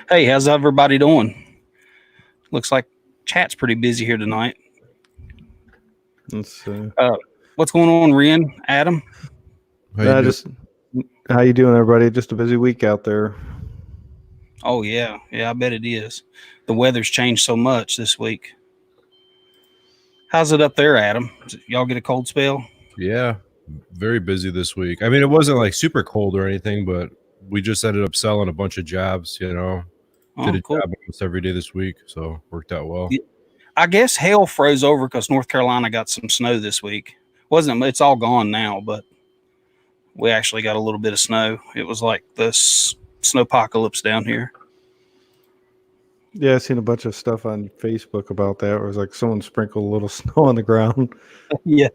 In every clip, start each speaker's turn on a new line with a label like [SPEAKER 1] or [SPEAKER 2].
[SPEAKER 1] Hey, how's everybody doing? Looks like chat's pretty busy here tonight.
[SPEAKER 2] Let's
[SPEAKER 1] What's going on, Renn? Adam?
[SPEAKER 2] How you doing? Just how you doing, everybody? Just a busy week out there.
[SPEAKER 1] Oh yeah, I bet it is. The weather's changed so much this week. How's it up there, Adam? Y'all get a cold spell?
[SPEAKER 3] Yeah, very busy this week. I mean, it wasn't like super cold or anything, but we just ended up selling a bunch of jobs. Did a
[SPEAKER 1] cool.
[SPEAKER 3] job almost every day this week, so worked out well.
[SPEAKER 1] I guess hell froze over because North Carolina got some snow this week. It's all gone now, but we actually got a little bit of snow. It was like the snowpocalypse down here.
[SPEAKER 2] Yeah, I've seen a bunch of stuff on Facebook about that. It was like someone sprinkled a little snow on the ground.
[SPEAKER 1] Yeah.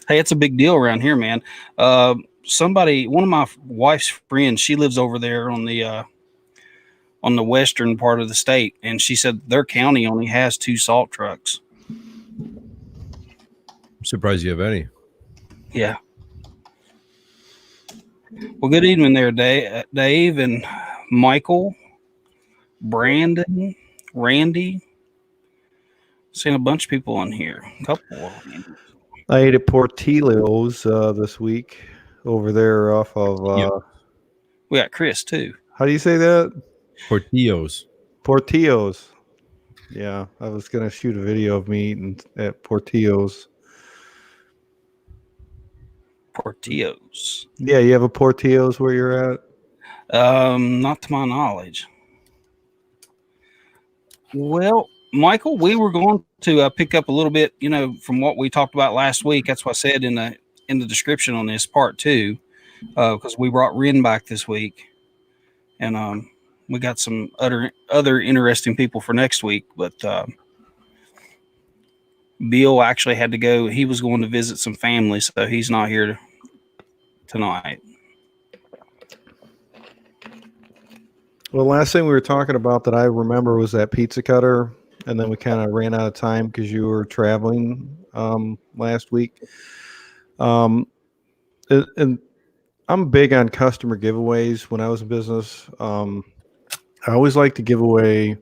[SPEAKER 1] Hey, it's a big deal around here, man. One of my wife's friends, she lives over there on the western part of the state, and she said their county only has 2 salt trucks.
[SPEAKER 3] I'm surprised you have any.
[SPEAKER 1] Yeah. Well, good evening there, Dave and Michael, Brandon, Randy. Seen a bunch of people on here. A couple.
[SPEAKER 2] I ate at Portillo's this week over there off of.
[SPEAKER 1] We got Chris too.
[SPEAKER 2] How do you say that?
[SPEAKER 3] Portillo's.
[SPEAKER 2] Yeah, I was gonna shoot a video of me eating at Portillo's. Yeah, you have a Portillo's where you're at?
[SPEAKER 1] Not to my knowledge. Well, Michael, we were going to pick up a little bit, from what we talked about last week. That's what I said in the description on this part 2, because we brought Renn back this week, and we got some other interesting people for next week. But Bill actually had to go. He was going to visit some family, so he's not here tonight.
[SPEAKER 2] Well, last thing we were talking about that I remember was that pizza cutter, and then we kind of ran out of time because you were traveling last week. And I'm big on customer giveaways. When I was in business, I always like to give away,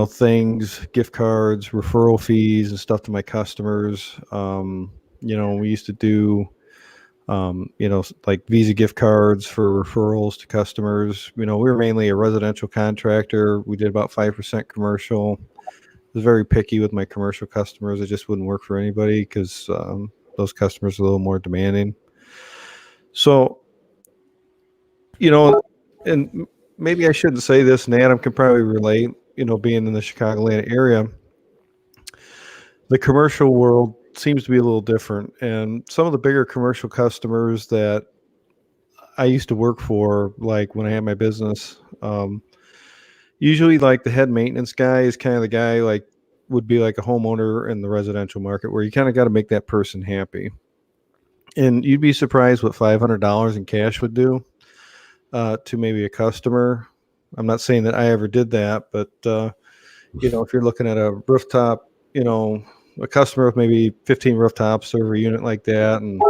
[SPEAKER 2] things, gift cards, referral fees, and stuff to my customers. We used to do like Visa gift cards for referrals to customers. We were mainly a residential contractor. We did about 5% commercial. I was very picky with my commercial customers. It just wouldn't work for anybody because those customers are a little more demanding. So, and maybe I shouldn't say this, and Adam can probably relate, being in the Chicagoland area, the commercial world seems to be a little different. And some of the bigger commercial customers that I used to work for, like when I had my business, usually like the head maintenance guy is kind of the guy would be like a homeowner in the residential market where you kind of got to make that person happy. And you'd be surprised what $500 in cash would do to maybe a customer. I'm not saying that I ever did that, but if you're looking at a rooftop, a customer with maybe 15 rooftops over a unit like that, and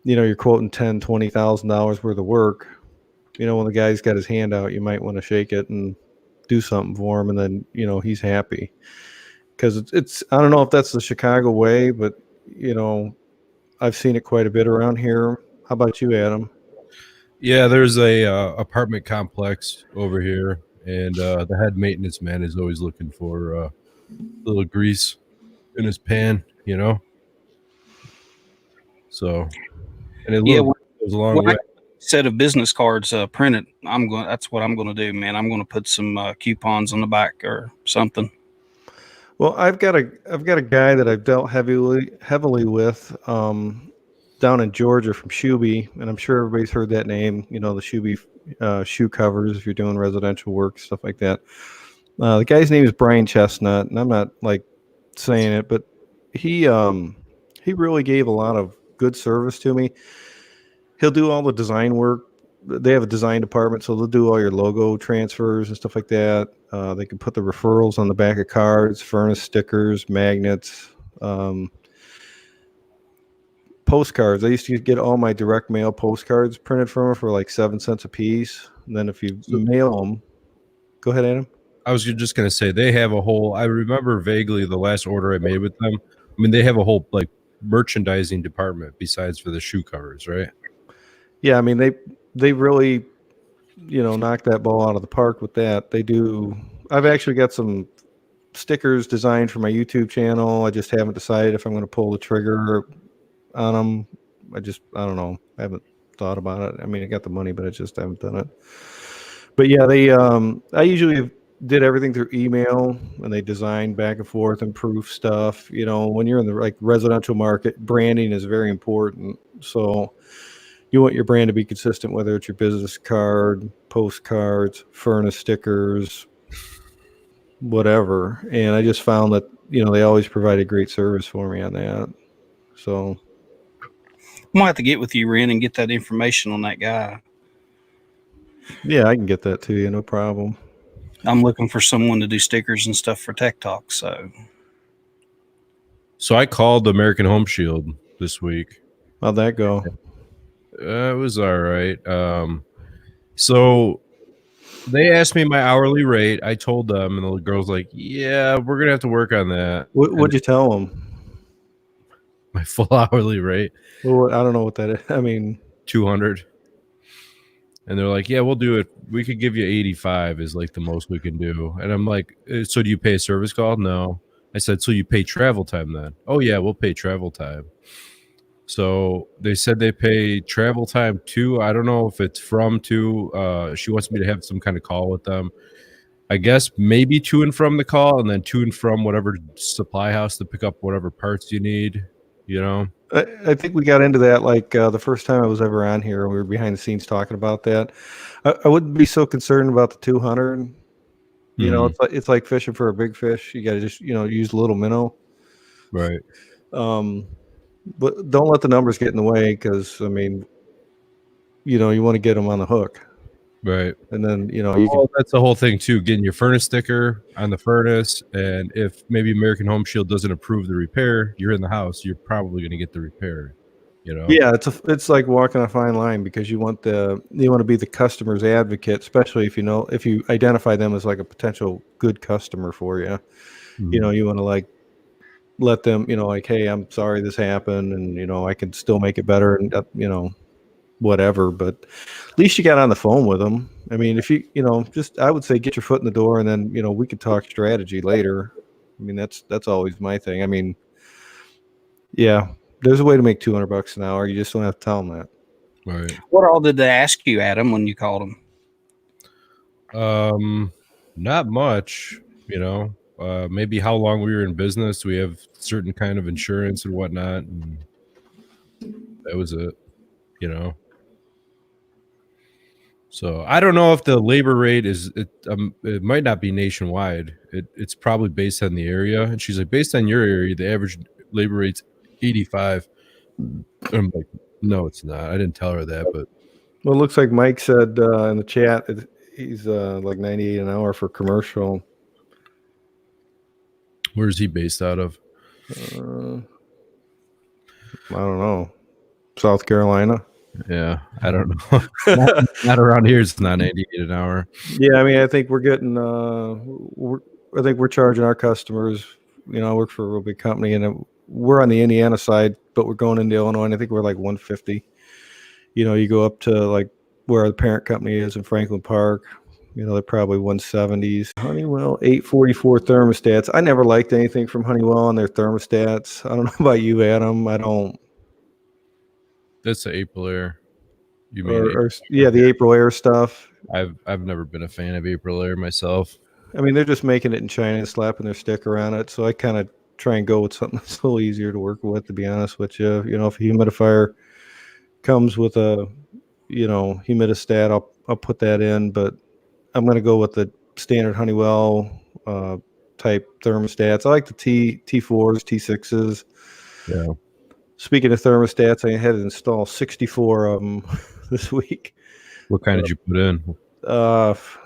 [SPEAKER 2] you're quoting $10,000-$20,000 worth of work. When the guy's got his hand out, you might want to shake it and do something for him, and then he's happy. Because it's I don't know if that's the Chicago way, but I've seen it quite a bit around here. How about you, Adam?
[SPEAKER 3] Yeah, there's a apartment complex over here, and the head maintenance man is always looking for a little grease in his pan, So, and it goes a long way.
[SPEAKER 1] Set of business cards printed. That's what I'm going to do, man. I'm going to put some coupons on the back or something.
[SPEAKER 2] Well, I've got a guy that I've dealt heavily with down in Georgia from Shuby, and I'm sure everybody's heard that name. The Shuby shoe covers if you're doing residential work, stuff like that. The guy's name is Brian Chestnut, and I'm not saying it, but he really gave a lot of good service to me. He'll do all the design work. They have a design department, so they'll do all your logo transfers and stuff like that. They can put the referrals on the back of cards, furnace stickers, magnets, postcards. I used to get all my direct mail postcards printed from them for like 7 cents a piece. And then if you
[SPEAKER 3] So-
[SPEAKER 2] mail them, go ahead, Adam.
[SPEAKER 3] I was just going to say they have a whole. I remember vaguely the last order I made with them. I mean, they have a whole like merchandising department besides for the shoe covers, right?
[SPEAKER 2] Yeah, I mean they really, knock that ball out of the park with that. They do. I've actually got some stickers designed for my YouTube channel. I just haven't decided if I'm going to pull the trigger on them. I don't know. I haven't thought about it. I mean, I got the money, but I just haven't done it. But yeah, I usually did everything through email, and they design back and forth and proof stuff. When you're in the like residential market, branding is very important. So you want your brand to be consistent, whether it's your business card, postcards, furnace stickers, whatever. And I just found that, they always provided great service for me on that. So
[SPEAKER 1] I'm gonna have to get with you, Renn, and get that information on that guy.
[SPEAKER 2] yeah, I can get that to you, no problem.
[SPEAKER 1] I'm looking for someone to do stickers and stuff for Tech Talk.
[SPEAKER 3] So I called American Home Shield this week.
[SPEAKER 2] How'd that go?
[SPEAKER 3] It was all right. So they asked me my hourly rate. I told them, and the girl's like, "Yeah, we're gonna have to work on that."
[SPEAKER 2] What'd you tell them?
[SPEAKER 3] My full hourly rate,
[SPEAKER 2] Well, I don't know what that is. I mean,
[SPEAKER 3] 200. And they're like, "Yeah, we'll do it. We could give you 85 is like the most we can do." And I'm like, "So do you pay a service call?" No. I said, "So you pay travel time then?" "Oh yeah, we'll pay travel time." So they said they pay travel time too. I don't know if it's from to. She wants me to have some kind of call with them. I guess maybe to and from the call, and then to and from whatever supply house to pick up whatever parts you need.
[SPEAKER 2] I think we got into that like the first time I was ever on here. We were behind the scenes talking about that. I wouldn't be so concerned about the 200. It's like fishing for a big fish. You got to just use a little minnow.
[SPEAKER 3] Right.
[SPEAKER 2] But don't let the numbers get in the way, because I mean, you want to get them on the hook.
[SPEAKER 3] Right.
[SPEAKER 2] And then
[SPEAKER 3] that's the whole thing too, getting your furnace sticker on the furnace. And if maybe American Home Shield doesn't approve the repair, you're in the house, you're probably going to get the repair.
[SPEAKER 2] Yeah, it's like walking a fine line, because you want to be the customer's advocate, especially if you identify them as like a potential good customer for you.
[SPEAKER 3] Mm-hmm.
[SPEAKER 2] You want to like let them, like, hey, I'm sorry this happened, and I can still make it better, and whatever. But at least you got on the phone with them. I mean, if you just, I would say get your foot in the door, and then we could talk strategy later. I mean, that's always my thing. I mean, yeah, there's a way to make $200 an hour. You just don't have to tell them that.
[SPEAKER 3] Right.
[SPEAKER 1] What all did they ask you, Adam, when you called them?
[SPEAKER 3] Not much. Maybe how long we were in business. We have certain kind of insurance and whatnot, and that was it. So I don't know if the labor rate is it might not be nationwide. It's probably based on the area. And she's like, based on your area, the average labor rate's 85. And I'm like, no, it's not. I didn't tell her that, but
[SPEAKER 2] well, it looks like Mike said in the chat he's like 98 an hour for commercial.
[SPEAKER 3] Where's he based out of?
[SPEAKER 2] I don't know. South Carolina.
[SPEAKER 3] Yeah, I don't know. not around here. It's not 98 an hour.
[SPEAKER 2] Yeah, I mean, I think we're getting. I think we're charging our customers. I work for a real big company, and we're on the Indiana side, but we're going into Illinois, and I think we're like 150. You go up to like where the parent company is in Franklin Park. They're probably 170s. Honeywell 844 thermostats. I never liked anything from Honeywell on their thermostats. I don't know about you, Adam. I don't.
[SPEAKER 3] That's the April Air. You mean?
[SPEAKER 2] The April Air stuff.
[SPEAKER 3] I've never been a fan of April Air myself.
[SPEAKER 2] I mean, they're just making it in China and slapping their sticker on it. So I kind of try and go with something that's a little easier to work with, to be honest with you. If a humidifier comes with a, humidistat, I'll put that in. But I'm going to go with the standard Honeywell type thermostats. I like the T4s, T6s.
[SPEAKER 3] Yeah.
[SPEAKER 2] Speaking of thermostats, I had to install 64 of them this week.
[SPEAKER 3] What kind did you put in?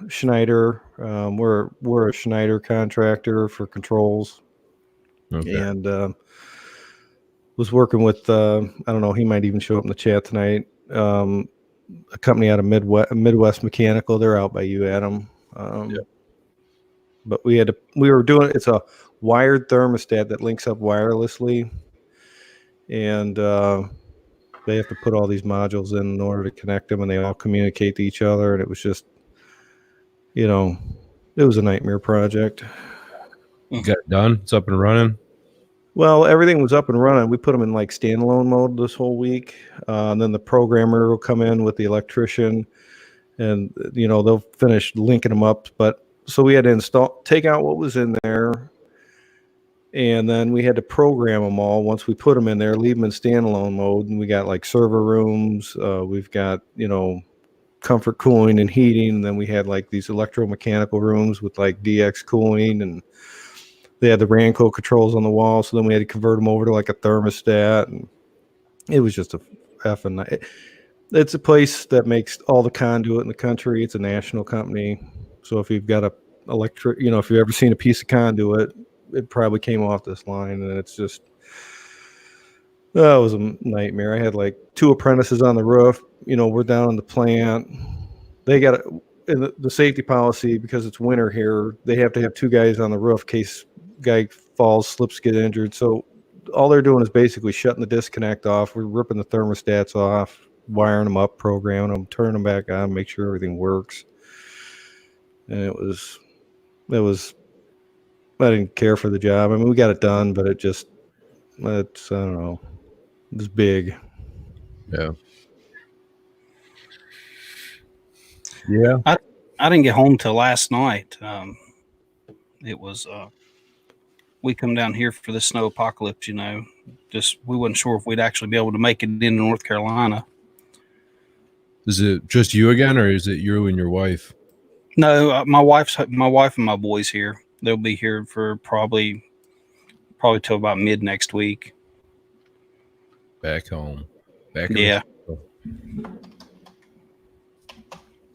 [SPEAKER 2] Schneider. We're a Schneider contractor for controls. Okay. And was working with I don't know, he might even show up in the chat tonight. a company out of Midwest Mechanical. They're out by you, Adam. But we were doing, it's a wired thermostat that links up wirelessly, and they have to put all these modules in order to connect them, and they all communicate to each other. And it was just, it was a nightmare project.
[SPEAKER 3] You got it done? It's up and running?
[SPEAKER 2] Well, everything was up and running. We put them in like standalone mode this whole week. And then the programmer will come in with the electrician, and, they'll finish linking them up. But so we had to take out what was in there, and then we had to program them all once we put them in there, leave them in standalone mode. And we got like server rooms. We've got, comfort cooling and heating. And then we had like these electromechanical rooms with like DX cooling, and they had the Ranco controls on the wall. So then we had to convert them over to like a thermostat. And it was just a effing night. It's a place that makes all the conduit in the country. It's a national company. So if you've got if you've ever seen a piece of conduit, it probably came off this line. And it's just, it was a nightmare. I had like 2 apprentices on the roof. We're down in the plant. They got in the safety policy, because it's winter here, they have to have 2 guys on the roof in case guy falls, slips, get injured. So all they're doing is basically shutting the disconnect off. We're ripping the thermostats off, wiring them up, programming them, turning them back on, make sure everything works. And it was, I didn't care for the job. I mean, we got it done, but I don't know. It was big.
[SPEAKER 3] Yeah. Yeah.
[SPEAKER 1] I didn't get home till last night. It was, we come down here for the snow apocalypse, just, we wasn't sure if we'd actually be able to make it into North Carolina.
[SPEAKER 3] Is it just you again, or is it you and your wife?
[SPEAKER 1] No, my wife and my boys here. They'll be here for probably till about mid next week.
[SPEAKER 3] Back home.
[SPEAKER 1] Yeah.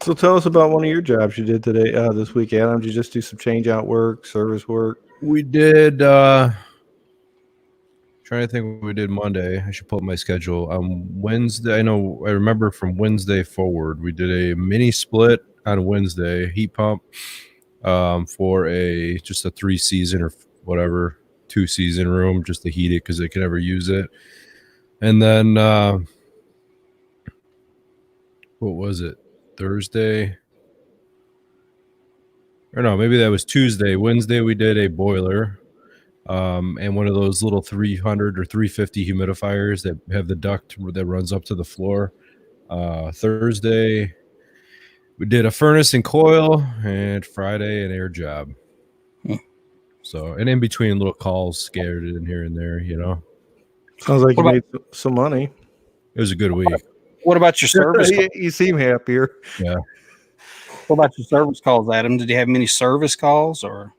[SPEAKER 2] So tell us about one of your jobs you did today, this week, Adam. Did you just do some change out work, service work?
[SPEAKER 3] We did, trying to think what we did Monday. I should pull up my schedule. Wednesday, I remember from Wednesday forward, we did a mini split on Wednesday, heat pump, for just a 3-season or whatever, 2-season room, just to heat it because they could never use it. And then, what was it? Thursday? Or no, maybe that was Tuesday. Wednesday, we did a boiler, and one of those little 300 or 350 humidifiers that have the duct that runs up to the floor. Thursday, we did a furnace and coil, and Friday, an air job. So, and in between, little calls scattered in here and there,
[SPEAKER 2] Sounds like you made some money.
[SPEAKER 3] It was a good week.
[SPEAKER 1] What about your service?
[SPEAKER 2] You seem happier.
[SPEAKER 3] Yeah.
[SPEAKER 1] What about your service calls, Adam? Did you have many service calls, or?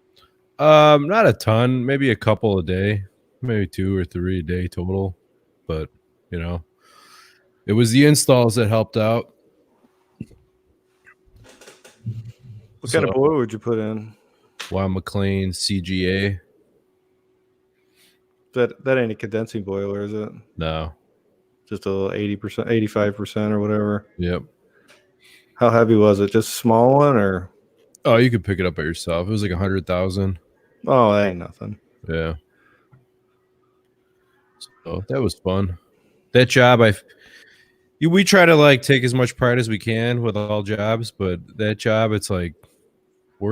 [SPEAKER 3] Not a ton, maybe a couple a day, maybe 2 or 3 a day total. But, it was the installs that helped out.
[SPEAKER 2] What kind of boiler would you put in?
[SPEAKER 3] Wild McLean CGA.
[SPEAKER 2] That ain't a condensing boiler, is it?
[SPEAKER 3] No.
[SPEAKER 2] Just a little 80%, 85% or whatever.
[SPEAKER 3] Yep.
[SPEAKER 2] How heavy was it? Just a small one, or?
[SPEAKER 3] Oh, you could pick it up by yourself. It was like 100,000.
[SPEAKER 2] Oh, that ain't nothing.
[SPEAKER 3] Yeah. So that was fun. That job, we try to take as much pride as we can with all jobs, but that job, it's like,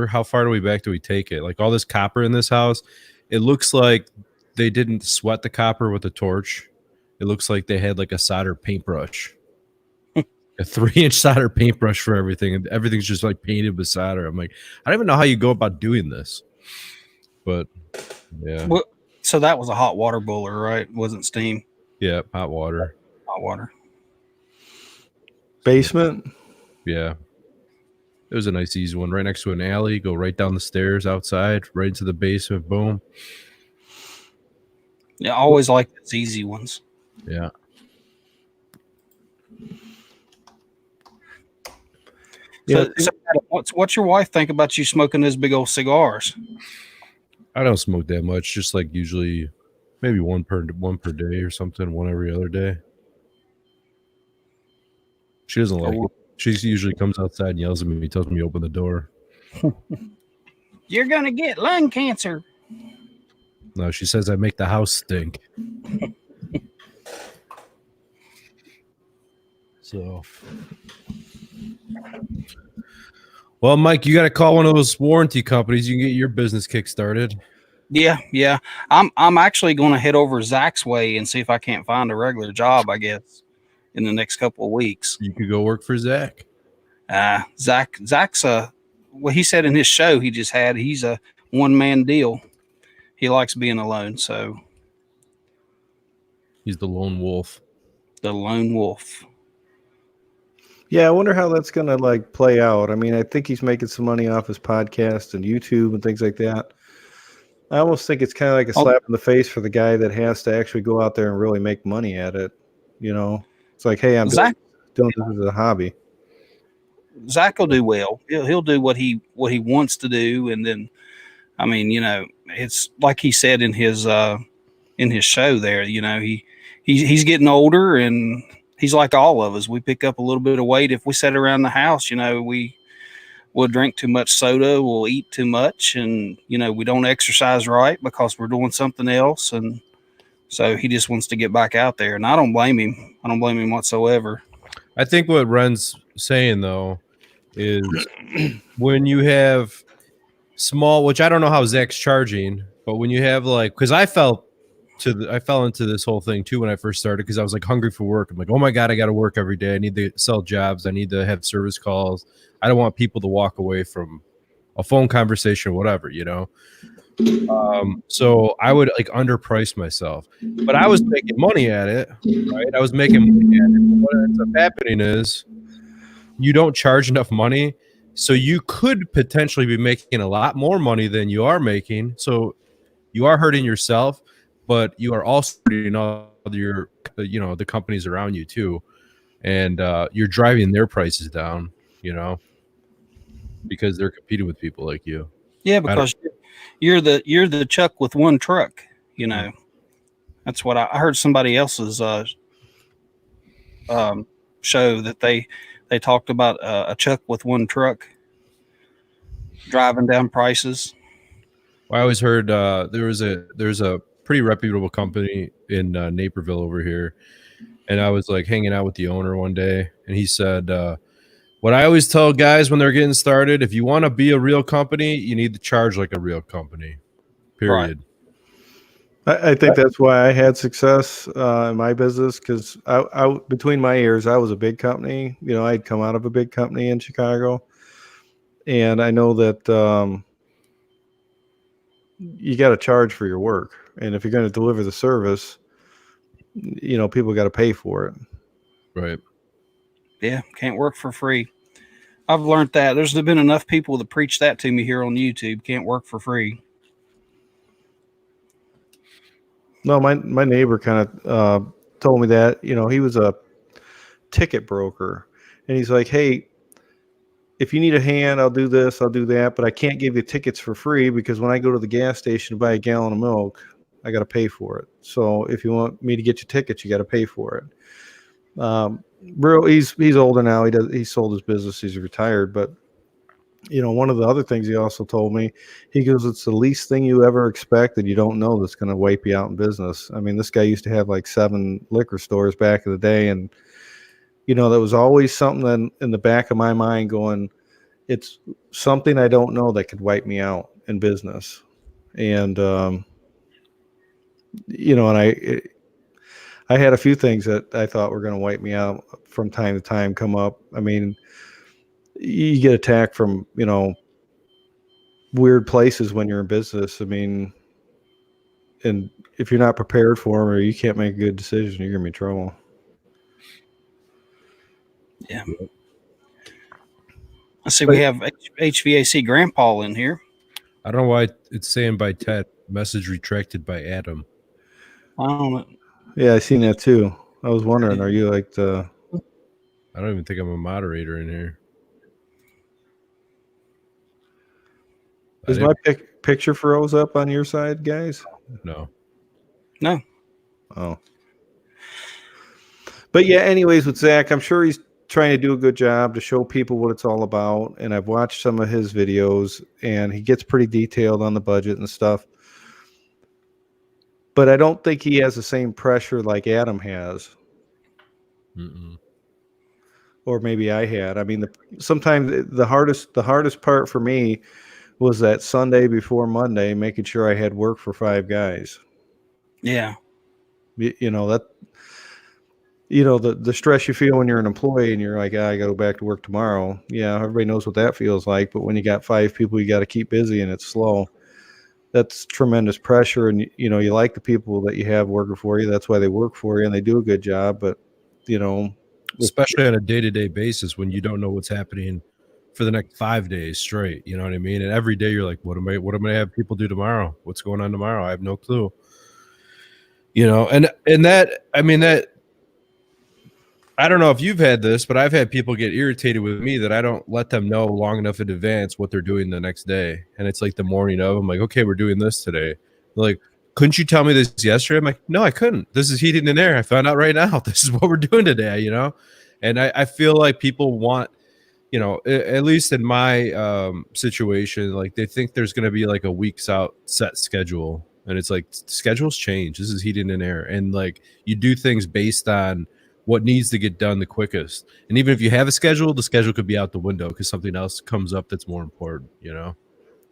[SPEAKER 3] how far do we take it? Like all this copper in this house, it looks like they didn't sweat the copper with a torch. It looks like they had like a solder paintbrush, a 3-inch solder paintbrush for everything. And everything's just like painted with solder. I'm like, I don't even know how you go about doing this, but yeah.
[SPEAKER 1] Well, so that was a hot water boiler, right? It wasn't steam.
[SPEAKER 3] Yeah. Hot water.
[SPEAKER 2] Basement?
[SPEAKER 3] Yeah. It was a nice, easy one right next to an alley. Go right down the stairs outside, right into the basement. Boom.
[SPEAKER 1] Yeah. I always like those easy ones.
[SPEAKER 3] Yeah.
[SPEAKER 1] So what's your wife think about you smoking those big old cigars?
[SPEAKER 3] I don't smoke that much. Just like usually, maybe one per day or something. One every other day. She doesn't like it. She usually comes outside and yells at me. Tells me to open the door.
[SPEAKER 1] You're gonna get lung cancer.
[SPEAKER 3] No, she says I make the house stink. So, well, Mike, you got to call one of those warranty companies. You can get your business kick-started.
[SPEAKER 1] Yeah. I'm actually going to head over Zach's way and see if I can't find a regular job, I guess, in the next couple of weeks.
[SPEAKER 3] You could go work for Zach.
[SPEAKER 1] Zach's well, he said in his show he just had, he's a one-man deal. He likes being alone, so.
[SPEAKER 3] He's the lone wolf.
[SPEAKER 1] The lone wolf.
[SPEAKER 2] Yeah, I wonder how that's going to like play out. I mean, I think he's making some money off his podcast and YouTube and things like that. I almost think it's kind of like a slap in the face for the guy that has to actually go out there and really make money at it. You know, it's like, hey, I'm doing this as a hobby.
[SPEAKER 1] Zach will do well. He'll do what he wants to do, and then, I mean, you know, it's like he said in his show there. You know, he's getting older, and he's like all of us. We pick up a little bit of weight if we sit around the house. You know, we'll drink too much soda, we'll eat too much, and, you know, we don't exercise right because we're doing something else. And so he just wants to get back out there, and I don't blame him. I don't blame him whatsoever.
[SPEAKER 3] I think what Renn's saying, though, is when you have small, which I don't know how Zach's charging, but when you have like, because I fell into this whole thing too when I first started, because I was like hungry for work. I'm like, oh my God, I got to work every day. I need to sell jobs. I need to have service calls. I don't want people to walk away from a phone conversation or whatever, you know? So I would like underprice myself, but I was making money at it, right? I was making money at it. What ends up happening is you don't charge enough money. So you could potentially be making a lot more money than you are making. So you are hurting yourself, but you are also hurting all your, you know, the companies around you too. And you're driving their prices down, you know, because they're competing with people like you.
[SPEAKER 1] Yeah, because you're the Chuck with one truck, you know. That's what I heard somebody else's show that they talked about a Chuck with one truck driving down prices.
[SPEAKER 3] Well, I always heard there's a pretty reputable company in Naperville over here, and I was like hanging out with the owner one day, and he said, what I always tell guys when they're getting started, if you want to be a real company, you need to charge like a real company, period.
[SPEAKER 2] Right. I think that's why I had success in my business, because I between my ears, I was a big company. You know, I'd come out of a big company in Chicago, and I know that you got to charge for your work. And if you're going to deliver the service, you know, people got to pay for it.
[SPEAKER 3] Right.
[SPEAKER 1] Yeah, can't work for free. I've learned that. There's been enough people that preach that to me here on YouTube. Can't work for free.
[SPEAKER 2] No, my neighbor kind of told me that. You know, he was a ticket broker, and he's like, hey, if you need a hand, I'll do this, I'll do that, but I can't give you tickets for free because when I go to the gas station to buy a gallon of milk, I got to pay for it. So if you want me to get you tickets, you got to pay for it. Bro, he's older now. He sold his business. He's retired. But, you know, one of the other things he also told me, he goes, it's the least thing you ever expect that you don't know that's going to wipe you out in business. I mean, this guy used to have like 7 liquor stores back in the day. And, you know, there was always something in the back of my mind going, it's something I don't know that could wipe me out in business. And, you know, and I had a few things that I thought were going to wipe me out from time to time come up. I mean, you get attacked from, you know, weird places when you're in business. I mean, and if you're not prepared for them or you can't make a good decision, you're going to be in trouble.
[SPEAKER 1] Yeah. I see we have HVAC Grandpa in here.
[SPEAKER 3] I don't know why it's saying by Ted. Message retracted by Adam.
[SPEAKER 1] I don't know.
[SPEAKER 2] Yeah, I seen that too. I was wondering, are you like the...
[SPEAKER 3] I don't even think I'm a moderator in here.
[SPEAKER 2] Is my picture froze up on your side, guys?
[SPEAKER 3] No.
[SPEAKER 2] Oh. But yeah, anyways, with Zach, I'm sure he's trying to do a good job to show people what it's all about. And I've watched some of his videos, and he gets pretty detailed on the budget and stuff. But I don't think he has the same pressure like Adam has.
[SPEAKER 3] Mm-mm.
[SPEAKER 2] Or maybe I had. I mean, sometimes the hardest part for me was that Sunday before Monday, making sure I had work for 5 guys.
[SPEAKER 1] Yeah.
[SPEAKER 2] You know, that, you know, the stress you feel when you're an employee and you're like, I got to go back to work tomorrow. Yeah, everybody knows what that feels like. But when you got 5 people, you got to keep busy and it's slow. That's tremendous pressure. And, you know, you like the people that you have working for you. That's why they work for you and they do a good job. But, you know,
[SPEAKER 3] especially on a day-to-day basis when you don't know what's happening for the next 5 days straight, you know what I mean? And every day you're like, what am I going to have people do tomorrow? What's going on tomorrow? I have no clue. You know, and that, I mean, that, I don't know if you've had this, but I've had people get irritated with me that I don't let them know long enough in advance what they're doing the next day. And it's like the morning of, I'm like, okay, we're doing this today. They're like, couldn't you tell me this yesterday? I'm like, no, I couldn't. This is heating and air. I found out right now. This is what we're doing today, you know? And I feel like people want, you know, at least in my situation, like they think there's going to be like a weeks out set schedule. And it's like schedules change. This is heating and air. And like you do things based on what needs to get done the quickest. And even if you have a schedule, the schedule could be out the window because something else comes up that's more important, you know?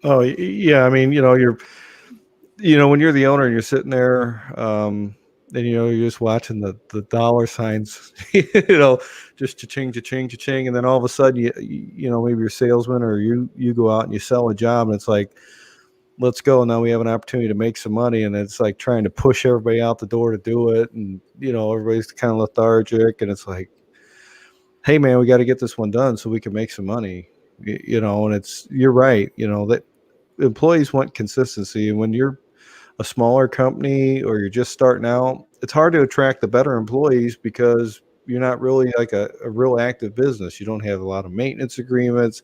[SPEAKER 2] Oh yeah. I mean, you know, when you're the owner and you're sitting there, and, you know, you're just watching the dollar signs, you know, just cha-ching, cha-ching, cha-ching. And then all of a sudden, you know, maybe you're a salesman or you go out and you sell a job and it's like, let's go. Now we have an opportunity to make some money. And it's like trying to push everybody out the door to do it. And, you know, everybody's kind of lethargic. And it's like, hey, man, we got to get this one done so we can make some money, you know, and you're right. You know, that employees want consistency. And when you're a smaller company or you're just starting out, it's hard to attract the better employees because you're not really like a real active business. You don't have a lot of maintenance agreements.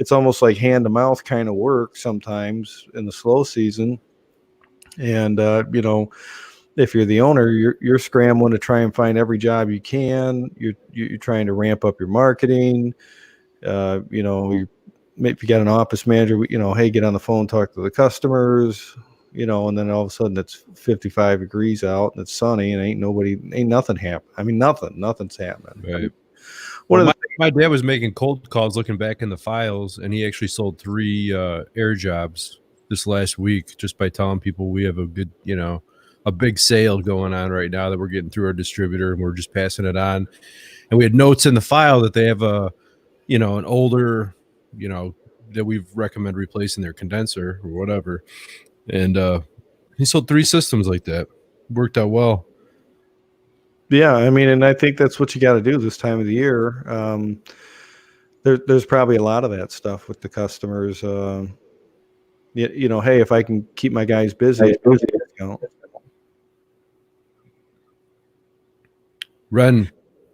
[SPEAKER 2] It's almost like hand to mouth kind of work sometimes in the slow season. And, you know, if you're the owner, you're scrambling to try and find every job you can. You're trying to ramp up your marketing. You know, if you got an office manager, you know, hey, get on the phone, talk to the customers, you know, and then all of a sudden it's 55 degrees out and it's sunny and ain't nothing happening. I mean, nothing's happening.
[SPEAKER 3] Right.
[SPEAKER 2] Well,
[SPEAKER 3] my dad was making cold calls looking back in the files, and he actually sold 3 air jobs this last week just by telling people we have a good, you know, a big sale going on right now that we're getting through our distributor and we're just passing it on. And we had notes in the file that they have a, you know, an older, you know, that we've recommend replacing their condenser or whatever. And he sold 3 systems like that. Worked out well.
[SPEAKER 2] yeah, I mean, and I think that's what you got to do this time of the year. There's probably a lot of that stuff with the customers. You know, hey, if I can keep my guys busy, you know.
[SPEAKER 3] Renn,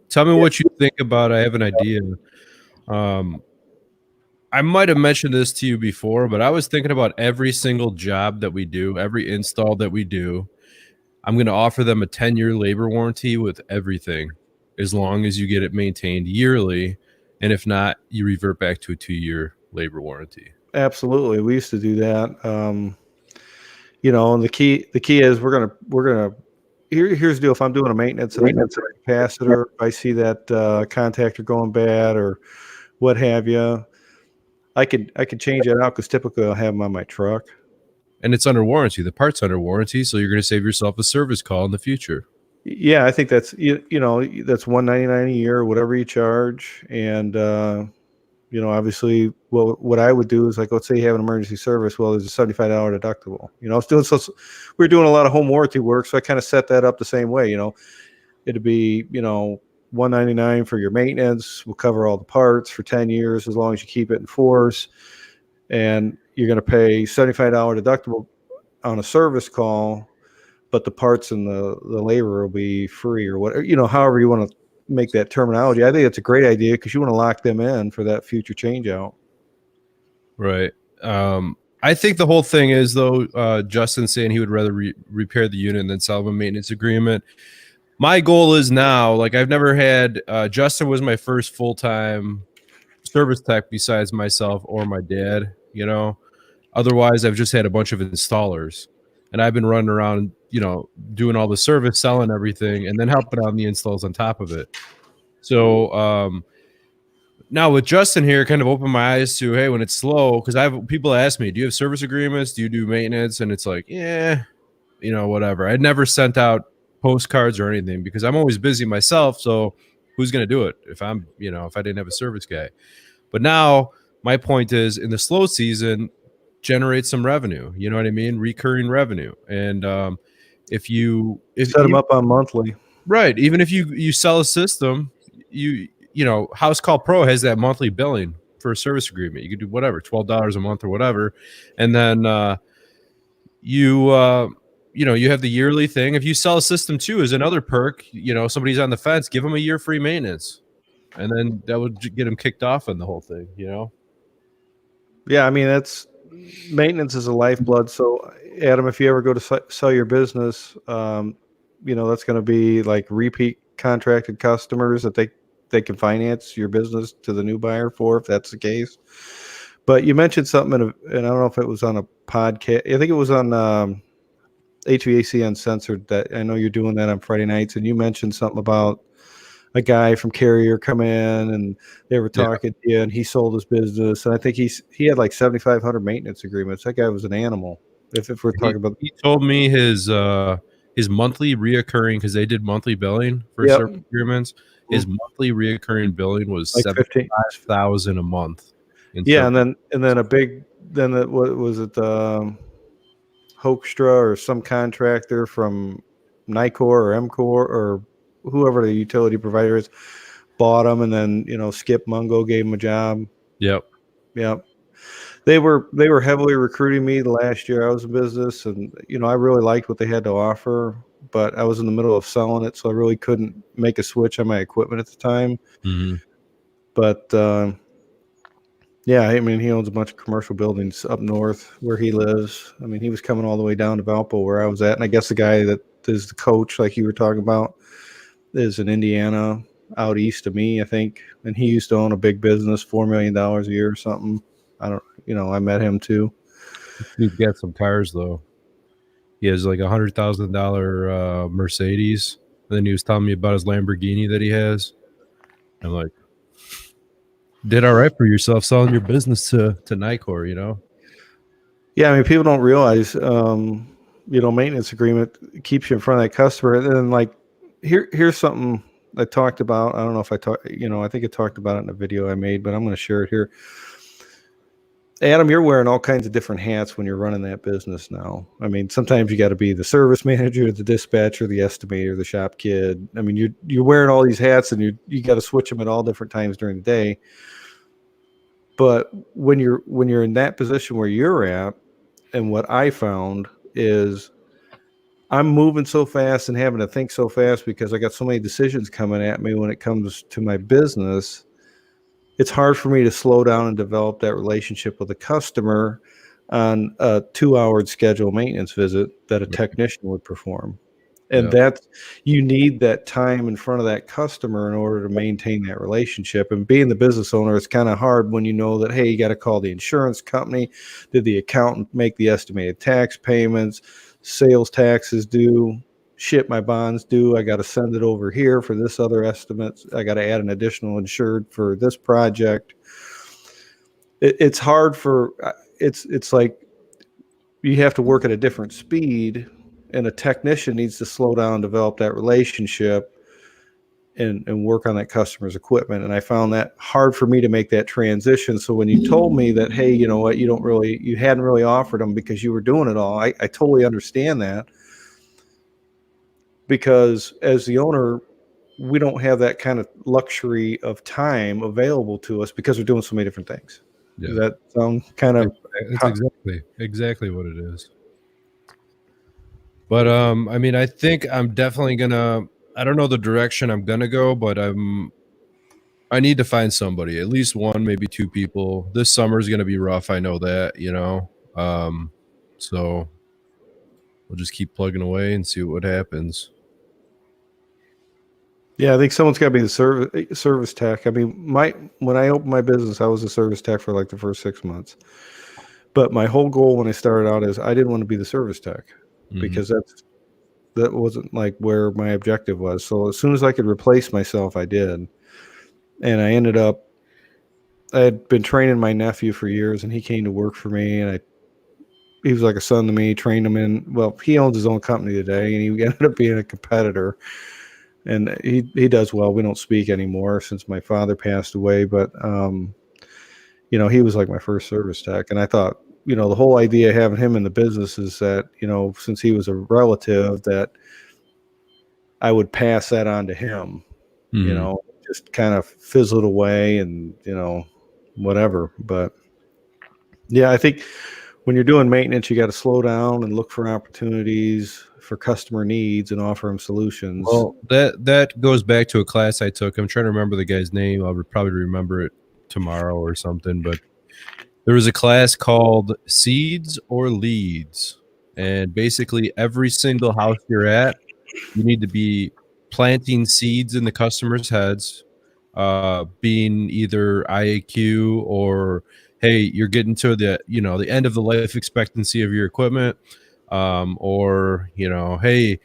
[SPEAKER 3] tell me what you think about. I have an idea. I might have mentioned this to you before, but I was thinking about every single job that we do, every install that we do. I'm going to offer them a 10-year labor warranty with everything, as long as you get it maintained yearly. And if not, you revert back to a 2-year labor warranty.
[SPEAKER 2] Absolutely. We used to do that. You know, and the key is we're gonna here's the deal. If I'm doing a maintenance capacitor, if I see that contactor going bad or what have you, I could change that out because typically I'll have them on my truck.
[SPEAKER 3] And it's under warranty. The part's under warranty, so you're going to save yourself a service call in the future.
[SPEAKER 2] Yeah, I think that's you know, that's $199 a year, whatever you charge. And you know, obviously, what I would do is, like, let's say you have an emergency service. Well, there's a $75 deductible. You know, we're doing a lot of home warranty work, so I kind of set that up the same way. You know, it'd be, you know, $199 for your maintenance. We'll cover all the parts for 10 years as long as you keep it in force. And you're going to pay $75 deductible on a service call, but the parts and the labor will be free or whatever, you know, however you want to make that terminology. I think it's a great idea because you want to lock them in for that future change out.
[SPEAKER 3] Right. I think the whole thing is, though, Justin saying he would rather repair the unit than sell them a maintenance agreement. my goal is now, like I've never had, Justin was my first full-time service tech besides myself or my dad, you know. Otherwise, I've just had a bunch of installers, and I've been running around, you know, doing all the service, selling everything, and then helping on the installs on top of it. So now with Justin here, kind of opened my eyes to, hey, when it's slow, because I have people ask me, do you have service agreements? Do you do maintenance? And it's like, yeah, you know, whatever. I'd never sent out postcards or anything because I'm always busy myself. So who's going to do it if I'm, you know, if I didn't have a service guy? But now my point is, in the slow season, generate some revenue. You know what I mean? Recurring revenue. And if
[SPEAKER 2] Set them up on monthly.
[SPEAKER 3] right, even if you sell a system, you know, House Call Pro has that monthly billing for a service agreement. You could do whatever, $12 a month or whatever, and then you know, you have the yearly thing. If you sell a system too, as another perk, you know, somebody's on the fence, give them a year free maintenance, and then that would get them kicked off on the whole thing. You know.
[SPEAKER 2] Yeah, I mean, that's maintenance is a lifeblood. So, Adam, if you ever go to sell your business, you know, that's going to be like repeat contracted customers that they can finance your business to the new buyer for, if that's the case. But you mentioned something, and I don't know if it was on a podcast. I think it was on HVAC Uncensored. That I know you're doing that on Friday nights, and you mentioned something about a guy from Carrier come in and they were talking to you, and he sold his business. And I think he had like 7,500 maintenance agreements. That guy was an animal. If we're talking about,
[SPEAKER 3] he told me his monthly reoccurring, because they did monthly billing for service agreements. His monthly reoccurring billing was like 75,000 a month.
[SPEAKER 2] Yeah, and then what was it? Hoekstra or some contractor from Nicor or MCor or whoever the utility provider is bought them, and then, you know, Skip Mungo gave him a job.
[SPEAKER 3] Yep.
[SPEAKER 2] They were heavily recruiting me the last year I was in business, and, you know, I really liked what they had to offer, but I was in the middle of selling it, so I really couldn't make a switch on my equipment at the time.
[SPEAKER 3] Mm-hmm.
[SPEAKER 2] But yeah, I mean, he owns a bunch of commercial buildings up north where he lives. I mean, he was coming all the way down to Valpo where I was at, and I guess the guy that is the coach, like you were talking about, is in Indiana, out east of me, I think, and he used to own a big business, $4 million a year or something. I met him too.
[SPEAKER 3] He's got some cars though. He has like $100,000 Mercedes. And then he was telling me about his Lamborghini that he has. I'm like, did all right for yourself selling your business to Nicor, you know?
[SPEAKER 2] Yeah, I mean, people don't realize, you know, maintenance agreement keeps you in front of that customer. And then, like, here's something I talked about. I don't know if I think I talked about it in a video I made, but I'm going to share it here. Adam, you're wearing all kinds of different hats when you're running that business now. I mean, sometimes you got to be the service manager, the dispatcher, the estimator, the shop kid. I mean, you're wearing all these hats, and you got to switch them at all different times during the day. But when you're in that position where you're at, and what I found is I'm moving so fast and having to think so fast because I got so many decisions coming at me when it comes to my business. It's hard for me to slow down and develop that relationship with a customer on a 2-hour scheduled maintenance visit that a technician would perform. And you need that time in front of that customer in order to maintain that relationship. And being the business owner, it's kind of hard when you know that, hey, you got to call the insurance company. Did the accountant make the estimated tax payments? Sales taxes due? Shit, my bonds due. I got to send it over here for this other estimate. I got to add an additional insured for this project. It's hard it's like you have to work at a different speed, and a technician needs to slow down, develop that relationship, and work on that customer's equipment. And I found that hard for me to make that transition. So when you told me that, hey, you know what, you hadn't really offered them because you were doing it all, I totally understand that. Because as the owner, we don't have that kind of luxury of time available to us because we're doing so many different things. Yeah. Does that sound kind of...
[SPEAKER 3] It's exactly what it is. But I mean, I think I'm definitely gonna, I don't know the direction I'm gonna go, but I need to find somebody, at least one, maybe two people. This summer is gonna be rough, I know that, you know. So we'll just keep plugging away and see what happens.
[SPEAKER 2] Yeah, I think someone's got to be the service tech. I mean, when I opened my business, I was a service tech for like the first 6 months. But my whole goal when I started out is I didn't want to be the service tech because that wasn't like where my objective was. So as soon as I could replace myself, I did. And I had been training my nephew for years, and he came to work for me, and he was like a son to me, trained him in, well, he owns his own company today, and he ended up being a competitor. And he does well. We don't speak anymore since my father passed away, but he was like my first service tech. And I thought, the whole idea of having him in the business is that, since he was a relative, that I would pass that on to him, just kind of fizzled away and, whatever. But yeah, I think when you're doing maintenance, you got to slow down and look for opportunities for customer needs and offer them solutions.
[SPEAKER 3] Well, that goes back to a class I took. I'm trying to remember the guy's name. I'll probably remember it tomorrow or something, but there was a class called Seeds or Leads. And basically every single house you're at, you need to be planting seeds in the customer's heads, being either IAQ or, hey, you're getting to the end of the life expectancy of your equipment, or hey,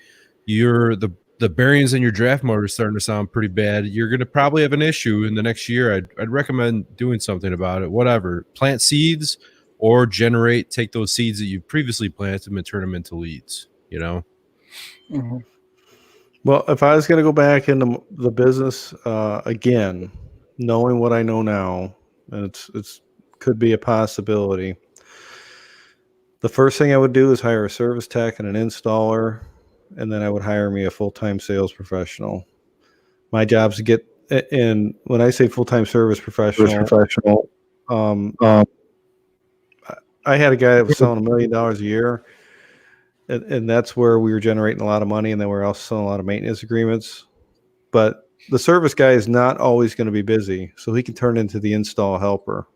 [SPEAKER 3] you're the bearings in your draft motor is starting to sound pretty bad. You're going to probably have an issue in the next year. I'd recommend doing something about it. Whatever, plant seeds or take those seeds that you previously planted and turn them into leads.
[SPEAKER 1] Mm-hmm.
[SPEAKER 2] Well, if I was going to go back into the business again, knowing what I know now, and it's could be a possibility. The first thing I would do is hire a service tech and an installer, and then I would hire me a full-time sales professional. My job's to get, and when I say full-time service professional, I had a guy that was selling $1 million a year. And that's where we were generating a lot of money, and then we were also selling a lot of maintenance agreements. But the service guy is not always going to be busy, so he can turn into the install helper.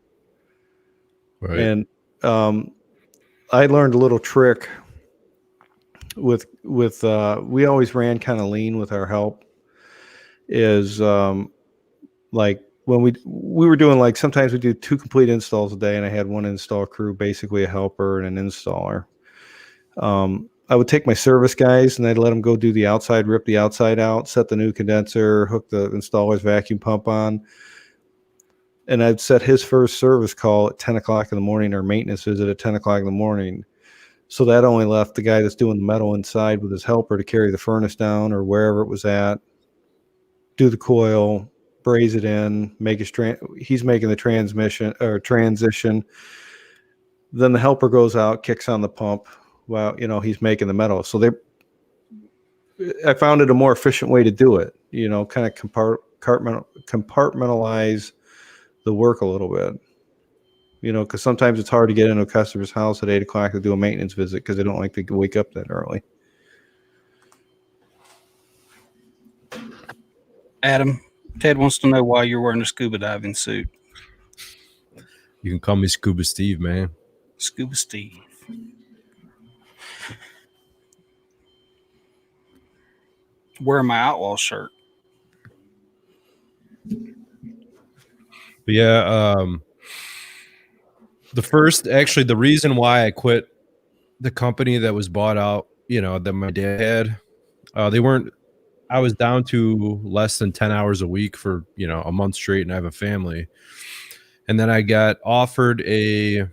[SPEAKER 3] Right.
[SPEAKER 2] And I learned a little trick with we always ran kind of lean with our help. Is like when we were doing, like, sometimes we do 2 complete installs a day, and I had 1 install crew, basically a helper and an installer. I would take my service guys and I'd let them go do the outside, rip the outside out, set the new condenser, hook the installer's vacuum pump on. And I'd set his first service call at 10 o'clock in the morning, or maintenance visit at 10 o'clock in the morning. So that only left the guy that's doing the metal inside with his helper to carry the furnace down or wherever it was at, do the coil, braze it in, he's making the transition. Then the helper goes out, kicks on the pump. Well, he's making the metal. So I found it a more efficient way to do it, kind of compartmentalize the work a little bit, because sometimes it's hard to get into a customer's house at 8 o'clock to do a maintenance visit because they don't like to wake up that early.
[SPEAKER 1] Adam, Ted wants to know why you're wearing a scuba diving suit.
[SPEAKER 3] You can call me Scuba Steve, man.
[SPEAKER 1] Scuba Steve. Wearing my outlaw shirt.
[SPEAKER 3] But yeah, the reason why I quit the company that was bought out, that my dad had, I was down to less than 10 hours a week for, a month straight, and I have a family. And then I got offered a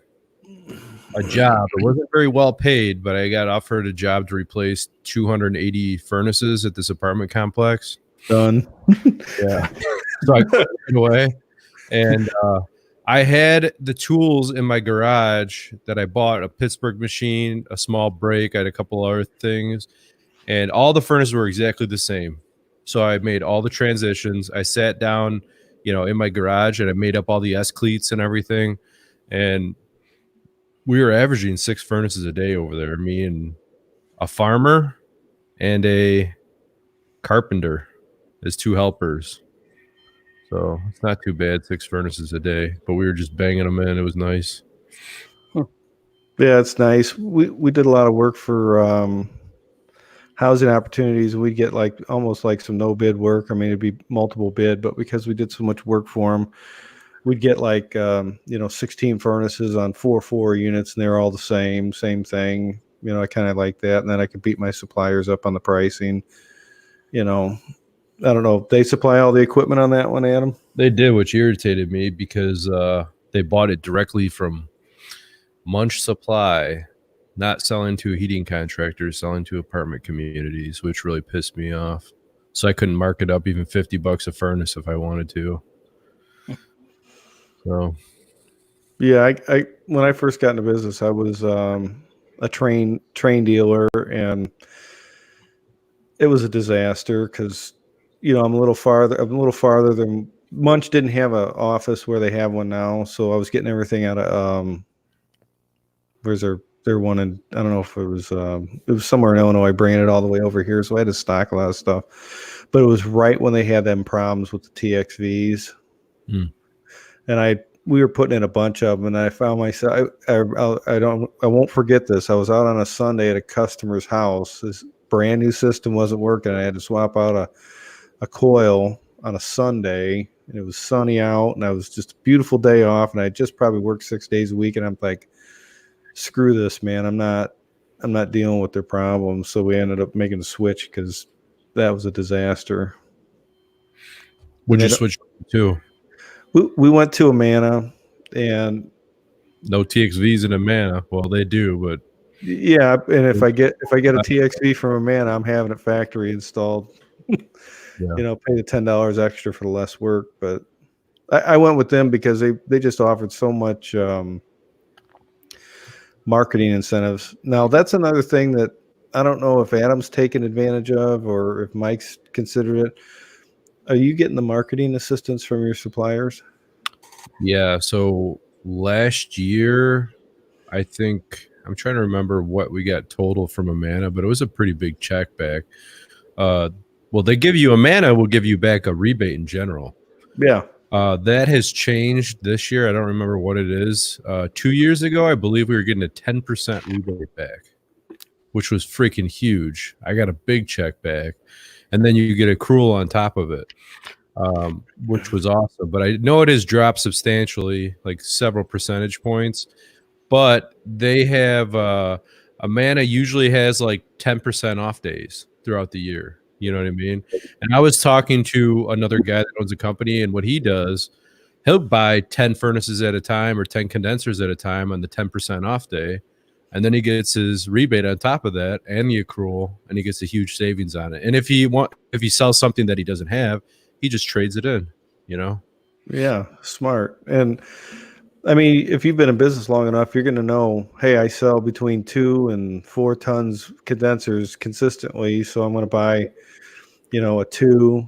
[SPEAKER 3] job. It wasn't very well paid, but I got offered a job to replace 280 furnaces at this apartment complex.
[SPEAKER 2] Done.
[SPEAKER 3] Yeah. So I quit right away. And I had the tools in my garage that I bought, a Pittsburgh machine, a small brake. I had a couple other things, and all the furnaces were exactly the same. So I made all the transitions. I sat down, in my garage, and I made up all the S-cleats and everything. And we were averaging 6 furnaces a day over there, me and a farmer and a carpenter as 2 helpers. So it's not too bad, 6 furnaces a day, but we were just banging them in. It was nice.
[SPEAKER 2] Yeah, it's nice. We did a lot of work for housing opportunities, and we'd get like almost like some no bid work. I mean, it'd be multiple bid, but because we did so much work for them, we'd get like 16 furnaces on 4 units, and they're all the same thing. I kind of like that, and then I could beat my suppliers up on the pricing. I don't know. They supply all the equipment on that one, Adam?
[SPEAKER 3] They did, which irritated me because they bought it directly from Munch Supply, not selling to a heating contractor, selling to apartment communities, which really pissed me off. So I couldn't mark it up even $50 a furnace if I wanted to. So,
[SPEAKER 2] yeah, I when I first got into business, I was a train dealer, and it was a disaster because I'm a little farther than Munch. Didn't have an office where they have one now, so I was getting everything out of where's their one in, I don't know if it was somewhere in Illinois, bringing it all the way over here, so I had to stock a lot of stuff. But it was right when they had them problems with the TXVs, and we were putting in a bunch of them, and I found myself, I won't forget this. I was out on a Sunday at a customer's house. This brand new system wasn't working. I had to swap out a coil on a Sunday, and it was sunny out, and I was just a beautiful day off, and I just probably worked 6 days a week, and I'm like, screw this, man. I'm not dealing with their problems. So we ended up making a switch because that was a disaster.
[SPEAKER 3] Would you switch to?
[SPEAKER 2] We went to Amana, and
[SPEAKER 3] no TXVs in Amana. Well, they do, but
[SPEAKER 2] yeah. And if I get a TXV from Amana, I'm having it factory installed. Pay the $10 extra for the less work. But I went with them because they just offered so much marketing incentives. Now that's another thing that I don't know if Adam's taken advantage of or if Mike's considered it. Are you getting the marketing assistance from your suppliers?
[SPEAKER 3] Yeah. So last year, I think I'm trying to remember what we got total from Amana, but it was a pretty big check back. Well, they give you Amana will give you back a rebate in general.
[SPEAKER 2] Yeah.
[SPEAKER 3] That has changed this year. I don't remember what it is. 2 years ago, I believe we were getting a 10% rebate back, which was freaking huge. I got a big check back, and then you get accrual on top of it, which was awesome. But I know it has dropped substantially, like several percentage points. But they have Amana usually has like 10% off days throughout the year. You know what I mean? And I was talking to another guy that owns a company, and what he does, he'll buy 10 furnaces at a time or 10 condensers at a time on the 10% off day. And then he gets his rebate on top of that and the accrual, and he gets a huge savings on it. And if he sells something that he doesn't have, he just trades it in,
[SPEAKER 2] Yeah, smart. And I mean, if you've been in business long enough, you're going to know, hey, I sell between 2 and 4 tons condensers consistently. So I'm going to buy, a 2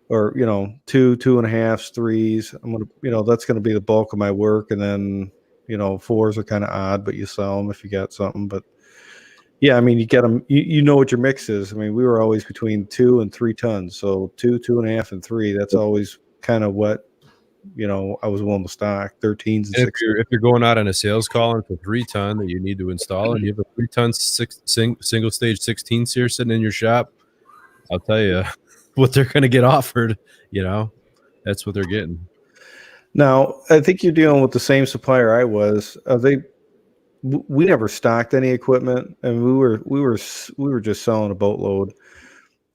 [SPEAKER 2] or, 2, 2.5, 3s. I'm going to, that's going to be the bulk of my work. And then, 4s are kind of odd, but you sell them if you got something. But yeah, I mean, you get them, you know what your mix is. I mean, we were always between 2 and 3 tons. So 2, 2.5, and 3, that's always kind of what, I was willing to stock 13s and 16s.
[SPEAKER 3] If you're going out on a sales call and it's a 3-ton that you need to install, and you have a 3-ton single stage 16 seer sitting in your shop, I'll tell you what they're going to get offered. That's what they're getting.
[SPEAKER 2] Now, I think you're dealing with the same supplier I was. We never stocked any equipment, and we were just selling a boatload.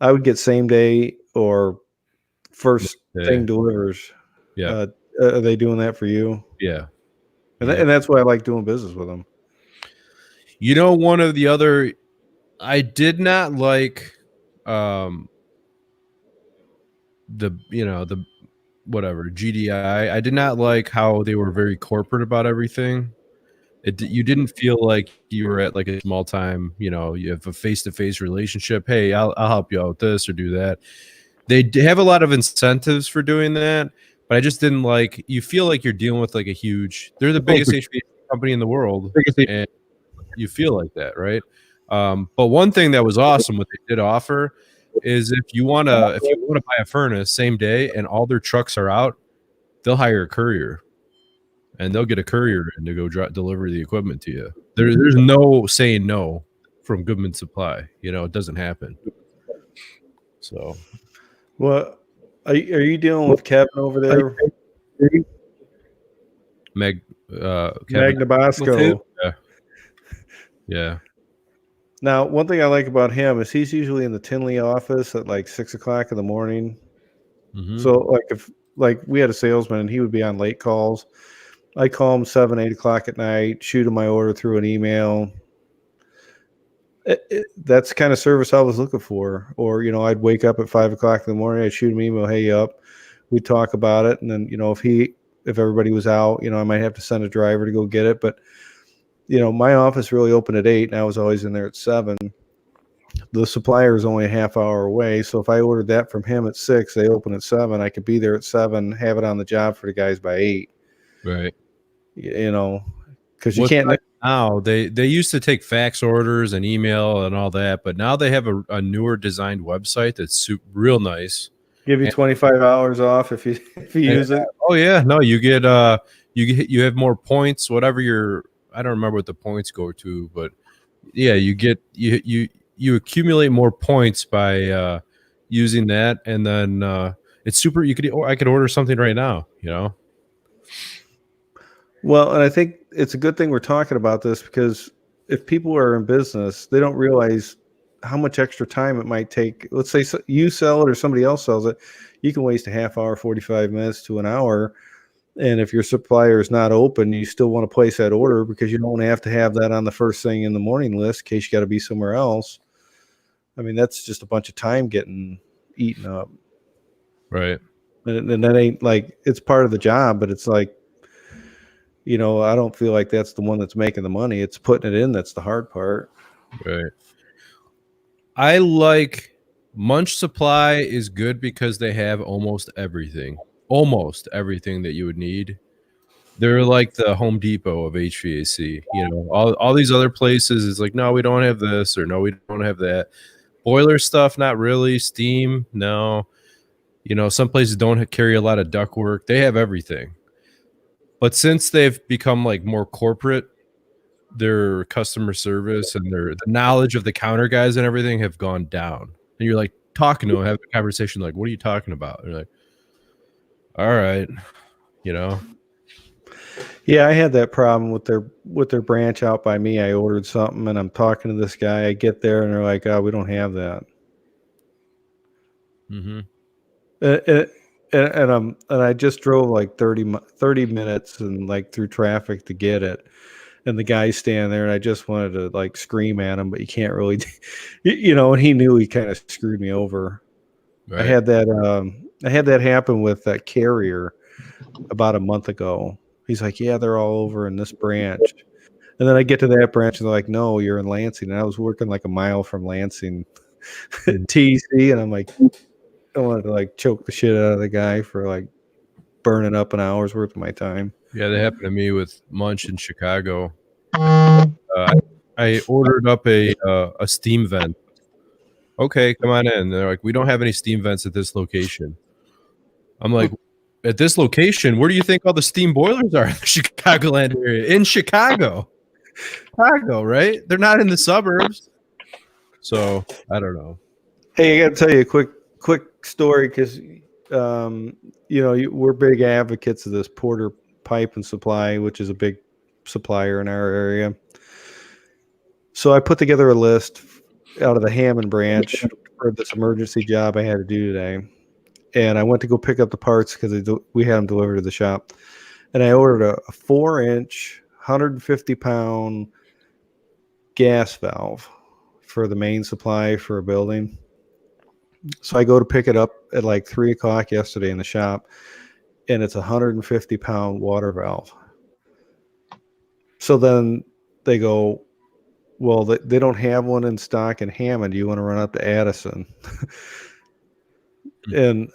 [SPEAKER 2] I would get same day or first thing delivers.
[SPEAKER 3] Yeah.
[SPEAKER 2] Are they doing that for you?
[SPEAKER 3] Yeah.
[SPEAKER 2] And that's why I like doing business with them.
[SPEAKER 3] One of the other, I did not like the whatever GDI. I did not like how they were very corporate about everything. You didn't feel like you were at like a small time, you have a face-to-face relationship. Hey, I'll help you out with this or do that. They have a lot of incentives for doing that, but I just didn't like, you feel like you're dealing with like they're the biggest HVAC company in the world, and you feel like that, right? But one thing that was awesome, what they did offer, is if you want to buy a furnace same day and all their trucks are out, they'll hire a courier, and they'll get a courier in to go deliver the equipment to you. There's no saying no from Goodman Supply. You know, it doesn't happen. So,
[SPEAKER 2] Well, are you dealing with Kevin over there?
[SPEAKER 3] Kevin,
[SPEAKER 2] Magna
[SPEAKER 1] With who?
[SPEAKER 2] Bosco.
[SPEAKER 3] yeah.
[SPEAKER 2] Now, one thing I like about him is he's usually in the Tinley office at like 6 o'clock in the morning.
[SPEAKER 3] Mhm.
[SPEAKER 2] So, if we had a salesman and he would be on late calls, I call him 7, 8 o'clock at night, shoot him my order through an email. That's the kind of service I was looking for. Or, I'd wake up at 5 o'clock in the morning, I'd shoot him an email, hey, you up? We'd talk about it. And then, if everybody was out, I might have to send a driver to go get it. But, my office really opened at 8 and I was always in there at 7. The supplier is only a half hour away. So if I ordered that from him at 6, they open at 7, I could be there at 7, have it on the job for the guys by 8.
[SPEAKER 3] Right.
[SPEAKER 2] Because you can't.
[SPEAKER 3] Now they used to take fax orders and email and all that, but now they have a newer designed website that's real nice.
[SPEAKER 2] Give you 25 hours off if you use it.
[SPEAKER 3] Oh yeah, no, you get you have more points, whatever I don't remember what the points go to, but yeah, you accumulate more points by using that, and then it's super. I could order something right now,
[SPEAKER 2] Well, and I think it's a good thing we're talking about this, because if people are in business, they don't realize how much extra time it might take. Let's say you sell it or somebody else sells it. You can waste a half hour, 45 minutes to an hour. And if your supplier is not open, you still want to place that order because you don't have to have that on the first thing in the morning list in case you got to be somewhere else. I mean, that's just a bunch of time getting eaten up.
[SPEAKER 3] Right.
[SPEAKER 2] And that ain't like, it's part of the job, but it's like, I don't feel like that's the one that's making the money. It's putting it in that's the hard part.
[SPEAKER 3] Right. I like Munch Supply is good because they have almost everything that you would need. They're like the Home Depot of HVAC. All these other places is like, no, we don't have this, or no, we don't have that. Boiler stuff, not really. Steam, no. Some places don't carry a lot of duct work. They have everything. But since they've become like more corporate, their customer service and the knowledge of the counter guys and everything have gone down. And you're like talking to them, having a conversation, like, what are you talking about? They're like, all right,
[SPEAKER 2] Yeah, I had that problem with their branch out by me. I ordered something and I'm talking to this guy. I get there and they're like, oh, we don't have that.
[SPEAKER 3] Mm-hmm.
[SPEAKER 2] And I just drove like 30 minutes and like through traffic to get it. And the guy's standing there and I just wanted to like scream at him, but you can't really, and he knew he kind of screwed me over. Right. I had that happen with that carrier about a month ago. He's like, yeah, they're all over in this branch. And then I get to that branch and they're like, no, you're in Lansing. And I was working like a mile from Lansing TC. And I'm like, I wanted to like choke the shit out of the guy for like burning up an hour's worth of my time.
[SPEAKER 3] Yeah, that happened to me with Munch in Chicago. I ordered up a steam vent. Okay, come on in. They're like, we don't have any steam vents at this location. I'm like, at this location, where do you think all the steam boilers are in the Chicagoland area? In Chicago, right? They're not in the suburbs. So I don't know.
[SPEAKER 2] Hey, I got to tell you a quick story because, we're big advocates of this Porter Pipe and Supply, which is a big supplier in our area. So I put together a list out of the Hammond branch for this emergency job I had to do today. And I went to go pick up the parts because we had them delivered to the shop. And I ordered a 4-inch, 150-pound gas valve for the main supply for a building. So I go to pick it up at like 3 o'clock yesterday in the shop, and it's a 150-pound water valve. So then they go, well, they don't have one in stock in Hammond. Do you want to run up to Addison? And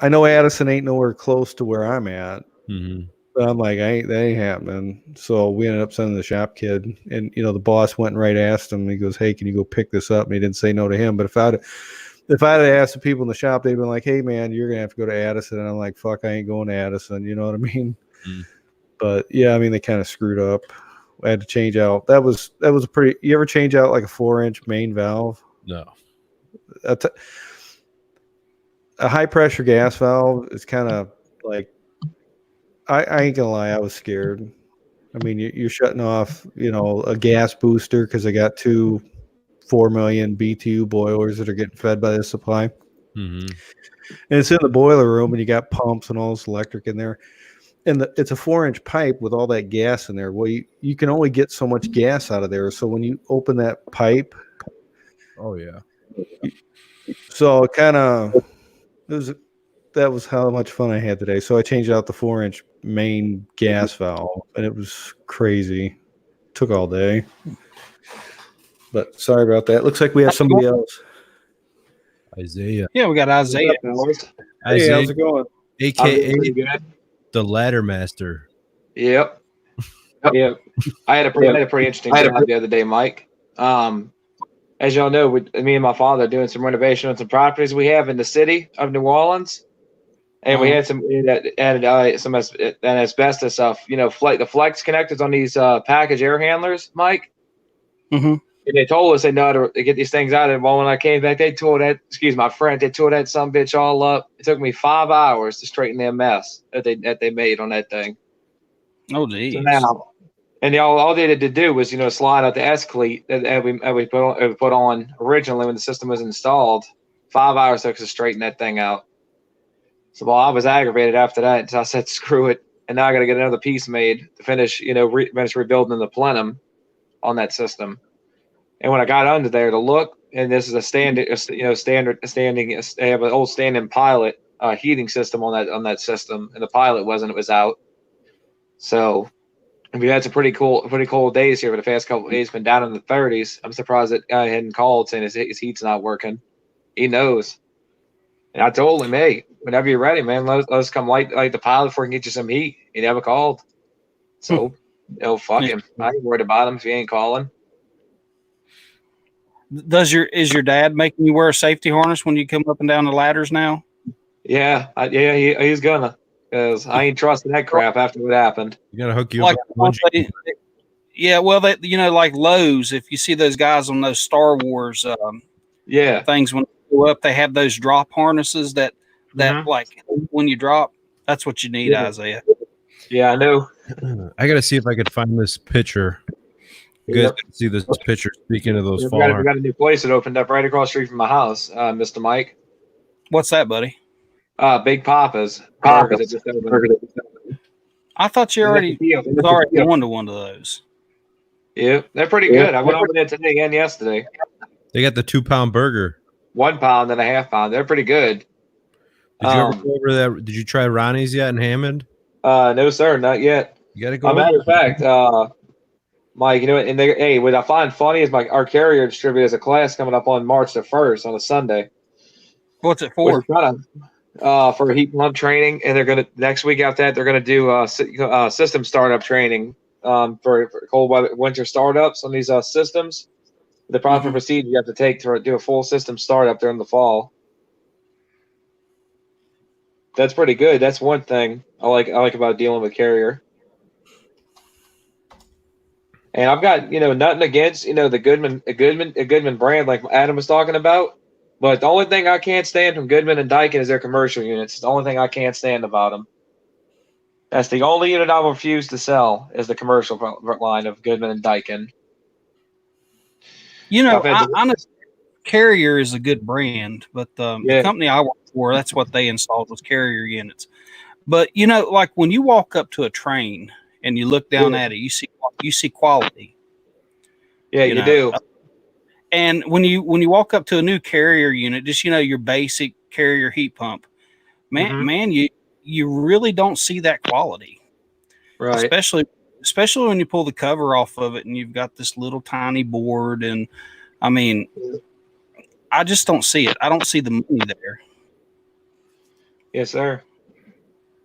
[SPEAKER 2] I know Addison ain't nowhere close to where I'm at.
[SPEAKER 3] Mm-hmm.
[SPEAKER 2] But I'm like, that ain't happening. So we ended up sending the shop kid, and the boss went and asked him. He goes, hey, can you go pick this up? And he didn't say no to him. But if I'd have asked the people in the shop, they'd been like, hey man, you're gonna have to go to Addison. And I'm like, fuck, I ain't going to Addison. You know what I mean? Mm. But yeah, I mean, they kind of screwed up I had to change out. That was a pretty. You ever change out like a 4-inch main valve?
[SPEAKER 3] No.
[SPEAKER 2] A high pressure gas valve is kind of like. I ain't gonna lie, I was scared. I mean, you're shutting off, a gas booster because I got 2 4 million BTU boilers that are getting fed by this supply.
[SPEAKER 3] Mm-hmm.
[SPEAKER 2] And it's in the boiler room, and you got pumps and all this electric in there. And it's a 4-inch pipe with all that gas in there. Well, you can only get so much gas out of there. So when you open that pipe,
[SPEAKER 3] Oh yeah.
[SPEAKER 2] so that was how much fun I had today. So I changed out the 4-inch main gas valve, and it was crazy. Took all day. But sorry about that. Looks like we have somebody else.
[SPEAKER 3] Isaiah.
[SPEAKER 1] Yeah, we got Isaiah.
[SPEAKER 2] Hey, how's it going?
[SPEAKER 3] AKA the Ladder Master.
[SPEAKER 4] Yep. Yep. I had a pretty interesting job the other day, Mike. As y'all know, me and my father are doing some renovation on some properties we have in the city of New Orleans. And we had some asbestos stuff, the flex connectors on these package air handlers, Mike.
[SPEAKER 1] Mm-hmm.
[SPEAKER 4] And they told us they know how to get these things out of there. Well, when I came back, they tore that sumbitch all up. It took me 5 hours to straighten their mess that they made on that thing.
[SPEAKER 1] Oh, geez.
[SPEAKER 4] So now, and all they had to do was, slide out the S-cleat that we put on originally when the system was installed. 5 hours took us to straighten that thing out. So while I was aggravated after that, so I said, screw it. And now I got to get another piece made to finish, finish rebuilding the plenum on that system. And when I got under there to look, and this is they have an old standing pilot heating system on that system, and the pilot wasn't, it was out. So we had some pretty cold days here for the past couple of days, been down in the 30s. I'm surprised that guy hadn't called saying his heat's not working. He knows. And I told him, hey, whenever you're ready, man, let us come light the pilot before we can get you some heat. He never called. So, fuck him. I ain't worried about him if he ain't calling.
[SPEAKER 1] Is your dad making you wear a safety harness when you come up and down the ladders now?
[SPEAKER 4] Yeah, he's gonna, because I ain't trusting that crap after what happened.
[SPEAKER 3] You gotta hook you
[SPEAKER 1] like,
[SPEAKER 3] up.
[SPEAKER 1] Yeah, well, like Lowe's, if you see those guys on those Star Wars things when they go up, they have those drop harnesses that like when you drop, that's what you need, Isaiah.
[SPEAKER 4] Yeah, I know.
[SPEAKER 3] I gotta see if I could find this picture. You guys can see this picture. Speaking of those,
[SPEAKER 4] we got a new place that opened up right across the street from my house, Mr. Mike.
[SPEAKER 1] What's that, buddy?
[SPEAKER 4] Big Papa's. Burgers.
[SPEAKER 1] I thought you already going to one of those.
[SPEAKER 4] Yeah, they're pretty good. I went over there today and yesterday.
[SPEAKER 3] They got the 2-pound burger.
[SPEAKER 4] 1 pound and a half pound. They're pretty good.
[SPEAKER 3] Did you ever go over there? Did you try Ronnie's yet in Hammond?
[SPEAKER 4] No, sir, not yet.
[SPEAKER 3] You gotta go.
[SPEAKER 4] As a matter of fact, Mike, and what I find funny is our carrier distributor has a class coming up on March the 1st on a Sunday.
[SPEAKER 1] What's it for?
[SPEAKER 4] For heat pump training, and next week after that they're gonna do system startup training for cold weather winter startups on these systems. The proper procedure you have to take to do a full system startup during the fall. That's pretty good. That's one thing I like about dealing with carrier. And I've got, nothing against, the Goodman brand like Adam was talking about. But the only thing I can't stand from Goodman and Daikin is their commercial units. It's the only thing I can't stand about them. That's the only unit I refuse to sell is the commercial line of Goodman and Daikin.
[SPEAKER 1] Honestly, Carrier is a good brand, but the company I work for, that's what they installed was Carrier units. But, like when you walk up to a train and you look down at it, you see quality.
[SPEAKER 4] Yeah, you do.
[SPEAKER 1] And when you walk up to a new Carrier unit, just your basic Carrier heat pump, man, you really don't see that quality,
[SPEAKER 4] right?
[SPEAKER 1] Especially when you pull the cover off of it and you've got this little tiny board, and I mean, I just don't see it. I don't see the money there.
[SPEAKER 4] Yes, sir.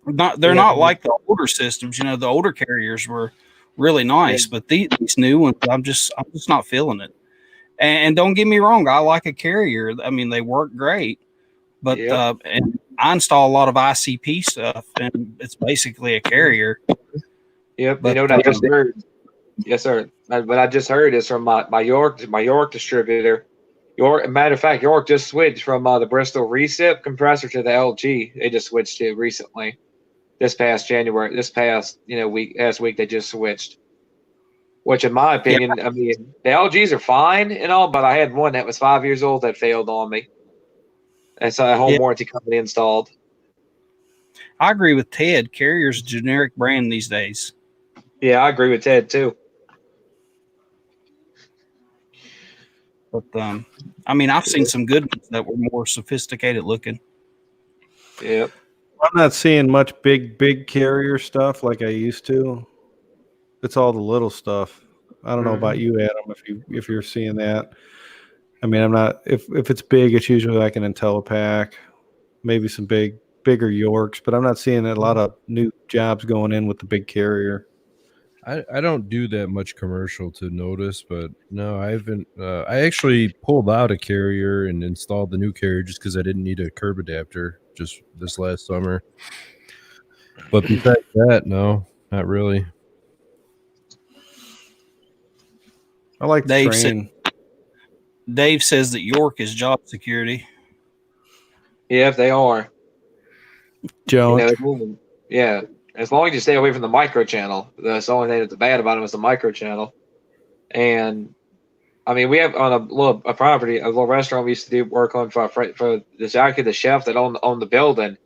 [SPEAKER 1] They're not like the older systems. The older Carriers were really nice, but these new ones, I'm just not feeling it. And don't get me wrong, I like a Carrier. I mean, they work great, but and I install a lot of ICP stuff, and it's basically a Carrier.
[SPEAKER 4] Yep, but I just heard. Yes, sir. But I just heard this from my York distributor. York, matter of fact, York just switched from the Bristol recip compressor to the LG. They just switched it recently, this past January. This past last week they just switched. Which, in my opinion, I mean, the LGs are fine and all, but I had one that was 5 years old that failed on me. And so a home warranty company installed.
[SPEAKER 1] I agree with Ted. Carrier's a generic brand these days.
[SPEAKER 4] Yeah, I agree with Ted too.
[SPEAKER 1] But I mean, I've seen some good ones that were more sophisticated looking.
[SPEAKER 4] Yep.
[SPEAKER 2] I'm not seeing much big carrier stuff like I used to. It's all the little stuff. I don't know about you, Adam, if you're seeing that. I mean, I'm not. If it's big, it's usually like an IntelliPack, maybe some bigger Yorks, but I'm not seeing a lot of new jobs going in with the big carrier.
[SPEAKER 3] I don't do that much commercial to notice, but no, I haven't. I actually pulled out a carrier and installed the new carrier just because I didn't need a curb adapter just this last summer. But besides that, no, not really.
[SPEAKER 2] I like the train.
[SPEAKER 1] Dave says that York is job security.
[SPEAKER 4] Yeah, if they are.
[SPEAKER 2] Jones.
[SPEAKER 4] Yeah. As long as you stay away from the micro channel. That's the only thing that's bad about them is the micro channel. And I mean, we have on a property, a little restaurant we used to do work on for the chef that owned the building.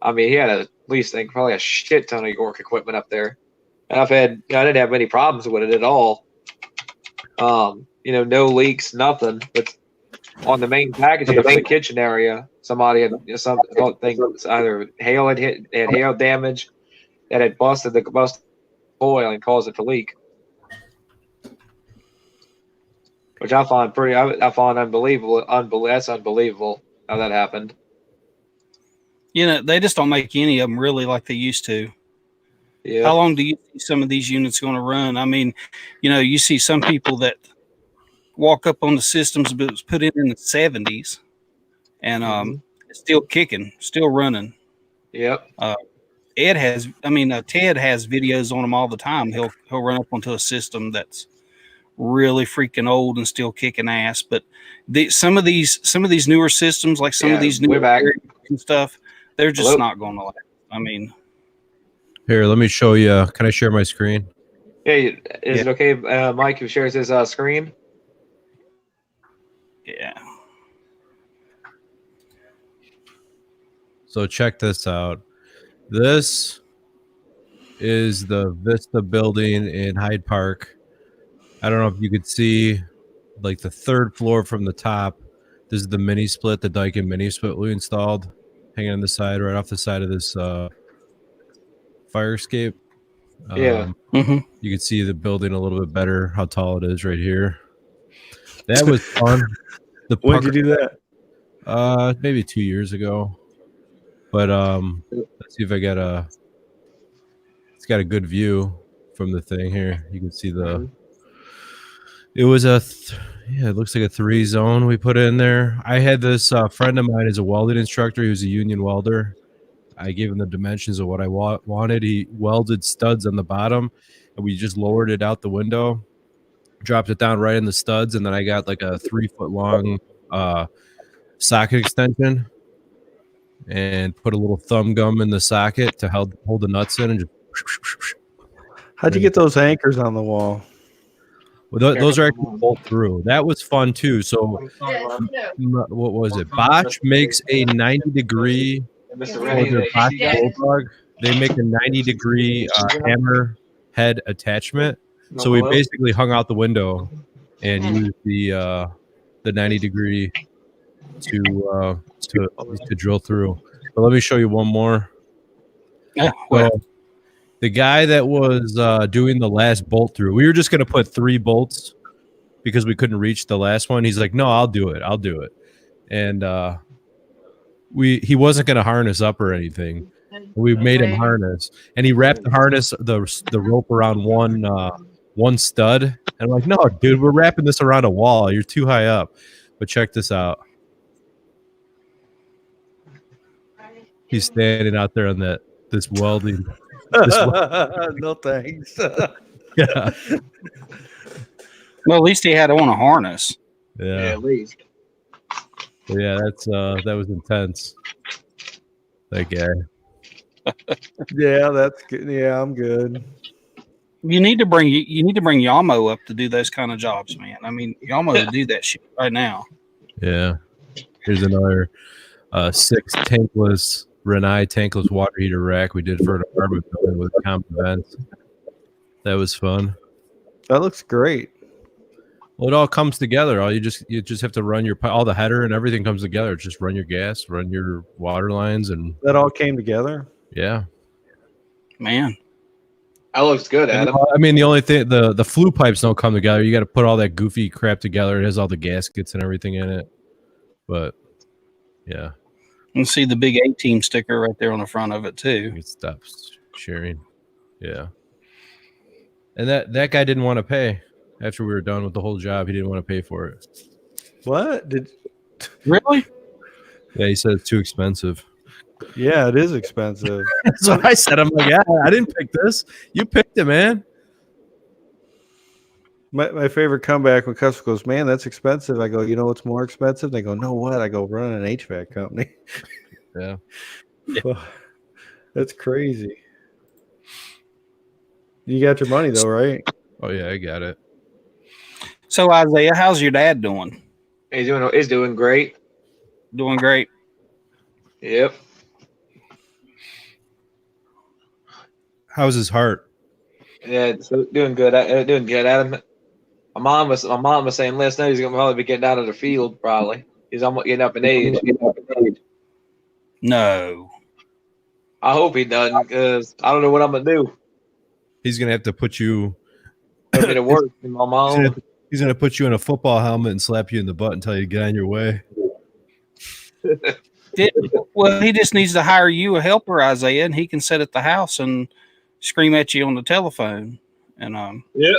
[SPEAKER 4] I mean, he had at least probably a shit ton of York equipment up there. And I didn't have any problems with it at all. No leaks, nothing. But on the main packaging of the kitchen area, somebody had either hail had hit, they had hail damage that had busted oil and caused it to leak. Which I find unbelievable. That's unbelievable how that happened.
[SPEAKER 1] They just don't make any of them really like they used to. Yeah. How long do you see some of these units going to run? I mean, you see some people that walk up on the systems that was put in the 70s and it's still kicking, still running.
[SPEAKER 4] Yep.
[SPEAKER 1] Ted has videos on them all the time. He'll run up onto a system that's really freaking old and still kicking ass. But some of these newer systems, like some of these new and stuff, they're just not going to last. I mean,
[SPEAKER 3] here, let me show you. Can I share my screen?
[SPEAKER 4] Yeah, is it okay, Mike, who shares his screen?
[SPEAKER 1] Yeah.
[SPEAKER 3] So check this out. This is the Vista building in Hyde Park. I don't know if you could see like the third floor from the top. This is the mini split, the Daikin mini split we installed, hanging on the side, right off the side of this fire escape. You can see the building a little bit better, how tall it is right here. That was fun.
[SPEAKER 2] When did you do that?
[SPEAKER 3] Maybe 2 years ago. But let's see if I got it's got a good view from the thing here. You can see it was it looks like a 3-zone we put in there. I had this friend of mine is a welding instructor. He was a union welder. I gave him the dimensions of what I wanted. He welded studs on the bottom, and we just lowered it out the window, dropped it down right in the studs, and then I got like a 3-foot long socket extension and put a little thumb gum in the socket to hold the nuts in. And just
[SPEAKER 2] how'd you get those anchors on the wall?
[SPEAKER 3] Well, those are actually bolt through. That was fun too. So, what was it? Bosch makes a 90-degree. They make a 90-degree hammer head attachment. So we basically hung out the window and used the 90-degree to drill through. But let me show you one more. So the guy that was doing the last bolt through, we were just going to put 3 bolts because we couldn't reach the last one. He's like, no, I'll do it. And he wasn't going to harness up or anything. We made him harness, and he wrapped the harness, the rope around one stud. And I'm like, no, dude, we're wrapping this around a wall. You're too high up. But check this out. He's standing out there on this welding.
[SPEAKER 2] No thanks.
[SPEAKER 3] Yeah.
[SPEAKER 1] Well, at least he had on a harness.
[SPEAKER 3] Yeah.
[SPEAKER 4] at least.
[SPEAKER 3] Yeah, that was intense. That guy.
[SPEAKER 2] Yeah, that's good. Yeah, I'm good.
[SPEAKER 1] You need to bring Yamo up to do those kind of jobs, man. I mean, Yamo would do that shit right now.
[SPEAKER 3] Yeah. Here's another 6 tankless Renn tankless water heater rack we did for an apartment building with common vents. That was fun.
[SPEAKER 2] That looks great.
[SPEAKER 3] Well, it all comes together. You just have to run all the header and everything comes together. Just run your gas, run your water lines, and
[SPEAKER 2] That all came together.
[SPEAKER 3] yeah.
[SPEAKER 1] Man,
[SPEAKER 4] That looks good,
[SPEAKER 3] And,
[SPEAKER 4] Adam.
[SPEAKER 3] I mean, the only thing the flue pipes don't come together. You got to put all that goofy crap together. It has all the gaskets and everything in it. But yeah,
[SPEAKER 1] you can see the big A-team sticker right there on the front of it too.
[SPEAKER 3] it stops sharing. Yeah, and that guy didn't want to pay after we were done with the whole job. He didn't want to pay for it.
[SPEAKER 2] What did?
[SPEAKER 1] Really?
[SPEAKER 3] Yeah, he said it's too expensive.
[SPEAKER 2] Yeah, it is expensive.
[SPEAKER 3] That's what I said. I'm like, yeah, I didn't pick this. You picked it, man.
[SPEAKER 2] My favorite comeback when customer goes, "Man, that's expensive." I go, "You know what's more expensive?" They go, "No, what?" I go, "Run an HVAC company."
[SPEAKER 3] Yeah.
[SPEAKER 2] That's crazy. You got your money though, right?
[SPEAKER 3] Oh yeah, I got it.
[SPEAKER 1] So Isaiah, how's your dad doing?
[SPEAKER 4] He's doing great.
[SPEAKER 1] Doing great.
[SPEAKER 4] Yep.
[SPEAKER 3] How's his heart?
[SPEAKER 4] Yeah, so doing good. Doing good, Adam. My mom was saying last night he's gonna probably be getting out of the field. Probably he's almost getting up in age.
[SPEAKER 1] No.
[SPEAKER 4] I hope he doesn't, because I don't know what I'm gonna do.
[SPEAKER 3] He's gonna have to put you.
[SPEAKER 4] Put me to work in my mom.
[SPEAKER 3] He's gonna put you in a football helmet and slap you in the butt and tell you to get on your way.
[SPEAKER 1] Well, he just needs to hire you a helper, Isaiah, and he can sit at the house and scream at you on the telephone. And
[SPEAKER 4] Yep.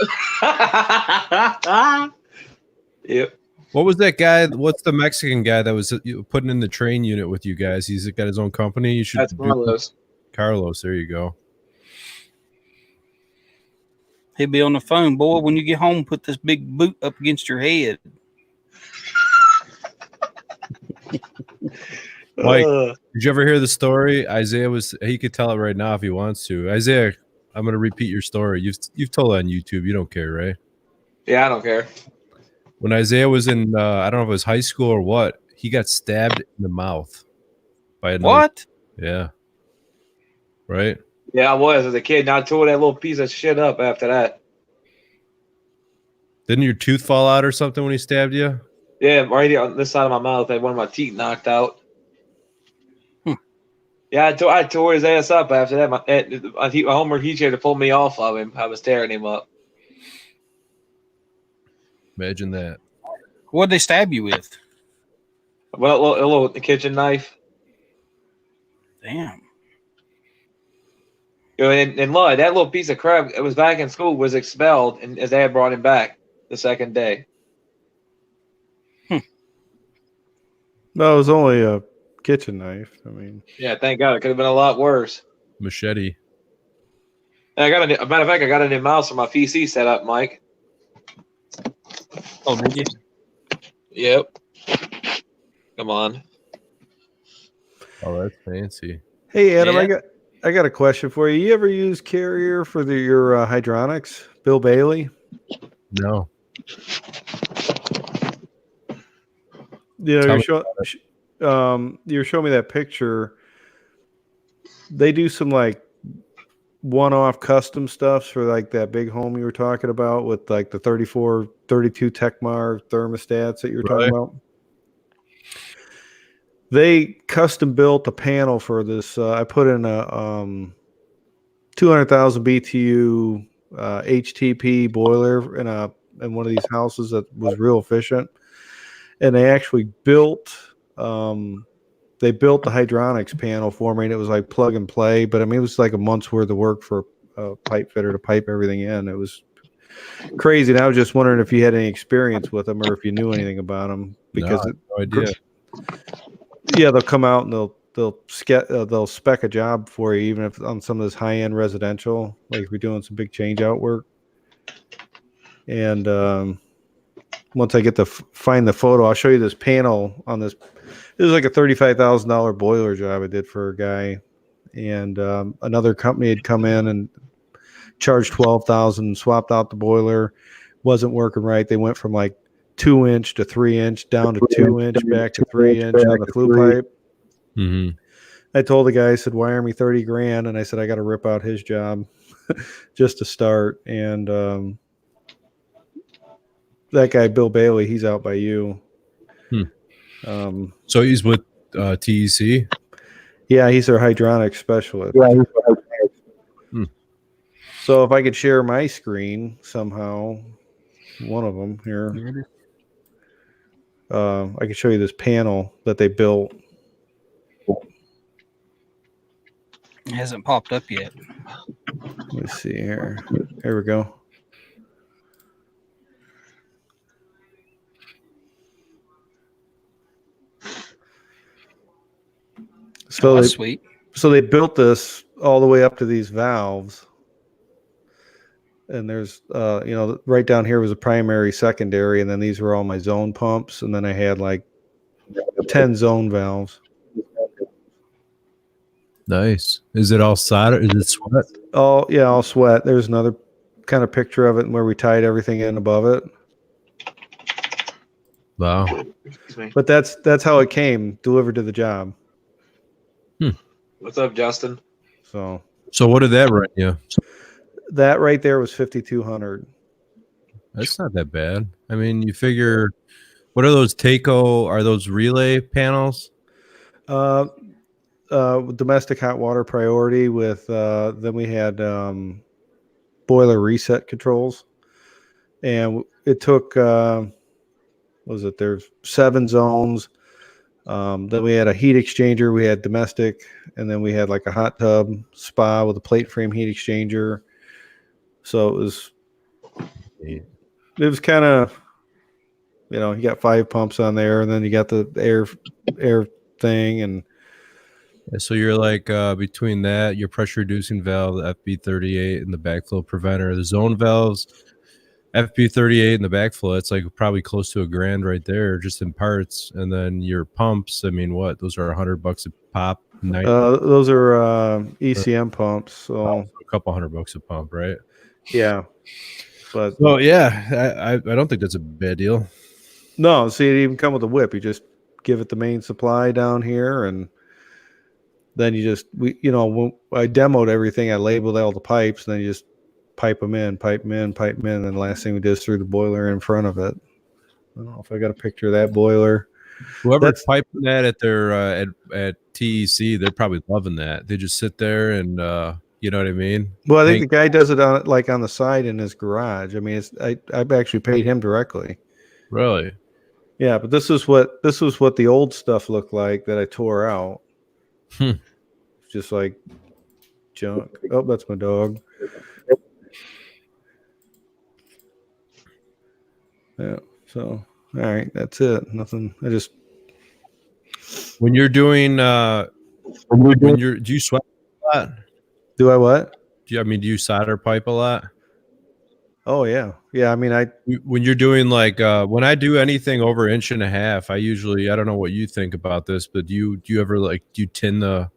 [SPEAKER 4] Yep.
[SPEAKER 3] What was that guy? What's the Mexican guy that was putting in the train unit with you guys? He's got his own company. You should
[SPEAKER 4] That's Carlos.
[SPEAKER 3] Carlos, there you go.
[SPEAKER 1] he'll be on the phone. Boy, when you get home, put this big boot up against your head.
[SPEAKER 3] Mike, did you ever hear the story? Isaiah he could tell it right now if he wants to. Isaiah, I'm going to repeat your story. You've told it on YouTube. You don't care, right?
[SPEAKER 4] Yeah, I don't care.
[SPEAKER 3] When Isaiah was in, I don't know if it was high school or what, he got stabbed in the mouth by another.
[SPEAKER 1] What?
[SPEAKER 3] Yeah. Right?
[SPEAKER 4] Yeah, I was as a kid, and I tore that little piece of shit up after that.
[SPEAKER 3] Didn't your tooth fall out or something when he stabbed you?
[SPEAKER 4] Yeah, right here on this side of my mouth, I had one of my teeth knocked out. Yeah, I tore his ass up after that. My homework teacher had to pull me off of him. I was tearing him up.
[SPEAKER 3] Imagine that.
[SPEAKER 1] What'd they stab you with?
[SPEAKER 4] Well, a little kitchen knife.
[SPEAKER 1] Damn.
[SPEAKER 4] You know, and Lloyd, that little piece of crap, it was back in school, was expelled, and his dad brought him back the second day.
[SPEAKER 2] No, it was only a kitchen knife. I mean,
[SPEAKER 4] Yeah, thank God. It could have been a lot worse.
[SPEAKER 3] Machete.
[SPEAKER 4] And a matter of fact, I got a new mouse for my PC set up, Mike.
[SPEAKER 1] Oh, did you?
[SPEAKER 4] Yep. Come on.
[SPEAKER 3] Oh, that's fancy.
[SPEAKER 2] hey Adam,
[SPEAKER 4] Yeah.
[SPEAKER 2] I got a question for you. You ever use Carrier for your hydronics? Bill Bailey?
[SPEAKER 3] No.
[SPEAKER 2] Yeah,
[SPEAKER 3] Tell
[SPEAKER 2] you're showing me that picture. They do some like one-off custom stuff for like that big home you were talking about with like the 34, 32 Tecmar thermostats that you were talking about. They custom built a panel for this. I put in a 200,000 BTU HTP boiler in one of these houses that was real efficient, and they actually built the hydronics panel for me, and it was like plug and play. But I mean, it was like a month's worth of work for a pipe fitter to pipe everything in. It was crazy. And I was just wondering if you had any experience with them or if you knew anything about them, because
[SPEAKER 3] no idea.
[SPEAKER 2] yeah, they'll come out and they'll spec a job for you, even if on some of this high end residential, like if you're doing some big change out work. And once I get to find the photo, I'll show you this panel on this. It was like a $35,000 boiler job I did for a guy, and another company had come in and charged $12,000, swapped out the boiler, wasn't working right. They went from like 2-inch to 3-inch, down to 2-inch, back to 3-inch on the flue pipe.
[SPEAKER 3] Mm-hmm.
[SPEAKER 2] I told the guy, I said, wire me $30,000, and I said I got to rip out his job just to start. And that guy, Bill Bailey, he's out by you.
[SPEAKER 3] So he's with TEC?
[SPEAKER 2] Yeah, he's our hydronic specialist. So if I could share my screen somehow, one of them here, I could show you this panel that they built.
[SPEAKER 1] It hasn't popped up yet.
[SPEAKER 2] Let me see here. There we go. So
[SPEAKER 1] That's sweet.
[SPEAKER 2] So they built this all the way up to these valves. And there's, right down here was a primary, secondary, and then these were all my zone pumps. And then I had like 10 zone valves.
[SPEAKER 3] Nice. Is it all solder? Is it sweat?
[SPEAKER 2] Oh, yeah, all sweat. There's another kind of picture of it where we tied everything in above it.
[SPEAKER 3] Wow.
[SPEAKER 4] Excuse me.
[SPEAKER 2] But that's how it came, delivered to the job.
[SPEAKER 4] What's up, Justin?
[SPEAKER 2] So
[SPEAKER 3] what did that run you?
[SPEAKER 2] that right there was 5,200.
[SPEAKER 3] That's not that bad. I mean, you figure, what are those Taco? Are those relay panels?
[SPEAKER 2] Domestic hot water priority with then we had boiler reset controls, and it took what was it? There's 7 zones. Then we had a heat exchanger. We had domestic, and then we had like a hot tub spa with a plate frame heat exchanger. So it was kind of, you got 5 pumps on there, and then you got the air thing, and
[SPEAKER 3] So you're like between that, your pressure reducing valve, the FB38, and the backflow preventer, the zone valves, FB38 and the backflow. It's like probably close to $1,000 right there, just in parts. And then your pumps. I mean, what? Those are $100 a pop.
[SPEAKER 2] Those are ECM pumps. So
[SPEAKER 3] a couple $100 a pump, right?
[SPEAKER 2] Yeah, but
[SPEAKER 3] I don't think that's a bad deal.
[SPEAKER 2] No, see, it even come with a whip. You just give it the main supply down here, and then you just when I demoed everything, I labeled all the pipes, and then you just pipe them in, and then the last thing we did is through the boiler in front of it. I don't know if I got a picture of that boiler.
[SPEAKER 3] Whoever's piping that at their at TEC, they're probably loving that. They just sit there and you know what I mean?
[SPEAKER 2] Well, I think the guy does it on the side in his garage. I mean, I've actually paid him directly.
[SPEAKER 3] Really?
[SPEAKER 2] Yeah, but this was what the old stuff looked like that I tore out. Just like junk. Oh, that's my dog. Yeah. So, all right, that's it. Nothing. I just.
[SPEAKER 3] When you're doing, do you sweat a lot?
[SPEAKER 2] Do I what?
[SPEAKER 3] Do you solder pipe a lot?
[SPEAKER 2] Oh yeah, yeah. I mean,
[SPEAKER 3] when you're doing like when I do anything over 1.5 inches, I usually, I don't know what you think about this, but do you ever do you tin the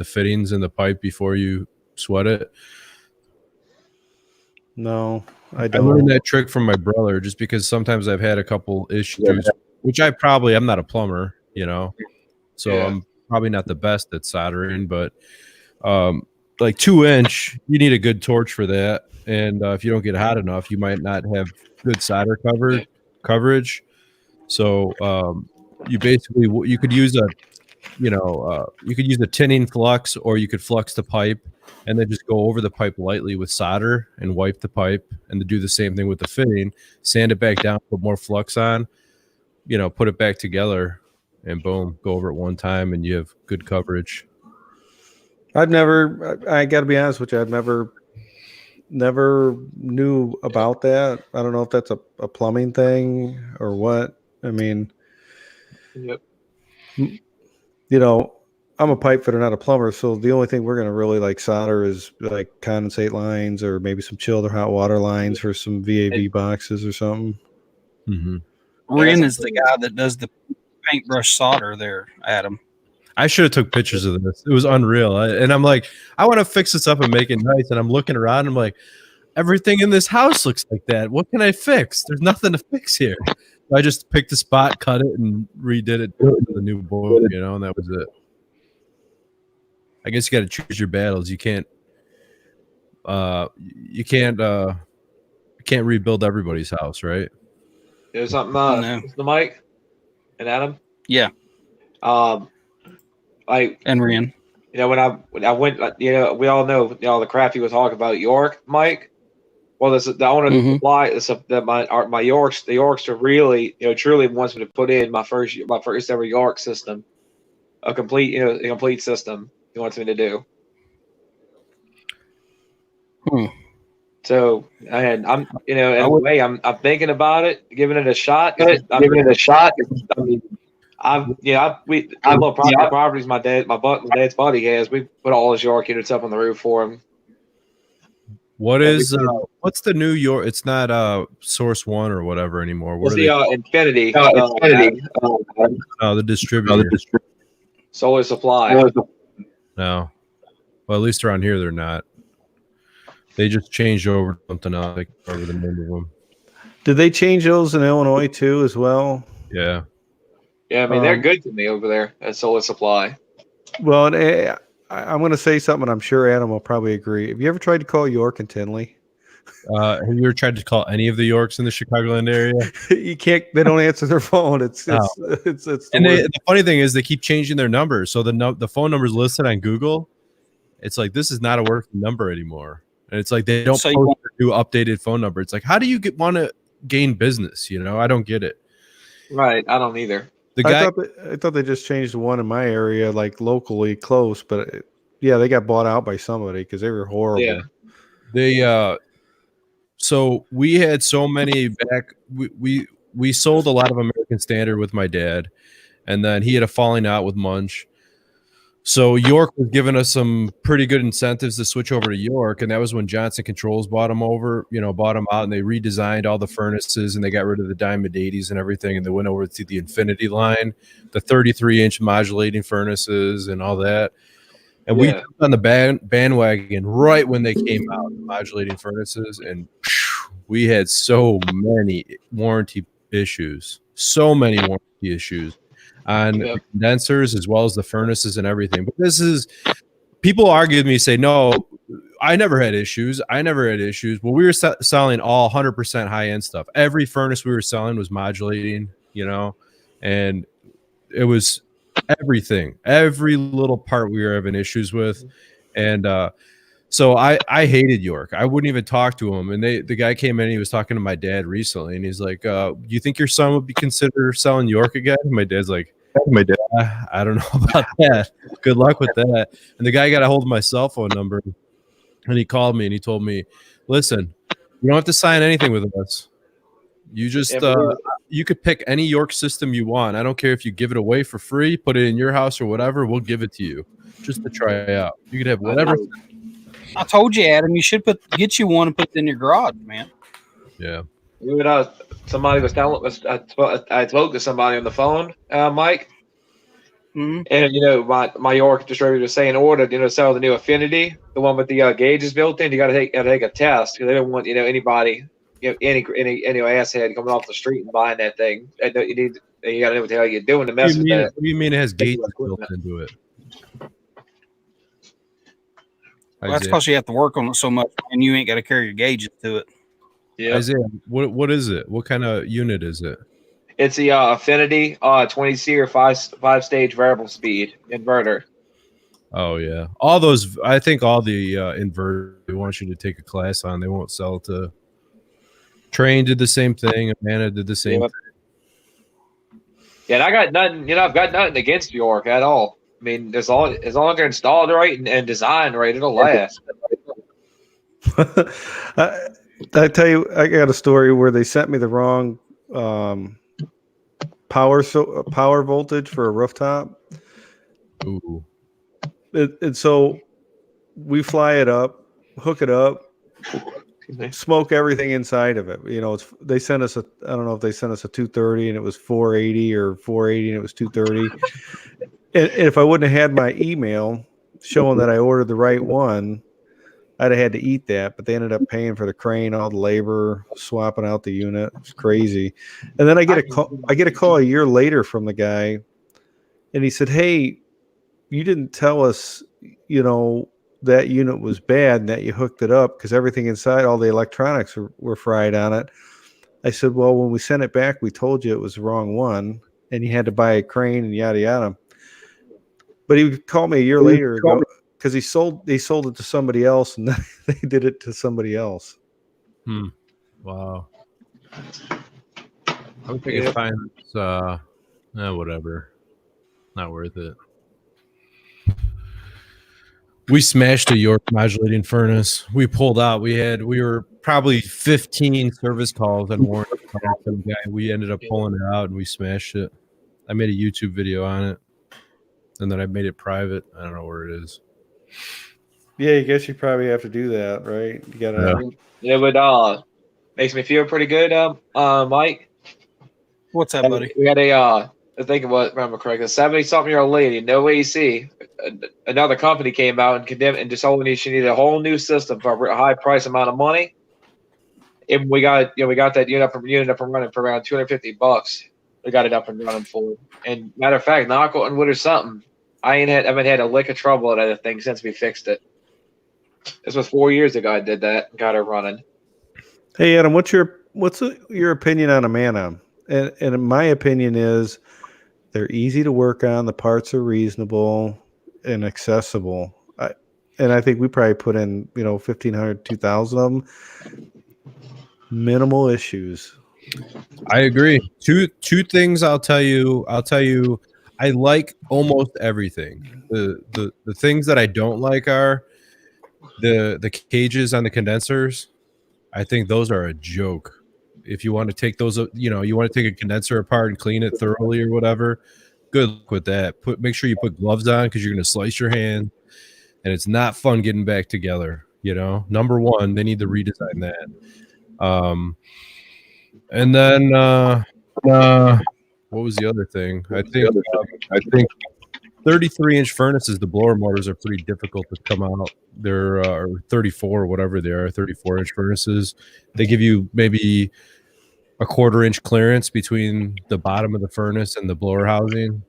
[SPEAKER 3] fittings in the pipe before you sweat it?
[SPEAKER 2] No, I don't.
[SPEAKER 3] I learned that trick from my brother just because sometimes I've had a couple issues, which I'm not a plumber, so I'm probably not the best at soldering, but like 2-inch, you need a good torch for that. And if you don't get hot enough, you might not have good solder coverage. So you could use a tinning flux, or you could flux the pipe and then just go over the pipe lightly with solder and wipe the pipe, and to do the same thing with the fitting, sand it back down, put more flux on, put it back together, and boom, go over it one time and you have good coverage.
[SPEAKER 2] I got to be honest with you, I've never knew about that. I don't know if that's a plumbing thing or what. I mean,
[SPEAKER 4] yep.
[SPEAKER 2] I'm a pipe fitter, not a plumber, so the only thing we're gonna really like solder is like condensate lines or maybe some chilled or hot water lines for some VAV boxes or something.
[SPEAKER 3] Mm-hmm.
[SPEAKER 1] Renn is the guy that does the paintbrush solder there, Adam.
[SPEAKER 3] I should have took pictures of this. It was unreal. And I'm like, I want to fix this up and make it nice. And I'm looking around. And I'm like, everything in this house looks like that. What can I fix? There's nothing to fix here. So I just picked a spot, cut it, and redid it to the new board, you know, and that was it. I guess you got to choose your battles. You can't rebuild everybody's house, right?
[SPEAKER 4] There's something.
[SPEAKER 1] No.
[SPEAKER 4] The mic and Adam.
[SPEAKER 1] Yeah.
[SPEAKER 4] Like
[SPEAKER 1] And Renn.
[SPEAKER 4] you know, when I went, you know, we all know, you know, the crap he was talking about York, Mike. Well, this the owner of the supply that my Yorkster really, you know, truly wants me to put in my first ever York system, a complete system. He wants me to do. So, and I'm, you know, in a way, I'm thinking about it, giving it a shot. I mean, properties my dad's buddy has. We put all his York units up on the roof for him.
[SPEAKER 3] What's the new York? It's not Source One or whatever anymore. What
[SPEAKER 4] It's
[SPEAKER 3] are
[SPEAKER 4] the
[SPEAKER 3] they?
[SPEAKER 4] Infinity.
[SPEAKER 3] The distributor.
[SPEAKER 4] Solar Supply.
[SPEAKER 3] No. Well, at least around here they're not. They just changed over to something else. I can't remember the name of them.
[SPEAKER 2] Did they change those in Illinois too as well?
[SPEAKER 3] Yeah.
[SPEAKER 4] Yeah, I mean they're good to me over there at Solar Supply.
[SPEAKER 2] Well, and, I'm going to say something. I'm sure Adam will probably agree. Have you ever tried to call York and Tinley?
[SPEAKER 3] Have you ever tried to call any of the Yorks in the Chicagoland area?
[SPEAKER 2] You can't. They don't answer their phone. It's
[SPEAKER 3] And the funny thing is, they keep changing their numbers. So the phone number is listed on Google. It's like this is not a working number anymore, and it's like they don't post a new updated phone number. It's like, how do you want to gain business? You know, I don't get it.
[SPEAKER 4] Right, I don't either.
[SPEAKER 2] I thought they just changed the one in my area, like locally close, but yeah, they got bought out by somebody because they were horrible.
[SPEAKER 4] Yeah.
[SPEAKER 3] They so we had so many back. We sold a lot of American Standard with my dad, and then he had a falling out with Munch. So York was giving us some pretty good incentives to switch over to York, and that was when Johnson Controls bought them out, and they redesigned all the furnaces, and they got rid of the Diamond 80s and everything, and they went over to the Infinity line, the 33-inch modulating furnaces and all that. And we jumped on the bandwagon right when they came out, the modulating furnaces, and we had so many warranty issues on the condensers as well as the furnaces and everything. But people argue with me, say, no, I never had issues. Well, we were selling all 100% high-end stuff. Every furnace we were selling was modulating, you know, and it was everything. Every little part we were having issues with. And so I hated York. I wouldn't even talk to him. And the guy came in, he was talking to my dad recently, and he's like, you think your son would be considered selling York again? And my dad's like, I don't know about that. Good luck with that. And the guy got a hold of my cell phone number, and he called me and he told me, listen, you don't have to sign anything with us. You just you could pick any York system you want. I don't care if you give it away for free, put it in your house or whatever. We'll give it to you just to try it out. You could have whatever.
[SPEAKER 1] I told you, Adam, you should get you one and put it in your garage, man.
[SPEAKER 3] Yeah.
[SPEAKER 4] Somebody was telling us. I spoke to somebody on the phone, Mike, and you know my York distributor was saying, sell the new Infinity, the one with the gauges built in. You got to take a test because they don't want anybody, any asshead coming off the street and buying that thing. You got to know what the hell you're doing to mess with that.
[SPEAKER 3] What do you mean it has gauges built into it?
[SPEAKER 1] Well, that's because you have to work on it so much, and you ain't got to carry your gauges to it.
[SPEAKER 4] Yeah.
[SPEAKER 3] Isaiah, what is it? What kind of unit is it?
[SPEAKER 4] It's the Affinity 20C or 5-stage variable speed inverter.
[SPEAKER 3] Oh yeah, all those. I think all the inverter they want you to take a class on. They won't sell it to. Train did the same thing. Amanda did the same thing.
[SPEAKER 4] Yeah, and I got nothing. I've got nothing against York at all. I mean, as long as they're installed right and designed right, it'll last.
[SPEAKER 2] I tell you, I got a story where they sent me the wrong power voltage for a rooftop.
[SPEAKER 3] Ooh.
[SPEAKER 2] And so we fly it up, hook it up, smoke everything inside of it. You know, they sent us I don't know if they sent us a 230 and it was 480 or 480 and it was 230. And if I wouldn't have had my email showing that I ordered the right one, I'd have had to eat that. But they ended up paying for the crane, all the labor, swapping out the unit. It's crazy. And then I get a call a year later from the guy, and he said, "Hey, you didn't tell us, you know, that unit was bad and that you hooked it up because everything inside, all the electronics were fried on it." I said, "Well, when we sent it back, we told you it was the wrong one and you had to buy a crane and yada yada." But he called me a year later ago because they sold it to somebody else and then they did it to somebody else.
[SPEAKER 3] Wow. I would think it's fine. It's whatever. Not worth it. We smashed a York modulating furnace. We pulled out. We were probably 15 service calls and warranty calls from the guy. We ended up pulling it out and we smashed it. I made a YouTube video on it, and then I made it private. I don't know where it is.
[SPEAKER 2] Yeah, I guess you probably have to do that, right? You gotta.
[SPEAKER 4] Yeah. It would makes me feel pretty good. Mike.
[SPEAKER 1] What's up, buddy?
[SPEAKER 4] We had I think it was, remember correctly, a 70-something-year-old lady, no AC. Another company came out and condemned and just told me she needed a whole new system for a high price amount of money. And we got that unit up and running for around $250. We got it up and running for. And matter of fact, knock on wood or something, I haven't had a lick of trouble with that thing since we fixed it. This was 4 years ago. I did that and got it running.
[SPEAKER 2] Hey Adam, what's your opinion on a man-am? And in my opinion is they're easy to work on. The parts are reasonable and accessible. And I think we probably put in, 1,500, 2,000 of them. Minimal issues.
[SPEAKER 3] I agree. Two things I'll tell you. I like almost everything. The things that I don't like are the cages on the condensers. I think those are a joke. If you want to take those, you want to take a condenser apart and clean it thoroughly or whatever, good luck with that. Make sure you put gloves on because you're going to slice your hand, and it's not fun getting back together. Number one, they need to redesign that. And then what was the other thing? I think 33-inch furnaces, the blower motors are pretty difficult to come out. They're 34 or whatever they are, 34-inch furnaces. They give you maybe a 1/4-inch clearance between the bottom of the furnace and the blower housing.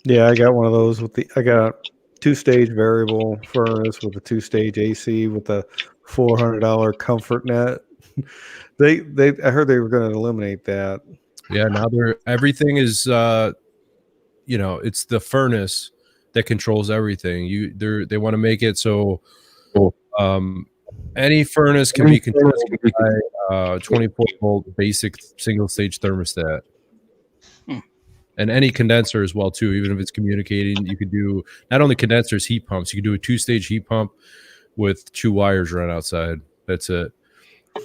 [SPEAKER 2] Yeah, I got one of those I got 2-stage variable furnace with a 2-stage AC with a $400 comfort net. I heard they were going to eliminate that.
[SPEAKER 3] Yeah, now everything is it's the furnace that controls everything. They want to make it so any furnace can be controlled by 24-volt basic single-stage thermostat. And any condenser as well too. Even if it's communicating, you could do not only condensers, heat pumps. You could do a 2-stage heat pump with 2 wires run outside. That's it.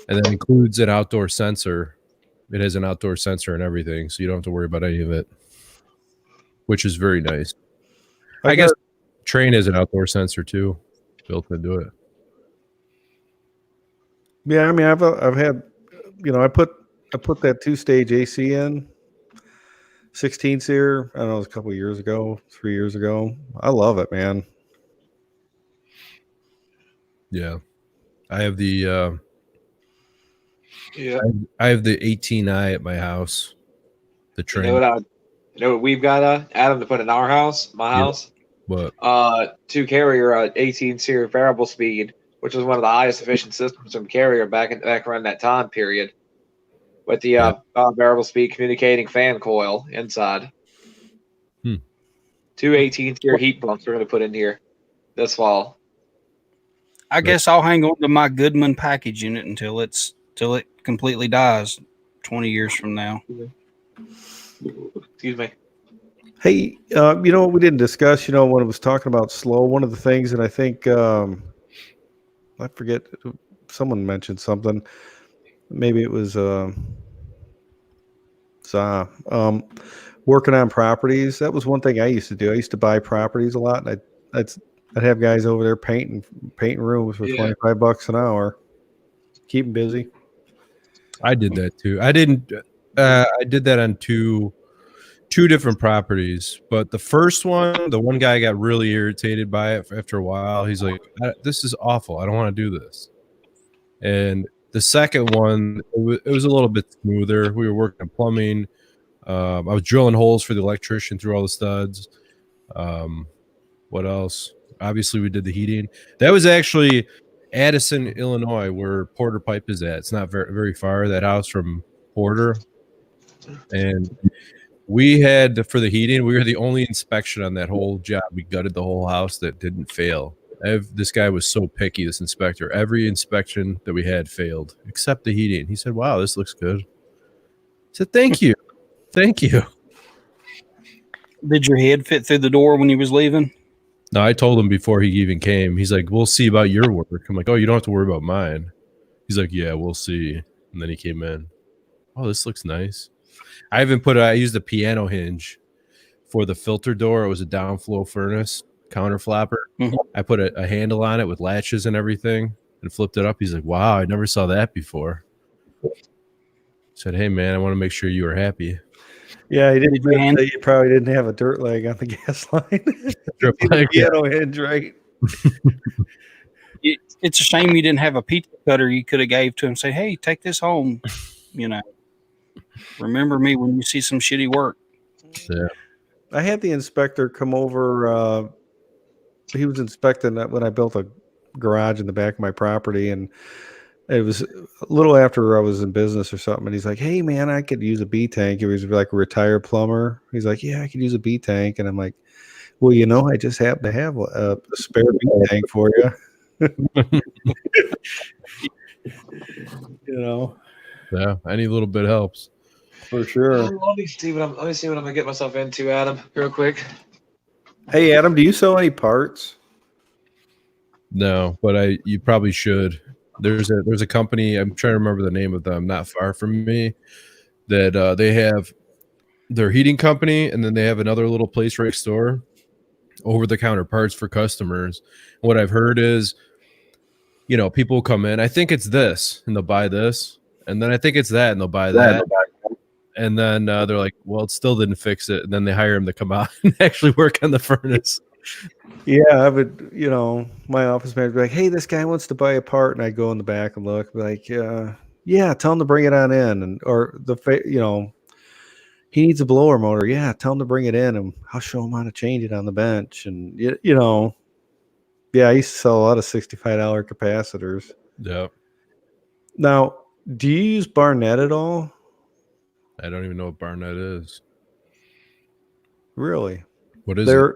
[SPEAKER 3] And that includes an outdoor sensor. It has an outdoor sensor and everything, so you don't have to worry about any of it, which is very nice. I guess Train has an outdoor sensor too, built into it.
[SPEAKER 2] Yeah, I mean, I've had, I put that 2-stage AC in 16 SEER. I don't know, it was a couple of years ago, 3 years ago. I love it, man.
[SPEAKER 3] Yeah, I have the I have the 18i at my house. The Train.
[SPEAKER 4] You know what we've got, Adam, to put in our house, my house?
[SPEAKER 3] What?
[SPEAKER 4] 2 Carrier 18 SEER variable speed, which was one of the highest efficient systems from Carrier back around that time period, with the variable speed communicating fan coil inside. 2 18 SEER heat pumps we're going to put in here this fall.
[SPEAKER 1] I guess I'll hang on to my Goodman package unit until it completely dies 20 years from now.
[SPEAKER 4] Excuse me.
[SPEAKER 2] Hey, what we didn't discuss, when it was talking about slow, one of the things that I think, I forget, someone mentioned something. Maybe it was Za. working on properties, that was one thing I used to do. I used to buy properties a lot, and I'd have guys over there painting rooms for $25 an hour. Keep them busy.
[SPEAKER 3] I did that too. I didn't. I did that on two different properties, but the first one, the one guy got really irritated by it after a while. He's like, "This is awful. I don't want to do this." And the second one, it was a little bit smoother. We were working on plumbing. I was drilling holes for the electrician through all the studs. What else? Obviously, we did the heating. That was actually Addison, Illinois, where Porter Pipe is at. It's not very, very far, that house from Porter. And we had, for the heating, we were the only inspection on that whole job. We gutted the whole house that didn't fail. This guy was so picky, this inspector. Every inspection that we had failed, except the heating. He said, "Wow, this looks good." I said, "Thank you. Thank you."
[SPEAKER 1] Did your head fit through the door when you was leaving?
[SPEAKER 3] No, I told him before he even came. He's like, "We'll see about your work." I'm like, "Oh, you don't have to worry about mine." He's like, "Yeah, we'll see." And then he came in. "Oh, this looks nice." I used a piano hinge for the filter door. It was a downflow furnace counter flapper.
[SPEAKER 1] Mm-hmm.
[SPEAKER 3] I put a handle on it with latches and everything and flipped it up. He's like, "Wow, I never saw that before." I said, "Hey, man, I want to make sure you are happy."
[SPEAKER 2] Yeah, he didn't. You probably didn't have a dirt leg on the gas line. Piano hinge, right?
[SPEAKER 1] It's a shame you didn't have a pizza cutter you could have gave to him. Say, "Hey, take this home. Remember me when you see some shitty work."
[SPEAKER 3] Yeah.
[SPEAKER 2] I had the inspector come over. He was inspecting that when I built a garage in the back of my property, and it was a little after I was in business or something. And he's like, "Hey, man, I could use a B tank." He was like a retired plumber. He's like, "Yeah, I could use a B tank." And I'm like, "Well, I just happen to have a spare B tank for you."
[SPEAKER 3] Yeah, any little bit helps.
[SPEAKER 2] For sure.
[SPEAKER 4] Let me see what I'm gonna get myself into, Adam, real quick.
[SPEAKER 2] Hey, Adam, do you sell any parts?
[SPEAKER 3] No, but you probably should. There's a company, I'm trying to remember the name of them, not far from me, that they have their heating company, and then they have another little place right next door, over the counter parts for customers. What I've heard is, people come in, I think it's this, and they'll buy this, and then I think it's that, and they'll buy that. And then they're like, "Well, it still didn't fix it." And then they hire him to come out and actually work on the furnace.
[SPEAKER 2] Yeah, I would, my office manager would be like, "Hey, this guy wants to buy a part." And I'd go in the back and look, be like, yeah, tell him to bring it on in. He needs a blower motor. Yeah, tell him to bring it in, and I'll show him how to change it on the bench. And, yeah, I used to sell a lot of $65 capacitors.
[SPEAKER 3] Yeah.
[SPEAKER 2] Now, do you use Barnett at all?
[SPEAKER 3] I don't even know what Barnett is.
[SPEAKER 2] Really?
[SPEAKER 3] What is it?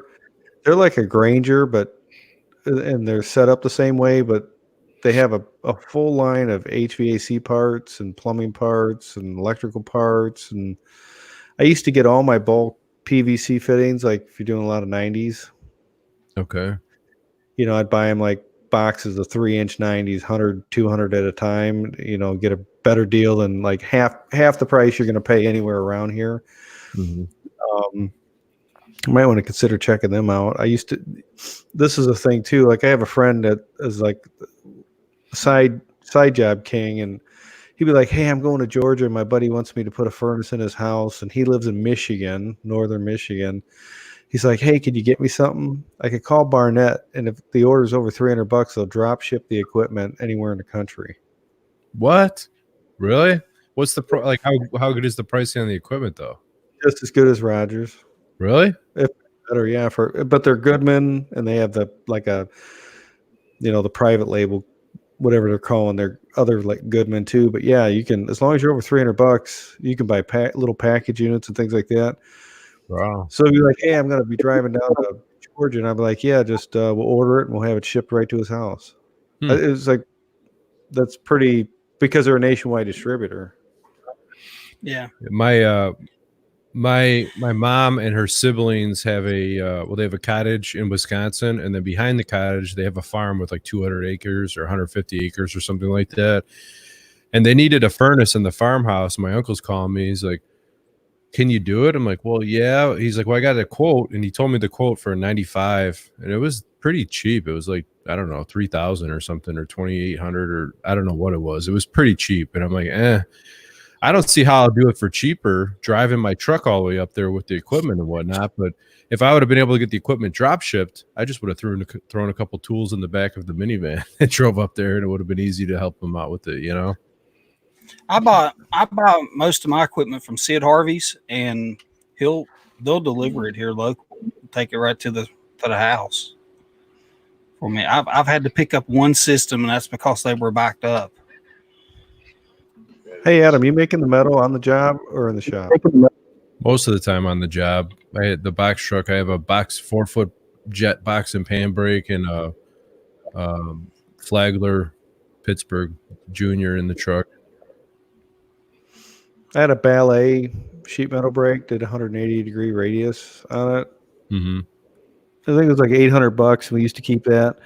[SPEAKER 2] They're like a Granger, and they're set up the same way, but they have a full line of HVAC parts and plumbing parts and electrical parts. And I used to get all my bulk PVC fittings, like if you're doing a lot of 90s.
[SPEAKER 3] Okay.
[SPEAKER 2] I'd buy them like boxes of 3-inch 90s, 100, 200 at a time, get a better deal than like half the price you're going to pay anywhere around here.
[SPEAKER 3] Mm-hmm.
[SPEAKER 2] You might want to consider checking them out. This is a thing too. Like I have a friend that is like side job king, and he'd be like, "Hey, I'm going to Georgia, and my buddy wants me to put a furnace in his house, and he lives in Michigan, northern Michigan." He's like, "Hey, could you get me something? I could call Barnett, and if the order's over $300, they'll drop ship the equipment anywhere in the country."
[SPEAKER 3] What? Really? What's the how good is the pricing on the equipment though?
[SPEAKER 2] Just as good as Rogers.
[SPEAKER 3] Really?
[SPEAKER 2] If better, yeah. But they're Goodman, and they have the private label, whatever they're calling their other like Goodman too. But yeah, you can, as long as you're over $300, you can buy little package units and things like that.
[SPEAKER 3] Wow.
[SPEAKER 2] So you're like, "Hey, I'm going to be driving down to Georgia," and I'll be like, "Yeah, just we'll order it and we'll have it shipped right to his house." It's like, that's pretty, because they're a nationwide distributor.
[SPEAKER 1] Yeah.
[SPEAKER 3] My mom and her siblings have they have a cottage in Wisconsin, and then behind the cottage they have a farm with like 200 acres or 150 acres or something like that. And they needed a furnace in the farmhouse. My uncle's calling me. He's like, can you do it? I'm like, well, yeah. He's like, well, I got a quote, and he told me the quote for 95, and it was pretty cheap. It was like, I don't know, 3,000 or something, or 2,800, or I don't know what it was. It was pretty cheap, and I'm like, I don't see how I'll do it for cheaper driving my truck all the way up there with the equipment and whatnot. But if I would have been able to get the equipment drop shipped, I just would have thrown a couple tools in the back of the minivan and drove up there, and it would have been easy to help them out with it, you know.
[SPEAKER 1] I buy most of my equipment from Sid Harvey's, and they'll deliver it here local, take it right to the house for me. I've had to pick up one system, and that's because they were backed up.
[SPEAKER 2] Hey, Adam, you making the metal on the job or in the shop?
[SPEAKER 3] Most of the time on the job. I had the box truck. I have a 4-foot jet box and pan brake, and a Flagler Pittsburgh Junior in the truck.
[SPEAKER 2] I had a ballet sheet metal brake, did 180-degree radius on it.
[SPEAKER 3] Mm-hmm.
[SPEAKER 2] I think it was like $800. We used to keep that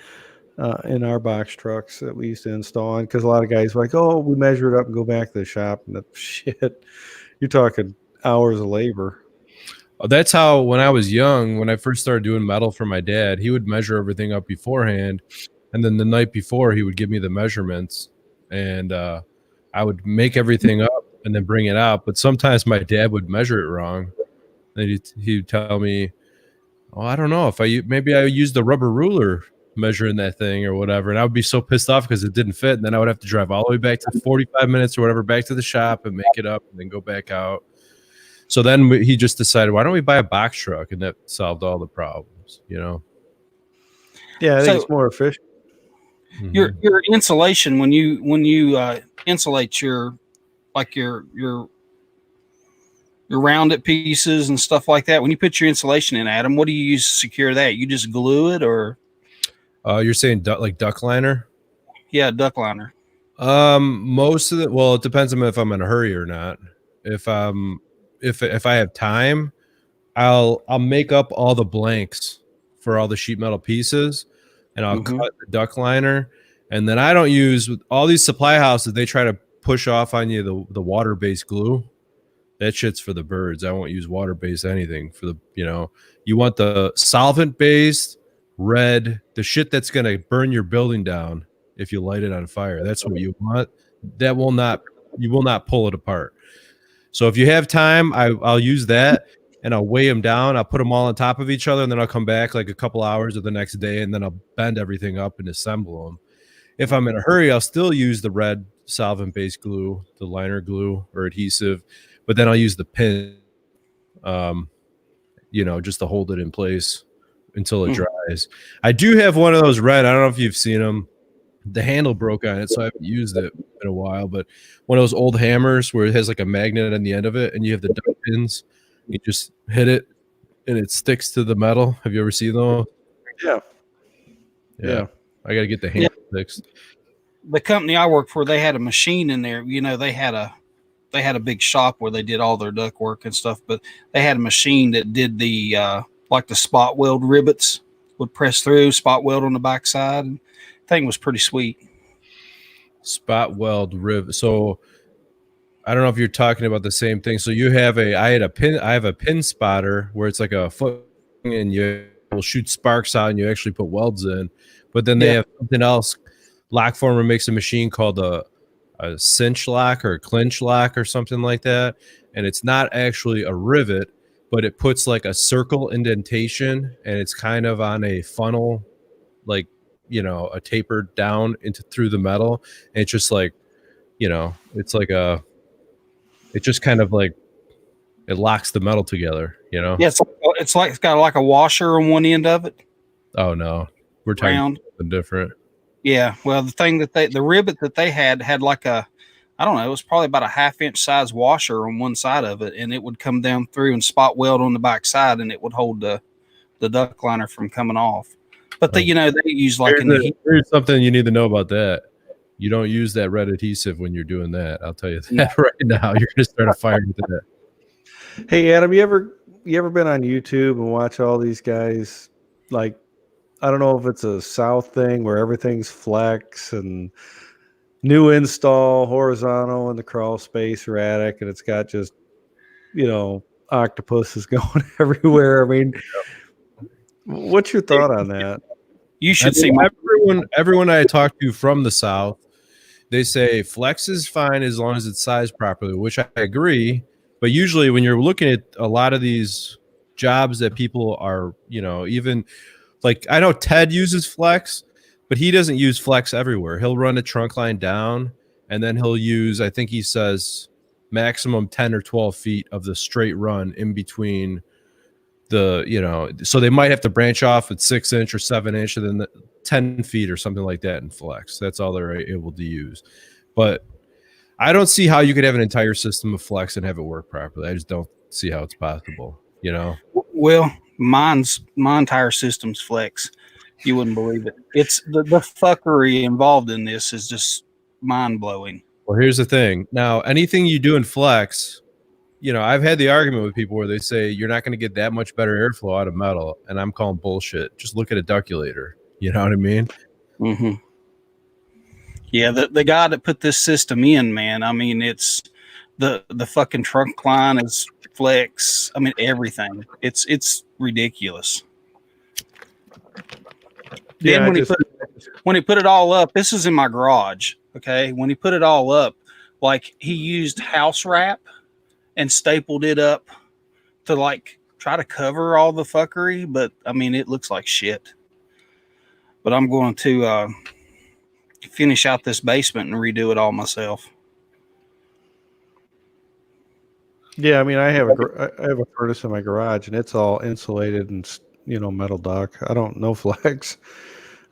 [SPEAKER 2] in our box trucks that we used to install on, because a lot of guys were like, oh, we measure it up and go back to the shop, and shit, you're talking hours of labor.
[SPEAKER 3] That's how, when I was young, when I first started doing metal for my dad, he would measure everything up beforehand, and then the night before he would give me the measurements, and I would make everything up and then bring it out. But sometimes my dad would measure it wrong, and he'd tell me, oh, I don't know, if I used the rubber ruler measuring that thing or whatever, and I would be so pissed off because it didn't fit, and then I would have to drive all the way back to 45 minutes or whatever back to the shop and make it up and then go back out. So then he just decided, why don't we buy a box truck, and that solved all the problems, you know.
[SPEAKER 2] Yeah, I think it's more efficient.
[SPEAKER 1] Your insulation, when you insulate your rounded pieces and stuff like that, when you put your insulation in, Adam, what do you use to secure that? You just glue it, or
[SPEAKER 3] you're saying duct liner?
[SPEAKER 1] Yeah, duct liner.
[SPEAKER 3] Most of it, well, it depends on if I'm in a hurry or not. If I have time, I'll make up all the blanks for all the sheet metal pieces, and I'll cut the duct liner. And then I don't use all these supply houses. They try to push off on you the water-based glue. That shit's for the birds. I won't use water-based anything for the, you know, you want the solvent-based red, the shit that's going to burn your building down if you light it on fire. That's what you want. You will not pull it apart. So if you have time, I'll use that, and I'll weigh them down. I'll put them all on top of each other, and then I'll come back like a couple hours or the next day, and then I'll bend everything up and assemble them. If I'm in a hurry, I'll still use the red solvent-based glue, the liner glue or adhesive, but then I'll use the pin, just to hold it in place until it dries. I do have one of those red. I don't know if you've seen them. The handle broke on it, so I haven't used it in a while. But one of those old hammers where it has like a magnet on the end of it, and you have the duct pins. You just hit it, and it sticks to the metal. Have you ever seen those? Yeah. I got to get the handle fixed.
[SPEAKER 1] The company I worked for, they had a machine in there. You know, they had a big shop where they did all their duct work and stuff. But they had a machine that did the like the spot weld rivets, would press through, spot weld on the backside. Thing was pretty sweet.
[SPEAKER 3] Spot weld rivet. So I don't know if you're talking about the same thing. So I have a pin spotter where it's like a foot, and you will shoot sparks out, and you actually put welds in. But then they have something else. Lockformer makes a machine called a cinch lock or a clinch lock or something like that, and it's not actually a rivet, but it puts like a circle indentation, and it's kind of on a funnel, like, you know, a tapered down through the metal, and it's just like, you know, it's just kind of like it locks the metal together, you know.
[SPEAKER 1] Yeah, it's got like a washer on one end of it.
[SPEAKER 3] Oh no, we're talking about something different.
[SPEAKER 1] Yeah, well, the rivet that they had like a, I don't know, it was probably about a 1/2-inch size washer on one side of it, and it would come down through and spot weld on the back side, and it would hold the duct liner from coming off. But they use like
[SPEAKER 3] here's something you need to know about that. You don't use that red adhesive when you're doing that. I'll tell you that right now. You're going to start a fire with that.
[SPEAKER 2] Hey, Adam, you ever been on YouTube and watch all these guys? Like, I don't know if it's a South thing where everything's flex and new install, horizontal in the crawl space or attic, and it's got just, you know, octopus is going everywhere. I mean, what's your thought on that?
[SPEAKER 1] You should see my
[SPEAKER 3] everyone I talk to from the South, they say flex is fine as long as it's sized properly, which I agree. But usually when you're looking at a lot of these jobs that people are, even like I know Ted uses flex, but he doesn't use flex everywhere. He'll run a trunk line down and then he'll use, I think he says maximum 10 or 12 feet of the straight run in between so they might have to branch off at 6-inch or 7-inch and then 10 feet or something like that in flex. That's all they're able to use. But I don't see how you could have an entire system of flex and have it work properly. I just don't see how it's possible,
[SPEAKER 1] Well, my entire system's flex. You wouldn't believe it. It's the fuckery involved in this is just mind blowing.
[SPEAKER 3] Well, here's the thing. Now, anything you do in flex, I've had the argument with people where they say you're not going to get that much better airflow out of metal, and I'm calling bullshit. Just look at a ductulator. You know what I mean?
[SPEAKER 1] Mm-hmm. Yeah, the guy that put this system in, man. I mean, it's the fucking trunk line is flex. I mean, everything. It's ridiculous.
[SPEAKER 2] Yeah,
[SPEAKER 1] Then when he put it all up, this is in my garage. Okay, when he put it all up, like he used house wrap and stapled it up to like try to cover all the fuckery, but I mean it looks like shit. But I'm going to finish out this basement and redo it all myself.
[SPEAKER 2] Yeah, I mean, I have a furnace in my garage, and it's all insulated and metal duct. I don't know flex.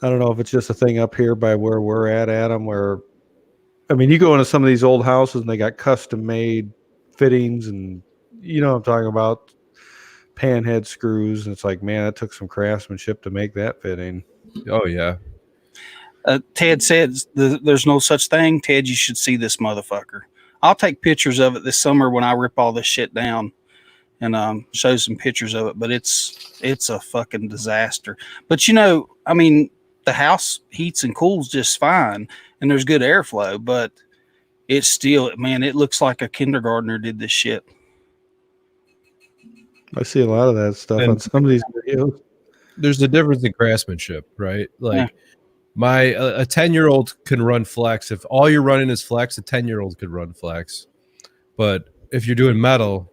[SPEAKER 2] I don't know if it's just a thing up here by where we're at, Adam. Where, I mean, you go into some of these old houses and they got custom made fittings, and I'm talking about panhead screws, and it's like, man, it took some craftsmanship to make that fitting.
[SPEAKER 3] Oh yeah.
[SPEAKER 1] Ted said there's no such thing. Ted, you should see this motherfucker. I'll take pictures of it this summer when I rip all this shit down and show some pictures of it. But it's a fucking disaster. But I mean, the house heats and cools just fine, and there's good airflow, but it's still, man, it looks like a kindergartner did this shit.
[SPEAKER 2] I see a lot of that stuff on some of these videos.
[SPEAKER 3] There's a difference in craftsmanship, right? Like a 10-year-old can run flex. If all you're running is flex, a 10-year-old could run flex. But if you're doing metal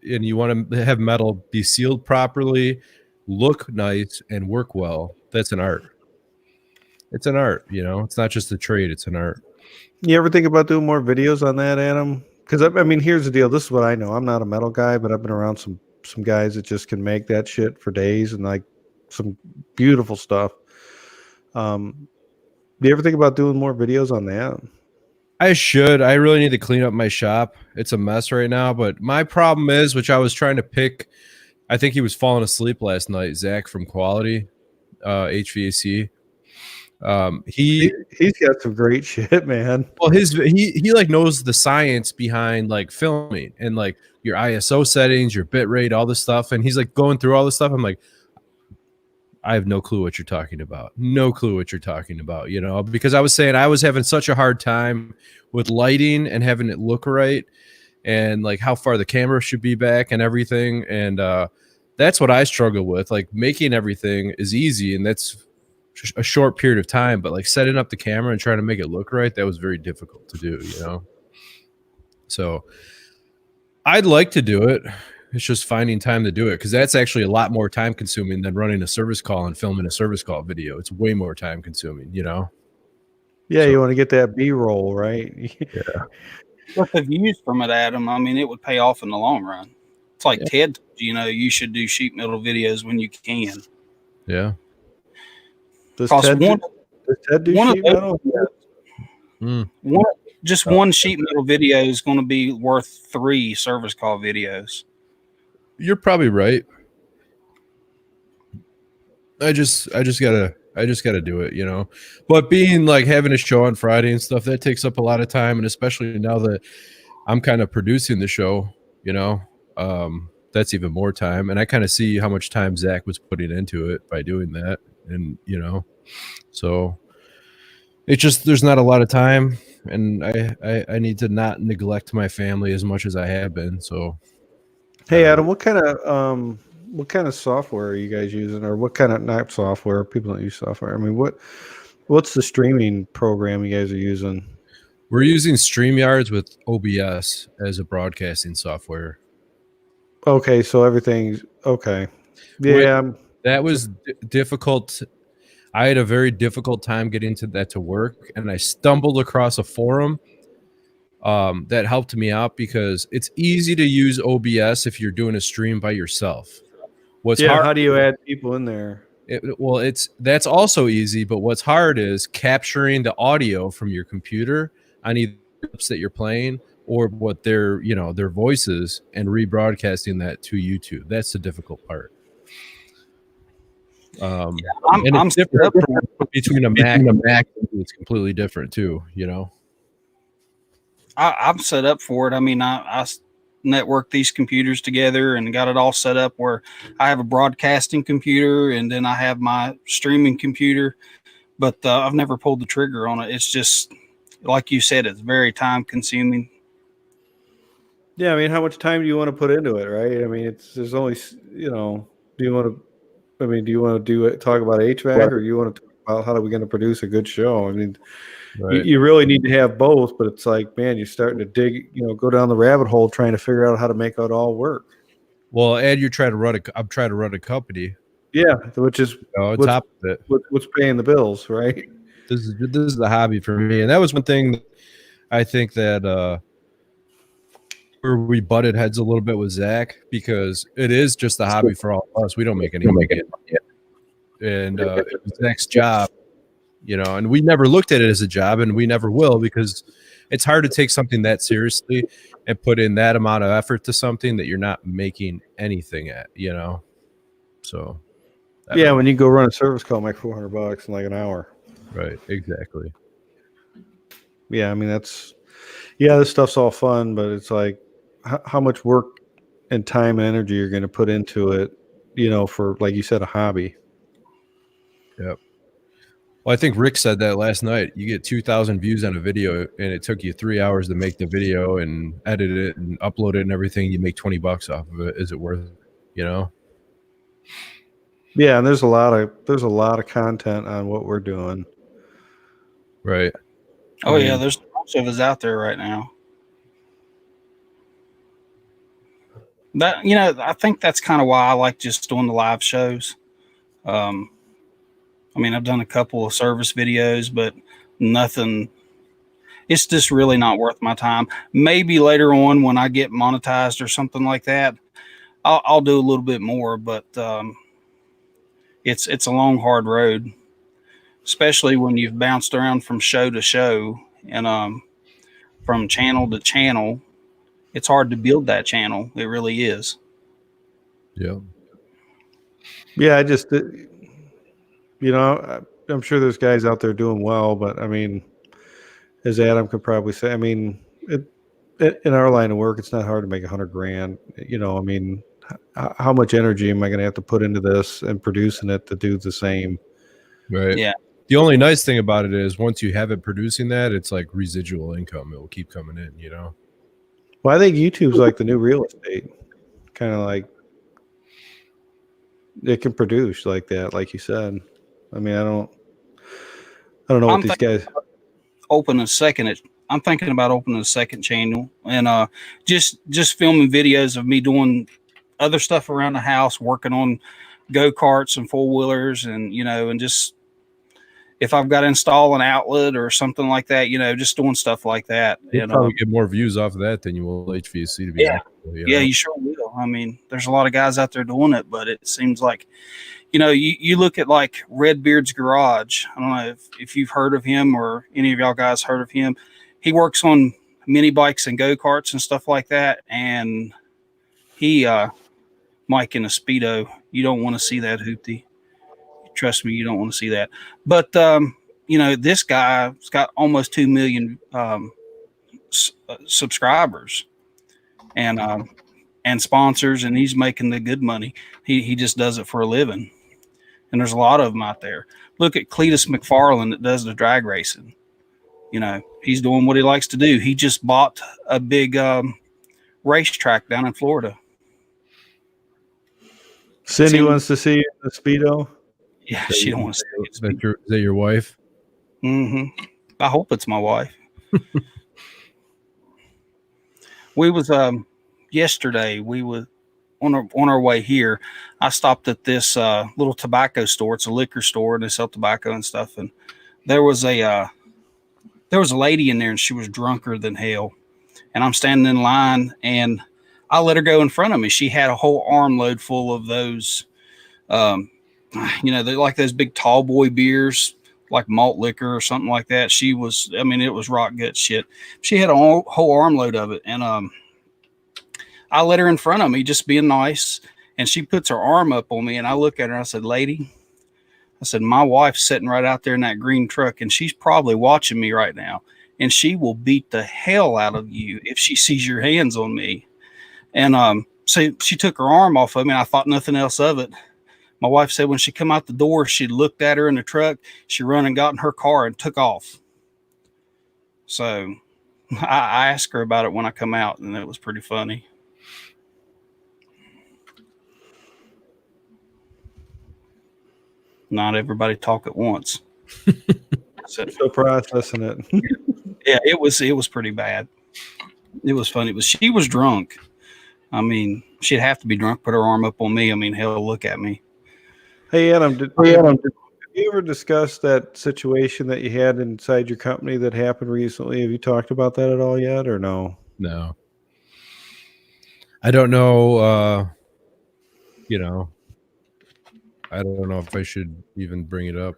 [SPEAKER 3] and you want to have metal be sealed properly, look nice, and work well, that's an art. It's an art, it's not just a trade, it's an art.
[SPEAKER 2] You ever think about doing more videos on that, Adam? Because I mean, here's the deal. This is what I know. I'm not a metal guy, but I've been around some guys that just can make that shit for days and like some beautiful stuff. Do you ever think about doing more videos on that?
[SPEAKER 3] I should. I really need to clean up my shop. It's a mess right now. But my problem is, which I was trying to pick, I think he was falling asleep last night, Zach from Quality HVAC.
[SPEAKER 2] He's got some great shit, man.
[SPEAKER 3] Well, he like knows the science behind like filming and like your ISO settings, your bit rate, all this stuff. And he's like going through all this stuff. I'm like, I have no clue what you're talking about. No clue what you're talking about, because I was saying I was having such a hard time with lighting and having it look right and like how far the camera should be back and everything. And that's what I struggle with. Like making everything is easy and that's a short period of time, but like setting up the camera and trying to make it look right, that was very difficult to do, So I'd like to do it. It's just finding time to do it because that's actually a lot more time consuming than running a service call and filming a service call video. It's way more time consuming,
[SPEAKER 2] Yeah,
[SPEAKER 3] so,
[SPEAKER 2] you want to get that B-roll, right?
[SPEAKER 3] Yeah.
[SPEAKER 1] But the views from it, Adam, I mean, it would pay off in the long run. It's like Ted, you should do sheet metal videos when you can.
[SPEAKER 3] Yeah.
[SPEAKER 2] Does Ted do sheet metal?
[SPEAKER 1] One sheet metal video is going to be worth 3 service call videos.
[SPEAKER 3] You're probably right. I just gotta do it, But being like having a show on Friday and stuff, that takes up a lot of time, and especially now that I'm kind of producing the show, that's even more time. And I kind of see how much time Zach was putting into it by doing that. And, so it's just, there's not a lot of time and I need to not neglect my family as much as I have been. So
[SPEAKER 2] Hey Adam, what kind of software are you guys using, or what kind of not software? People don't use software. I mean, what's the streaming program you guys are using?
[SPEAKER 3] We're using StreamYards with OBS as a broadcasting software.
[SPEAKER 2] Okay, so everything's okay. Yeah,
[SPEAKER 3] That was difficult. I had a very difficult time getting to that to work, and I stumbled across a forum that helped me out because it's easy to use OBS if you're doing a stream by yourself. What's hard?
[SPEAKER 2] How do you add people in there?
[SPEAKER 3] That's also easy, but what's hard is capturing the audio from your computer on either clips that you're playing or what their voices and rebroadcasting that to YouTube. That's the difficult part. I'm different between a Mac and a Mac. It's completely different too.
[SPEAKER 1] I'm set up for it. I mean, I network these computers together and got it all set up where I have a broadcasting computer and then I have my streaming computer, but I've never pulled the trigger on it. It's just like you said, it's very time consuming.
[SPEAKER 2] Yeah, I mean, how much time do you want to put into it, right? I mean, there's only, do you want to talk about HVAC, or do you want to talk about how are we going to produce a good show? I mean,
[SPEAKER 3] right.
[SPEAKER 2] you really need to have both, but it's like, man, you're starting to dig, go down the rabbit hole trying to figure out how to make it all work.
[SPEAKER 3] Well, Ed, I'm trying to run a company.
[SPEAKER 2] Yeah, which is
[SPEAKER 3] on top of it.
[SPEAKER 2] What's paying the bills, right?
[SPEAKER 3] This is the hobby for me, and that was one thing that I think that where we butted heads a little bit with Zach, because it is just a hobby for all of us. We don't make any money yet. And it was Zach's job, and we never looked at it as a job, and we never will, because it's hard to take something that seriously and put in that amount of effort to something that you're not making anything at, So
[SPEAKER 2] yeah, when you go run a service call, make $400 in like an hour.
[SPEAKER 3] Right, exactly.
[SPEAKER 2] Yeah, I mean, this stuff's all fun, but it's like how much work and time and energy you're going to put into it, for, like you said, a hobby.
[SPEAKER 3] Yep. Well, I think Rick said that last night. You get 2,000 views on a video, and it took you 3 hours to make the video and edit it and upload it and everything. You make $20 off of it. Is it worth it?
[SPEAKER 2] Yeah, and there's a lot of content on what we're doing.
[SPEAKER 3] Right.
[SPEAKER 1] Oh yeah, there's a bunch of us out there right now. That I think that's kind of why I like just doing the live shows. I mean, I've done a couple of service videos, but nothing. It's just really not worth my time. Maybe later on when I get monetized or something like that, I'll do a little bit more. But it's a long, hard road, especially when you've bounced around from show to show and from channel to channel. It's hard to build that channel. It really is.
[SPEAKER 3] Yeah.
[SPEAKER 2] Yeah, I'm sure there's guys out there doing well, but I mean, as Adam could probably say, I mean, in our line of work, it's not hard to make $100,000. I mean, how much energy am I going to have to put into this and producing it to do the same?
[SPEAKER 3] Right.
[SPEAKER 1] Yeah.
[SPEAKER 3] The only nice thing about it is once you have it producing that, it's like residual income. It will keep coming in,
[SPEAKER 2] Well, I think YouTube's like the new real estate, kind of like it can produce like that, like you said. I mean, I don't know what these guys
[SPEAKER 1] I'm thinking about opening a second channel and just filming videos of me doing other stuff around the house, working on go-karts and four-wheelers and and just if I've got to install an outlet or something like that, just doing stuff like that.
[SPEAKER 3] You'll probably get more views off of that than you will HVAC to be honest.
[SPEAKER 1] Yeah, you sure will. I mean, there's a lot of guys out there doing it, but it seems like, you look at like Redbeard's Garage. I don't know if you've heard of him or any of y'all guys heard of him. He works on mini bikes and go-karts and stuff like that. And he, Mike in a Speedo, you don't want to see that hoopty. Trust me, you don't want to see that. But, this guy's got almost 2 million subscribers and sponsors, and he's making the good money. He just does it for a living. And there's a lot of them out there. Look at Cletus McFarland that does the drag racing. He's doing what he likes to do. He just bought a big racetrack down in Florida.
[SPEAKER 2] Cindy wants to see you in the Speedo.
[SPEAKER 1] Yeah, she don't want to
[SPEAKER 3] Is that your wife?
[SPEAKER 1] Mm-hmm. I hope it's my wife. We was yesterday. We were on our way here. I stopped at this little tobacco store. It's a liquor store, and they sell tobacco and stuff. And there was a lady in there, and she was drunker than hell. And I'm standing in line, and I let her go in front of me. She had a whole armload full of those, they're like those big tall boy beers, like malt liquor or something like that. It was rock gut shit. She had a whole armload of it. And I let her in front of me, just being nice. And she puts her arm up on me, and I look at her and I said, lady, I said, my wife's sitting right out there in that green truck, and she's probably watching me right now. And she will beat the hell out of you if she sees your hands on me. And so she took her arm off of me, and I thought nothing else of it. My wife said when she come out the door, she looked at her in the truck. She run and got in her car and took off. So I asked her about it when I come out, and it was pretty funny. Not everybody talk at once.
[SPEAKER 2] Still processing it.
[SPEAKER 1] Yeah, it was pretty bad. It was funny, but she was drunk. I mean, she'd have to be drunk, put her arm up on me. I mean, hell, look at me.
[SPEAKER 2] Hey, Adam, did you ever discuss that situation that you had inside your company that happened recently? Have you talked about that at all yet, or no?
[SPEAKER 3] No. I don't know. I don't know if I should even bring it up.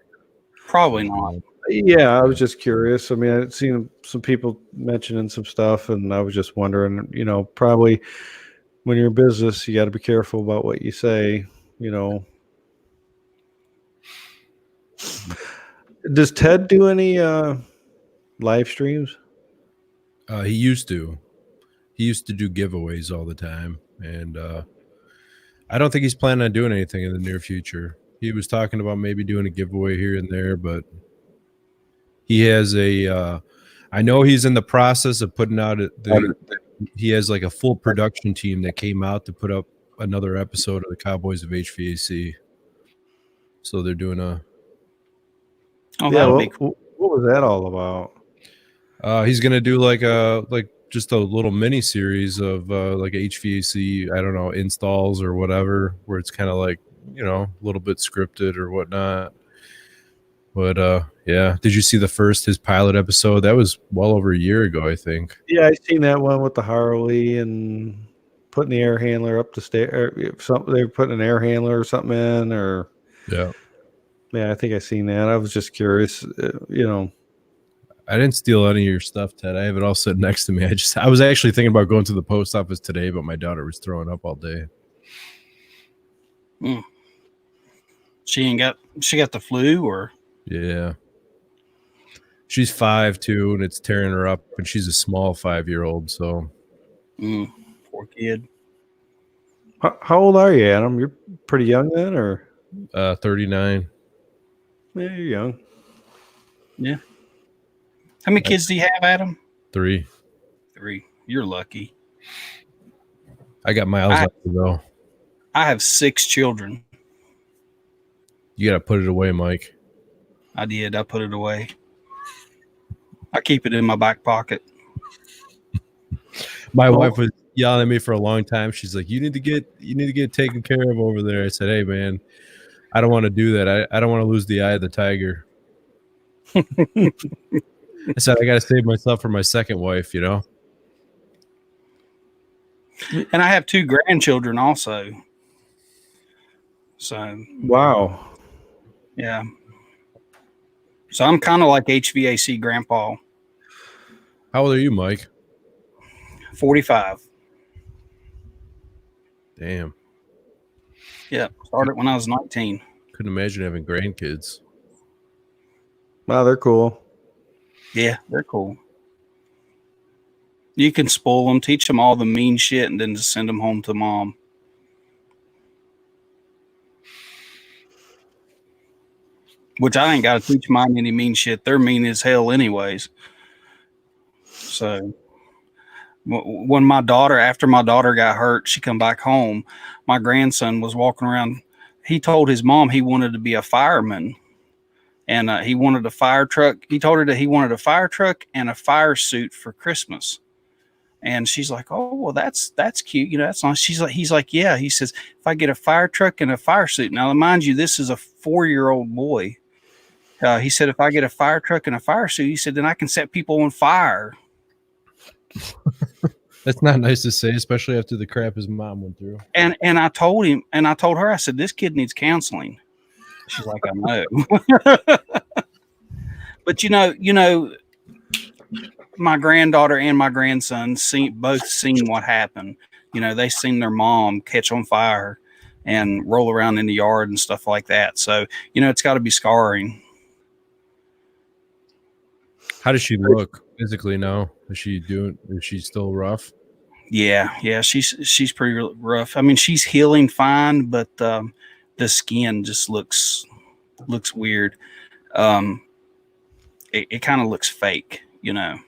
[SPEAKER 1] Probably not.
[SPEAKER 2] Yeah, I was just curious. I mean, I'd seen some people mentioning some stuff, and I was just wondering, probably when you're in business, you got to be careful about what you say, Does Ted do any live streams?
[SPEAKER 3] He used to. He used to do giveaways all the time, and I don't think he's planning on doing anything in the near future. He was talking about maybe doing a giveaway here and there, but he has I know he's in the process of putting out he has like a full production team that came out to put up another episode of the Cowboys of HVAC. So they're doing
[SPEAKER 1] Oh,
[SPEAKER 2] yeah. What was that all about?
[SPEAKER 3] He's gonna do just a little mini series of like HVAC, I don't know, installs or whatever, where it's kind of like, a little bit scripted or whatnot. But yeah, did you see his pilot episode? That was well over a year ago, I think.
[SPEAKER 2] Yeah, I seen that one with the Harley and putting the air handler up the stair. Something they were putting an air handler or something in, or
[SPEAKER 3] yeah,
[SPEAKER 2] I think I seen that. I was just curious,
[SPEAKER 3] I didn't steal any of your stuff, Ted. I have it all sitting next to me. I was actually thinking about going to the post office today, but my daughter was throwing up all day.
[SPEAKER 1] She got the flu, or?
[SPEAKER 3] Yeah. She's 5 too, and it's tearing her up, and she's a small 5-year-old, so.
[SPEAKER 1] Poor kid.
[SPEAKER 2] How old are you, Adam? You're pretty young then, or?
[SPEAKER 3] 39.
[SPEAKER 2] Yeah, you're young.
[SPEAKER 1] Yeah. How many kids do you have, Adam?
[SPEAKER 3] 3.
[SPEAKER 1] 3. You're lucky.
[SPEAKER 3] I got miles left to go.
[SPEAKER 1] I have 6 children.
[SPEAKER 3] You got to put it away, Mike.
[SPEAKER 1] I did. I put it away. I keep it in my back pocket.
[SPEAKER 3] My wife was yelling at me for a long time. She's like, you need to get taken care of over there. I said, hey, man, I don't want to do that. I don't want to lose the eye of the tiger. I said, I got to save myself for my second wife,
[SPEAKER 1] And I have 2 grandchildren also. So.
[SPEAKER 2] Wow.
[SPEAKER 1] Yeah. So I'm kind of like HVAC grandpa.
[SPEAKER 3] How old are you, Mike?
[SPEAKER 1] 45.
[SPEAKER 3] Damn.
[SPEAKER 1] Yeah. Started when I was 19.
[SPEAKER 3] Couldn't imagine having grandkids.
[SPEAKER 2] Wow, they're cool.
[SPEAKER 1] Yeah, they're cool. You can spoil them, teach them all the mean shit, and then just send them home to mom. Which I ain't got to teach mine any mean shit. They're mean as hell anyways. So, When my daughter, after my daughter got hurt, she come back home. My grandson was walking around. He told his mom he wanted to be a fireman, and he wanted a fire truck. He told her that he wanted a fire truck and a fire suit for Christmas. And she's like, "Oh, well, that's cute. You know, that's nice." He's like, "Yeah." He says, "If I get a fire truck and a fire suit." Now, mind you, this is a 4-year-old boy. He said, "If I get a fire truck and a fire suit," he said, "then I can set people on fire."
[SPEAKER 3] That's not nice to say, especially after the crap his mom went through.
[SPEAKER 1] And I told her, I said, "This kid needs counseling." She's like, "I know." But you know, my granddaughter and my grandson both seen what happened. You know, they seen their mom catch on fire and roll around in the yard and stuff like that. So, you know, it's got to be scarring.
[SPEAKER 3] How does she look physically now? Is she still rough?
[SPEAKER 1] Yeah, she's pretty rough. I mean, she's healing fine, but the skin just looks weird. It kind of looks fake, you know.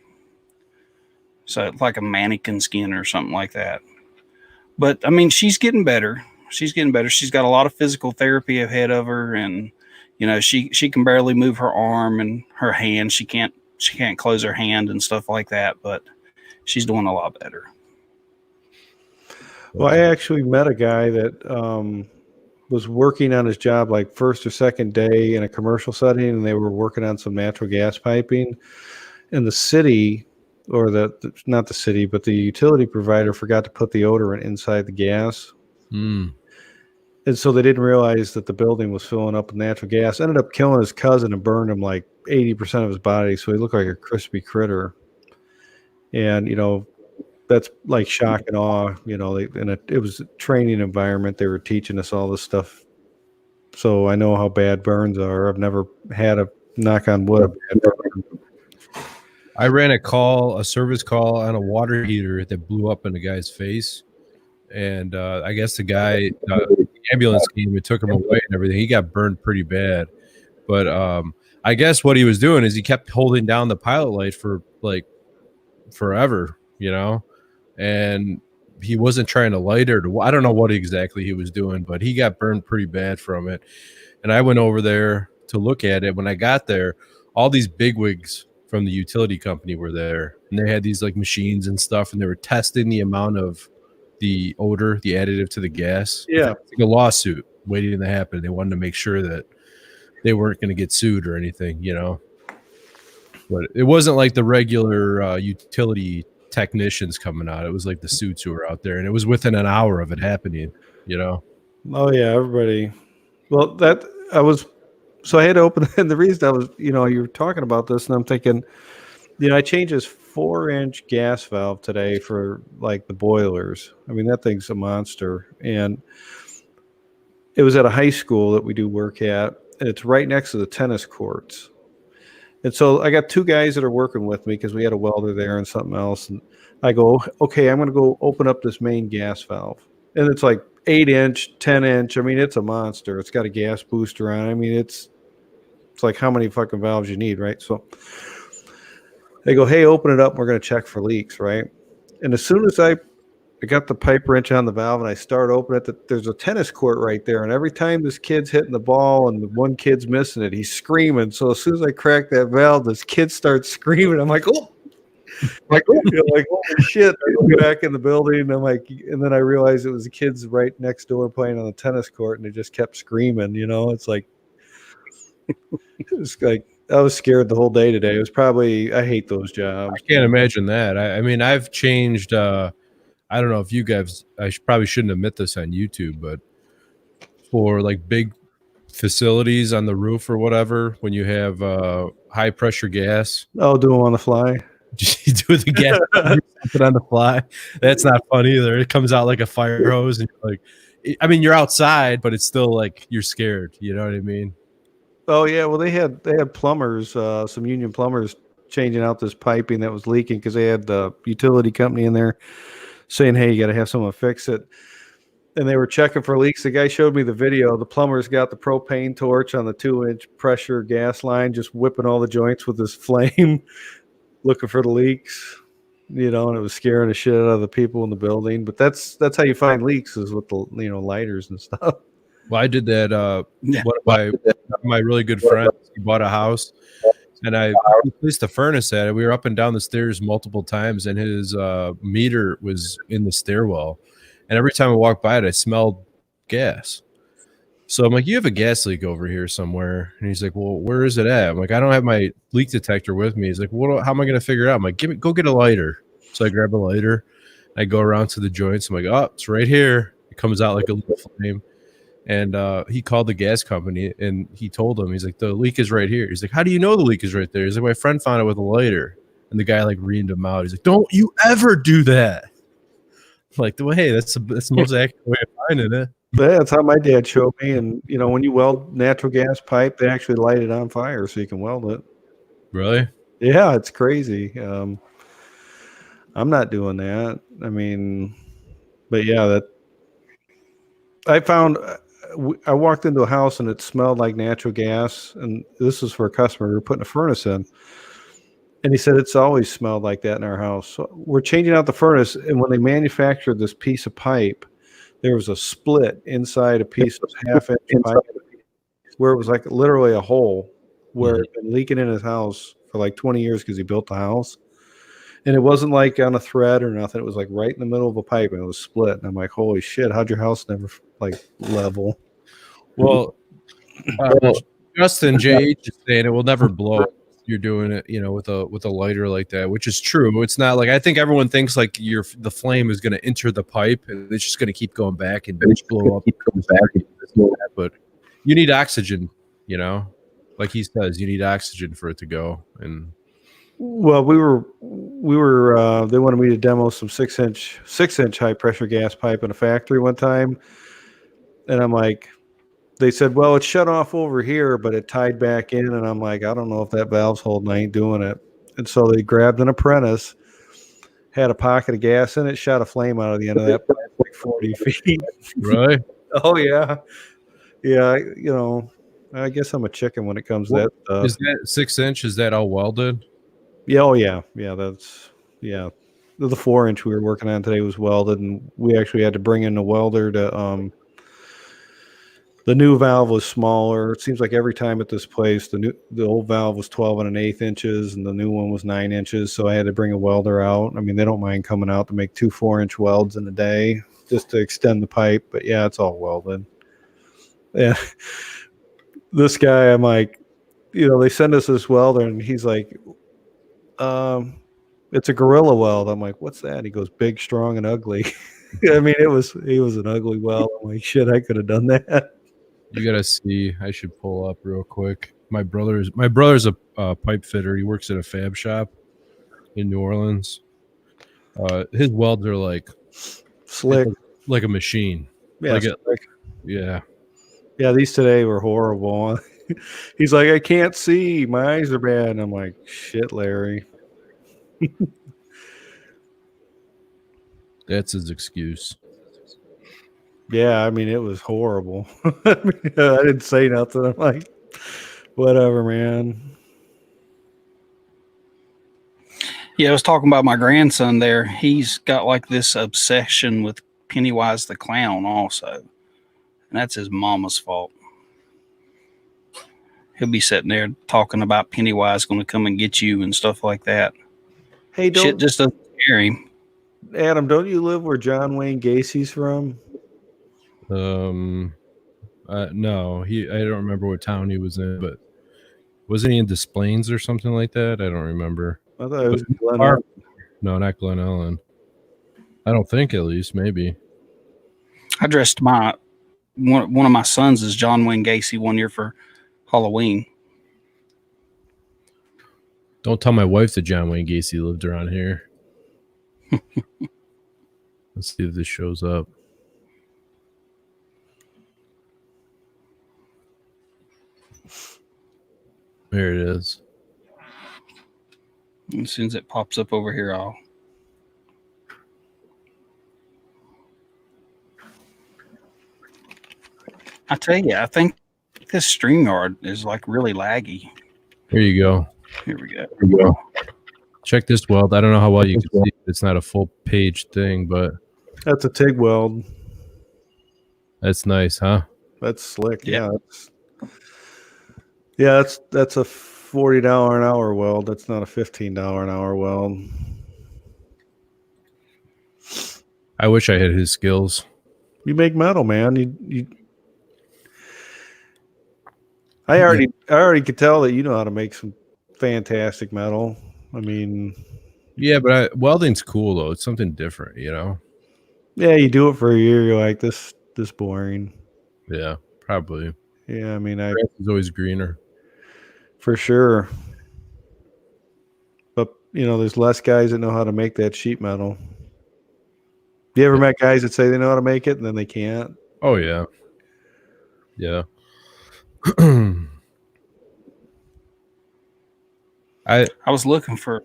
[SPEAKER 1] So like a mannequin skin or something like that. But I mean, she's getting better. She's got a lot of physical therapy ahead of her, and you know, she can barely move her arm and her hand. She can't close her hand and stuff like that, but she's doing a lot better.
[SPEAKER 2] Well, I actually met a guy that was working on his job like first or second day in a commercial setting, and they were working on some natural gas piping. And the city, or not the city, but the utility provider forgot to put the odorant inside the gas.
[SPEAKER 3] Mm.
[SPEAKER 2] And so they didn't realize that the building was filling up with natural gas. Ended up killing his cousin and burned him like 80% of his body. So he looked like a crispy critter. And, you know, that's like shock and awe, you know, it was a training environment. They were teaching us all this stuff. So I know how bad burns are. I've never had a, knock on wood, a bad burn.
[SPEAKER 3] I ran a service call on a water heater that blew up in the guy's face. And I guess the guy, the ambulance came and took him away and everything. He got burned pretty bad. But I guess what he was doing is he kept holding down the pilot light for like forever, you know, and he wasn't trying to light it. I don't know what exactly he was doing, but he got burned pretty bad from it. And I went over there to look at it. When I got there, all these bigwigs from the utility company were there, and they had these like machines and stuff, and they were testing the amount of the odor, the additive to the gas.
[SPEAKER 2] Yeah.
[SPEAKER 3] It's like a lawsuit waiting to happen. They wanted to make sure that they weren't going to get sued or anything, you know. But it wasn't like the regular utility technicians coming out. It was like the suits who were out there, and it was within an hour of it happening, you know.
[SPEAKER 2] Oh yeah, everybody. Well, so I had to open, and the reason I was, you know, you were talking about this, and I'm thinking, you know, I changed this 4-inch gas valve today for like the boilers. I mean, that thing's a monster. And it was at a high school that we do work at, and it's right next to the tennis courts. And so I got 2 guys that are working with me because we had a welder there and something else. And I go, okay, I'm going to go open up this main gas valve. And it's like 8-inch, 10-inch. I mean, it's a monster. It's got a gas booster on it. I mean, it's like how many fucking valves you need, right? So they go, hey, open it up. We're going to check for leaks, right? And as soon as I got the pipe wrench on the valve and I start opening it, there's a tennis court right there. And every time this kid's hitting the ball and the one kid's missing it, he's screaming. So as soon as I crack that valve, this kid starts screaming. I'm like, oh. Like, you know, like, holy shit. I go back in the building, and I'm like, and then I realized it was the kids right next door playing on the tennis court, and they just kept screaming, you know. It's like, it was like, I was scared the whole day today. It was probably, I hate those jobs.
[SPEAKER 3] I can't imagine that. I mean, I've changed, I don't know if you guys, probably shouldn't admit this on YouTube, but for like big facilities on the roof or whatever, when you have high pressure gas.
[SPEAKER 2] Oh, do them on the fly.
[SPEAKER 3] You do the gas something on the fly. That's not fun either. It comes out like a fire hose, and you're like, I mean, you're outside, but it's still like you're scared. You know what I mean?
[SPEAKER 2] Oh yeah. Well, they had plumbers, some union plumbers, changing out this piping that was leaking because they had the utility company in there saying, "Hey, you got to have someone fix it." And they were checking for leaks. The guy showed me the video. The plumber's got the propane torch on the 2-inch pressure gas line, just whipping all the joints with his flame, looking for the leaks. and it was scaring the shit out of the people in the building. But that's how you find leaks, is with the lighters and stuff.
[SPEAKER 3] Well, I did that.
[SPEAKER 1] Yeah.
[SPEAKER 3] One of my really good friends, he bought a house, and I replaced the furnace at it. We were up and down the stairs multiple times, and his meter was in the stairwell. And every time I walked by it, I smelled gas. So I'm like, you have a gas leak over here somewhere. And he's like, well, where is it at? I'm like, I don't have my leak detector with me. He's like, how am I going to figure it out? I'm like, go get a lighter. So I grab a lighter. I go around to the joints. I'm like, oh, it's right here. It comes out like a little flame. And he called the gas company, and he told them, he's like, the leak is right here. He's like, how do you know the leak is right there? He's like, my friend found it with a lighter. And the guy like reamed him out. He's like, don't you ever do that. I'm like, well, hey, that's the most accurate way of finding it.
[SPEAKER 2] That's how my dad showed me. And when you weld natural gas pipe, they actually light it on fire so you can weld it.
[SPEAKER 3] Really?
[SPEAKER 2] Yeah, it's crazy. I'm not doing that. I mean, but yeah, that I found. I walked into a house and it smelled like natural gas, and this was for a customer. We were putting a furnace in, and he said it's always smelled like that in our house. So we're changing out the furnace, and when they manufactured this piece of pipe, there was a split inside a piece of half-inch pipe where it was like literally a hole where it had been leaking in his house for like 20 years because he built the house. And it wasn't like on a thread or nothing. It was like right in the middle of a pipe, and it was split. And I'm like, holy shit, how'd your house never like level?
[SPEAKER 3] Well, Justin JH is saying it will never blow if you're doing it, with a lighter like that, which is true. It's not like, I think everyone thinks like the flame is going to enter the pipe and it's just going to keep going back and blow up. But you need oxygen, like he says, you need oxygen for it to go. And
[SPEAKER 2] well, we were they wanted me to demo some 6-inch high pressure gas pipe in a factory one time, and I'm like, they said, well, it's shut off over here, but it tied back in, and I'm like, I don't know if that valve's holding. I ain't doing it. And so they grabbed an apprentice, had a pocket of gas in it, shot a flame out of the end of that pipe like 40 feet.
[SPEAKER 3] Really?
[SPEAKER 2] Oh yeah, yeah. I guess I'm a chicken when it comes to that stuff.
[SPEAKER 3] Is that 6-inch? Is that all welded?
[SPEAKER 2] Yeah, oh yeah. The 4-inch we were working on today was welded, and we actually had to bring in the welder to the new valve was smaller. It seems like every time at this place, the old valve was 12 1/8 inches and the new one was 9 inches. So I had to bring a welder out. I mean, they don't mind coming out to make 2 4-inch welds in a day just to extend the pipe, but yeah, it's all welded. Yeah. This guy, I'm like, they send us this welder and he's like, it's a gorilla weld. I'm like, what's that? He goes, big, strong, and ugly. I mean, he was an ugly weld. I'm like, shit, I could have done that.
[SPEAKER 3] You gotta see. I should pull up real quick. My brother's a pipe fitter. He works at a fab shop in New Orleans. His welds are like
[SPEAKER 2] Slick,
[SPEAKER 3] like a machine.
[SPEAKER 2] Yeah,
[SPEAKER 3] slick. Yeah.
[SPEAKER 2] These today were horrible. He's like, I can't see. My eyes are bad. And I'm like, shit, Larry.
[SPEAKER 3] That's his excuse.
[SPEAKER 2] Yeah, I mean, it was horrible. I didn't say nothing. I'm like, whatever, man.
[SPEAKER 1] Yeah, I was talking about my grandson there. He's got like this obsession with Pennywise the Clown also. And that's his mama's fault. He'll be sitting there talking about Pennywise going to come and get you and stuff like that.
[SPEAKER 2] Hey,
[SPEAKER 1] shit just doesn't scare him.
[SPEAKER 2] Adam, don't you live where John Wayne Gacy's from?
[SPEAKER 3] No, I don't remember what town he was in, but wasn't he in Des Plaines or something like that? I don't remember.
[SPEAKER 2] I thought it was Glen Ellen.
[SPEAKER 3] No, not Glen Ellen. I don't think, at least, maybe.
[SPEAKER 1] I dressed one of my sons as John Wayne Gacy one year for Halloween.
[SPEAKER 3] Don't tell my wife that John Wayne Gacy lived around here. Let's see if this shows up. There it is.
[SPEAKER 1] As soon as it pops up over here, I tell you, I think this StreamYard is like really laggy.
[SPEAKER 3] Here you go.
[SPEAKER 1] Here we go.
[SPEAKER 3] Check this weld. I don't know how well you can see it. It's not a full page thing, but
[SPEAKER 2] That's a TIG weld.
[SPEAKER 3] that's nice, huh?
[SPEAKER 2] That's slick.
[SPEAKER 1] Yeah.
[SPEAKER 2] That's a $40 an hour weld. That's not a $15 an hour weld.
[SPEAKER 3] I wish I had his skills.
[SPEAKER 2] You make metal, man. I already could tell that you know how to make some fantastic metal. I mean,
[SPEAKER 3] Yeah, but welding's cool though. It's something different, you know.
[SPEAKER 2] yeah, you do it for a year, you're like this boring.
[SPEAKER 3] Yeah, probably.
[SPEAKER 2] Yeah, I mean,
[SPEAKER 3] Grass is always greener.
[SPEAKER 2] for sure. But you know, there's less guys that know how to make that sheet metal. You ever met guys that say they know how to make it and then they can't?
[SPEAKER 3] Oh yeah, yeah.
[SPEAKER 1] I was looking for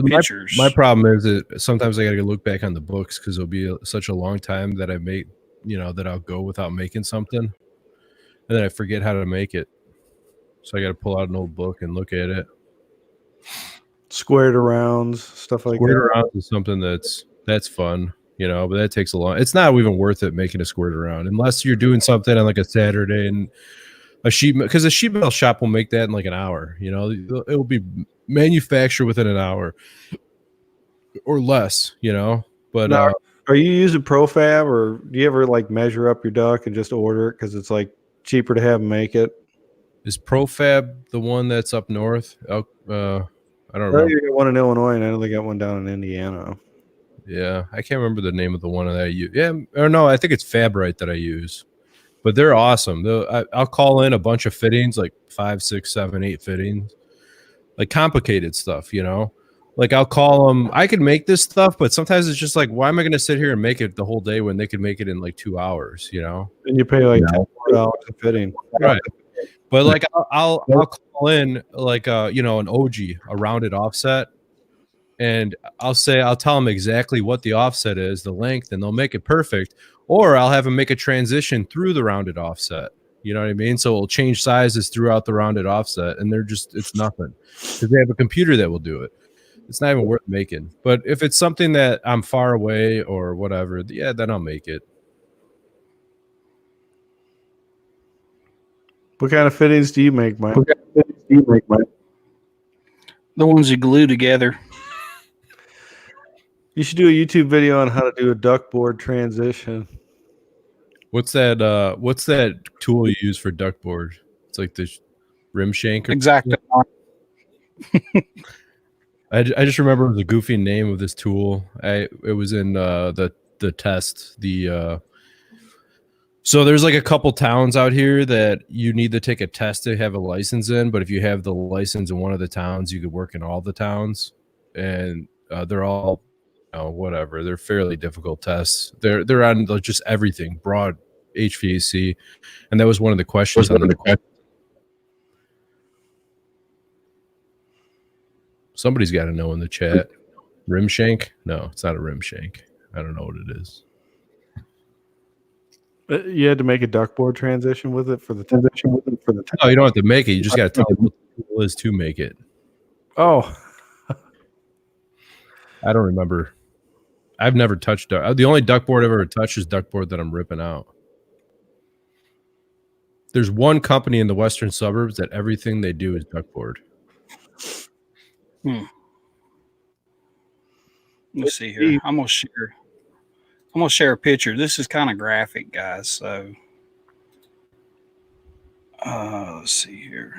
[SPEAKER 1] pictures.
[SPEAKER 3] My problem is that sometimes I got to look back on the books because it'll be such a long time that I make, you know, that I'll go without making something, and then I forget how to make it. So I got to pull out an old book and look at it.
[SPEAKER 2] Squared arounds, stuff like
[SPEAKER 3] Squared
[SPEAKER 2] that.
[SPEAKER 3] around is something that's fun, you know, but that takes a long. It's not even worth it making a squared around unless you're doing something on like a Saturday and a sheet, because a sheet metal shop will make that in like an hour. You know, it will be manufactured within an hour or less. You know, but
[SPEAKER 2] Now, are you using Profab, or do you ever like measure up your duct and just order it because it's like cheaper to have them make it?
[SPEAKER 3] is Profab the one that's up north? I don't
[SPEAKER 2] I
[SPEAKER 3] remember.
[SPEAKER 2] you got one in Illinois, and I know they got one down in Indiana.
[SPEAKER 3] Yeah, I can't remember the name of the one that I use. Yeah, or no, I think it's Fabrite that I use. But they're awesome. I'll call in a bunch of fittings, like 5, 6, 7, 8 fittings, like complicated stuff, you know. Like I'll call them. I could make this stuff, but sometimes it's just like, why am I going to sit here and make it the whole day when they could make it in like 2 hours, you know?
[SPEAKER 2] And you pay like $10 a fitting,
[SPEAKER 3] Right. But like I'll call in like you know, an OG, a rounded offset, and I'll tell them exactly what the offset is, the length, and they'll make it perfect. Or I'll have them make a transition through the rounded offset. You know what I mean? So it'll change sizes throughout the rounded offset, and it's nothing because they have a computer that will do it. It's not even worth making. But if it's something that I'm far away or whatever, yeah, then I'll make it.
[SPEAKER 2] What kind of fittings do you make, Mike?
[SPEAKER 1] The ones you glue together.
[SPEAKER 2] You should do a YouTube video on how to do a duct board transition.
[SPEAKER 3] What's that tool you use for duct board? It's like the rim shank.
[SPEAKER 1] Exactly.
[SPEAKER 3] I just remember the goofy name of this tool. It was in the test. So there's like a couple towns out here that you need to take a test to have a license in. But if you have the license in one of the towns, you could work in all the towns, and they're all, you know, whatever. They're fairly difficult tests. They're on just everything, broad HVAC, and that was one of the questions on the question. Somebody's got to know in the chat. Rim shank? No, it's not a rim shank. I don't know what it is.
[SPEAKER 2] You had to make a duct board transition with it for the
[SPEAKER 3] No, you don't have to make it. You just got to tell them what the tool is to make it.
[SPEAKER 2] Oh,
[SPEAKER 3] I don't remember. I've never touched duct. The only duct board I've ever touched is duct board that I'm ripping out. There's one company in the western suburbs that everything they do is duct board.
[SPEAKER 1] Let's see here. I'm gonna share a picture. This is kind of graphic, guys. So let's see here.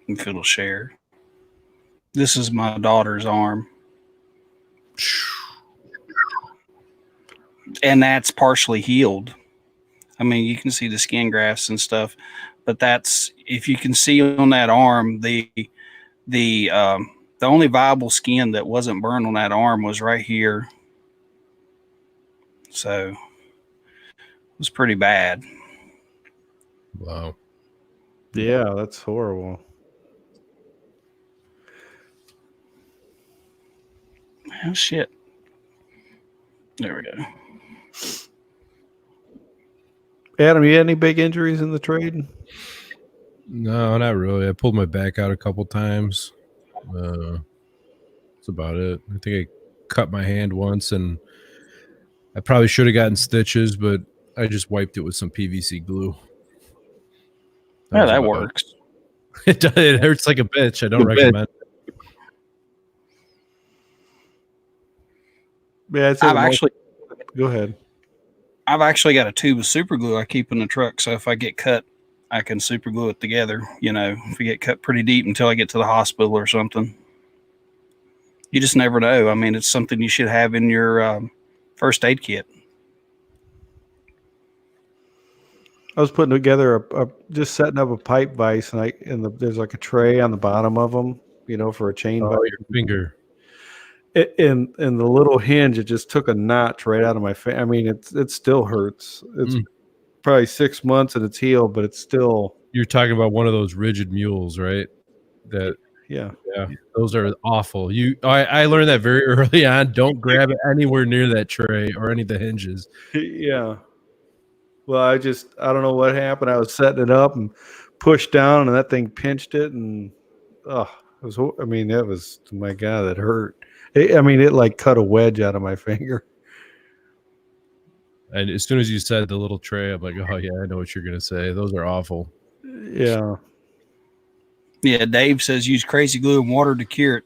[SPEAKER 1] If it'll share. This is my daughter's arm. And that's partially healed. I mean, you can see the skin grafts and stuff, but that's, if you can see on that arm, the only viable skin that wasn't burned on that arm was right here. So it was pretty bad.
[SPEAKER 3] Wow.
[SPEAKER 2] yeah, that's horrible.
[SPEAKER 1] Oh, shit. There we go.
[SPEAKER 2] Adam, you had any big injuries in the trade?
[SPEAKER 3] No, not really. I pulled my back out a couple times. That's about it. I think I cut my hand once, and I probably should have gotten stitches, but I just wiped it with some PVC glue.
[SPEAKER 1] Yeah,
[SPEAKER 3] was
[SPEAKER 1] that
[SPEAKER 3] about
[SPEAKER 1] works.
[SPEAKER 3] it. It hurts like a bitch. I don't recommend it.
[SPEAKER 2] Yeah, I'd say go ahead.
[SPEAKER 1] I've actually got a tube of super glue I keep in the truck, so if I get cut, I can super glue it together. If we get cut pretty deep until I get to the hospital or something. You just never know. I mean, it's something you should have in your first aid kit.
[SPEAKER 2] I was putting together just setting up a pipe vise, and there's like a tray on the bottom of them, for a chain vise.
[SPEAKER 3] Your finger.
[SPEAKER 2] In the little hinge, it just took a notch right out of my face. I mean, it still hurts. It's probably 6 months and it's healed, but it's still.
[SPEAKER 3] You're talking about one of those rigid mules, right?
[SPEAKER 2] Yeah,
[SPEAKER 3] those are awful. I learned that very early on. Don't grab it anywhere near that tray or any of the hinges.
[SPEAKER 2] Yeah. Well, I don't know what happened. I was setting it up and pushed down, and that thing pinched it, and that was, my God, that hurt. It like cut a wedge out of my finger.
[SPEAKER 3] And as soon as you said the little tray, I'm like, oh yeah, I know what you're gonna say. Those are awful.
[SPEAKER 2] Yeah.
[SPEAKER 1] Yeah, Dave says use crazy glue and water to cure it.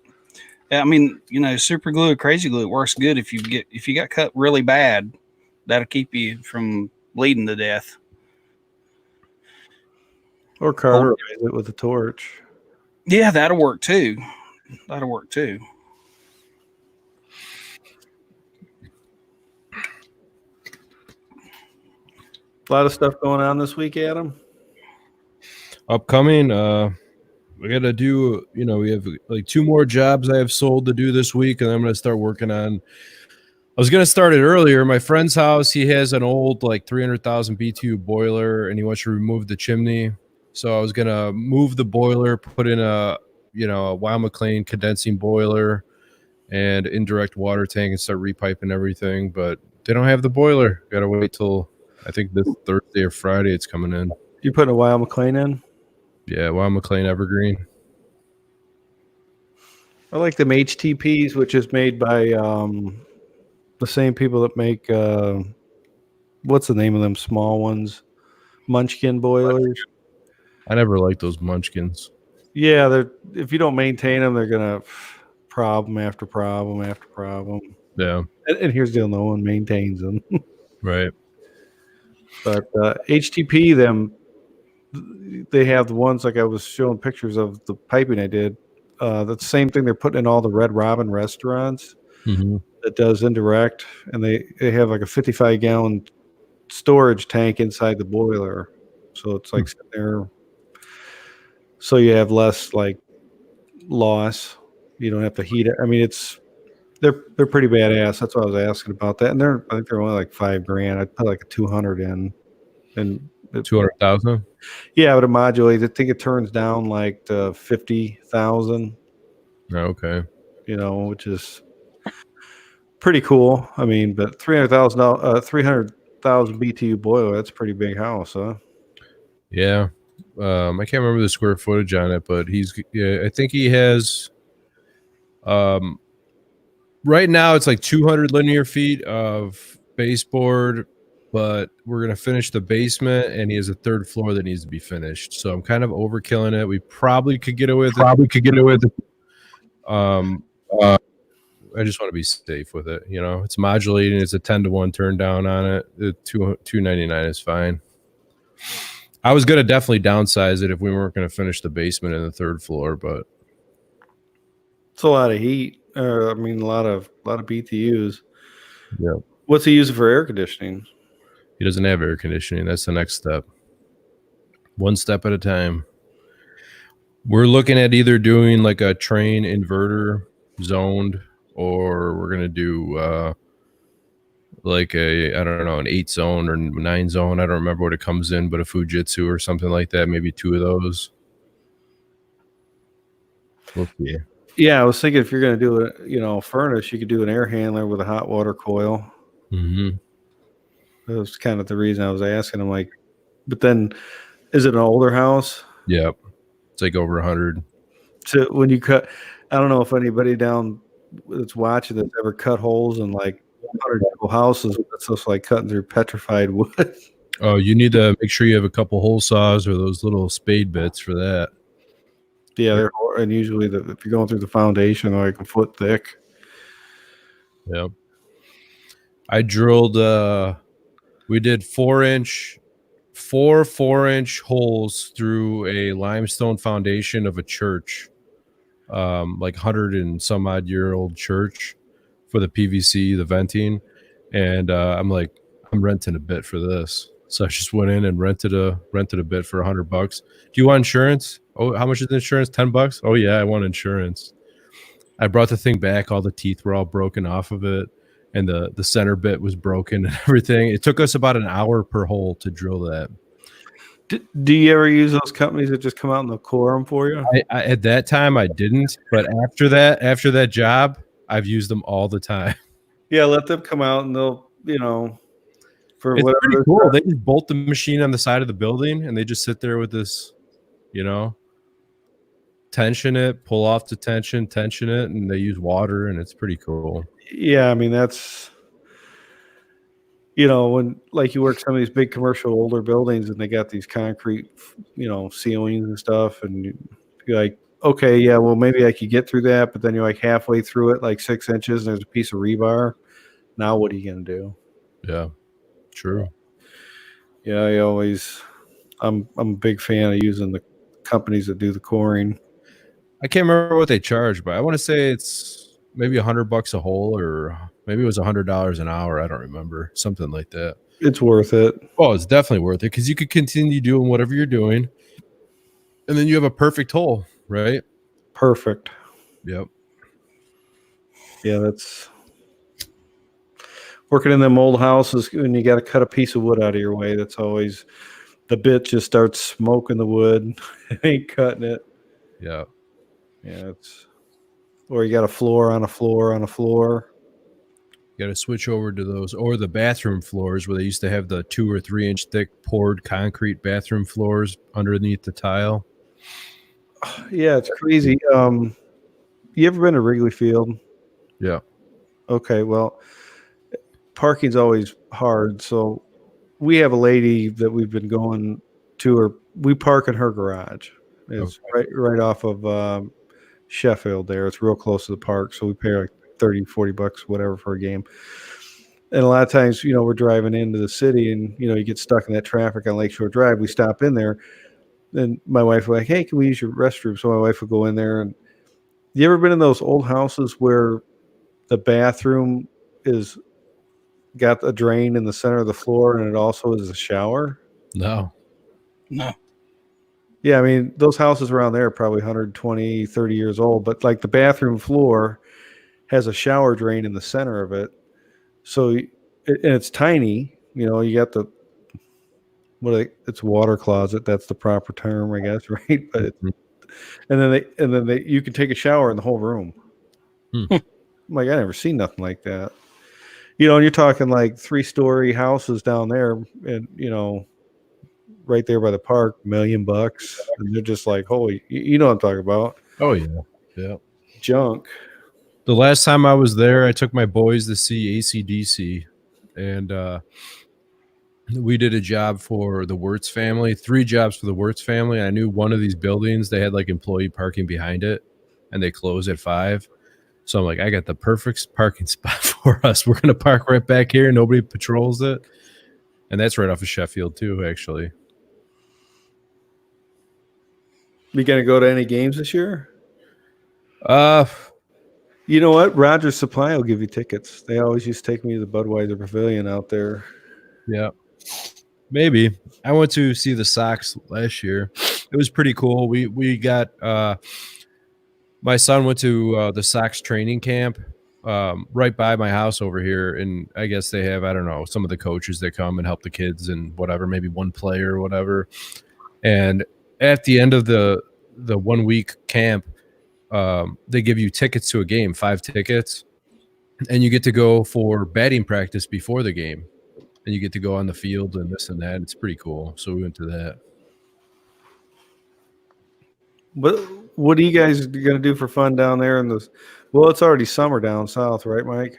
[SPEAKER 1] I mean, super glue or crazy glue, it works good if you got cut really bad. That'll keep you from bleeding to death.
[SPEAKER 2] Or cauterize it with a torch.
[SPEAKER 1] Yeah, that'll work too. A
[SPEAKER 2] lot of stuff going on this week, Adam.
[SPEAKER 3] Upcoming, we got to do, we have like 2 more jobs I have sold to do this week, and I'm going to start working on. I was going to start it earlier. My friend's house, he has an old like 300,000 BTU boiler, and he wants to remove the chimney. So I was going to move the boiler, put in a Weil McLean condensing boiler and indirect water tank and start repiping everything. But they don't have the boiler. Got to wait till I think this Thursday or Friday it's coming in.
[SPEAKER 2] You putting a Weil McLean in?
[SPEAKER 3] Yeah, Weil McLean Evergreen.
[SPEAKER 2] I like them HTPs, which is made by the same people that make what's the name of them small ones? Munchkin boilers.
[SPEAKER 3] I never liked those Munchkins.
[SPEAKER 2] Yeah, if you don't maintain them, they're gonna problem after problem after problem.
[SPEAKER 3] Yeah.
[SPEAKER 2] And here's the deal: no one maintains them.
[SPEAKER 3] Right.
[SPEAKER 2] But HTP, they have the ones like I was showing pictures of the piping I did. The same thing they're putting in all the Red Robin restaurants.
[SPEAKER 3] Mm-hmm.
[SPEAKER 2] That does indirect, and they have like a 55-gallon storage tank inside the boiler, so it's like sitting there, so you have less like loss. You don't have to heat it. I mean, they're pretty badass. That's what I was asking about that, and I think they're only like $5,000. I'd put like a 200 in, and
[SPEAKER 3] 200,000.
[SPEAKER 2] Yeah, but it modulates. I think it turns down like to 50,000.
[SPEAKER 3] Okay.
[SPEAKER 2] Which is pretty cool. I mean, but 300,000 BTU boiler, that's a pretty big house, huh?
[SPEAKER 3] Yeah. I can't remember the square footage on it, but I think he has right now it's like 200 linear feet of baseboard, but we're going to finish the basement, and he has a 3rd floor that needs to be finished. So I'm kind of overkilling it. We probably could get away with it. I just want to be safe with it. It's modulating. It's a 10-to-1 turn down on it. The 299 is fine. I was going to definitely downsize it if we weren't going to finish the basement and the 3rd floor, but
[SPEAKER 2] it's a lot of heat. A lot of BTUs.
[SPEAKER 3] Yeah.
[SPEAKER 2] What's he using for air conditioning?
[SPEAKER 3] He doesn't have air conditioning. That's the next step. One step at a time. We're looking at either doing like a train inverter zoned, or we're going to do like an 8-zone or 9-zone. I don't remember what it comes in, but a Fujitsu or something like that. Maybe 2 of those. We'll see.
[SPEAKER 2] Yeah, I was thinking if you're going to do a furnace, you could do an air handler with a hot water coil.
[SPEAKER 3] Mm-hmm.
[SPEAKER 2] That was kind of the reason I was asking. I'm like, but then, is it an older house?
[SPEAKER 3] Yep. It's like over 100.
[SPEAKER 2] So when you cut, I don't know if anybody down that's watching that's ever cut holes in like 100 houses. It's just like cutting through petrified wood.
[SPEAKER 3] Oh, you need to make sure you have a couple hole saws or those little spade bits for that.
[SPEAKER 2] Yeah, and usually if you're going through the foundation, they're like a foot thick.
[SPEAKER 3] Yep. I drilled. We did 4-inch holes through a limestone foundation of a church, like 100 and some odd year old church, for the PVC, the venting, and I'm like, I'm renting a bit for this. So I just went in and rented a bit for $100. Do you want insurance? Oh, how much is the insurance? $10? Oh yeah, I want insurance. I brought the thing back. All the teeth were all broken off of it, and the center bit was broken and everything. It took us about an hour per hole to drill that.
[SPEAKER 2] Do you ever use those companies that just come out and they'll core them for you?
[SPEAKER 3] I at that time I didn't, but after that job, I've used them all the time.
[SPEAKER 2] Yeah, let them come out and they'll, for
[SPEAKER 3] It's
[SPEAKER 2] whatever.
[SPEAKER 3] pretty cool. They just bolt the machine on the side of the building, and they just sit there with this, tension it, pull off the tension it, and they use water, and it's pretty cool.
[SPEAKER 2] Yeah, I mean that's, when like you work some of these big commercial older buildings and they got these concrete, ceilings and stuff, and you're like, okay, yeah, well maybe I could get through that, but then you're like halfway through it, like 6 inches, and there's a piece of rebar. Now what are you gonna do?
[SPEAKER 3] Yeah, true.
[SPEAKER 2] Yeah, I'm a big fan of using the companies that do the coring.
[SPEAKER 3] I can't remember what they charge, but I want to say it's maybe $100 a hole, or maybe it was $100 an hour. I don't remember, something like that.
[SPEAKER 2] It's worth it.
[SPEAKER 3] Oh, it's definitely worth it, because you could continue doing whatever you're doing, and then you have a perfect hole, right?
[SPEAKER 2] Perfect.
[SPEAKER 3] Yep.
[SPEAKER 2] Yeah, that's working in them old houses, and you got to cut a piece of wood out of your way. That's always, the bit just starts smoking the wood. It ain't cutting it.
[SPEAKER 3] Yeah.
[SPEAKER 2] Yeah, or you got a floor on a floor on a floor.
[SPEAKER 3] You got to switch over to those, or the bathroom floors where they used to have the 2 or 3 inch thick poured concrete bathroom floors underneath the tile.
[SPEAKER 2] Yeah, it's crazy. You ever been to Wrigley Field?
[SPEAKER 3] Yeah.
[SPEAKER 2] Okay, well, parking's always hard. So we have a lady that we've been going to her. We park in her garage. It's right off of Sheffield there. It's real close to the park. So we pay like $30-$40, whatever, for a game. And a lot of times, we're driving into the city and, you get stuck in that traffic on Lakeshore Drive. We stop in there. Then my wife was like, hey, can we use your restroom? So my wife would go in there. And you ever been in those old houses where the bathroom is got a drain in the center of the floor and it also is a shower?
[SPEAKER 3] No.
[SPEAKER 2] Yeah, I mean, those houses around there are probably 120, 30 years old, but like the bathroom floor has a shower drain in the center of it. So, and it's tiny, you got it's water closet. That's the proper term, I guess, right? But and then you can take a shower in the whole room. I'm like, I never seen nothing like that. And you're talking like 3-story houses down there, and right there by the park, $1 million, and they're just like, holy, you know what I'm talking about?
[SPEAKER 3] Oh yeah.
[SPEAKER 2] Junk.
[SPEAKER 3] The last time I was there, I took my boys to see AC/DC, and we did a job for the Wirtz family, 3 jobs for the Wirtz family. I knew one of these buildings, they had like employee parking behind it, and they close at 5. So I'm like, I got the perfect parking spot for us. We're going to park right back here. Nobody patrols it. And that's right off of Sheffield too, actually.
[SPEAKER 2] You going to go to any games this year?
[SPEAKER 3] You
[SPEAKER 2] know what? Rogers Supply will give you tickets. They always used to take me to the Budweiser Pavilion out there.
[SPEAKER 3] Yeah, maybe. I went to see the Sox last year. It was pretty cool. We got my son went to the Sox training camp right by my house over here, and I guess they have, I don't know, some of the coaches that come and help the kids and whatever, maybe one player or whatever. And at the end of the 1 week camp, they give you tickets to a game, 5 tickets, and you get to go for batting practice before the game, and you get to go on the field and this and that. It's pretty cool. So we went to that.
[SPEAKER 2] But what are you guys going to do for fun down there in the? Well, it's already summer down south, right, Mike?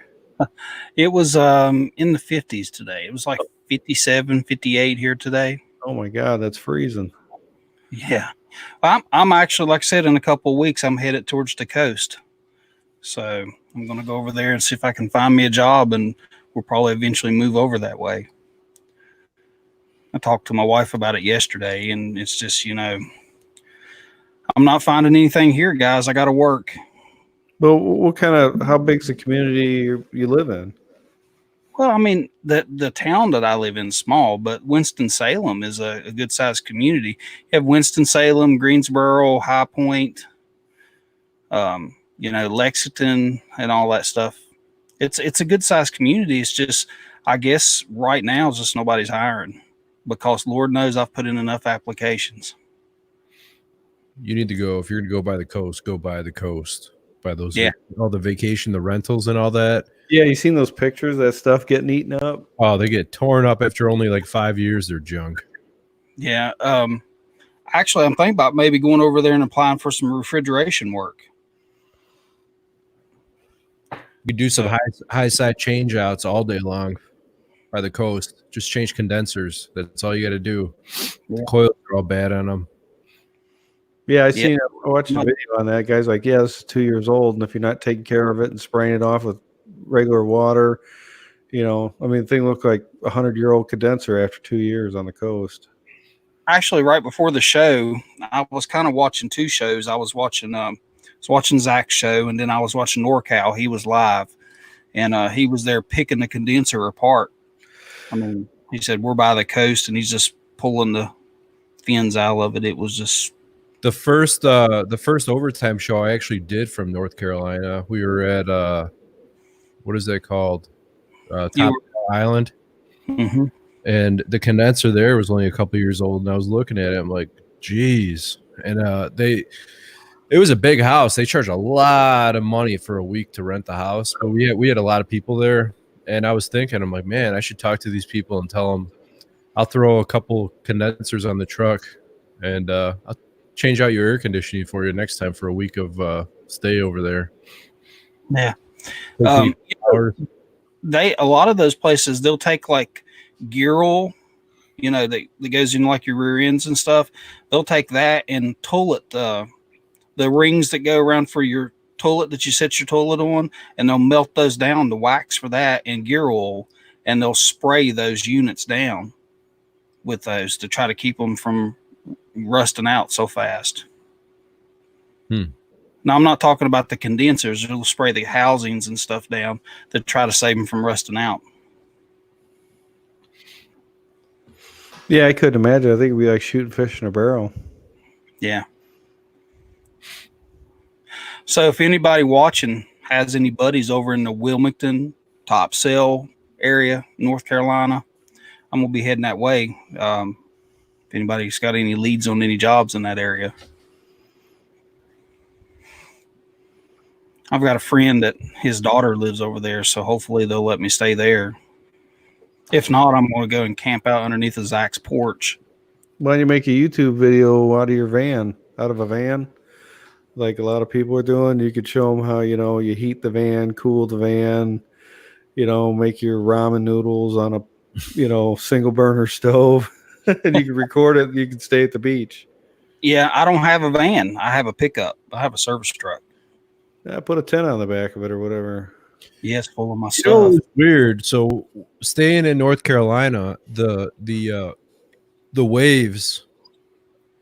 [SPEAKER 1] It was in the 50s today. It was like 57, 58 here today.
[SPEAKER 2] Oh my God, that's freezing.
[SPEAKER 1] Yeah. I'm actually, like I said, in a couple of weeks, I'm headed towards the coast. So I'm going to go over there and see if I can find me a job, and we'll probably eventually move over that way. I talked to my wife about it yesterday, and it's just, I'm not finding anything here, guys. I got to work.
[SPEAKER 2] But what kind of, how big's the community you live in?
[SPEAKER 1] Well, I mean, the town that I live in is small, but Winston-Salem is a good sized community. You have Winston-Salem, Greensboro, High Point, Lexington, and all that stuff. It's a good sized community. It's just, I guess right now, it's just nobody's hiring because Lord knows I've put in enough applications.
[SPEAKER 3] You need to go, if you're going to go by the coast, go by the coast, by those,
[SPEAKER 1] Yeah.
[SPEAKER 3] all the vacation, the rentals and all that.
[SPEAKER 2] Yeah, you seen those pictures of that stuff getting eaten up?
[SPEAKER 3] Oh, they get torn up after only like 5 years. They're junk.
[SPEAKER 1] Yeah. Actually, I'm thinking about maybe going over there and applying for some refrigeration work.
[SPEAKER 3] You do some high side change outs all day long by the coast. Just change condensers. That's all you got to do.
[SPEAKER 1] Yeah.
[SPEAKER 3] The coils are all bad on them.
[SPEAKER 2] Yeah, I watched a video on that. Guy's like, yeah, this is 2 years old, and if you're not taking care of it and spraying it off with regular water, the thing looked like 100-year-old condenser after 2 years on the coast.
[SPEAKER 1] Actually, right before the show, I was kind of watching two shows. I was watching Zach's show, and then I was watching NorCal. He was live, and he was there picking the condenser apart. I mean, he said we're by the coast, and he's just pulling the fins out of it. It was just
[SPEAKER 3] the first overtime show I actually did from North Carolina. We were at what is that called? Top Island.
[SPEAKER 1] Mm-hmm.
[SPEAKER 3] And the condenser there was only a couple years old, and I was looking at it. I'm like, geez. And it was a big house. They charged a lot of money for a week to rent the house, but we had a lot of people there. And I was thinking, I'm like, man, I should talk to these people and tell them I'll throw a couple condensers on the truck, and I'll change out your air conditioning for you next time for a week of stay over there.
[SPEAKER 1] Yeah. A lot of those places, they'll take like gear oil, that goes in like your rear ends and stuff. They'll take that and toilet the rings that go around for your toilet that you set your toilet on, and they'll melt those down, the wax for that and gear oil, and they'll spray those units down with those to try to keep them from rusting out so fast. Now, I'm not talking about the condensers. It'll spray the housings and stuff down to try to save them from rusting out.
[SPEAKER 2] Yeah, I couldn't imagine. I think it'd be like shooting fish in a barrel.
[SPEAKER 1] Yeah. So if anybody watching has any buddies over in the Wilmington, Topsail area, North Carolina, I'm going to be heading that way. If anybody's got any leads on any jobs in that area. I've got a friend that his daughter lives over there, so hopefully they'll let me stay there. If not, I'm going to go and camp out underneath of Zach's porch.
[SPEAKER 2] Why don't you make a YouTube video out of a van, like a lot of people are doing? You could show them how, you heat the van, cool the van, make your ramen noodles on a, single burner stove, and you can record it and you can stay at the beach.
[SPEAKER 1] Yeah, I don't have a van. I have a pickup. I have a service truck.
[SPEAKER 2] Yeah, put a tent on the back of it or whatever.
[SPEAKER 1] Yes, full of my stuff.
[SPEAKER 3] It's weird. So staying in North Carolina, the waves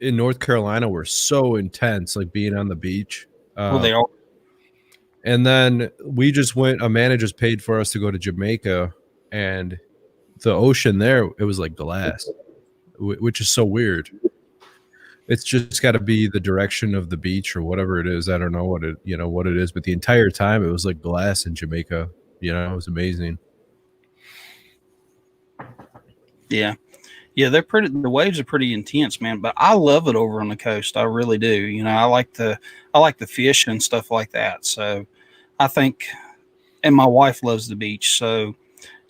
[SPEAKER 3] in North Carolina were so intense, like being on the beach.
[SPEAKER 1] Well, they are.
[SPEAKER 3] And then we just went. Amanda just paid for us to go to Jamaica, and the ocean there, it was like glass, which is so weird. It's just got to be the direction of the beach or whatever it is. I don't know what it is, but the entire time it was like glass in Jamaica. It was amazing.
[SPEAKER 1] Yeah. Yeah, they're pretty. The waves are pretty intense, man. But I love it over on the coast. I really do. I like the fish and stuff like that. So I think, and my wife loves the beach, so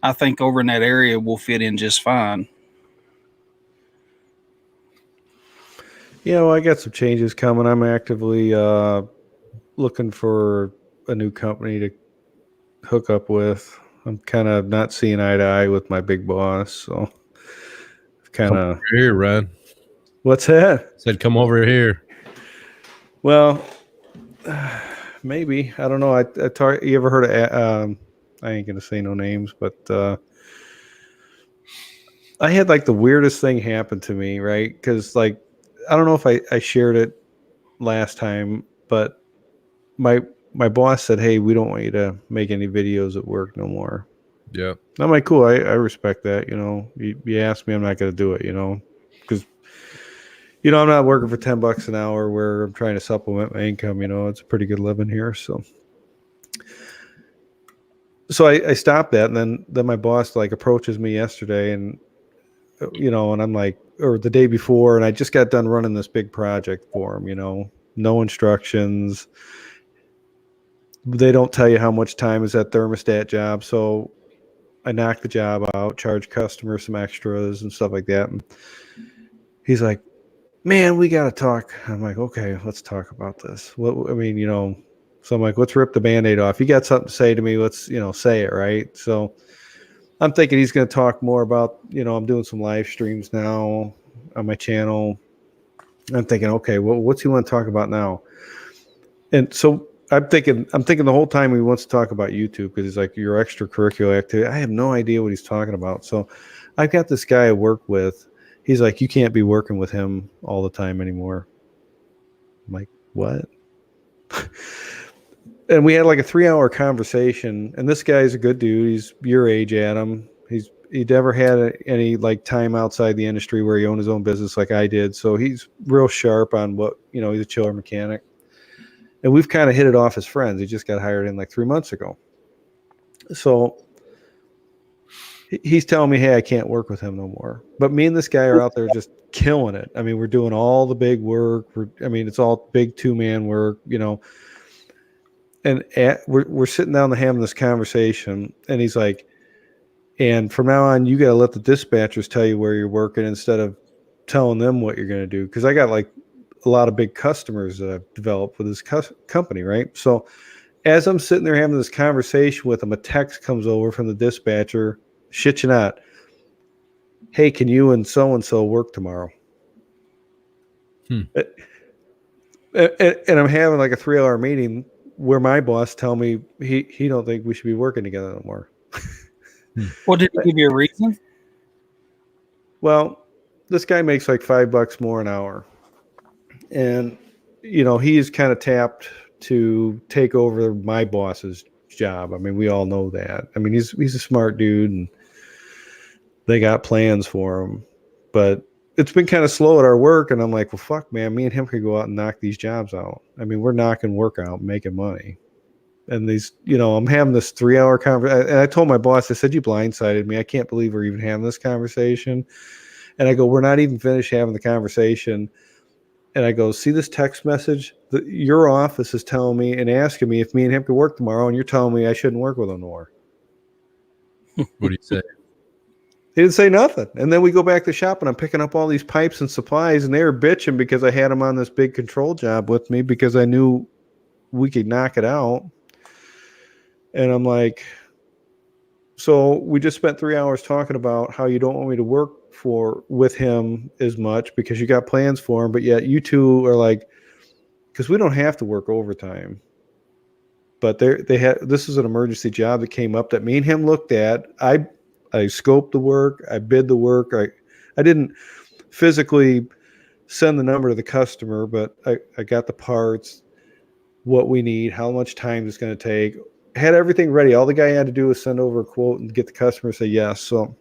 [SPEAKER 1] I think over in that area we'll fit in just fine.
[SPEAKER 2] I got some changes coming. I'm actively looking for a new company to hook up with. I'm kind of not seeing eye to eye with my big boss, so kind
[SPEAKER 3] Come
[SPEAKER 2] of.
[SPEAKER 3] over here, Ren.
[SPEAKER 2] What's that?
[SPEAKER 3] Said, come over here.
[SPEAKER 2] Well, maybe I don't know. You ever heard of? I ain't gonna say no names, but I had like the weirdest thing happen to me, right? Because like I don't know if I shared it last time, but my my boss said, "Hey, we don't want you to make any videos at work no more."
[SPEAKER 3] Yeah.
[SPEAKER 2] I'm like, cool. I respect that. You asked me, I'm not going to do it. Because I'm not working for $10 an hour where I'm trying to supplement my income. It's a pretty good living here. So I stopped that, and then my boss like approaches me yesterday, and and I'm like, or the day before, and I just got done running this big project for him. No instructions. They don't tell you how much time is that thermostat job, so I knocked the job out, charged customers some extras and stuff like that. And he's like, "Man, we got to talk." I'm like, "Okay, let's talk about this." So I'm like, "Let's rip the Band-Aid off. You got something to say to me? Let's, say it, right?" So I'm thinking he's going to talk more about, I'm doing some live streams now on my channel. I'm thinking, okay, well, what's he want to talk about now? And so I'm thinking the whole time he wants to talk about YouTube because he's like, your extracurricular activity. I have no idea what he's talking about. So I've got this guy I work with. He's like, you can't be working with him all the time anymore. I'm like, what? And we had like a 3-hour conversation. And this guy's a good dude. He's your age, Adam. He never had any like time outside the industry where he owned his own business like I did. So he's real sharp on what, he's a chiller mechanic. And we've kind of hit it off as friends. He just got hired in like 3 months ago. So he's telling me, hey, I can't work with him no more. But me and this guy are out there just killing it. I mean, we're doing all the big work. It's all big 2-man work, And we're sitting down and having this conversation. And he's like, and from now on, you got to let the dispatchers tell you where you're working instead of telling them what you're going to do. Because I got like a lot of big customers that I've developed with this company, right? So as I'm sitting there having this conversation with him, a text comes over from the dispatcher, shit you not, hey, can you and so-and-so work tomorrow? And I'm having like a 3-hour meeting where my boss tell me he don't think we should be working together no more.
[SPEAKER 1] Well, did he give you a reason?
[SPEAKER 2] Well, this guy makes like $5 more an hour. And, he's kind of tapped to take over my boss's job. I mean, we all know that. I mean, he's a smart dude and they got plans for him. But it's been kind of slow at our work. And I'm like, well, fuck, man, me and him could go out and knock these jobs out. I mean, we're knocking work out, making money. And these, I'm having this 3-hour conversation. And I told my boss, I said, you blindsided me. I can't believe we're even having this conversation. And I go, we're not even finished having the conversation. And I go, see this text message? Your office is telling me and asking me if me and him could work tomorrow, and you're telling me I shouldn't work with him more.
[SPEAKER 3] What do you say?
[SPEAKER 2] He didn't say nothing. And then we go back to shop, and I'm picking up all these pipes and supplies, and they were bitching because I had them on this big control job with me because I knew we could knock it out. And I'm like, so we just spent 3 hours talking about how you don't want me to work with him as much because you got plans for him, but yet you two are like, because we don't have to work overtime. But this is an emergency job that came up that me and him looked at. I scoped the work, I bid the work. I didn't physically send the number to the customer, but I got the parts, what we need, how much time it's going to take. Had everything ready. All the guy had to do was send over a quote and get the customer to say yes. So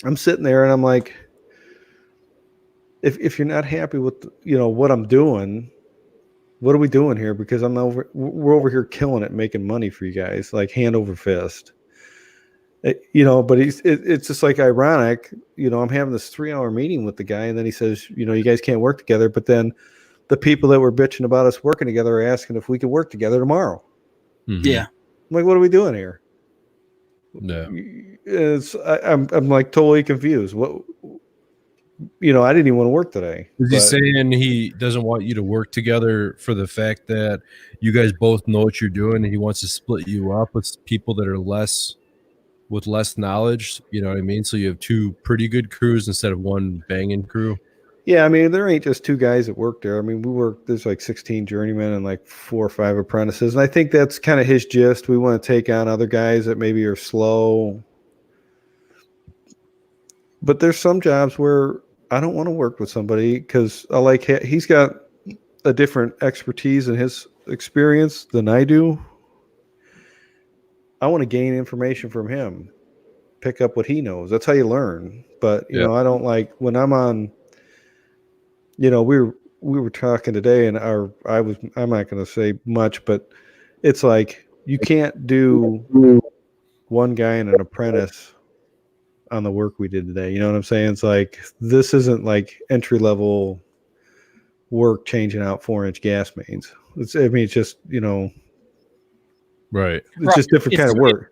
[SPEAKER 2] I'm sitting there and I'm like, if you're not happy with what I'm doing, what are we doing here? Because we're over here killing it, making money for you guys, like hand over fist. But it's just like ironic. I'm having this 3-hour meeting with the guy, and then he says, you guys can't work together. But then the people that were bitching about us working together are asking if we could work together tomorrow.
[SPEAKER 3] Mm-hmm.
[SPEAKER 1] Yeah.
[SPEAKER 2] I'm like, what are we doing here?
[SPEAKER 3] No.
[SPEAKER 2] I'm like totally confused. I didn't even want to work today.
[SPEAKER 3] Is he
[SPEAKER 2] But
[SPEAKER 3] saying he doesn't want you to work together for the fact that you guys both know what you're doing, and he wants to split you up with people that are less knowledge? You know what I mean? So you have two pretty good crews instead of one banging crew.
[SPEAKER 2] yeah, I mean, there ain't just two guys that work there. I mean, there's like 16 journeymen and like 4 or 5 apprentices. And I think that's kind of his gist. We want to take on other guys that maybe are slow. But there's some jobs where I don't want to work with somebody because he's got a different expertise in his experience than I do. I want to gain information from him, pick up what he knows. That's how you learn. But, I don't like when I'm on, we were talking today and I'm not going to say much, but it's like you can't do one guy and an apprentice on the work we did today. You know what I'm saying? It's like, this isn't like entry level work changing out 4-inch gas mains. It's just,
[SPEAKER 3] Right.
[SPEAKER 2] it's just different kind of work.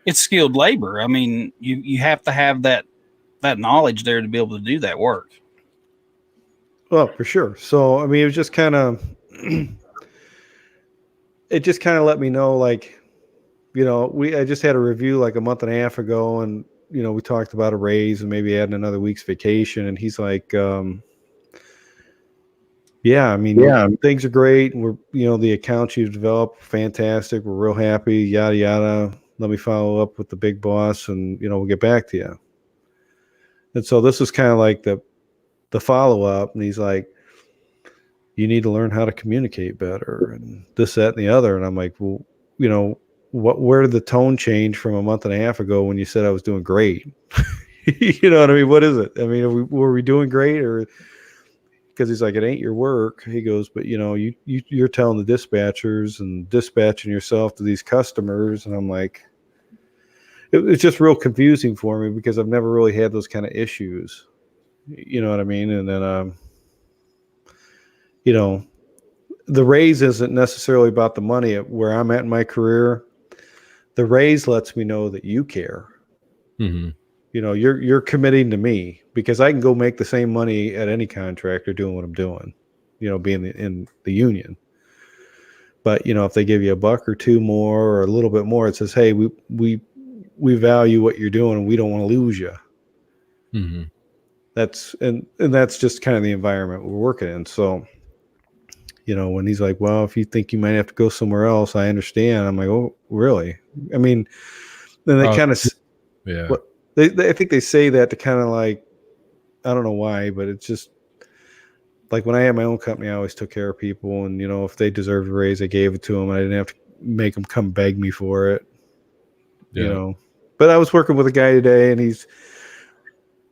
[SPEAKER 1] It's skilled labor. I mean, you have to have that knowledge there to be able to do that work.
[SPEAKER 2] Well, for sure. So, I mean, it was just kind of, it just kind of let me know, like, I just had a review like a month and a half ago, and, we talked about a raise and maybe adding another week's vacation. And he's like, yeah, I mean, things are great. And we're, the accounts you've developed, fantastic. We're real happy, yada, yada. Let me follow up with the big boss and, we'll get back to you. And so this is kind of like the follow up. And he's like, you need to learn how to communicate better and this, that, and the other. And I'm like, well, where did the tone change from a month and a half ago when you said I was doing great? You know what I mean? What is it? I mean, were we doing great? Or because he's like, it ain't your work. He goes, but you're telling the dispatchers and dispatching yourself to these customers. And I'm like, it's just real confusing for me because I've never really had those kind of issues. You know what I mean? And then, the raise isn't necessarily about the money at where I'm at in my career. The raise lets me know that you care.
[SPEAKER 3] Mm-hmm.
[SPEAKER 2] You're committing to me because I can go make the same money at any contractor doing what I'm doing, being in the union. But, if they give you $1 or $2 more or a little bit more, it says, hey, we value what you're doing and we don't want to lose you.
[SPEAKER 3] Mm-hmm.
[SPEAKER 2] That's just kind of the environment we're working in. So, when he's like, well, if you think you might have to go somewhere else, I understand. I'm like, oh, really? I mean, then they kind of,
[SPEAKER 3] yeah.
[SPEAKER 2] I think they say that to kind of like, I don't know why, but it's just like when I had my own company, I always took care of people. And, if they deserved a raise, I gave it to them. I didn't have to make them come beg me for it, But I was working with a guy today and he's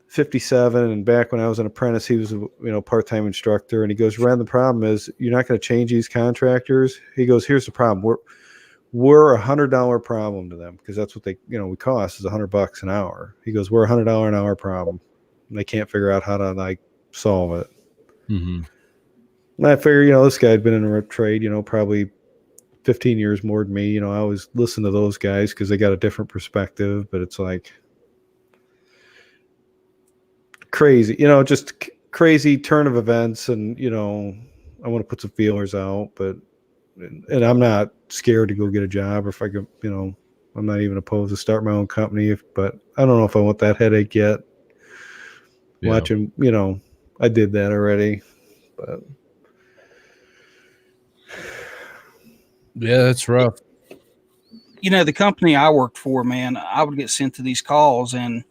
[SPEAKER 2] 57, and back when I was an apprentice, he was a part-time instructor. And he goes, Renn, the problem is you're not going to change these contractors. He goes, here's the problem. We're $100 problem to them because that's what they we cost is $100 an hour. He goes, we're $100 an hour problem. And they can't figure out how to like solve it.
[SPEAKER 3] Mm-hmm.
[SPEAKER 2] And I figure this guy had been in a trade probably 15 years more than me. I always listen to those guys because they got a different perspective. But it's like crazy, just crazy turn of events. And, I want to put some feelers out, and I'm not scared to go get a job, or if I could, I'm not even opposed to start my own company, but I don't know if I want that headache yet. Yeah. Watching, I did that already, but
[SPEAKER 3] yeah, that's rough.
[SPEAKER 1] The company I worked for, man, I would get sent to these calls, and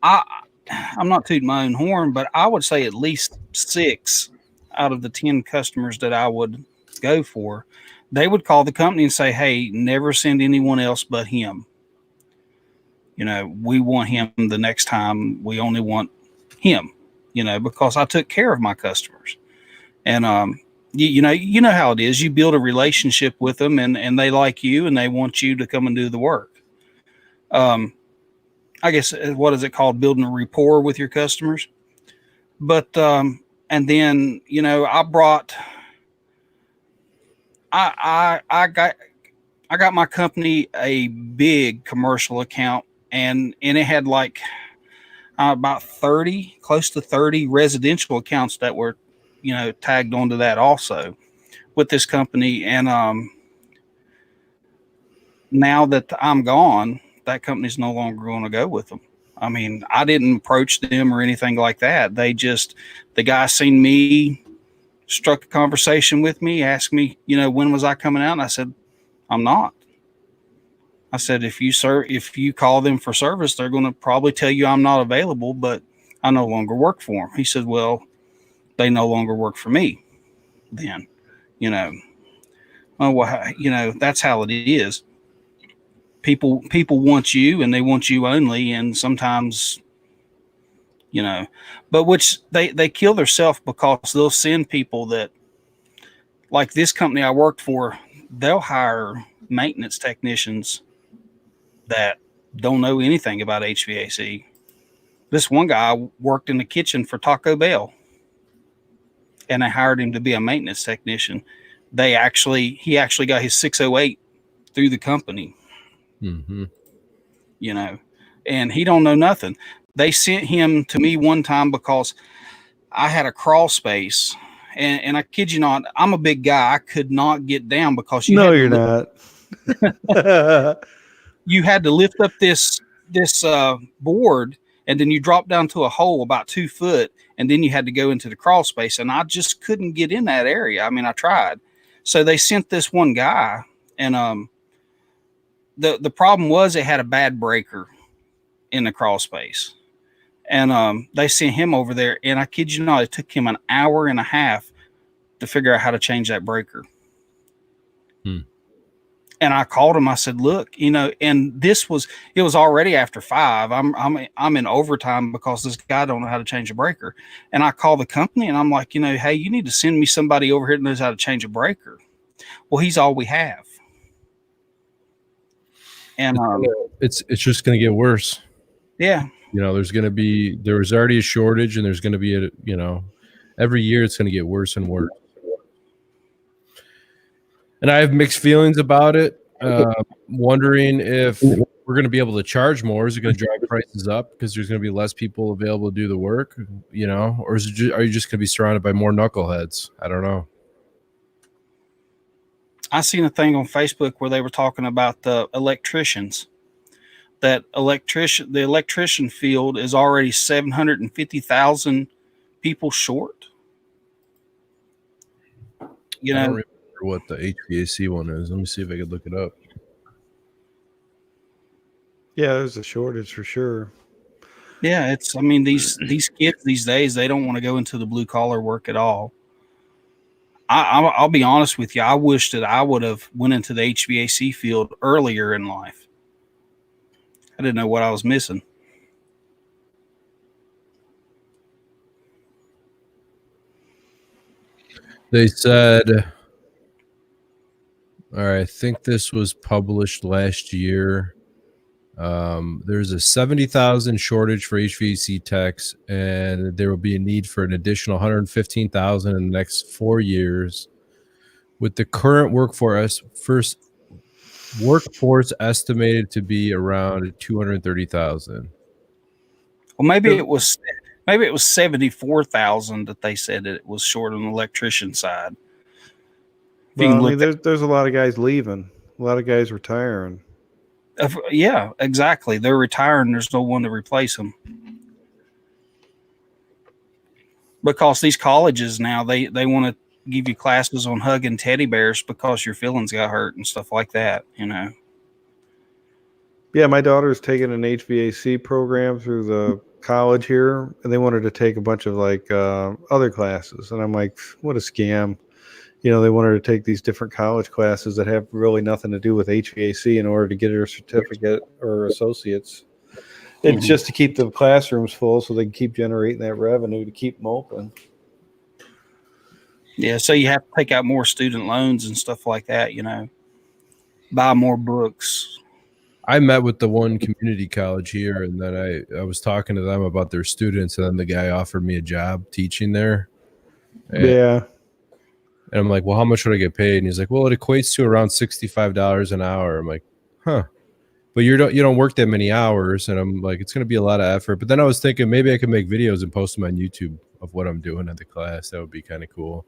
[SPEAKER 1] I'm not tooting my own horn, but I would say at least 6 out of the 10 customers that I would go for, they would call the company and say, hey, never send anyone else but him. We want him the next time. We only want him, because I took care of my customers. And, you know how it is. You build a relationship with them and they like you and they want you to come and do the work. I guess, what is it called? Building a rapport with your customers. But, and then, I got my company a big commercial account, and it had like, about 30, close to 30 residential accounts that were, tagged onto that also with this company. And now that I'm gone, that company's no longer going to go with them. I mean, I didn't approach them or anything like that. The guy seen me, struck a conversation with me, asked me, when was I coming out? And I said, I'm not. I said, if you call them for service, they're going to probably tell you I'm not available, but I no longer work for them. He said, well, they no longer work for me then, Oh, well, that's how it is. People want you and they want you only. And sometimes, but which they kill themselves because they'll send people that, like this company I worked for, they'll hire maintenance technicians that don't know anything about HVAC. This one guy worked in the kitchen for Taco Bell, and I hired him to be a maintenance technician. He actually got his 608 through the company.
[SPEAKER 3] Mm-hmm.
[SPEAKER 1] And he don't know nothing. They sent him to me one time because I had a crawl space, and I kid you not, I'm a big guy. I could not get down because
[SPEAKER 2] you're not.
[SPEAKER 1] You had to lift up this board, and then you drop down to a hole about 2 foot, and then you had to go into the crawl space. And I just couldn't get in that area. I mean, I tried. So they sent this one guy, and the problem was it had a bad breaker in the crawl space. And they sent him over there, and I kid you not, it took him an hour and a half to figure out how to change that breaker. And I called him. I said, "Look, and it was already after 5. I'm in overtime because this guy don't know how to change a breaker." And I called the company, and I'm like, "Hey, you need to send me somebody over here that knows how to change a breaker." Well, he's all we have. And
[SPEAKER 3] it's just going to get worse.
[SPEAKER 1] Yeah.
[SPEAKER 3] There was already a shortage, and there's going to be every year it's going to get worse and worse. And I have mixed feelings about it. Wondering if we're going to be able to charge more. Is it going to drive prices up because there's going to be less people available to do the work? Or are you just going to be surrounded by more knuckleheads? I don't know.
[SPEAKER 1] I seen a thing on Facebook where they were talking about the electricians. The electrician field is already 750,000 people short.
[SPEAKER 3] I don't remember what the HVAC one is. Let me see if I could look it up.
[SPEAKER 2] Yeah, there's a shortage for sure.
[SPEAKER 1] Yeah, these kids these days, they don't want to go into the blue collar work at all. I'll be honest with you. I wish that I would have went into the HVAC field earlier in life. I didn't know what I was missing.
[SPEAKER 3] They said, all right, I think this was published last year. There's a 70,000 shortage for HVAC techs, and there will be a need for an additional 115,000 in the next 4 years. With the current workforce estimated to be around 230,000.
[SPEAKER 1] Well, maybe it was 74,000 that they said that it was short on the electrician side.
[SPEAKER 2] Well, there's a lot of guys leaving, a lot of guys retiring.
[SPEAKER 1] Yeah, exactly. They're retiring. There's no one to replace them. Because these colleges now, they want to give you classes on hugging teddy bears because your feelings got hurt and stuff like that,
[SPEAKER 2] Yeah, my daughter's taking an HVAC program through the college here, and they wanted to take a bunch of other classes. And I'm like, what a scam. They wanted to take these different college classes that have really nothing to do with HVAC in order to get her certificate or associates. It's just to keep the classrooms full so they can keep generating that revenue to keep them open.
[SPEAKER 1] Yeah, so you have to take out more student loans and stuff like that, buy more books.
[SPEAKER 3] I met with the one community college here, and then I was talking to them about their students, and then the guy offered me a job teaching there. And I'm like, well, how much would I get paid? And he's like, well, it equates to around $65 an hour. I'm like, huh. but you don't work that many hours. And I'm like, it's going to be a lot of effort. But then I was thinking maybe I could make videos and post them on YouTube of what I'm doing at the class. That would be kind of cool.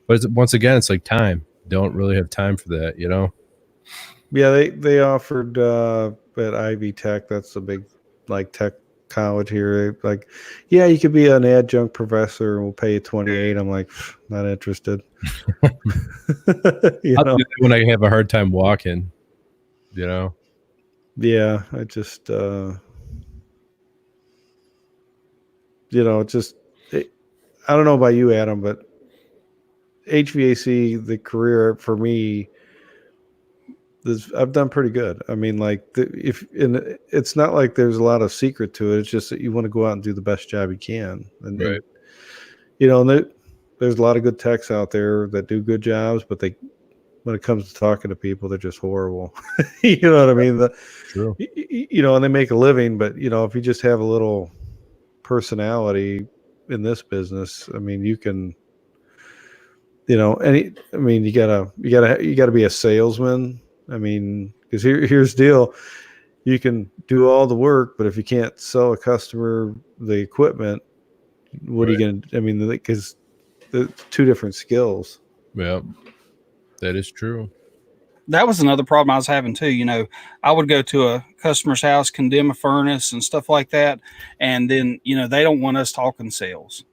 [SPEAKER 3] But once again, it's like time. Don't really have time for that, you know?
[SPEAKER 2] Yeah, they offered at Ivy Tech. That's a big like tech college here. Like, yeah, you could be an adjunct professor and we'll pay you 28. I'm like, not interested.
[SPEAKER 3] I'll do that when I have a hard time walking, you know?
[SPEAKER 2] Yeah, I just I don't know about you, Adam, but HVAC, the career for me, I've done pretty good. I mean, like it's not like there's a lot of secret to it. It's just that you want to go out and do the best job you can. And,
[SPEAKER 3] right.
[SPEAKER 2] and there's a lot of good techs out there that do good jobs, but when it comes to talking to people, they're just horrible. You know what I mean?
[SPEAKER 3] True.
[SPEAKER 2] And they make a living, but if you just have a little personality in this business, I mean, you can, you gotta be a salesman. I mean, because here's the deal. You can do all the work, but if you can't sell a customer the equipment, what are you going to, I mean, because the two different skills.
[SPEAKER 3] Yeah, that is true.
[SPEAKER 1] That was another problem I was having too. I would go to a customer's house, condemn a furnace and stuff like that. And then, they don't want us talking sales.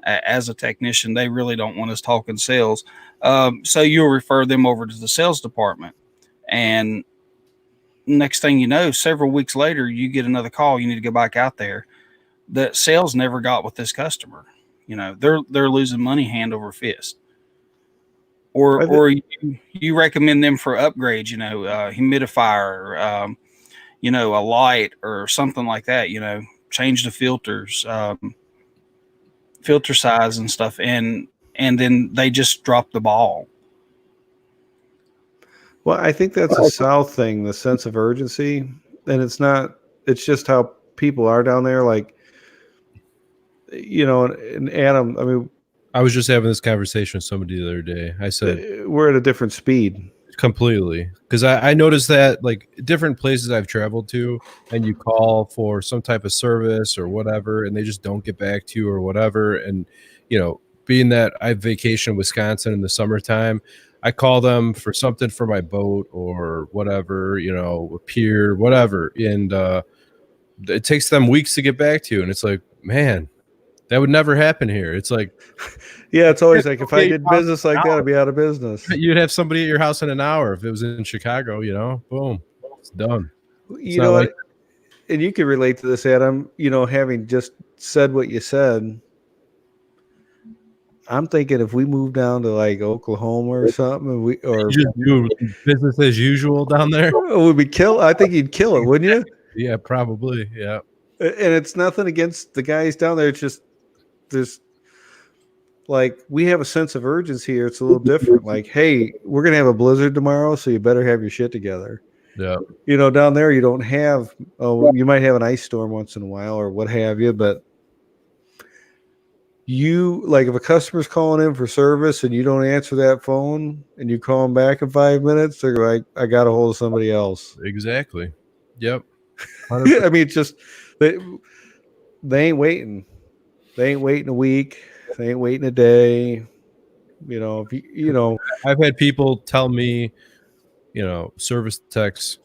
[SPEAKER 1] As a technician, they really don't want us talking sales. So you'll refer them over to the sales department. And next thing you know, several weeks later, you get another call. You need to go back out there. The sales never got with this customer. They're losing money hand over fist. Or you recommend them for upgrades, humidifier, a light or something like that, change the filters, filter size and stuff. And then they just drop the ball.
[SPEAKER 2] Well, I think that's a South thing, the sense of urgency. And it's just how people are down there. Like, and Adam, I mean,
[SPEAKER 3] I was just having this conversation with somebody the other day. I said,
[SPEAKER 2] we're at a different speed.
[SPEAKER 3] Completely. Because I noticed that like different places I've traveled to and you call for some type of service or whatever, and they just don't get back to you or whatever. And, being that I vacation in Wisconsin in the summertime, I call them for something for my boat or whatever, a pier, whatever. And it takes them weeks to get back to you. And it's like, man, that would never happen here. It's like,
[SPEAKER 2] yeah, it's always like if I did business like that, I'd be out of business.
[SPEAKER 3] You'd have somebody at your house in an hour. If it was in Chicago, boom, it's done.
[SPEAKER 2] You know what? And you can relate to this, Adam. Having just said what you said, I'm thinking if we move down to like Oklahoma or something, or
[SPEAKER 3] just do business as usual down there,
[SPEAKER 2] would be kill. I think you'd kill it, wouldn't you?
[SPEAKER 3] Yeah, probably. Yeah.
[SPEAKER 2] And it's nothing against the guys down there. It's just there's like we have a sense of urgency here. It's a little different. Like, hey, we're gonna have a blizzard tomorrow, so you better have your shit together.
[SPEAKER 3] Yeah.
[SPEAKER 2] Down there you don't have. Oh, you might have an ice storm once in a while or what have you, but if a customer's calling in for service and you don't answer that phone and you call them back in 5 minutes, they're like, I got a hold of somebody else.
[SPEAKER 3] Exactly. Yep.
[SPEAKER 2] I mean, it's just they ain't waiting. They ain't waiting a week. They ain't waiting a day.
[SPEAKER 3] I've had people tell me, service techs,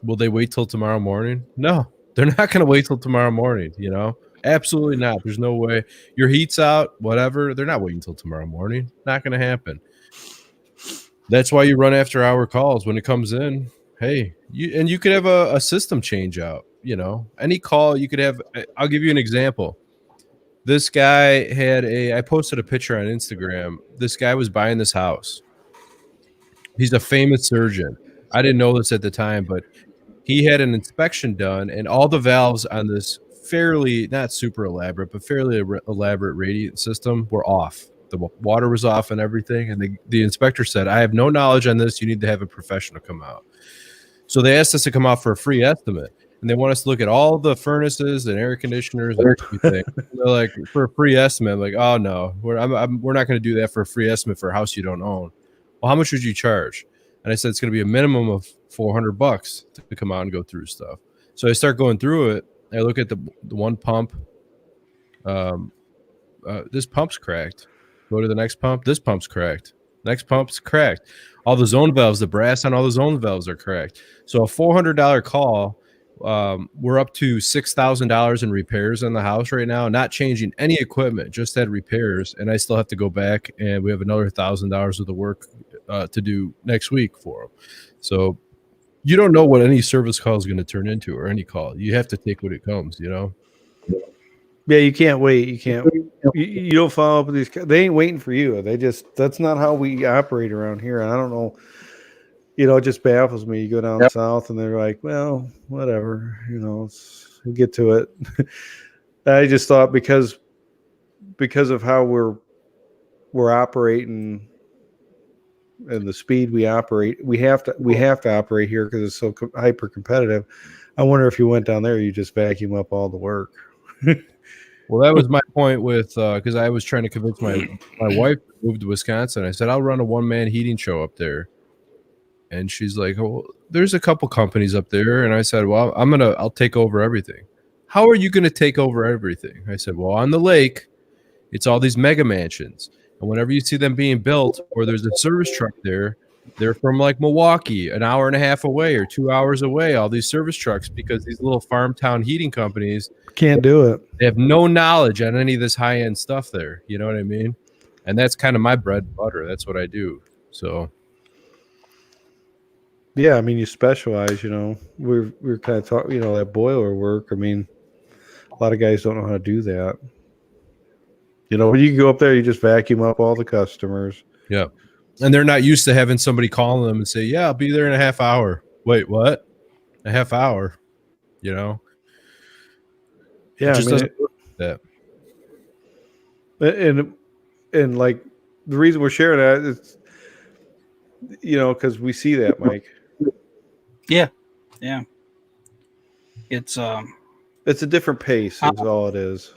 [SPEAKER 3] will they wait till tomorrow morning? No, they're not going to wait till tomorrow morning. Absolutely not. There's no way. Your heat's out, whatever. They're not waiting until tomorrow morning. Not going to happen. That's why you run after hour calls when it comes in. Hey, you could have a system change out. Any call you could have. I'll give you an example. This guy I posted a picture on Instagram. This guy was buying this house. He's a famous surgeon. I didn't know this at the time, but he had an inspection done and all the valves on this fairly, not super elaborate, but fairly elaborate radiant system were off. The water was off and everything. And the inspector said, I have no knowledge on this. You need to have a professional come out. So they asked us to come out for a free estimate. And they want us to look at all the furnaces and air conditioners and everything. They're like, for a free estimate. I'm like, oh, no, we're not going to do that for a free estimate for a house you don't own. Well, how much would you charge? And I said, it's going to be a minimum of $400 to come out and go through stuff. So I start going through it. I look at the one pump. This pump's cracked. Go to the next pump. This pump's cracked. Next pump's cracked. All the zone valves, the brass on all the zone valves are cracked. So a $400 call. We're up to $6,000 in repairs on the house right now, not changing any equipment, just had repairs, and I still have to go back, and we have another $1,000 worth of work to do next week for them. So you don't know what any service call is going to turn into, or any call. You have to take what it comes, you know.
[SPEAKER 2] Yeah, you can't wait. You can't. You don't follow up with these. They ain't waiting for you. That's not how we operate around here. And I don't know. You know, it just baffles me. You go down south, and they're like, "Well, whatever." You know, we'll get to it. I just thought because of how we're operating and the speed we operate, we have to operate here because it's so hyper competitive. I wonder if you went down there, you just vacuum up all the work.
[SPEAKER 3] Well, that was my point with because I was trying to convince my wife to move to Wisconsin. I said, I'll run a one-man heating show up there. And she's like, oh, there's a couple companies up there. And I said, well, I'll take over everything. How are you going to take over everything? I said, well, on the lake, it's all these mega mansions. And whenever you see them being built or there's a service truck there, they're from like Milwaukee, an hour and a half away or 2 hours away, all these service trucks, because these little farm town heating companies
[SPEAKER 2] can't do it.
[SPEAKER 3] They have no knowledge on any of this high-end stuff there. You know what I mean? And that's kind of my bread and butter. That's what I do. So
[SPEAKER 2] yeah, I mean, you specialize, you know. We're kind of talking, you know, that boiler work. I mean, a lot of guys don't know how to do that. You know, when you go up there, you just vacuum up all the customers.
[SPEAKER 3] Yeah. And they're not used to having somebody calling them and say, yeah, I'll be there in a half hour. Wait, what? A half hour? You know?
[SPEAKER 2] Yeah,
[SPEAKER 3] it just
[SPEAKER 2] I mean,
[SPEAKER 3] doesn't work like that.
[SPEAKER 2] And like the reason we're sharing that is, you know, because we see that, Mike.
[SPEAKER 1] Yeah. It's
[SPEAKER 2] a different pace. Is all it is.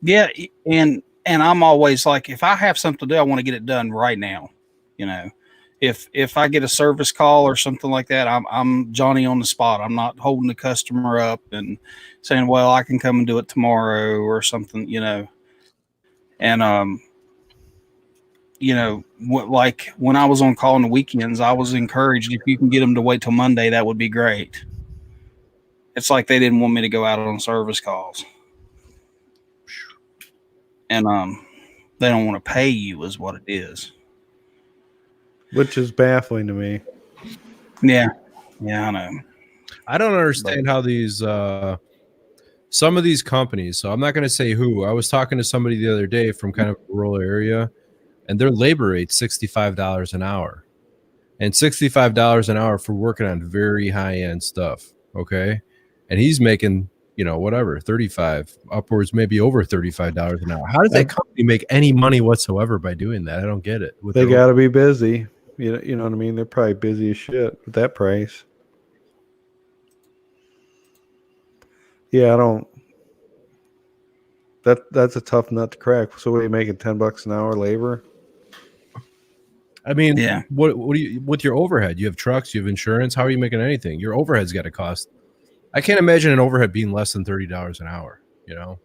[SPEAKER 1] Yeah, and I'm always like, if I have something to do, I want to get it done right now. You know, if I get a service call or something like that, I'm Johnny on the spot. I'm not holding the customer up and saying, well, I can come and do it tomorrow or something, you know. And you know, like when I was on call on the weekends, I was encouraged, if you can get them to wait till Monday, that would be great. It's like they didn't want me to go out on service calls. And they don't want to pay you is what it is.
[SPEAKER 2] Which is baffling to me.
[SPEAKER 1] Yeah, I know.
[SPEAKER 3] I don't understand how these some of these companies, so I'm not going to say who. I was talking to somebody the other day from kind of a rural area, and their labor rate's $65 an hour. And $65 an hour for working on very high-end stuff, okay? And he's making, you know, whatever, 35, upwards, maybe over $35 an hour. How does that company make any money whatsoever by doing that? I don't get it.
[SPEAKER 2] They got to be busy. You know what I mean? They're probably busy as shit with that price. Yeah, I don't. That's a tough nut to crack. So what are you making, $10 an hour labor?
[SPEAKER 3] I mean,
[SPEAKER 1] yeah.
[SPEAKER 3] What do you, with your overhead? You have trucks, you have insurance. How are you making anything? Your overhead's got to cost. I can't imagine an overhead being less than $30 an hour, you know,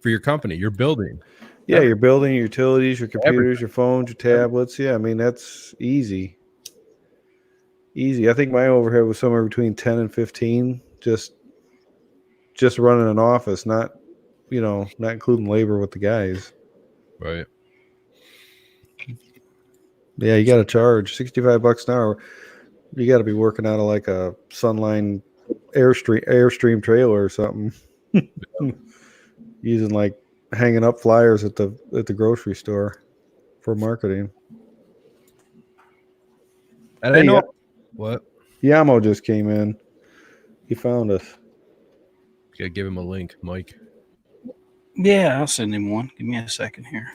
[SPEAKER 3] for your company, your building.
[SPEAKER 2] Yeah, your building, your utilities, your computers, your phones, your tablets. Yeah, I mean, that's easy. I think my overhead was somewhere between 10 and 15, just running an office, not including labor with the guys.
[SPEAKER 3] Right.
[SPEAKER 2] Yeah, you got to charge $65 an hour. You got to be working out of like a Sunline Airstream trailer or something. Using like hanging up flyers at the grocery store for marketing.
[SPEAKER 3] And I know what?
[SPEAKER 2] Yamo just came in. He found us.
[SPEAKER 3] You gotta give him a link, Mike.
[SPEAKER 1] Yeah, I'll send him one. Give me a second here.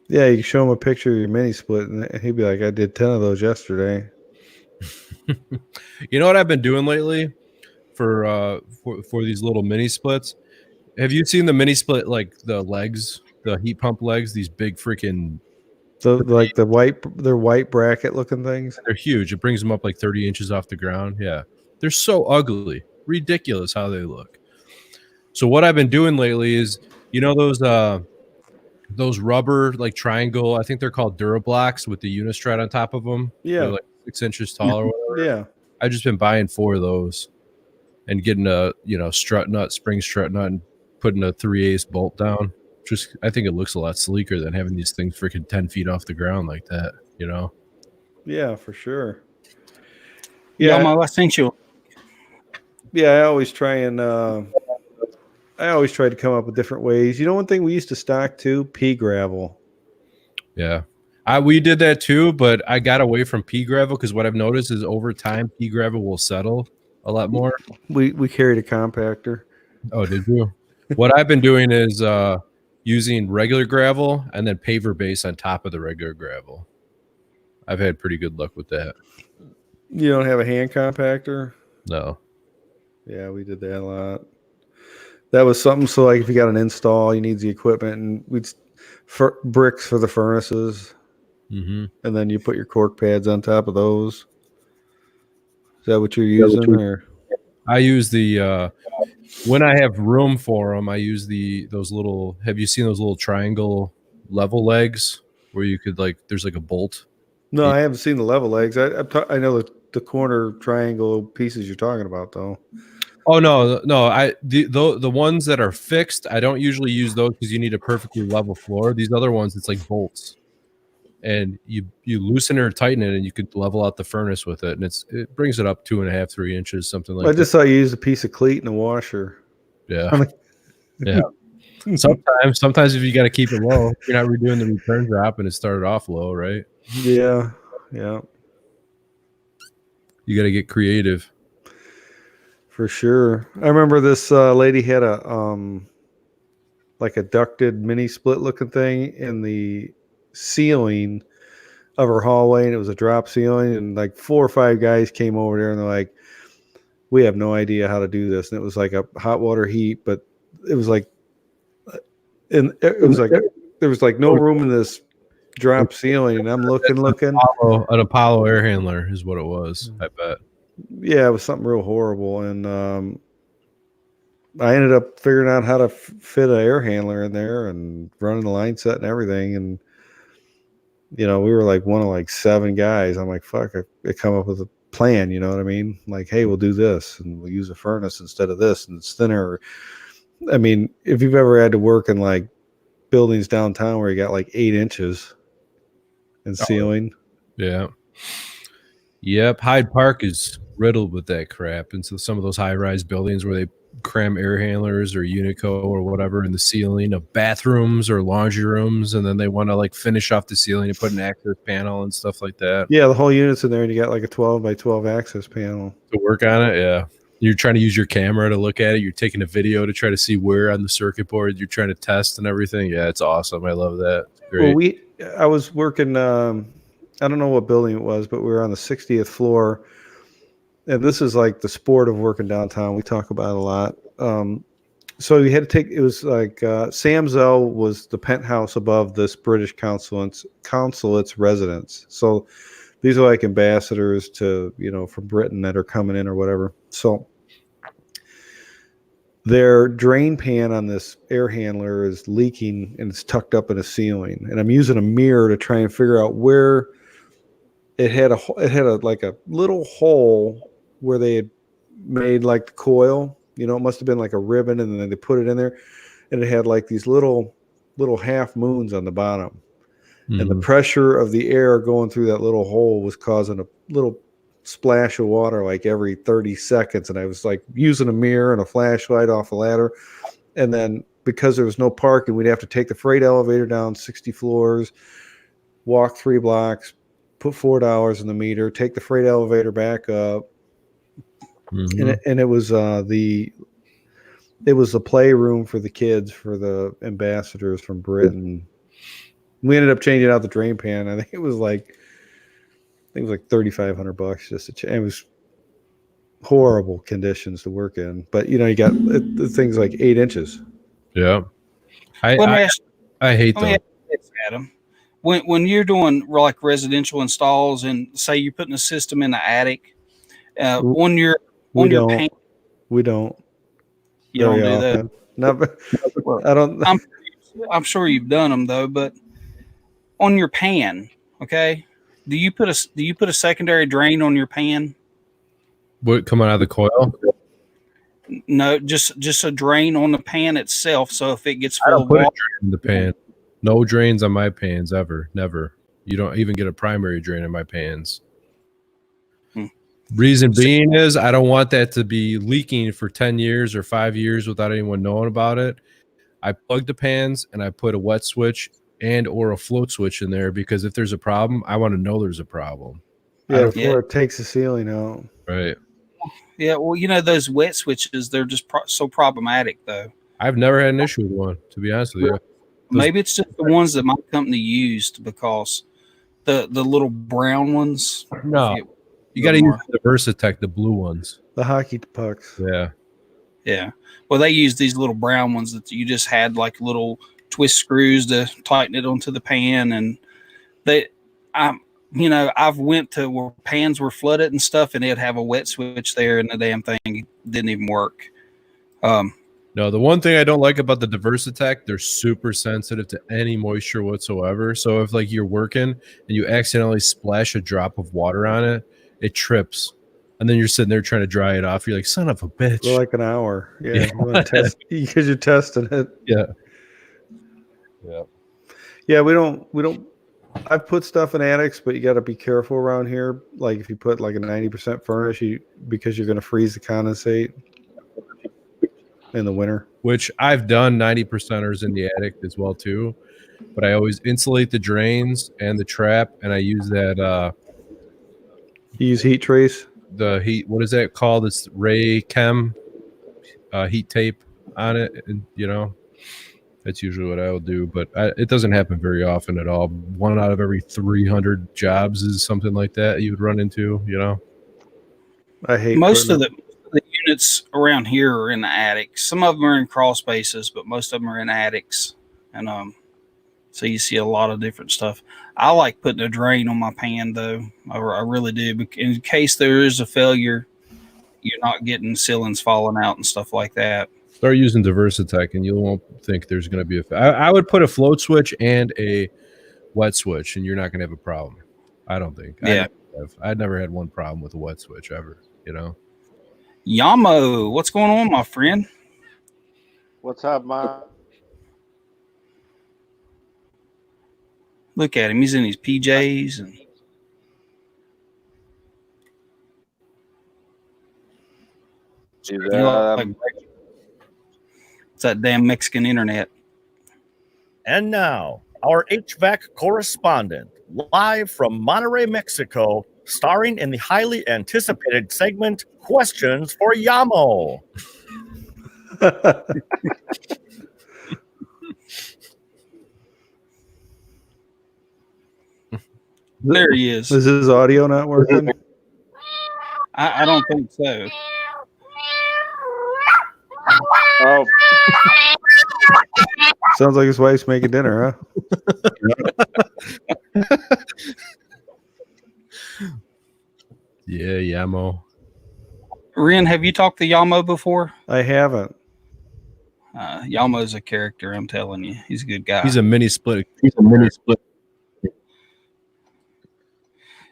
[SPEAKER 2] Yeah, you can show him a picture of your mini split, and he'd be like, I did 10 of those yesterday.
[SPEAKER 3] You know what I've been doing lately for these little mini splits? Have you seen the mini split, like the legs the heat pump legs, these big freaking,
[SPEAKER 2] Like they're white bracket looking things.
[SPEAKER 3] they're huge. It brings them up like 30 inches off the ground. Yeah. They're so ugly. Ridiculous how they look. So what I've been doing lately is, those rubber like triangle, I think they're called Durablocks with the Unistrut on top of them.
[SPEAKER 2] Yeah.
[SPEAKER 3] They're like 6 inches tall or whatever.
[SPEAKER 2] Yeah.
[SPEAKER 3] I've just been buying 4 of those and getting a, strut nut, spring strut nut, and putting a 3/8 bolt down. Just, I think it looks a lot sleeker than having these things freaking 10 feet off the ground like that,
[SPEAKER 2] Yeah, for sure.
[SPEAKER 1] Yeah,
[SPEAKER 2] Yeah.
[SPEAKER 1] I sent you.
[SPEAKER 2] Yeah, I always try to come up with different ways. One thing we used to stock too, pea gravel.
[SPEAKER 3] Yeah. We did that too, but I got away from pea gravel because what I've noticed is over time, pea gravel will settle a lot more.
[SPEAKER 2] We carried a compactor.
[SPEAKER 3] Oh, did you? What I've been doing is using regular gravel and then paver base on top of the regular gravel. I've had pretty good luck with that.
[SPEAKER 2] You don't have a hand compactor?
[SPEAKER 3] No.
[SPEAKER 2] Yeah, we did that a lot. That was something. So, like, if you got an install, you need the equipment, and we'd bricks for the furnaces, and then you put your cork pads on top of those. Is that what you're using? Or
[SPEAKER 3] I use the when I have room for them, I use those little. Have you seen those little triangle level legs where you could there's like a bolt?
[SPEAKER 2] No, I haven't seen the level legs. I know the corner triangle pieces you're talking about, though.
[SPEAKER 3] Oh no! The ones that are fixed, I don't usually use those because you need a perfectly level floor. These other ones, it's like bolts, and you loosen it or tighten it, and you could level out the furnace with it, and it brings it up 2.5, 3 inches, something like.
[SPEAKER 2] I just saw you use a piece of cleat and a washer.
[SPEAKER 3] Yeah, yeah. Sometimes if you got to keep it low, you're not redoing the return drop, and it started off low, right?
[SPEAKER 2] Yeah.
[SPEAKER 3] You got to get creative.
[SPEAKER 2] For sure. I remember this lady had a ducted mini split looking thing in the ceiling of her hallway, and it was a drop ceiling, and like 4 or 5 guys came over there and they're like, we have no idea how to do this. And it was like a hot water heat, but it was like, and it was like there was like no room in this drop ceiling, and I'm looking.
[SPEAKER 3] An Apollo air handler is what it was, I bet.
[SPEAKER 2] Yeah, it was something real horrible, and I ended up figuring out how to fit an air handler in there and running the line set and everything. And we were like one of like 7 guys. I'm like, fuck, I come up with a plan. You know what I mean? Like, hey, we'll do this, and we'll use a furnace instead of this, and it's thinner. I mean, if you've ever had to work in like buildings downtown where you got like 8 inches in ceiling,
[SPEAKER 3] yeah. Yep, Hyde Park is riddled with that crap. And so some of those high-rise buildings where they cram air handlers or Unico or whatever in the ceiling of bathrooms or laundry rooms, and then they want to finish off the ceiling and put an access panel and stuff like that.
[SPEAKER 2] Yeah, the whole unit's in there, and you got like a 12 by 12 access panel
[SPEAKER 3] to work on it. Yeah, you're trying to use your camera to look at it. You're taking a video to try to see where on the circuit board you're trying to test and everything. Yeah, it's awesome. I love that. It's great.
[SPEAKER 2] Well, I was working. I don't know what building it was, but we were on the 60th floor. And this is like the sport of working downtown. We talk about it a lot. So we had to it was like Samsel was the penthouse above this British consulate's residence. So these are like ambassadors to, from Britain that are coming in or whatever. So their drain pan on this air handler is leaking, and it's tucked up in a ceiling. And I'm using a mirror to try and figure out where it had a like a little hole where they had made like the coil. It must have been like a ribbon, and then they put it in there, and it had like these little half moons on the bottom. Mm-hmm. And the pressure of the air going through that little hole was causing a little splash of water like every 30 seconds. And I was like using a mirror and a flashlight off a ladder. And then because there was no parking, we'd have to take the freight elevator down 60 floors, walk 3 blocks, put $4 in the meter, take the freight elevator back up. Mm-hmm. And it was the playroom for the kids, for the ambassadors from Britain. We ended up changing out the drain pan. I think it was like $3,500 just to change. It was horrible conditions to work in, but you got the things like 8 inches.
[SPEAKER 3] Yeah. I hate
[SPEAKER 1] Let me
[SPEAKER 3] them.
[SPEAKER 1] ask you this, Adam. When you're doing like residential installs and say you're putting a system in the attic,
[SPEAKER 2] W-
[SPEAKER 1] on your
[SPEAKER 2] We don't.
[SPEAKER 1] pan,
[SPEAKER 2] We don't
[SPEAKER 1] you
[SPEAKER 2] very
[SPEAKER 1] don't do that.
[SPEAKER 2] often. Not,
[SPEAKER 1] Well,
[SPEAKER 2] I don't.
[SPEAKER 1] I'm sure you've done them though, but on your pan, okay, do you put a secondary drain on your pan?
[SPEAKER 3] What coming out of the coil?
[SPEAKER 1] No, just a drain on the pan itself. So if it gets
[SPEAKER 3] I
[SPEAKER 1] full
[SPEAKER 3] don't
[SPEAKER 1] of
[SPEAKER 3] put a
[SPEAKER 1] water,
[SPEAKER 3] drain in the pan. No drains on my pans ever. Never. You don't even get a primary drain in my pans.
[SPEAKER 1] Hmm.
[SPEAKER 3] Reason being is I don't want that to be leaking for 10 years or 5 years without anyone knowing about it. I plug the pans and I put a wet switch and or a float switch in there because if there's a problem, I want to know there's a problem.
[SPEAKER 2] Yeah,
[SPEAKER 3] don't-
[SPEAKER 2] before it takes the ceiling out.
[SPEAKER 3] Right.
[SPEAKER 1] yeah. Well, you know those wet switches, they're just so problematic though.
[SPEAKER 3] I've never had an issue with one, to be honest with you.
[SPEAKER 1] Maybe it's just the ones that my company used because the little brown ones.
[SPEAKER 3] No. You got to use the Versatech, the blue ones.
[SPEAKER 2] The hockey pucks.
[SPEAKER 3] Yeah.
[SPEAKER 1] Yeah. Well, they use these little brown ones that you just had like little twist screws to tighten it onto the pan, and I've went to where pans were flooded and stuff, and it'd have a wet switch there, and the damn thing didn't even work.
[SPEAKER 3] No, the one thing I don't like about the Versatech, they're super sensitive to any moisture whatsoever. So if like you're working and you accidentally splash a drop of water on it, it trips. And then you're sitting there trying to dry it off. You're like, son of a bitch.
[SPEAKER 2] For like an hour. Yeah.
[SPEAKER 3] Yeah.
[SPEAKER 2] You wanna test, because you're testing it.
[SPEAKER 3] Yeah. Yeah.
[SPEAKER 2] Yeah, we don't. I've put stuff in attics, but you got to be careful around here. Like if you put like a 90% furnace, because you're going to freeze the condensate in the winter.
[SPEAKER 3] Which I've done 90%ers in the attic as well too. But I always insulate the drains and the trap, and I use that
[SPEAKER 2] You use heat trace.
[SPEAKER 3] the heat, what is that called? It's Ray Chem heat tape on it, and that's usually what I will do, but it doesn't happen very often at all. 1 out of every 300 jobs is something like that you would run into.
[SPEAKER 2] I hate
[SPEAKER 1] Most of
[SPEAKER 2] putting
[SPEAKER 1] the units around here are in the attics. Some of them are in crawl spaces, but most of them are in attics, and so you see a lot of different stuff. I like putting a drain on my pan though. I really do, in case there is a failure. You're not getting ceilings falling out and stuff like that.
[SPEAKER 3] Start using Versatech, and you won't think there's going to be I would put a float switch and a wet switch, and you're not going to have a problem. I don't think.
[SPEAKER 1] Yeah.
[SPEAKER 3] I'd never had one problem with a wet switch ever.
[SPEAKER 1] Yamo, what's going on, my friend?
[SPEAKER 5] What's up, man?
[SPEAKER 1] Look at him. He's in his PJs and it's that damn Mexican internet.
[SPEAKER 6] And now, our HVAC correspondent, live from Monterrey, Mexico, starring in the highly anticipated segment, Questions for Yamo.
[SPEAKER 1] There he is.
[SPEAKER 2] Is his audio not working?
[SPEAKER 1] I don't think so.
[SPEAKER 5] Oh,
[SPEAKER 2] Sounds like his wife's making dinner, huh?
[SPEAKER 3] Yeah, Yamo.
[SPEAKER 1] Renn, have you talked to Yamo before?
[SPEAKER 2] I haven't.
[SPEAKER 1] Yamo's a character, I'm telling you. He's a good guy.
[SPEAKER 3] He's a mini split.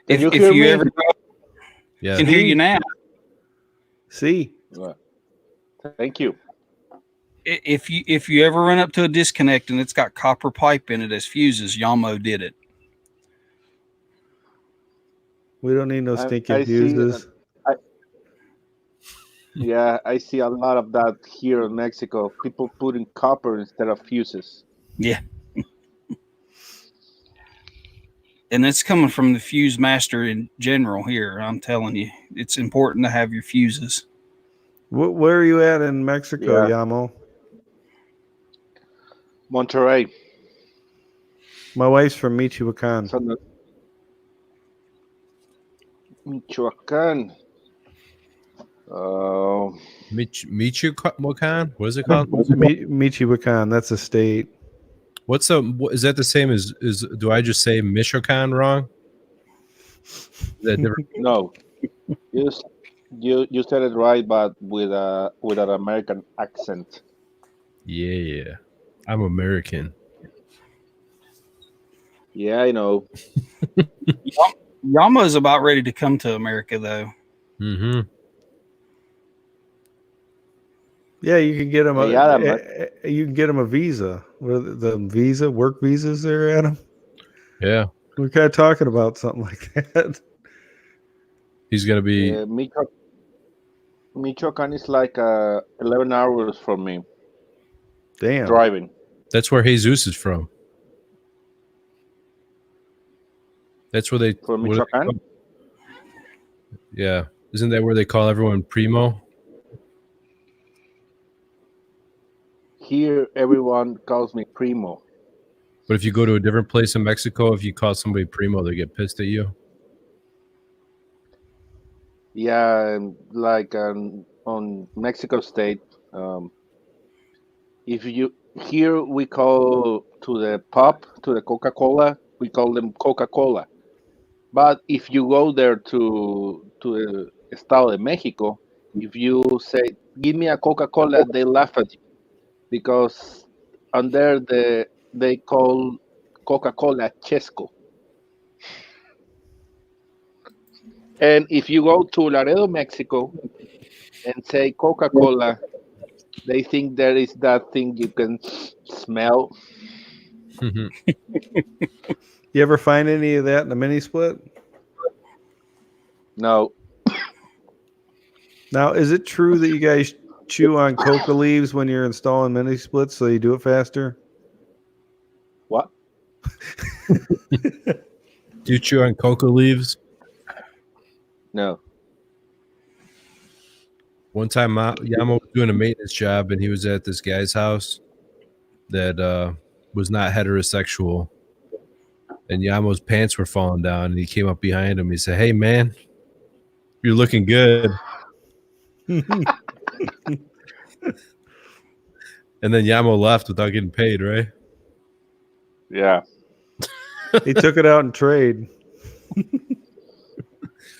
[SPEAKER 1] If
[SPEAKER 5] you hear
[SPEAKER 1] you
[SPEAKER 5] me?
[SPEAKER 1] ever
[SPEAKER 3] Yeah.
[SPEAKER 1] can hear you now.
[SPEAKER 2] See,
[SPEAKER 5] thank you.
[SPEAKER 1] If you ever run up to a disconnect and it's got copper pipe in it as fuses, Yamo did it.
[SPEAKER 2] we don't need no
[SPEAKER 5] I
[SPEAKER 2] stinking
[SPEAKER 5] see,
[SPEAKER 2] fuses.
[SPEAKER 5] Yeah, I see a lot of that here in Mexico. People putting copper instead of fuses.
[SPEAKER 1] Yeah. And it's coming from the fuse master in general here. I'm telling you, it's important to have your fuses.
[SPEAKER 2] Where are you at in Mexico,
[SPEAKER 5] Yeah.
[SPEAKER 2] Yamo?
[SPEAKER 5] Monterrey.
[SPEAKER 2] My wife's from Michoacan.
[SPEAKER 5] Michoacan.
[SPEAKER 3] Michoacan? What is it called?
[SPEAKER 2] Michoacan, that's a state.
[SPEAKER 3] Is that the same as do I just say Michoacan wrong? Is that different?
[SPEAKER 5] No, you said it right, but with an American accent.
[SPEAKER 3] Yeah. I'm American.
[SPEAKER 5] Yeah, I know.
[SPEAKER 1] Yama is about ready to come to America, though.
[SPEAKER 3] Mm-hmm.
[SPEAKER 2] Yeah, you can get him
[SPEAKER 5] Yeah,
[SPEAKER 2] a visa. What are the work visas there, Adam?
[SPEAKER 3] Yeah.
[SPEAKER 2] We're kind of talking about something like that.
[SPEAKER 3] He's gonna be
[SPEAKER 5] Michoacan is like 11 hours from me
[SPEAKER 2] Damn.
[SPEAKER 5] driving.
[SPEAKER 3] that's where Jesus is from. That's where they
[SPEAKER 5] From
[SPEAKER 3] what do they
[SPEAKER 5] Michoacan?
[SPEAKER 3] call- Yeah. Isn't that where they call everyone primo?
[SPEAKER 5] Here, everyone calls me Primo.
[SPEAKER 3] But if you go to a different place in Mexico, if you call somebody primo, they get pissed at you.
[SPEAKER 5] Yeah, and like on Mexico State, if you here we call to the pop to the Coca-Cola, we call them Coca-Cola. But if you go there to the Estado de Mexico, if you say give me a Coca-Cola, they laugh at you because on there they call Coca-Cola Chesco. And if you go to Laredo, Mexico, and say Coca-Cola, they think there is that thing you can smell.
[SPEAKER 2] You ever find any of that in a mini split?
[SPEAKER 5] No,
[SPEAKER 2] Now, is it true that you guys chew on coca leaves when you're installing mini splits so you do it faster?
[SPEAKER 5] what?
[SPEAKER 3] Do you chew on coca leaves?
[SPEAKER 5] No.
[SPEAKER 3] One time, Yamo was doing a maintenance job, and he was at this guy's house that was not heterosexual. And Yamo's pants were falling down, and he came up behind him. He said, "Hey, man, you're looking good." And then Yamo left without getting paid, right?
[SPEAKER 5] Yeah.
[SPEAKER 2] He took it out in trade.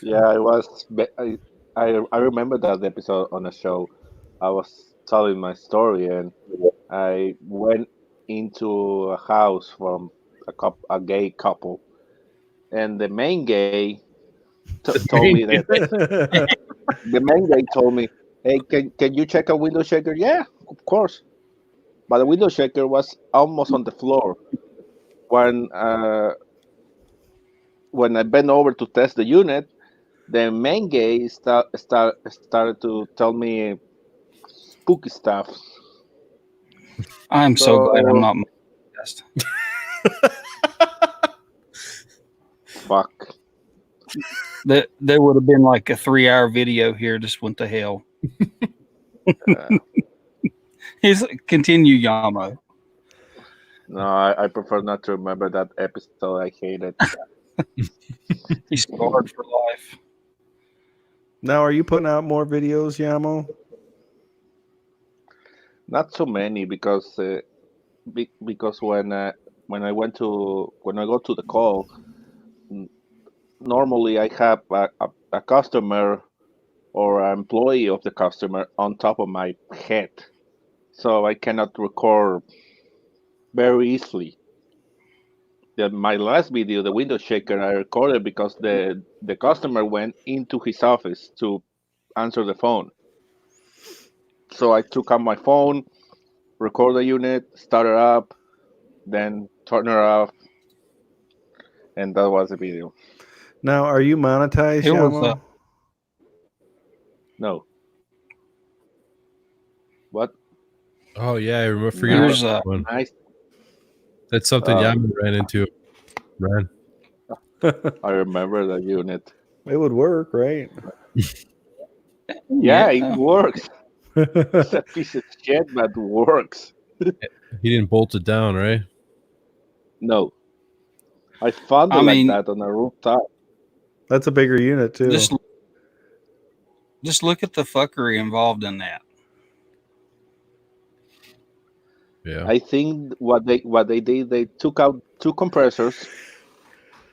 [SPEAKER 5] Yeah, it was. I remember that episode on the show. I was telling my story, and I went into a house from a gay couple, and the main gay told me that the main gay told me, "Hey, can you check a window shaker?" Yeah, of course. But the window shaker was almost on the floor when I bent over to test the unit. The main gay started to tell me spooky stuff.
[SPEAKER 1] I'm so glad I'm not podcast.
[SPEAKER 5] Fuck.
[SPEAKER 1] That there would have been like a 3-hour video here, just went to hell. Continue, Yamo.
[SPEAKER 5] No, I prefer not to remember that episode. I hate it.
[SPEAKER 1] He's scarred for life.
[SPEAKER 2] Now, are you putting out more videos, Yamo?
[SPEAKER 5] Not so many because because when I go to the call, normally I have a customer or an employee of the customer on top of my head, so I cannot record very easily. My last video, the window shaker, I recorded because the customer went into his office to answer the phone. So I took out my phone, record the unit, start it up, then turn it off, and that was the video.
[SPEAKER 2] Now, are you monetized,
[SPEAKER 1] It was,
[SPEAKER 2] Yamo?
[SPEAKER 5] No. What?
[SPEAKER 3] Oh yeah, I remember.
[SPEAKER 1] Here's,
[SPEAKER 3] That one.
[SPEAKER 5] Nice.
[SPEAKER 3] That's something Yamo ran into. Renn.
[SPEAKER 5] I remember that unit.
[SPEAKER 2] It would work, right?
[SPEAKER 5] Yeah, it works. It's a piece of shit, but it works.
[SPEAKER 3] He didn't bolt it down, right?
[SPEAKER 5] No. I found it that on a rooftop.
[SPEAKER 2] That's a bigger unit, too.
[SPEAKER 1] Just look at the fuckery involved in that.
[SPEAKER 3] Yeah.
[SPEAKER 5] I think what they did, they took out two compressors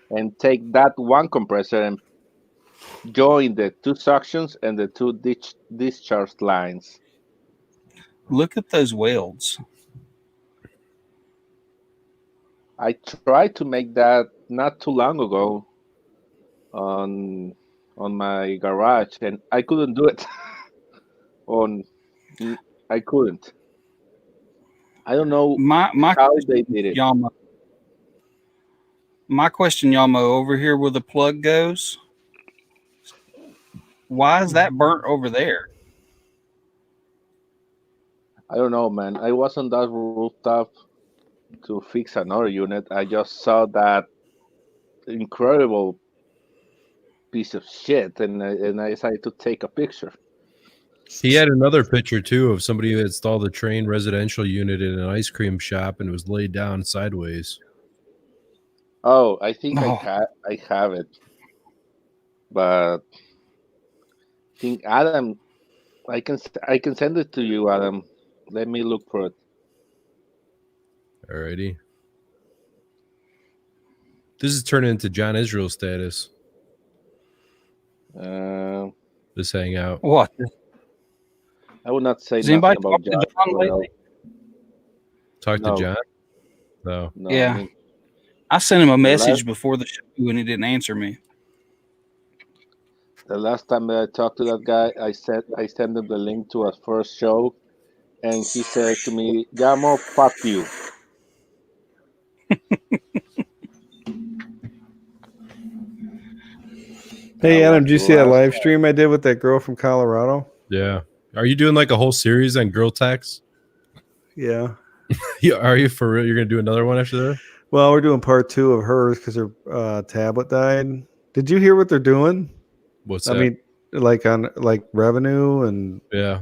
[SPEAKER 5] and take that one compressor and join the two suctions and the two discharge lines.
[SPEAKER 1] Look at those welds.
[SPEAKER 5] I tried to make that not too long ago on my garage, and I couldn't do it. on I couldn't. I don't know
[SPEAKER 1] My
[SPEAKER 5] how they did it.
[SPEAKER 1] Yamo. My question, Yamo, over here where the plug goes, why is that burnt over there?
[SPEAKER 5] I don't know, man. I was on that rooftop to fix another unit. I just saw that incredible piece of shit, and I decided to take a picture.
[SPEAKER 3] He had another picture too of somebody that installed a train residential unit in an ice cream shop and it was laid down sideways.
[SPEAKER 5] Oh, I think
[SPEAKER 1] Oh.
[SPEAKER 5] I have it, but I think Adam, I can send it to you, Adam. Let me look for it.
[SPEAKER 3] Alrighty. This is turning into John Israel status. Just hang out.
[SPEAKER 1] What?
[SPEAKER 5] I would not say
[SPEAKER 1] Has
[SPEAKER 5] nothing
[SPEAKER 1] anybody
[SPEAKER 5] about
[SPEAKER 1] talked to John lately?
[SPEAKER 3] Talk
[SPEAKER 5] No.
[SPEAKER 3] to John? No.
[SPEAKER 5] No,
[SPEAKER 1] Yeah.
[SPEAKER 5] I mean,
[SPEAKER 1] I sent him a
[SPEAKER 5] The
[SPEAKER 1] message
[SPEAKER 5] last-
[SPEAKER 1] before the show and he didn't answer me.
[SPEAKER 5] the last time that I talked to that guy, I sent him the link to our first show, and he said to me, "Gamo, fuck you."
[SPEAKER 2] Hey,
[SPEAKER 5] That
[SPEAKER 2] Adam,
[SPEAKER 5] was
[SPEAKER 2] did you see that
[SPEAKER 5] last-
[SPEAKER 2] live stream I did with that girl from Colorado?
[SPEAKER 3] Yeah. Are you doing like a whole series on girl tax?
[SPEAKER 2] Yeah.
[SPEAKER 3] Yeah, are you for real? You're gonna do another one after that?
[SPEAKER 2] Well, we're doing part 2 of hers because her tablet died. Did you hear what they're doing?
[SPEAKER 3] What's
[SPEAKER 2] I
[SPEAKER 3] that?
[SPEAKER 2] mean, like on like revenue, and
[SPEAKER 3] Yeah.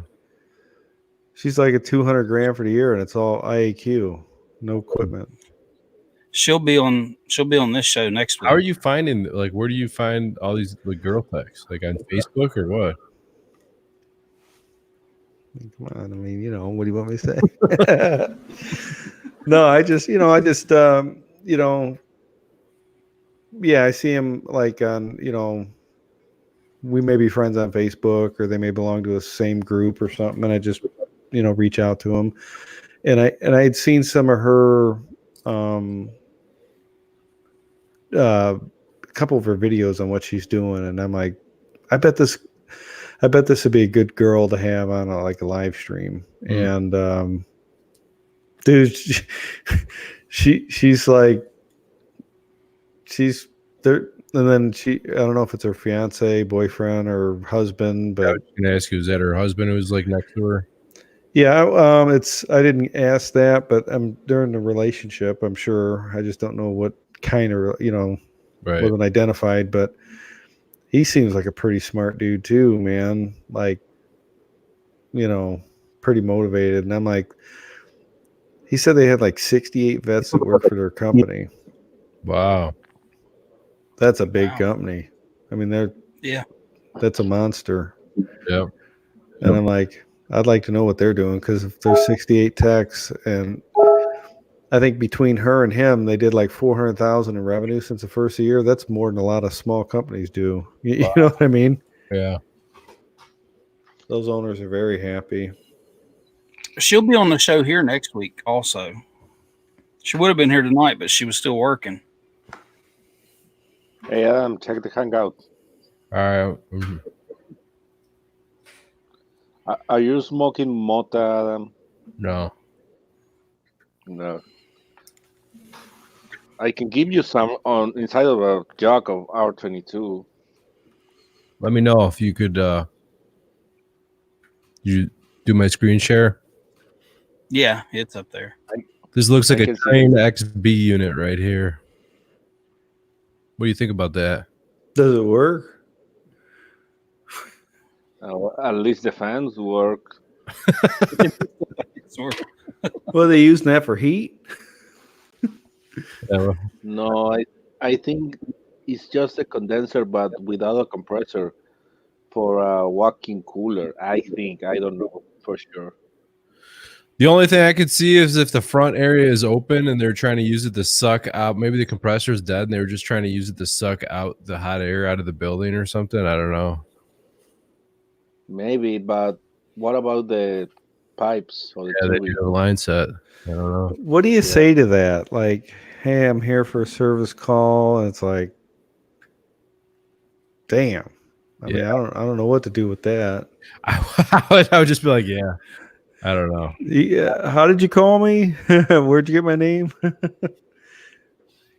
[SPEAKER 2] she's like a 200 grand for the year, and it's all IAQ, no equipment.
[SPEAKER 1] She'll be on this show next week.
[SPEAKER 3] How are you finding like where do you find all these like girl texts? Like on Facebook or what?
[SPEAKER 2] Come on, I mean, what do you want me to say? No, I just, yeah, I see him like on, we may be friends on Facebook or they may belong to the same group or something, and I just, reach out to him. And I had seen some of her, a couple of her videos on what she's doing, and I'm like, I bet this would be a good girl to have on a live stream. And dude, she's like, she's there, and then I don't know if it's her fiance, boyfriend, or husband, but
[SPEAKER 3] I was gonna ask you, is that her husband who's like next to her?
[SPEAKER 2] yeah, I didn't ask that, but they're in a relationship, I'm sure. I just don't know what kind of,
[SPEAKER 3] Right.
[SPEAKER 2] wasn't identified, but he seems like a pretty smart dude too, man. Like, pretty motivated. And I'm like, he said they had like 68 vets that work for their company.
[SPEAKER 3] Wow.
[SPEAKER 2] That's a big
[SPEAKER 1] Wow.
[SPEAKER 2] company. I mean,
[SPEAKER 1] Yeah.
[SPEAKER 2] that's a monster.
[SPEAKER 3] Yeah.
[SPEAKER 2] And I'm like, I'd like to know what they're doing, because if there's 68 techs, and I think between her and him, they did like 400,000 in revenue since the first year. That's more than a lot of small companies do. You know what I mean?
[SPEAKER 3] Yeah.
[SPEAKER 2] Those owners are very happy.
[SPEAKER 1] She'll be on the show here next week also. She would have been here tonight, but she was still working.
[SPEAKER 5] Hey, Adam, check the hangout.
[SPEAKER 3] All right.
[SPEAKER 5] Are you smoking mota, Adam?
[SPEAKER 3] No.
[SPEAKER 5] No. I can give you some on inside of a jug of R22.
[SPEAKER 3] Let me know if you could you do my screen share.
[SPEAKER 1] Yeah, it's up there.
[SPEAKER 3] This looks like
[SPEAKER 5] I
[SPEAKER 3] a
[SPEAKER 5] can see
[SPEAKER 3] train XB unit right here. What do you think about that?
[SPEAKER 2] Does it work?
[SPEAKER 5] At least the fans work.
[SPEAKER 1] Sort of.
[SPEAKER 2] Well, are they using that for heat?
[SPEAKER 3] Yeah,
[SPEAKER 5] No, I think it's just a condenser, but without a compressor for a walk-in cooler. I think. I don't know for sure.
[SPEAKER 3] The only thing I could see is if the front area is open and they're trying to use it to suck out. Maybe the compressor's dead and they were just trying to use it to suck out the hot air out of the building or something. I don't know.
[SPEAKER 5] Maybe, but what about the pipes or the
[SPEAKER 3] Yeah, they
[SPEAKER 5] tubing?
[SPEAKER 3] do have a line set. I don't know.
[SPEAKER 2] What do you say to that? Like, hey, I'm here for a service call. And it's like, damn. I mean, I don't know what to do with that.
[SPEAKER 3] I would just be like, yeah, I don't know.
[SPEAKER 2] Yeah. How did you call me? Where'd you get my name?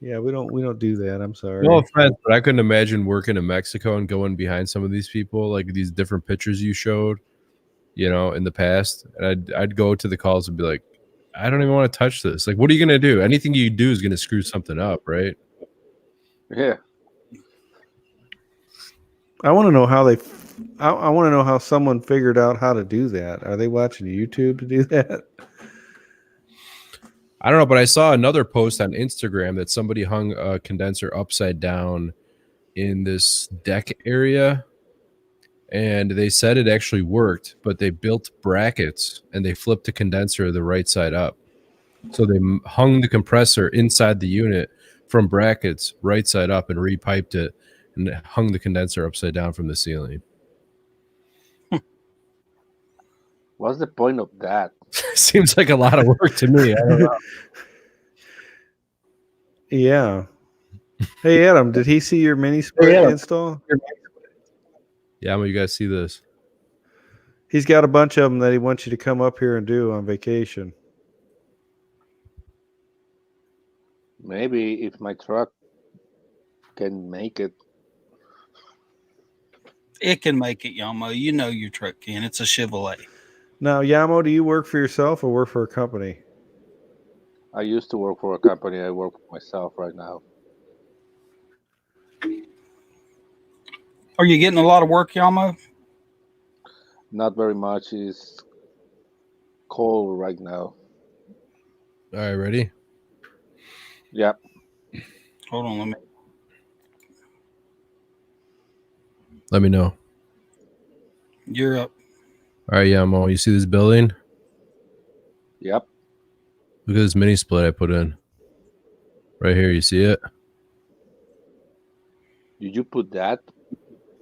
[SPEAKER 2] Yeah, we don't do that. I'm sorry.
[SPEAKER 3] No offense, but I couldn't imagine working in Mexico and going behind some of these people, like these different pictures you showed, in the past. And I'd go to the calls and be like, I don't even want to touch this. Like, what are you going to do? Anything you do is going to screw something up, right?
[SPEAKER 5] Yeah.
[SPEAKER 2] I want to know how I want to know how someone figured out how to do that. Are they watching YouTube to do that?
[SPEAKER 3] I don't know, but I saw another post on Instagram that somebody hung a condenser upside down in this deck area, and they said it actually worked, but they built brackets and they flipped the condenser the right side up. So they hung the compressor inside the unit from brackets right side up and repiped it and hung the condenser upside down from the ceiling.
[SPEAKER 5] What's the point of that?
[SPEAKER 3] Seems like a lot of work to me. I don't know.
[SPEAKER 2] Yeah. Hey, Adam, did he see your mini split install?
[SPEAKER 3] Yeah, you guys see this.
[SPEAKER 2] He's got a bunch of them that he wants you to come up here and do on vacation.
[SPEAKER 5] Maybe if my truck can make it.
[SPEAKER 1] It can make it, Yamo. You know your truck can. It's a Chevrolet.
[SPEAKER 2] Now, Yamo, do you work for yourself or work for a company?
[SPEAKER 5] I used to work for a company. I work for myself right now.
[SPEAKER 1] Are you getting a lot of work, Yamo?
[SPEAKER 5] Not very much. It's cold right now.
[SPEAKER 3] All right, ready?
[SPEAKER 5] Yep.
[SPEAKER 1] Hold on,
[SPEAKER 3] Let me know.
[SPEAKER 1] You're up.
[SPEAKER 3] All right, Yamo, you see this building?
[SPEAKER 5] Yep.
[SPEAKER 3] Look at this mini split I put in. Right here, you see it?
[SPEAKER 5] Did you put that?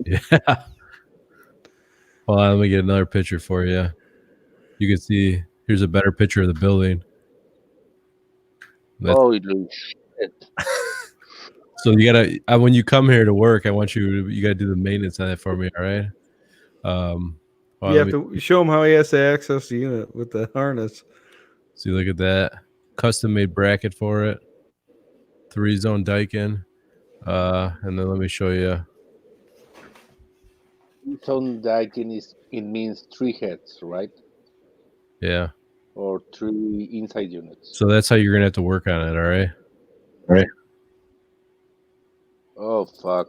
[SPEAKER 3] Yeah. Hold on, let me get another picture for you. You can see, here's a better picture of the building.
[SPEAKER 5] Holy shit.
[SPEAKER 3] So you gotta, when you come here to work, I want you gotta do the maintenance on that for me, all right?
[SPEAKER 2] You have to show him how he has to access the unit with the harness.
[SPEAKER 3] See, look at that. Custom made bracket for it. 3-zone Daikin. And then let me show you.
[SPEAKER 5] Zone Daikin it means 3 heads, right?
[SPEAKER 3] Yeah.
[SPEAKER 5] Or 3 inside units.
[SPEAKER 3] So that's how you're gonna have to work on it, all right? All right.
[SPEAKER 5] Oh fuck.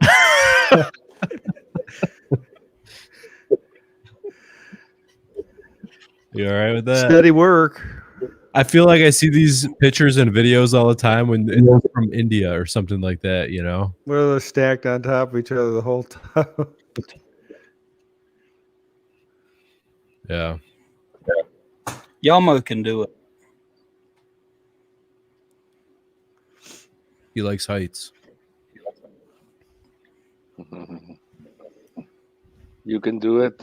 [SPEAKER 3] You all right with that?
[SPEAKER 2] Steady work.
[SPEAKER 3] I feel like I see these pictures and videos all the time when it's from India or something like that,
[SPEAKER 2] Where they're stacked on top of each other the whole time.
[SPEAKER 3] Yeah.
[SPEAKER 1] Yamo can do it.
[SPEAKER 3] He likes heights.
[SPEAKER 5] You can do it.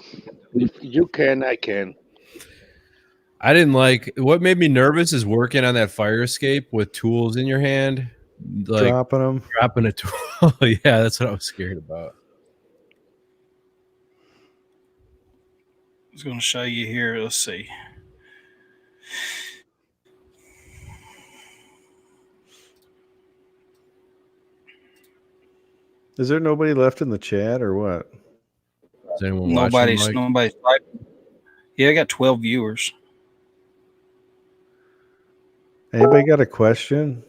[SPEAKER 5] If you can, I can.
[SPEAKER 3] I didn't like what made me nervous is working on that fire escape with tools in your hand, like dropping a tool. Yeah, that's what I was scared about.
[SPEAKER 1] I was going to show you here. Let's see.
[SPEAKER 2] Is there nobody left in the chat or what?
[SPEAKER 3] Is anyone
[SPEAKER 1] Nobody's
[SPEAKER 3] watching?
[SPEAKER 1] typing. Yeah, I got 12 viewers.
[SPEAKER 2] Anybody got a question?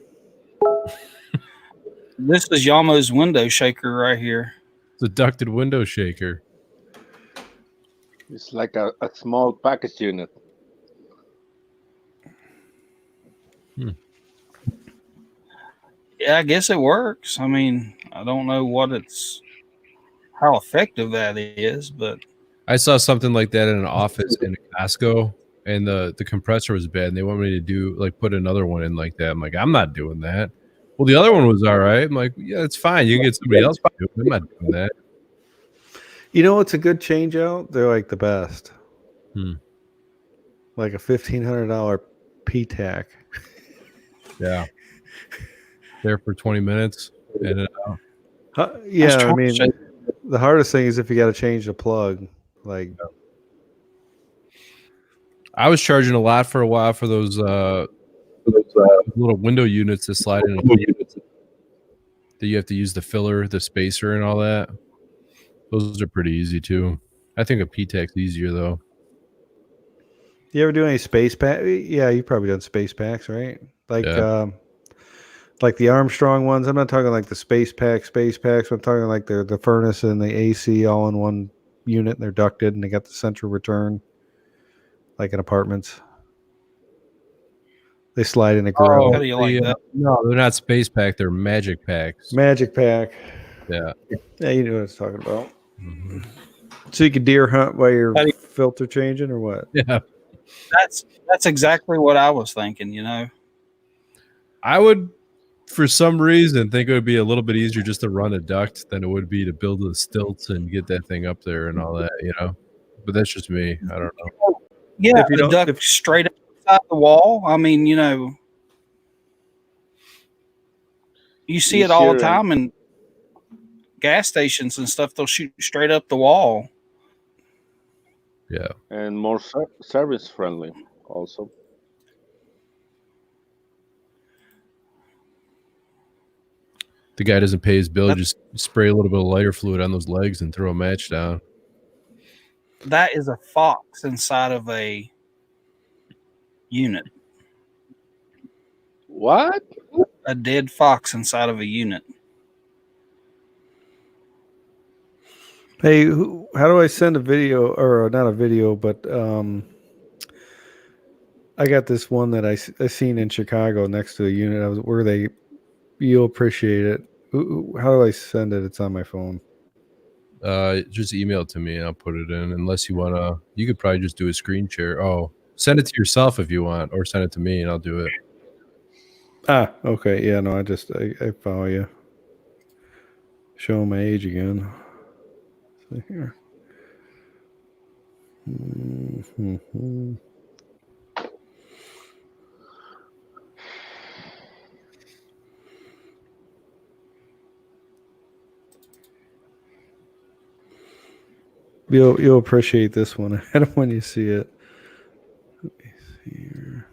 [SPEAKER 1] This is Yamo's window shaker right here.
[SPEAKER 3] It's a ducted window shaker.
[SPEAKER 5] It's like a small package unit.
[SPEAKER 1] Yeah, I guess it works. I mean, I don't know how effective that is, but
[SPEAKER 3] I saw something like that in an office in Costco, and the compressor was bad, and they want me to do like put another one in like that. I'm like, I'm not doing that. Well, the other one was all right. I'm like, yeah, it's fine. You can get somebody else to do it. I'm not doing that.
[SPEAKER 2] You know what's a good change out? They're like the best.
[SPEAKER 3] Hmm.
[SPEAKER 2] Like a $1,500 PTAC.
[SPEAKER 3] Yeah. There for 20 minutes. And
[SPEAKER 2] Yeah, I mean, the hardest thing is if you got to change the plug. Like,
[SPEAKER 3] I was charging a lot for a while for those little window units that slide in. That you have to use the filler, the spacer, and all that. Those are pretty easy too. I think a PTAC's easier though.
[SPEAKER 2] you ever do any space pack? Yeah, you've probably done space packs, right? Like, like the Armstrong ones. I'm not talking like the space packs. I'm talking like the furnace and the AC all in one unit, and they're ducted, and they got the central return, like in apartments. They slide in a grill.
[SPEAKER 1] How do you like that?
[SPEAKER 3] No, they're not space pack. They're magic packs.
[SPEAKER 2] Magic pack.
[SPEAKER 3] Yeah.
[SPEAKER 2] Yeah, you know what I was talking about. So you could deer hunt while you're
[SPEAKER 1] How do you-
[SPEAKER 2] filter changing, or what?
[SPEAKER 3] Yeah.
[SPEAKER 1] That's exactly what I was thinking. You know,
[SPEAKER 3] I would, for some reason, think it would be a little bit easier just to run a duct than it would be to build the stilts and get that thing up there and all that, you know. But that's just me. I don't know.
[SPEAKER 1] yeah,
[SPEAKER 2] If you
[SPEAKER 1] the
[SPEAKER 2] don't-
[SPEAKER 1] duct straight up inside the wall. I mean, you know, you see it all the time in gas stations and stuff. They'll shoot straight up the wall.
[SPEAKER 3] Yeah.
[SPEAKER 5] And more service friendly also.
[SPEAKER 3] The guy doesn't pay his bill, just spray a little bit of lighter fluid on those legs and throw a match down.
[SPEAKER 1] That is a fox inside of a unit.
[SPEAKER 5] What?
[SPEAKER 1] A dead fox inside of a unit.
[SPEAKER 2] Hey, how do I send a video, or not a video, but I got this one that I seen in Chicago next to a unit. You'll appreciate it. How do I send it? It's on my phone.
[SPEAKER 3] Just email it to me and I'll put it in. Unless you want to, you could probably just do a screen share. Oh, send it to yourself if you want, or send it to me and I'll do it.
[SPEAKER 2] Ah, okay. Yeah, no, I follow you. Show my age again. So here. Mm-hmm. You'll appreciate this one when you see it. Let me see here.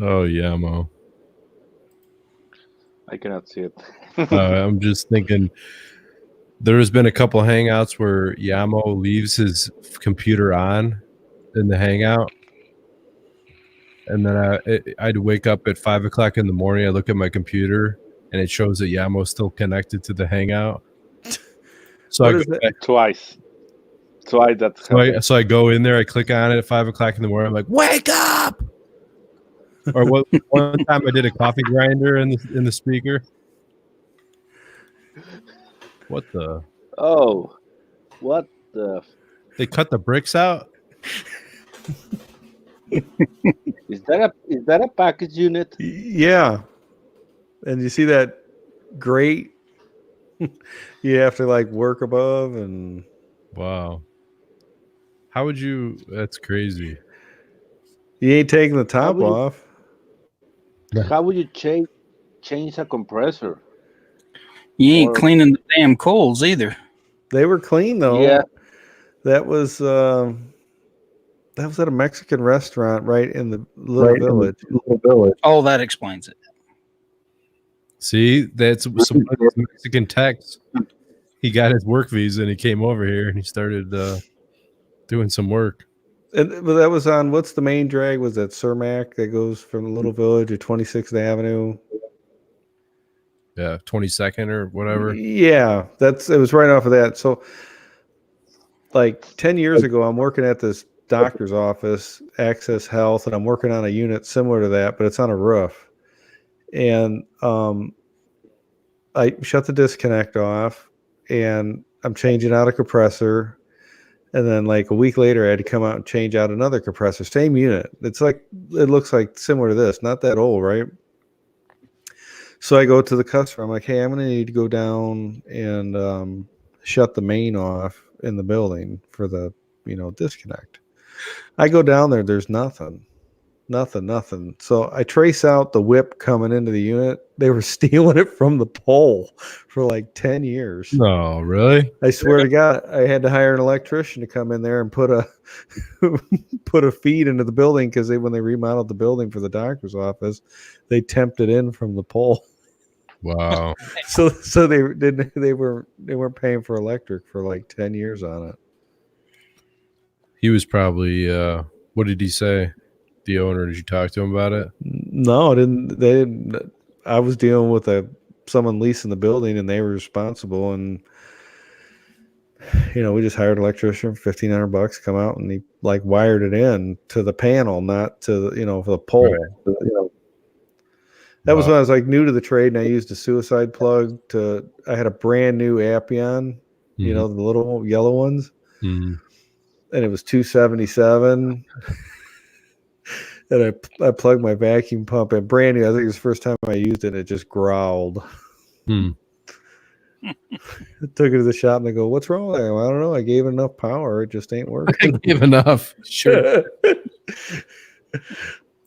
[SPEAKER 3] Oh, yeah, Mo.
[SPEAKER 5] I cannot see it.
[SPEAKER 3] I'm just thinking there's been a couple hangouts where Yamo leaves his computer on in the hangout. And then I'd wake up at 5 o'clock in the morning. I look at my computer and it shows that Yamo's still connected to the hangout. So
[SPEAKER 2] What
[SPEAKER 3] I
[SPEAKER 2] is
[SPEAKER 3] go
[SPEAKER 2] that?
[SPEAKER 3] back-
[SPEAKER 5] Twice. That's
[SPEAKER 3] so I go in there, I click on it at 5 o'clock in the morning. I'm like, wake up! Or one time I did a coffee grinder in the speaker. What the?
[SPEAKER 5] Oh, what the?
[SPEAKER 3] They cut the bricks out?
[SPEAKER 5] Is that a package unit?
[SPEAKER 2] Yeah. And you see that grate? You have to like work above, and
[SPEAKER 3] Wow. How would you? That's crazy.
[SPEAKER 2] you ain't taking the top
[SPEAKER 5] would you-
[SPEAKER 2] off.
[SPEAKER 5] How would you change a compressor?
[SPEAKER 1] You ain't
[SPEAKER 5] Or-
[SPEAKER 1] cleaning the damn coils either.
[SPEAKER 2] They were clean though.
[SPEAKER 5] Yeah.
[SPEAKER 2] That was at a Mexican restaurant right in the little village.
[SPEAKER 1] Oh, that explains it.
[SPEAKER 3] See, that's some Mexican techs. He got his work visa and he came over here and he started doing some work.
[SPEAKER 2] But that was on, what's the main drag? Was that Cermak that goes from the little village to 26th Avenue?
[SPEAKER 3] Yeah, 22nd or whatever.
[SPEAKER 2] Yeah, it was right off of that. So like 10 years ago, I'm working at this doctor's office, Access Health, and I'm working on a unit similar to that, but it's on a roof. And I shut the disconnect off, and I'm changing out a compressor. And then like a week later, I had to come out and change out another compressor. Same unit. It's like, it looks like similar to this, not that old, right? So I go to the customer. I'm like, hey, I'm going to need to go down and shut the main off in the building for the, disconnect. I go down there. There's nothing. So I trace out the whip coming into the unit. They were stealing it from the pole for like 10 years.
[SPEAKER 3] No, really?
[SPEAKER 2] I swear to God, I had to hire an electrician to come in there and put a put a feed into the building because when they remodeled the building for the doctor's office, they temped it in from the pole.
[SPEAKER 3] Wow.
[SPEAKER 2] So they weren't paying for electric for like 10 years on it.
[SPEAKER 3] He was probably what did he say? The owner, did you talk to him about it?
[SPEAKER 2] No, they didn't. I was dealing with someone leasing the building, and they were responsible. And we just hired an electrician for $1,500, come out, and he like wired it in to the panel, not to for the pole.
[SPEAKER 3] Right.
[SPEAKER 2] That was when I was like new to the trade, and I used a suicide plug I had a brand new Appion, the little yellow ones, and it was 277. And I plugged my vacuum pump in, brand new. I think it was the first time I used it, and it just growled. I took it to the shop, and they go, "What's wrong with it?" I don't know. I gave it enough power. It just ain't working.
[SPEAKER 3] I gave enough. Sure.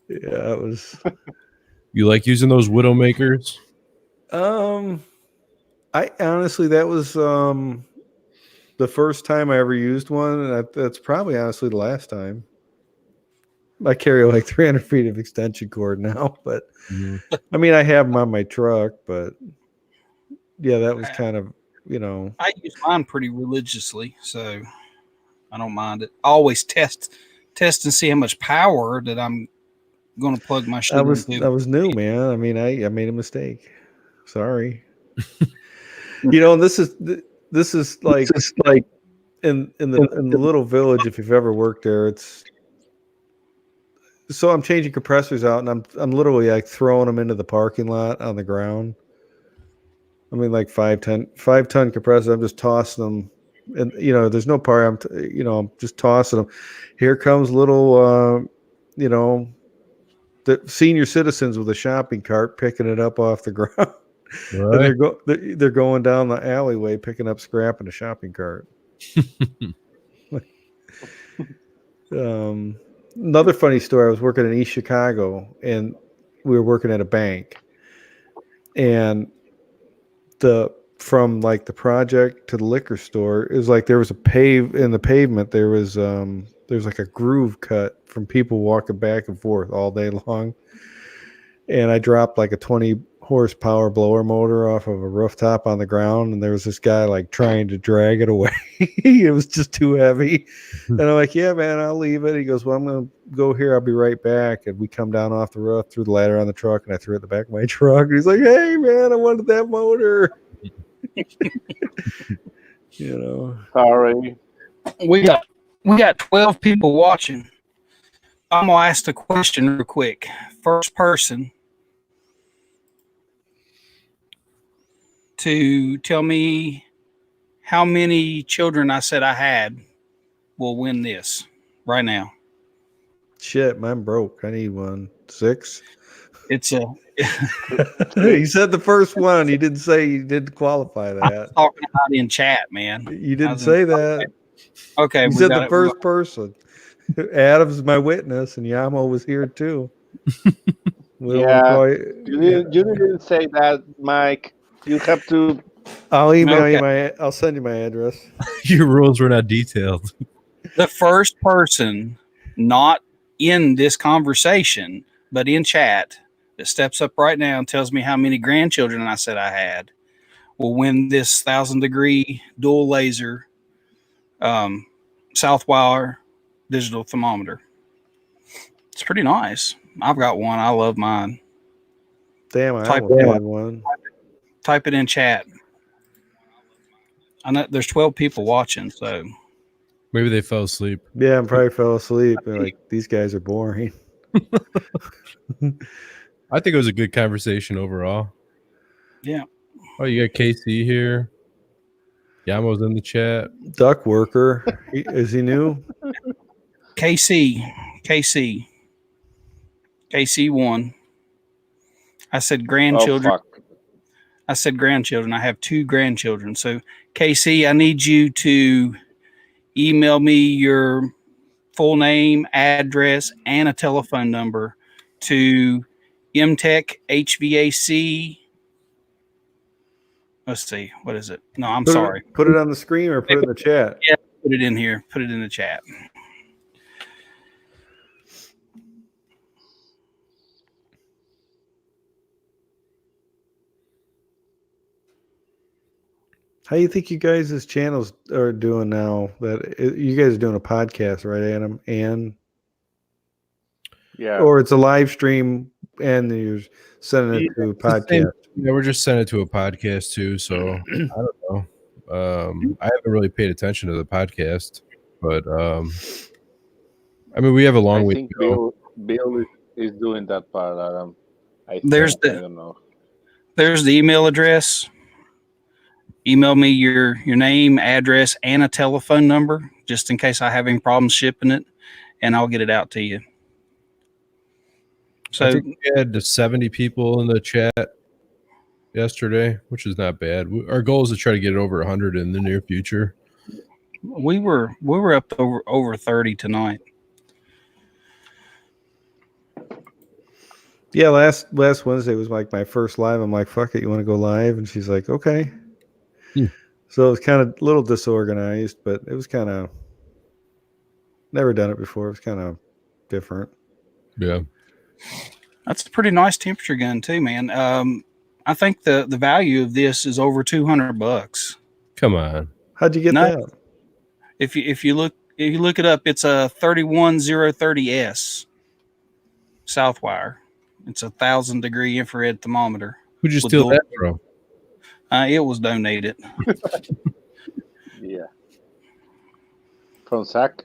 [SPEAKER 2] Yeah, it was.
[SPEAKER 3] You like using those Widowmakers?
[SPEAKER 2] I honestly, that was the first time I ever used one, and that's probably honestly the last time. I carry like 300 feet of extension cord now, but I mean, I have them on my truck, but yeah, that was kind of,
[SPEAKER 1] I use mine pretty religiously, so I don't mind it. I always test and see how much power that I'm going to plug my shit into.
[SPEAKER 2] I was new, man. I mean, I made a mistake. Sorry. And this is like in the little village, if you've ever worked there, so I'm changing compressors out, and I'm literally like throwing them into the parking lot on the ground. I mean, like 5-ton compressors. I'm just tossing them, and there's no power. I'm just tossing them. Here comes little, the senior citizens with a shopping cart picking it up off the ground.
[SPEAKER 3] Right.
[SPEAKER 2] And they're going down the alleyway picking up scrap in a shopping cart. Another funny story. I was working in East Chicago, and we were working at a bank, and from like the project to the liquor store, it was like there was in the pavement. There was like a groove cut from people walking back and forth all day long. And I dropped like a 20 horsepower blower motor off of a rooftop on the ground, and there was this guy like trying to drag it away. It was just too heavy. And I'm like, yeah, man, I'll leave it. He goes, well, I'm going to go here. I'll be right back. And we come down off the roof, threw the ladder on the truck, and I threw it in the back of my truck. And he's like, hey, man, I wanted that motor.
[SPEAKER 5] Sorry.
[SPEAKER 1] We got 12 people watching. I'm going to ask the question real quick. First person to tell me how many children I said I had will win this right now.
[SPEAKER 2] Shit, mine broke. I need one. 6.
[SPEAKER 1] It's a.
[SPEAKER 2] He said the first one. He didn't say you didn't qualify that.
[SPEAKER 1] I'm talking about in chat, man.
[SPEAKER 2] You didn't say that.
[SPEAKER 1] Okay.
[SPEAKER 2] You said the first person. Adam's my witness, and Yamo was here too.
[SPEAKER 5] You didn't say that, Mike. You have to.
[SPEAKER 2] I'll email you I'll send you my address.
[SPEAKER 3] Your rules were not detailed.
[SPEAKER 1] The first person, not in this conversation, but in chat, that steps up right now and tells me how many grandchildren I said I had, will win this 1,000-degree dual laser Southwire digital thermometer. It's pretty nice. I've got one. I love mine.
[SPEAKER 2] Damn, I had one.
[SPEAKER 1] Type it in chat. I know there's 12 people watching, so
[SPEAKER 3] maybe they fell asleep.
[SPEAKER 2] Yeah, I probably fell asleep. They're like, these guys are boring.
[SPEAKER 3] I think it was a good conversation overall.
[SPEAKER 1] Yeah.
[SPEAKER 3] Oh, you got KC here. Yamo's in the chat.
[SPEAKER 2] Duck worker. Is he new?
[SPEAKER 1] KC won. I said
[SPEAKER 5] Oh,
[SPEAKER 1] grandchildren.
[SPEAKER 5] fuck.
[SPEAKER 1] I said grandchildren. I have 2 grandchildren. So, KC, I need you to email me your full name, address, and a telephone number to MTech HVAC. Let's see. What is it? No, I'm sorry.
[SPEAKER 2] Put it on the screen or put it in the chat.
[SPEAKER 1] Yeah, put it in here. Put it in the chat.
[SPEAKER 2] How do you think you guys' channels are doing now? You guys are doing a podcast, right, Adam? And
[SPEAKER 5] Yeah.
[SPEAKER 2] or it's a live stream and you're sending it to a podcast.
[SPEAKER 3] Yeah, we're just sending it to a podcast too. So I don't know. I haven't really paid attention to the podcast, but I mean, we have a long
[SPEAKER 5] I
[SPEAKER 3] way
[SPEAKER 5] think
[SPEAKER 3] to go.
[SPEAKER 5] Bill is doing that part, Adam. I don't know.
[SPEAKER 1] There's the email address. Email me your name, address, and a telephone number, just in case I have any problems shipping it, and I'll get it out to you. So
[SPEAKER 3] I think we had 70 people in the chat yesterday, which is not bad. Our goal is to try to get it over 100 in the near future.
[SPEAKER 1] we were up to over 30 tonight.
[SPEAKER 2] Yeah, last Wednesday was like my first live. I'm like, fuck it, you want to go live? And she's like, okay. So it was kind of a little disorganized, but it was kind of never done it before. It was kind of different.
[SPEAKER 3] Yeah.
[SPEAKER 1] That's a pretty nice temperature gun too, man. I think the value of this is over $200.
[SPEAKER 3] Come on.
[SPEAKER 2] How'd you get that?
[SPEAKER 1] If you look it up, it's a 31030S Southwire. It's 1,000-degree infrared thermometer.
[SPEAKER 3] Who'd you steal that from?
[SPEAKER 1] It was donated.
[SPEAKER 5] Yeah. From Zach?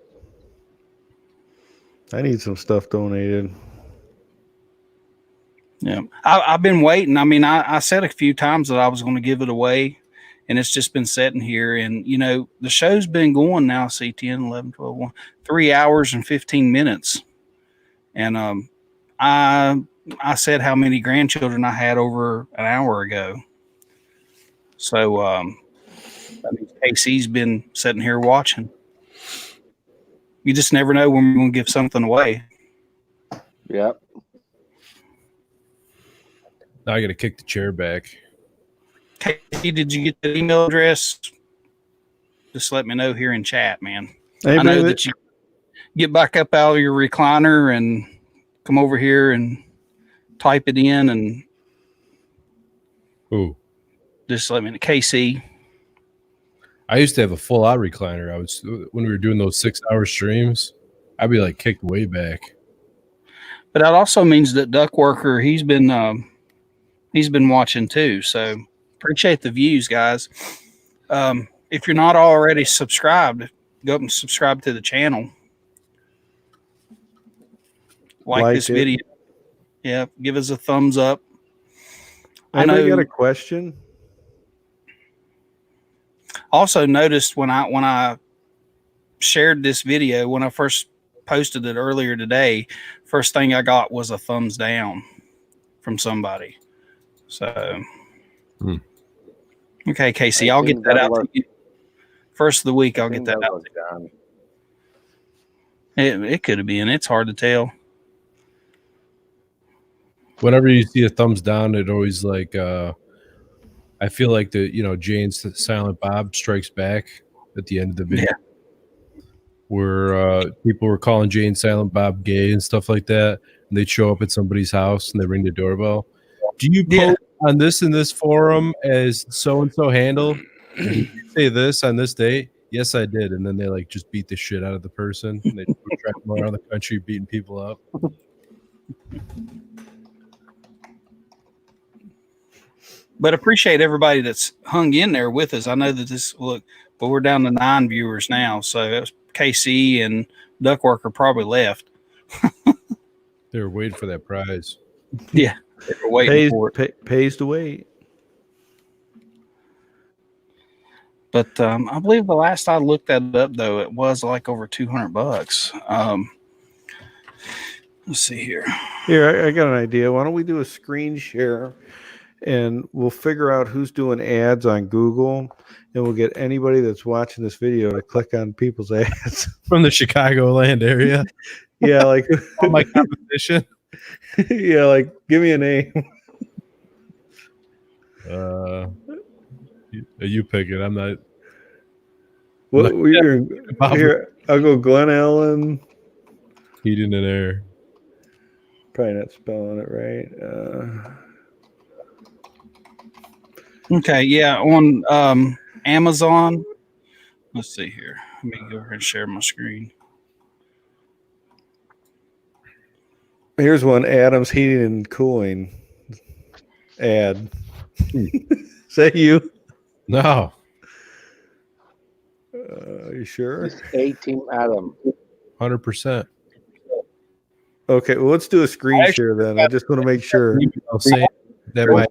[SPEAKER 2] I need some stuff donated.
[SPEAKER 1] Yeah, I've been waiting. I mean, I said a few times that I was going to give it away, and it's just been sitting here. And, you know, the show's been going now, see, 10, 11, 12, 1, 3 hours and 15 minutes. And I said how many grandchildren I had over an hour ago. So I mean, KC's been sitting here watching. You just never know when we're going to give something away.
[SPEAKER 5] Yep.
[SPEAKER 3] Now I got to kick the chair back.
[SPEAKER 1] KC, did you get the email address? Just let me know here in chat, man.
[SPEAKER 2] Anybody
[SPEAKER 1] I know that you get back up out of your recliner and come over here and type it in and
[SPEAKER 3] Ooh.
[SPEAKER 1] just let me know. KC.
[SPEAKER 3] I used to have a full-out recliner. When we were doing those 6-hour streams, I'd be like kicked way back.
[SPEAKER 1] But that also means that Duck Worker, he's been watching too. So appreciate the views, guys. If you're not already subscribed, go up and subscribe to the channel. Like this video. Yeah, give us a thumbs up.
[SPEAKER 2] Anybody got a question?
[SPEAKER 1] Also noticed when I shared this video, when I first posted it earlier today, first thing I got was a thumbs down from somebody. So, okay, Casey, I'll get that out to you. First of the week, I'll get that out to you. It could have been. It's hard to tell.
[SPEAKER 3] Whenever you see a thumbs down, it always like I feel like Jane's Silent Bob Strikes Back at the end of the video, where people were calling Jane Silent Bob gay and stuff like that, and they'd show up at somebody's house and they ring the doorbell. Do you post on this in this forum as so and so handle? Did you say this on this date? Yes, I did. And then they like just beat the shit out of the person. And they track them around the country beating people up.
[SPEAKER 1] But appreciate everybody that's hung in there with us. I know that but we're down to 9 viewers now. So it was KC and Duckworker probably left.
[SPEAKER 3] They were waiting for that prize.
[SPEAKER 1] Yeah, they were waiting for it.
[SPEAKER 2] Pays to wait.
[SPEAKER 1] But I believe the last I looked that up, though, it was like over $200. Let's see here.
[SPEAKER 2] Here, I got an idea. Why don't we do a screen share, and we'll figure out who's doing ads on Google, and we'll get anybody that's watching this video to click on people's ads
[SPEAKER 3] From the Chicagoland area.
[SPEAKER 2] Yeah, like
[SPEAKER 3] All my competition.
[SPEAKER 2] yeah, like give me a name.
[SPEAKER 3] You pick it. I'm not.
[SPEAKER 2] What we're here? I'll go Glen Allen.
[SPEAKER 3] Heating and air.
[SPEAKER 2] Probably not spelling it right.
[SPEAKER 1] Okay, yeah, on Amazon. Let's see here. Let me go ahead and share my screen.
[SPEAKER 2] Here's one: Adams Heating and Cooling ad. Is that you?
[SPEAKER 3] No.
[SPEAKER 2] You sure?
[SPEAKER 5] It's A-Team Adam.
[SPEAKER 3] 100%.
[SPEAKER 2] Okay, well, let's do a screen share then. I just want to make sure.
[SPEAKER 3] I'll say that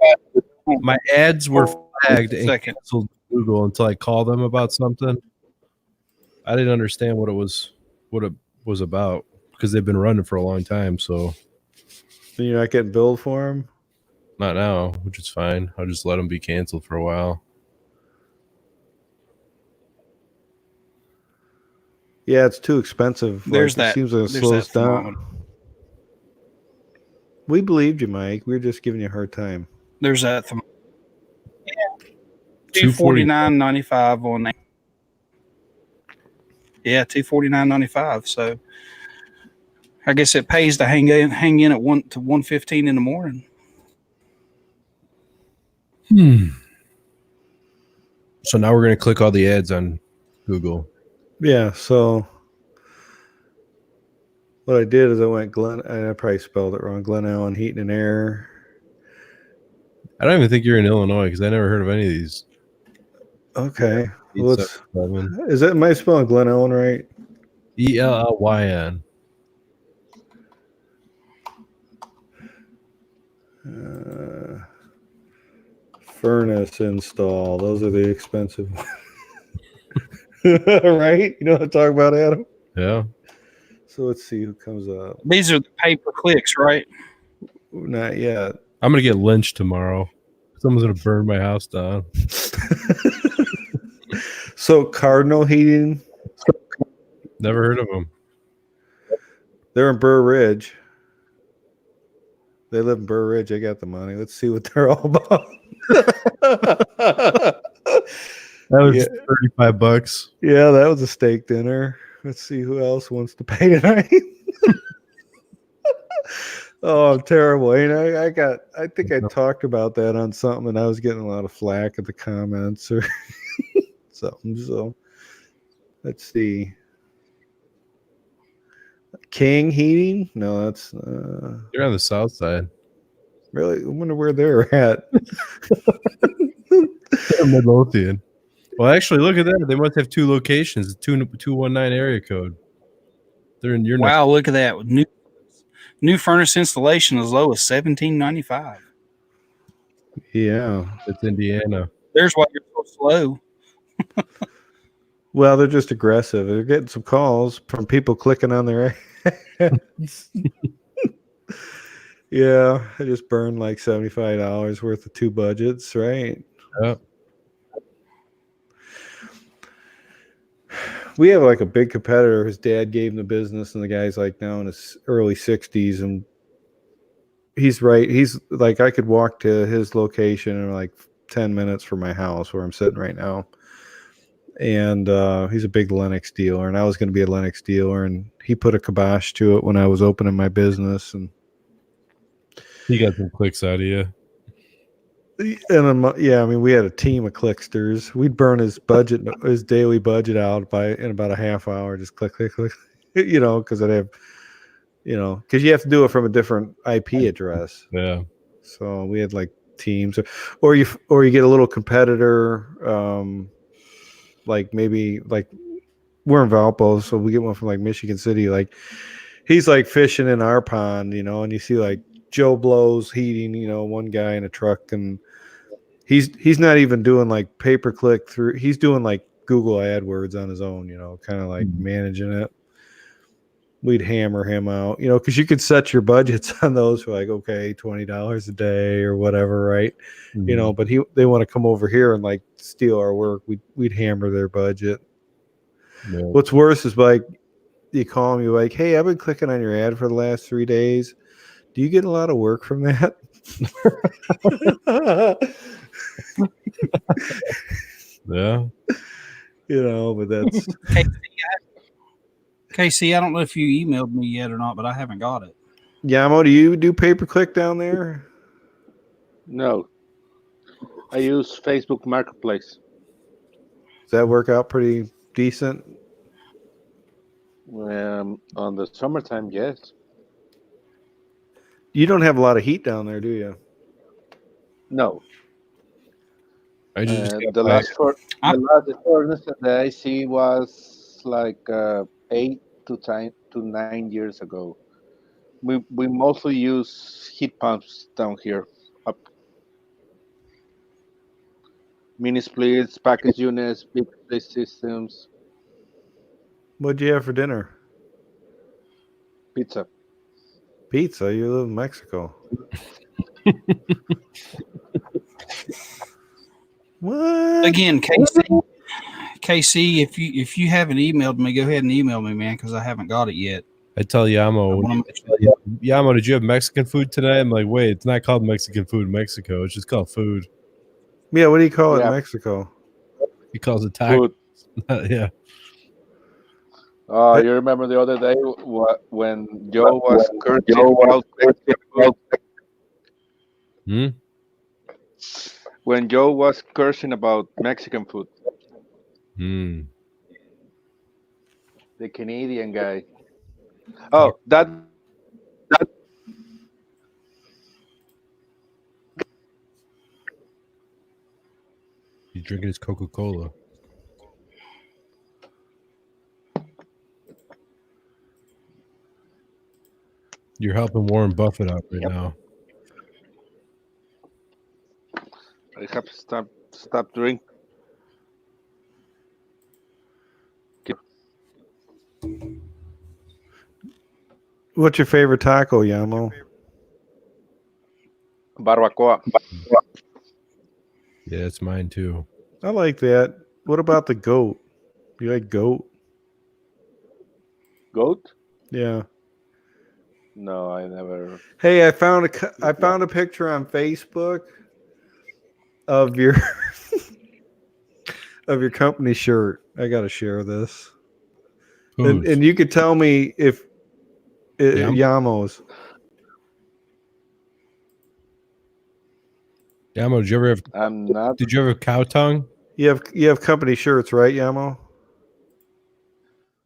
[SPEAKER 3] my ads were flagged and
[SPEAKER 1] Second.
[SPEAKER 3] canceled Google until I called them about something. I didn't understand what it was about because they've been running for a long time. So
[SPEAKER 2] You're not getting billed for them?
[SPEAKER 3] not now, which is fine. I'll just let them be canceled for a while.
[SPEAKER 2] Yeah, it's too expensive.
[SPEAKER 1] There's
[SPEAKER 2] It
[SPEAKER 1] that.
[SPEAKER 2] seems like it
[SPEAKER 1] There's
[SPEAKER 2] slows
[SPEAKER 1] that
[SPEAKER 2] down.
[SPEAKER 1] phenomenon.
[SPEAKER 2] We believed you, Mike. We were just giving you a hard time.
[SPEAKER 1] There's that. $249.95 on that. Yeah, $249.95. So I guess it pays to hang in at 1 to 1:15 in the morning.
[SPEAKER 3] So now we're going to click all the ads on Google.
[SPEAKER 2] Yeah, so what I did is I went I probably spelled it wrong. Glen Allen Heating and Air.
[SPEAKER 3] I don't even think you're in Illinois because I never heard of any of these.
[SPEAKER 2] Okay. Well,
[SPEAKER 3] 877.
[SPEAKER 2] is that, am I spelling Glen Allen right?
[SPEAKER 3] ELLYN.
[SPEAKER 2] Furnace install. Those are the expensive ones. Right? You know what I'm talking about, Adam?
[SPEAKER 3] Yeah.
[SPEAKER 2] So let's see who comes up.
[SPEAKER 1] These are the pay-per-clicks, right?
[SPEAKER 2] Not yet.
[SPEAKER 3] I'm going to get lynched tomorrow. Someone's going to burn my house down.
[SPEAKER 2] So Cardinal Heating,
[SPEAKER 3] Never heard of them.
[SPEAKER 2] they're in Burr Ridge. They live in Burr Ridge. They got the money. Let's see what they're all about.
[SPEAKER 3] That was
[SPEAKER 2] Yeah.
[SPEAKER 3] $35.
[SPEAKER 2] Yeah, that was a steak dinner. Let's see who else wants to pay tonight. Oh, I'm terrible. I think I talked about that on something, and I was getting a lot of flack at the comments or something. So let's see. King Heating? No, that's
[SPEAKER 3] You're on the south side.
[SPEAKER 2] really. I wonder where they're at.
[SPEAKER 3] Midlothian. Well, actually, look at that. They must have two locations. 219 area code. They're in your
[SPEAKER 1] Wow, look at that. New furnace installation as low as $17.95.
[SPEAKER 2] Yeah.
[SPEAKER 3] It's Indiana.
[SPEAKER 1] There's why you're so slow.
[SPEAKER 2] Well, they're just aggressive. They're getting some calls from people clicking on their ads. Yeah, I just burned like $75 worth of two budgets, right?
[SPEAKER 3] Yep.
[SPEAKER 2] We have like a big competitor. His dad gave him the business, and the guy's like now in his early 60s, and he's right. He's like, I could walk to his location in like 10 minutes from my house where I'm sitting right now. And he's a big Lennox dealer, and I was going to be a Lennox dealer, and he put a kibosh to it when I was opening my business. And
[SPEAKER 3] He got some clicks out of you.
[SPEAKER 2] yeah, I mean, we had a team of clicksters. We'd burn his daily budget out in about a half hour. Just click, because I'd have, because you have to do it from a different IP address.
[SPEAKER 3] Yeah.
[SPEAKER 2] So we had like teams, or you get a little competitor, like maybe like we're in Valpo, so we get one from like Michigan City. Like he's like fishing in our pond, and you see like Joe Blow's heating, one guy in a truck, and he's not even doing like pay-per-click through. He's doing like Google AdWords on his own, kind of like managing it. We'd hammer him out, because you could set your budgets on those for like, okay, $20 a day or whatever, right? But they want to come over here and like steal our work. We'd hammer their budget.
[SPEAKER 3] Yeah.
[SPEAKER 2] What's worse is like you call me like, hey, I've been clicking on your ad for the last 3 days. Do you get a lot of work from that?
[SPEAKER 3] Yeah.
[SPEAKER 2] But that's
[SPEAKER 1] KC, I don't know if you emailed me yet or not, but I haven't got it.
[SPEAKER 2] Yamo, do you do pay-per-click down there?
[SPEAKER 5] No. I use Facebook Marketplace.
[SPEAKER 2] Does that work out pretty decent?
[SPEAKER 5] On the summertime, yes.
[SPEAKER 2] You don't have a lot of heat down there, do you?
[SPEAKER 5] No.
[SPEAKER 3] I just
[SPEAKER 5] The last furnace that I see was like 8 to 9 years ago. We mostly use heat pumps down here. Up. Mini splits, package units, big split systems,
[SPEAKER 2] What'd you have for dinner?
[SPEAKER 5] pizza.
[SPEAKER 2] Pizza? You live in Mexico. What?
[SPEAKER 1] Again, KC, if you haven't emailed me, go ahead and email me, man, because I haven't got it yet.
[SPEAKER 3] I tell Yamo, Yamo, did you have Mexican food today? I'm like, wait, it's not called Mexican food in Mexico. It's just called food.
[SPEAKER 2] Yeah, what do you call it
[SPEAKER 5] Yeah.
[SPEAKER 2] in Mexico?
[SPEAKER 3] He calls it taco.
[SPEAKER 5] Food.
[SPEAKER 3] Yeah.
[SPEAKER 5] You remember the other day when Joe was cursing
[SPEAKER 3] Hmm?
[SPEAKER 5] when Joe was cursing about Mexican food,
[SPEAKER 3] Hmm.
[SPEAKER 5] the Canadian guy. Oh, that
[SPEAKER 3] He's drinking his Coca-Cola. You're helping Warren Buffett out right now.
[SPEAKER 5] I have to stop drinking.
[SPEAKER 2] What's your favorite taco, Yamo?
[SPEAKER 5] Barbacoa.
[SPEAKER 3] Yeah, it's mine too.
[SPEAKER 2] I like that. What about the goat? You like goat?
[SPEAKER 5] Goat?
[SPEAKER 2] Yeah.
[SPEAKER 5] No, I never.
[SPEAKER 2] Hey, I found a picture on Facebook of your of your company shirt. I gotta share this, and you could tell me if Yamo's.
[SPEAKER 3] Yamo, did you ever have?
[SPEAKER 5] I'm not.
[SPEAKER 3] Did you ever have cow tongue?
[SPEAKER 2] You have company shirts, right, Yamo?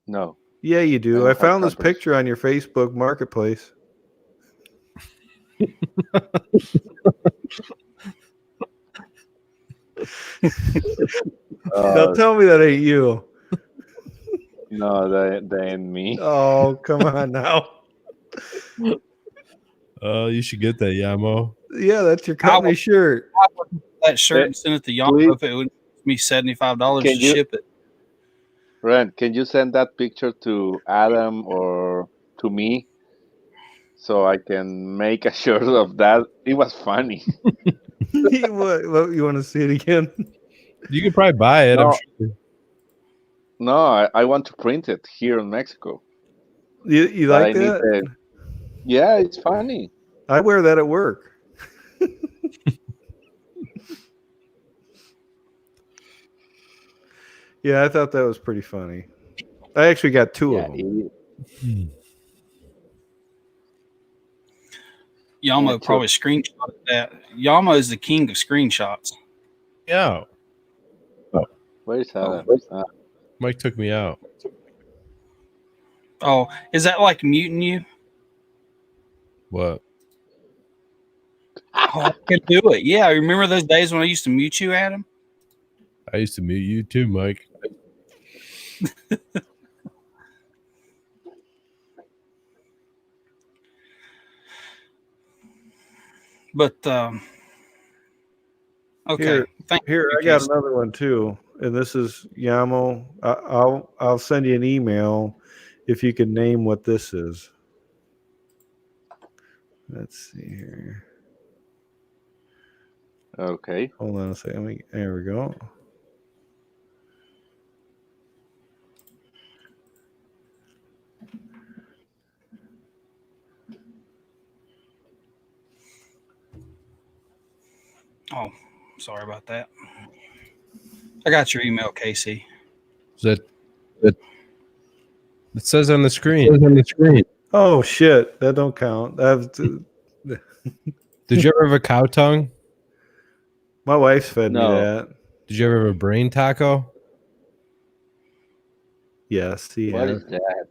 [SPEAKER 5] No.
[SPEAKER 2] Yeah, you do.
[SPEAKER 5] I
[SPEAKER 2] I
[SPEAKER 5] don't
[SPEAKER 2] found
[SPEAKER 5] have
[SPEAKER 2] this picture on your Facebook Marketplace. Now tell me that ain't you.
[SPEAKER 5] No, that ain't me.
[SPEAKER 2] Oh, come on now.
[SPEAKER 3] You should get that, Yamo.
[SPEAKER 2] Yeah, that's your company shirt.
[SPEAKER 1] I would get that shirt and send it to Yamo if it would cost me $75 to ship it.
[SPEAKER 5] Renn, can you send that picture to Adam or to me so I can make a shirt of that? It was funny.
[SPEAKER 2] What, you want to see it again?
[SPEAKER 3] You could probably buy it.
[SPEAKER 5] No.
[SPEAKER 3] I'm sure.
[SPEAKER 5] No, I want to print it here in Mexico.
[SPEAKER 2] You
[SPEAKER 5] But
[SPEAKER 2] like
[SPEAKER 5] I need
[SPEAKER 2] that?
[SPEAKER 5] Yeah, it's funny.
[SPEAKER 2] I wear that at work. Yeah, I thought that was pretty funny. I actually got two of them.
[SPEAKER 1] Yamo probably screenshotted that. Yamo is the king of screenshots.
[SPEAKER 3] Yeah.
[SPEAKER 5] Where's Adam?
[SPEAKER 3] Mike took me out.
[SPEAKER 1] Oh, is that like muting you?
[SPEAKER 3] What?
[SPEAKER 1] Oh, I can do it. Yeah, remember those days when I used to mute you, Adam?
[SPEAKER 3] I used to mute you too, Mike.
[SPEAKER 1] But okay, thank
[SPEAKER 2] Here,
[SPEAKER 1] you,
[SPEAKER 2] I got
[SPEAKER 1] Casey.
[SPEAKER 2] another one too, and this is Yamo. I'll send you an email if you can name what this is. Let's see here.
[SPEAKER 5] Okay.
[SPEAKER 2] Hold on a second. There we go.
[SPEAKER 1] Oh, sorry about that. I got your email, Casey.
[SPEAKER 3] Is that it says on the screen.
[SPEAKER 2] Oh shit, that don't count.
[SPEAKER 3] Did you ever have a cow tongue?
[SPEAKER 2] My wife's fed me
[SPEAKER 5] No.
[SPEAKER 2] that.
[SPEAKER 3] Did you ever have a brain taco?
[SPEAKER 2] Yes, he
[SPEAKER 5] What
[SPEAKER 2] has.
[SPEAKER 5] is that?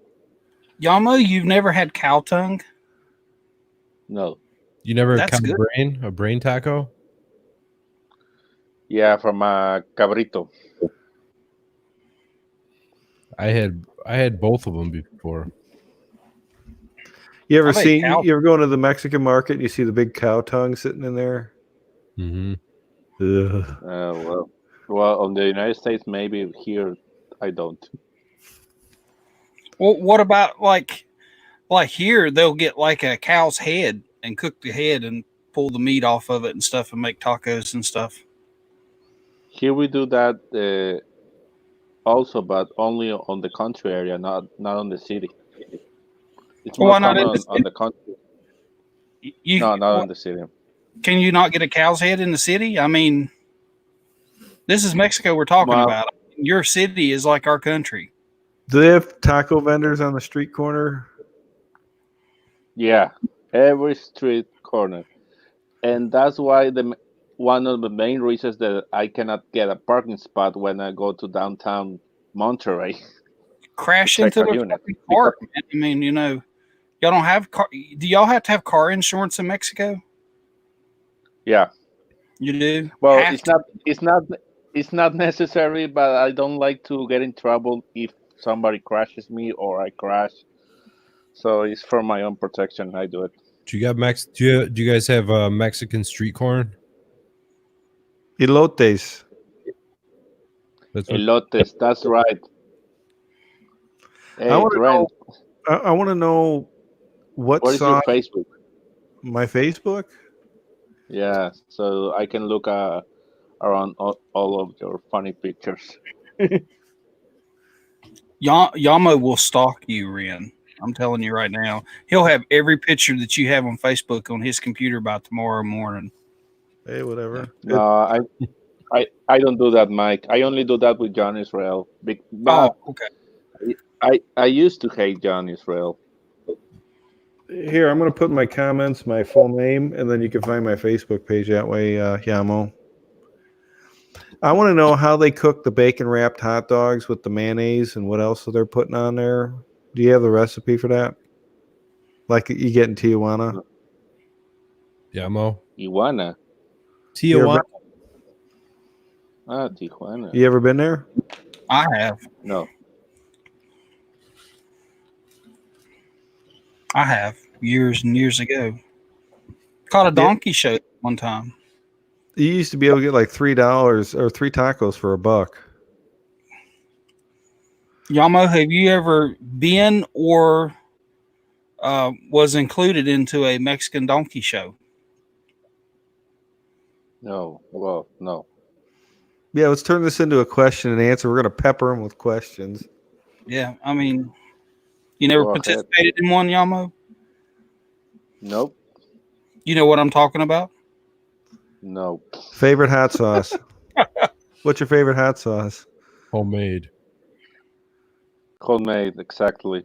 [SPEAKER 1] Yamo, you've never had cow tongue?
[SPEAKER 5] No.
[SPEAKER 3] You never had
[SPEAKER 1] That's
[SPEAKER 3] cow
[SPEAKER 1] good.
[SPEAKER 3] brain? A brain taco?
[SPEAKER 5] Yeah, from a cabrito.
[SPEAKER 3] I had both of them before.
[SPEAKER 2] You ever
[SPEAKER 1] I've ate
[SPEAKER 2] seen?
[SPEAKER 1] cow-
[SPEAKER 2] You ever go into the Mexican market and you see the big cow tongue sitting in there?
[SPEAKER 3] Mm-hmm.
[SPEAKER 2] Ugh.
[SPEAKER 5] Well, on the United States, maybe here I don't.
[SPEAKER 1] Well, what about like here they'll get like a cow's head and cook the head and pull the meat off of it and stuff and make tacos and stuff.
[SPEAKER 5] Here we do that also, but only on the country area, not on the city. It's
[SPEAKER 1] Well,
[SPEAKER 5] more
[SPEAKER 1] why not in
[SPEAKER 5] common
[SPEAKER 1] the
[SPEAKER 5] on the country.
[SPEAKER 1] You
[SPEAKER 5] No, not
[SPEAKER 1] what,
[SPEAKER 5] in the city.
[SPEAKER 1] can you not get a cow's head in the city? I mean, this is Mexico we're talking
[SPEAKER 5] Well,
[SPEAKER 1] about. Your city is like our country.
[SPEAKER 2] Do they have taco vendors on the street corner?
[SPEAKER 5] yeah, every street corner, and that's why one of the main reasons that I cannot get a parking spot when I go to downtown Monterey to
[SPEAKER 1] Crash
[SPEAKER 5] check
[SPEAKER 1] into
[SPEAKER 5] a
[SPEAKER 1] the
[SPEAKER 5] unit.
[SPEAKER 1] fucking
[SPEAKER 5] Because,
[SPEAKER 1] park, man. I mean, y'all don't have car. Do y'all have to have car insurance in Mexico?
[SPEAKER 5] yeah,
[SPEAKER 1] You do.
[SPEAKER 5] well,
[SPEAKER 1] Have
[SPEAKER 5] it's not necessary, but I don't like to get in trouble if somebody crashes me or I crash. So it's for my own protection. I do it.
[SPEAKER 3] Do you guys have Mexican street corn?
[SPEAKER 2] Elotes.
[SPEAKER 3] That's what
[SPEAKER 5] Elotes, that's right.
[SPEAKER 2] I
[SPEAKER 5] Hey,
[SPEAKER 2] want to
[SPEAKER 5] Renn,
[SPEAKER 2] know. I want to know what
[SPEAKER 5] what is your
[SPEAKER 2] sauce.
[SPEAKER 5] Facebook?
[SPEAKER 2] My Facebook.
[SPEAKER 5] Yeah, so I can look around all of your funny pictures.
[SPEAKER 1] Yamo will stalk you, Ren. I'm telling you right now. He'll have every picture that you have on Facebook on his computer by tomorrow morning.
[SPEAKER 2] Hey, whatever.
[SPEAKER 5] No, I don't do that, Mike. I only do that with John Israel. But
[SPEAKER 1] Oh, okay.
[SPEAKER 5] I used to hate John Israel.
[SPEAKER 2] Here, I'm going to put in my comments my full name, and then you can find my Facebook page that way, Yamo. I want to know how they cook the bacon wrapped hot dogs with the mayonnaise and what else they're putting on there. Do you have the recipe for that? Like you get in Tijuana?
[SPEAKER 3] Yamo.
[SPEAKER 5] Tijuana.
[SPEAKER 3] Tijuana.
[SPEAKER 5] Tijuana.
[SPEAKER 2] You ever been there?
[SPEAKER 1] I have.
[SPEAKER 5] No.
[SPEAKER 1] I have years and years ago. Caught a donkey show one time.
[SPEAKER 2] You used to be able to get like $3 or 3 tacos for $1.
[SPEAKER 1] Yamo, have you ever been or was included into a Mexican donkey show?
[SPEAKER 5] No. Well, no.
[SPEAKER 2] Yeah, let's turn this into a question and answer. We're going to pepper them with questions.
[SPEAKER 1] Yeah, I mean, you never
[SPEAKER 5] Go ahead.
[SPEAKER 1] participated in one, Yamo?
[SPEAKER 5] Nope.
[SPEAKER 1] You know what I'm talking about?
[SPEAKER 5] No.
[SPEAKER 2] Favorite hot sauce? What's your favorite hot sauce?
[SPEAKER 3] Homemade.
[SPEAKER 5] Homemade, exactly.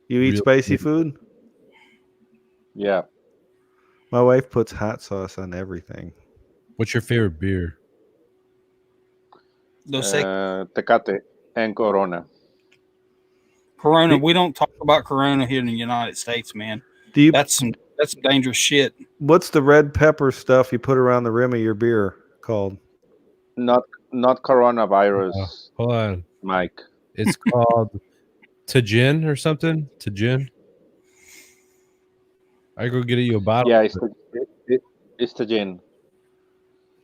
[SPEAKER 2] You eat
[SPEAKER 3] Real
[SPEAKER 2] spicy
[SPEAKER 3] good.
[SPEAKER 2] food?
[SPEAKER 5] Yeah.
[SPEAKER 2] My wife puts hot sauce on everything.
[SPEAKER 3] What's your favorite beer?
[SPEAKER 5] Tecate and Corona.
[SPEAKER 1] Corona. We don't talk about Corona here in the United States, man.
[SPEAKER 2] Do you?
[SPEAKER 1] That's some dangerous shit.
[SPEAKER 2] What's the red pepper stuff you put around the rim of your beer called?
[SPEAKER 5] Not coronavirus,
[SPEAKER 3] Hold on.
[SPEAKER 5] Mike.
[SPEAKER 3] It's called Tajin or something. Tajin. I go get you a bottle.
[SPEAKER 5] Yeah, it's tajin.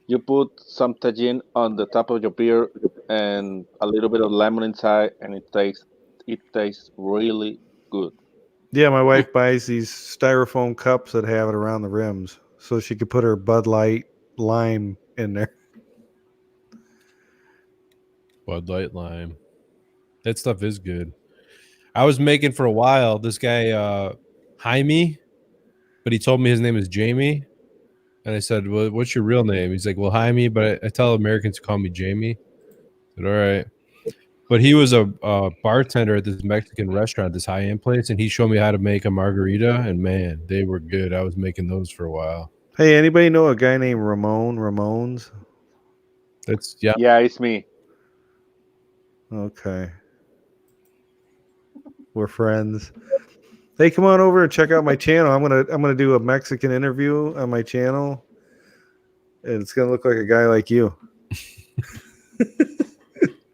[SPEAKER 5] You put some tajin on the top of your beer and a little bit of lemon inside, and it tastes really good.
[SPEAKER 2] Yeah, my wife buys these styrofoam cups that have it around the rims, so she could put her Bud Light lime in there.
[SPEAKER 3] Bud Light Lime. That stuff is good. I was making for a while this guy Jaime, but he told me his name is Jamie. And I said, "Well, what's your real name?" He's like, "Well, Jaime, but I tell Americans to call me Jamie." I said, "All right." But he was a bartender at this Mexican restaurant, this high-end place, and he showed me how to make a margarita, and man, they were good. I was making those for a while.
[SPEAKER 2] Hey, anybody know a guy named Ramones?
[SPEAKER 3] That's
[SPEAKER 5] Yeah, it's me.
[SPEAKER 2] Okay. We're friends. Hey, come on over and check out my channel. I'm gonna do a Mexican interview on my channel, and it's gonna look like a guy like you.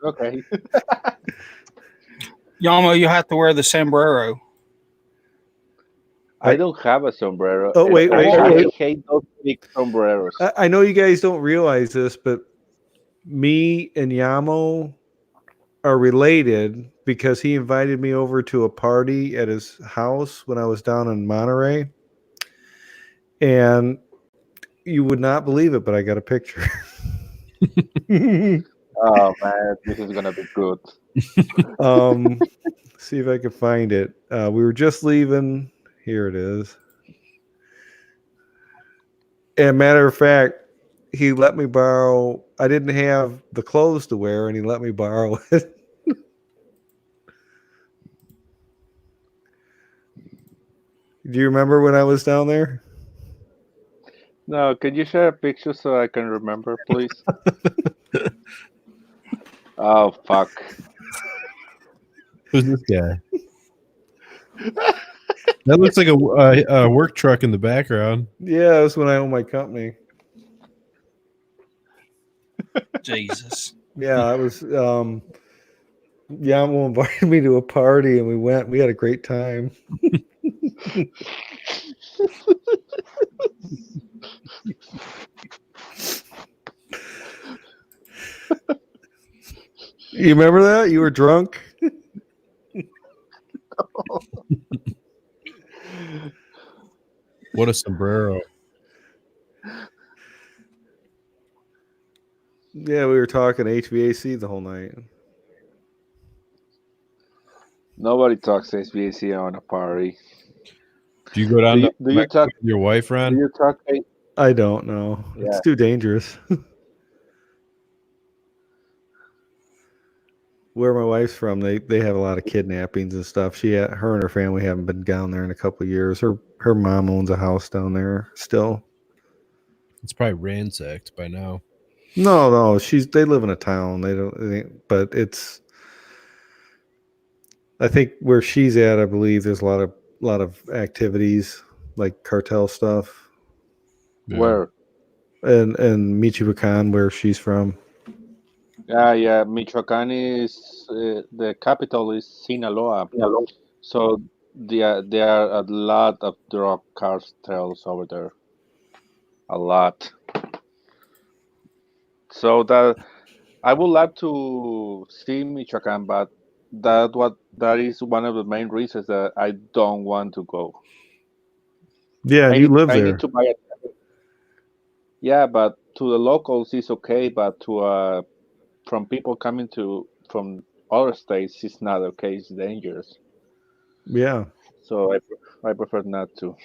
[SPEAKER 5] Okay.
[SPEAKER 1] Yamo, you have to wear the sombrero.
[SPEAKER 5] I don't have a sombrero.
[SPEAKER 2] Oh, wait,
[SPEAKER 5] I
[SPEAKER 2] wait.
[SPEAKER 5] hate those big sombreros.
[SPEAKER 2] I know you guys don't realize this, but me and Yamo are related because he invited me over to a party at his house when I was down in Monterey. And you would not believe it, but I got a picture.
[SPEAKER 5] Oh man, this is gonna be good.
[SPEAKER 2] See if I can find it. We were just leaving. Here it is. And matter of fact, he let me borrow. I didn't have the clothes to wear, and he let me borrow it. Do you remember when I was down there?
[SPEAKER 5] No, can you share a picture so I can remember, please? Oh fuck.
[SPEAKER 3] who's this guy? That looks like a work truck in the background.
[SPEAKER 2] Yeah, it was when I owned my company.
[SPEAKER 1] Jesus.
[SPEAKER 2] Yeah, I was. Yamo invited me to a party, and we went. We had a great time. You remember that? You were drunk?
[SPEAKER 3] What a sombrero.
[SPEAKER 2] Yeah, we were talking HVAC the whole night.
[SPEAKER 5] Nobody talks HVAC on a party.
[SPEAKER 3] Do you go down
[SPEAKER 5] Do
[SPEAKER 3] to
[SPEAKER 5] you talk?
[SPEAKER 3] with your wife,
[SPEAKER 5] Do
[SPEAKER 3] Ron?
[SPEAKER 5] you talk?
[SPEAKER 2] I don't know.
[SPEAKER 5] Yeah.
[SPEAKER 2] It's too dangerous. Where my wife's from, they have a lot of kidnappings and stuff. Her and her family haven't been down there in a couple of years. Her mom owns a house down there still.
[SPEAKER 3] It's probably ransacked by now.
[SPEAKER 2] No, they live in a town. But it's. I think where she's at, I believe there's a lot of activities like cartel stuff.
[SPEAKER 3] Yeah.
[SPEAKER 5] Where?
[SPEAKER 2] And Michoacan, where she's from.
[SPEAKER 5] Yeah. Michoacan is the capital is Sinaloa. So there are a lot of drug cartels over there. A lot. So that I would like to see Michoacan, but that is one of the main reasons that I don't want to go.
[SPEAKER 2] Yeah,
[SPEAKER 5] I
[SPEAKER 2] you
[SPEAKER 5] need,
[SPEAKER 2] live
[SPEAKER 5] I
[SPEAKER 2] there.
[SPEAKER 5] need to buy a. Yeah, but to the locals it's okay, but to from people coming from other states it's not okay. It's dangerous.
[SPEAKER 2] Yeah.
[SPEAKER 5] So I prefer not to.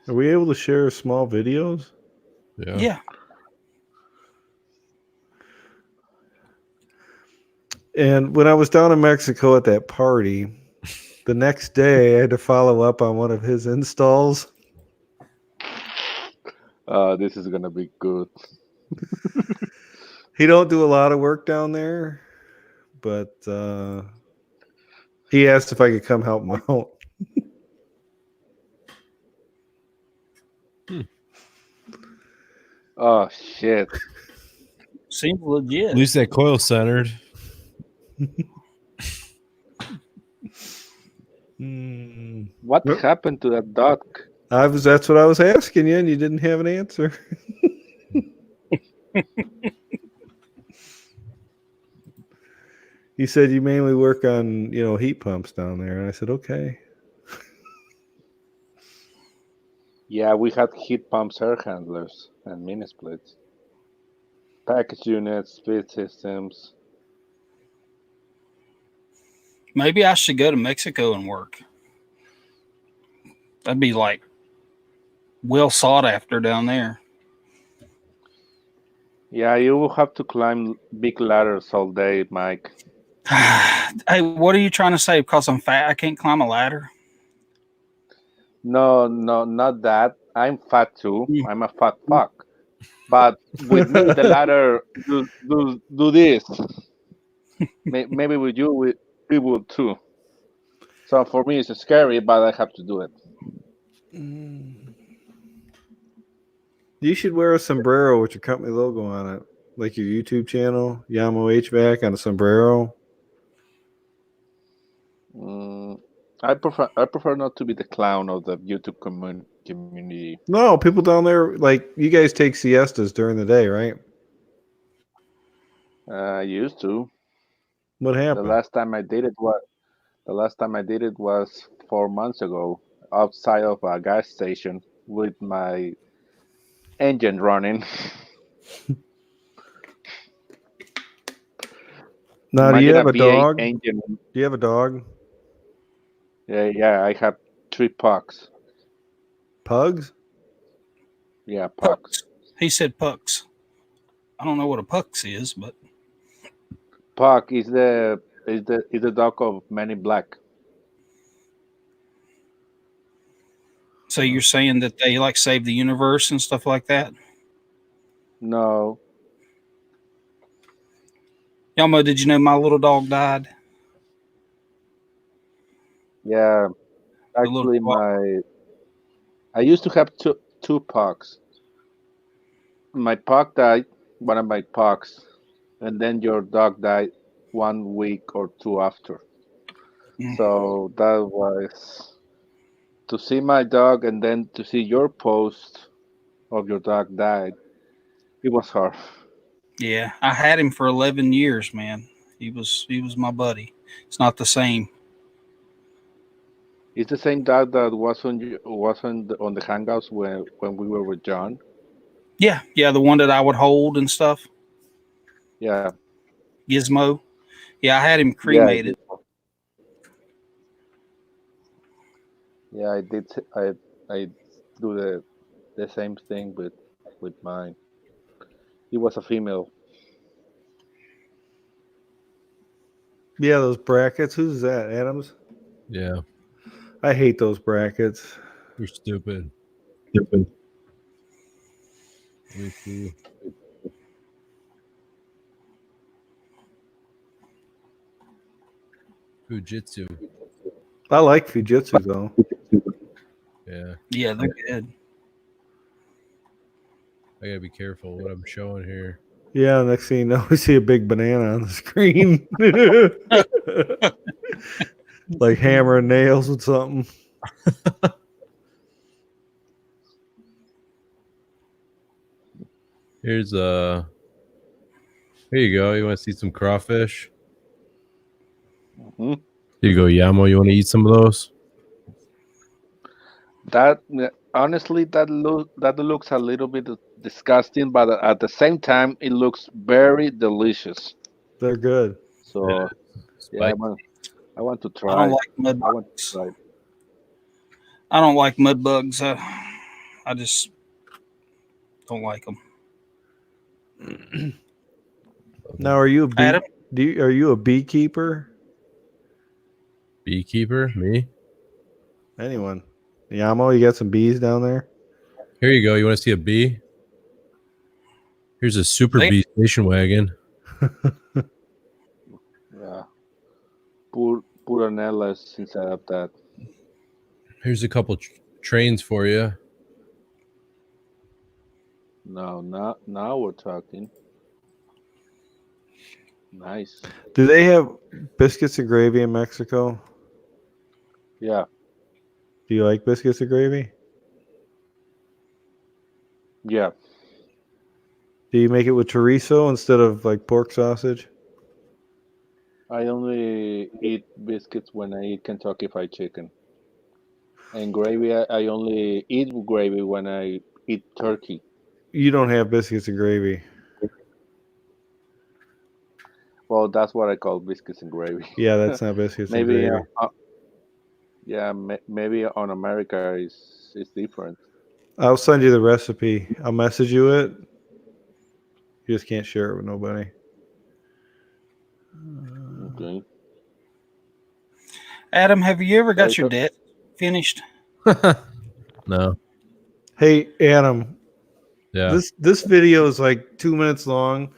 [SPEAKER 2] Are we able to share small videos?
[SPEAKER 1] Yeah.
[SPEAKER 2] And when I was down in Mexico at that party, the next day I had to follow up on one of his installs.
[SPEAKER 5] This is gonna be good.
[SPEAKER 2] He don't do a lot of work down there, but he asked if I could come help him out.
[SPEAKER 5] Oh shit!
[SPEAKER 1] Seems legit.
[SPEAKER 3] At least that coil centered.
[SPEAKER 5] What
[SPEAKER 2] Nope.
[SPEAKER 5] happened to that duct?
[SPEAKER 2] That's what I was asking you, and you didn't have an answer. You said you mainly work on, heat pumps down there, and I said, okay.
[SPEAKER 5] Yeah, we had heat pumps, air handlers, and mini splits, package units, feed systems.
[SPEAKER 1] Maybe I should go to Mexico and work. That'd be like well sought after down there.
[SPEAKER 5] Yeah, you will have to climb big ladders all day, Mike.
[SPEAKER 1] Hey, what are you trying to say? Because I'm fat, I can't climb a ladder?
[SPEAKER 5] No, not that. I'm fat too. I'm a fat fuck. But with me, the ladder do this. Maybe with you, we would too. So for me, it's scary, but I have to do it.
[SPEAKER 2] You should wear a sombrero with your company logo on it, like your YouTube channel, Yamo HVAC on a sombrero.
[SPEAKER 5] I prefer not to be the clown of the YouTube community.
[SPEAKER 2] No, people down there, like, you guys take siestas during the day, right?
[SPEAKER 5] I used to.
[SPEAKER 2] What
[SPEAKER 5] The
[SPEAKER 2] happened?
[SPEAKER 5] last time I did it was 4 months ago, outside of a gas station with my engine running.
[SPEAKER 2] Now, do you have a
[SPEAKER 5] V8
[SPEAKER 2] dog?
[SPEAKER 5] engine.
[SPEAKER 2] Do you have a dog?
[SPEAKER 5] Yeah, I have 3 pucks.
[SPEAKER 2] Pugs?
[SPEAKER 5] Yeah, pucks.
[SPEAKER 1] He said pucks. I don't know what a pucks is, but
[SPEAKER 5] Puck is the dog of Men in Black.
[SPEAKER 1] so you're saying that they like save the universe and stuff like that?
[SPEAKER 5] No,
[SPEAKER 1] Yamo, did you know my little dog died?
[SPEAKER 5] yeah.
[SPEAKER 1] The little
[SPEAKER 5] Actually, I used to have two pucks. My puck died, one of my pucks, and then your dog died 1 week or 2 after.
[SPEAKER 1] Mm.
[SPEAKER 5] So that was to see my dog and then to see your post of your dog died. It was hard.
[SPEAKER 1] Yeah, I had him for 11 years, man. He was my buddy. It's not the same.
[SPEAKER 5] It's the same dog that on the hangouts when we were with John.
[SPEAKER 1] Yeah, the one that I would hold and stuff.
[SPEAKER 5] Yeah,
[SPEAKER 1] Gizmo. Yeah, I had him
[SPEAKER 5] yeah,
[SPEAKER 1] cremated.
[SPEAKER 5] yeah. I did. I do the same thing with mine. He was a female.
[SPEAKER 2] Yeah, those brackets. Who's that? Adams?
[SPEAKER 3] Yeah,
[SPEAKER 2] I hate those brackets.
[SPEAKER 3] you're stupid. Me too. Fujitsu.
[SPEAKER 2] I like Fujitsu, though.
[SPEAKER 3] Yeah,
[SPEAKER 1] Yeah, they're good.
[SPEAKER 3] I gotta be careful what I'm showing here.
[SPEAKER 2] Yeah, next thing you know, we see a big banana on the screen. Like hammering nails with something.
[SPEAKER 3] Here's here you go. You want to see some crawfish?
[SPEAKER 5] Hmm.
[SPEAKER 3] Here you go, Yamo. You want to eat some of those?
[SPEAKER 5] That honestly, that looks a little bit disgusting, but at the same time, it looks very delicious.
[SPEAKER 2] They're good.
[SPEAKER 5] So yeah,
[SPEAKER 3] Spicy.
[SPEAKER 5] I want to
[SPEAKER 1] I
[SPEAKER 5] try.
[SPEAKER 1] don't like mud
[SPEAKER 5] I want to
[SPEAKER 1] bugs.
[SPEAKER 5] try.
[SPEAKER 1] I don't like mud bugs. I just don't like them.
[SPEAKER 2] Now, are you a
[SPEAKER 1] Adam?
[SPEAKER 2] are you a beekeeper?
[SPEAKER 3] Beekeeper? Me?
[SPEAKER 2] Anyone? Yamo, you got some bees down there?
[SPEAKER 3] Here you go. You want to see a bee? Here's a super bee station wagon.
[SPEAKER 5] Yeah, Puranellas inside of that.
[SPEAKER 3] Here's a couple trains for you.
[SPEAKER 5] No, now we're talking. Nice.
[SPEAKER 2] Do they have biscuits and gravy in Mexico?
[SPEAKER 5] Yeah.
[SPEAKER 2] Do you like biscuits and gravy?
[SPEAKER 5] Yeah.
[SPEAKER 2] Do you make it with chorizo instead of like pork sausage?
[SPEAKER 5] I only eat biscuits when I eat Kentucky Fried Chicken. And gravy, I only eat gravy when I eat turkey.
[SPEAKER 2] You don't have biscuits and gravy.
[SPEAKER 5] Well, that's what I call biscuits and gravy.
[SPEAKER 2] Yeah, that's not biscuits and
[SPEAKER 5] Maybe,
[SPEAKER 2] gravy.
[SPEAKER 5] yeah, maybe on America is different.
[SPEAKER 2] I'll send you the recipe. I'll message you it. You just can't share it with nobody.
[SPEAKER 5] Okay.
[SPEAKER 1] Adam, have you ever got your debt finished?
[SPEAKER 3] No.
[SPEAKER 2] Hey, Adam.
[SPEAKER 3] Yeah.
[SPEAKER 2] This video is like 2 minutes long,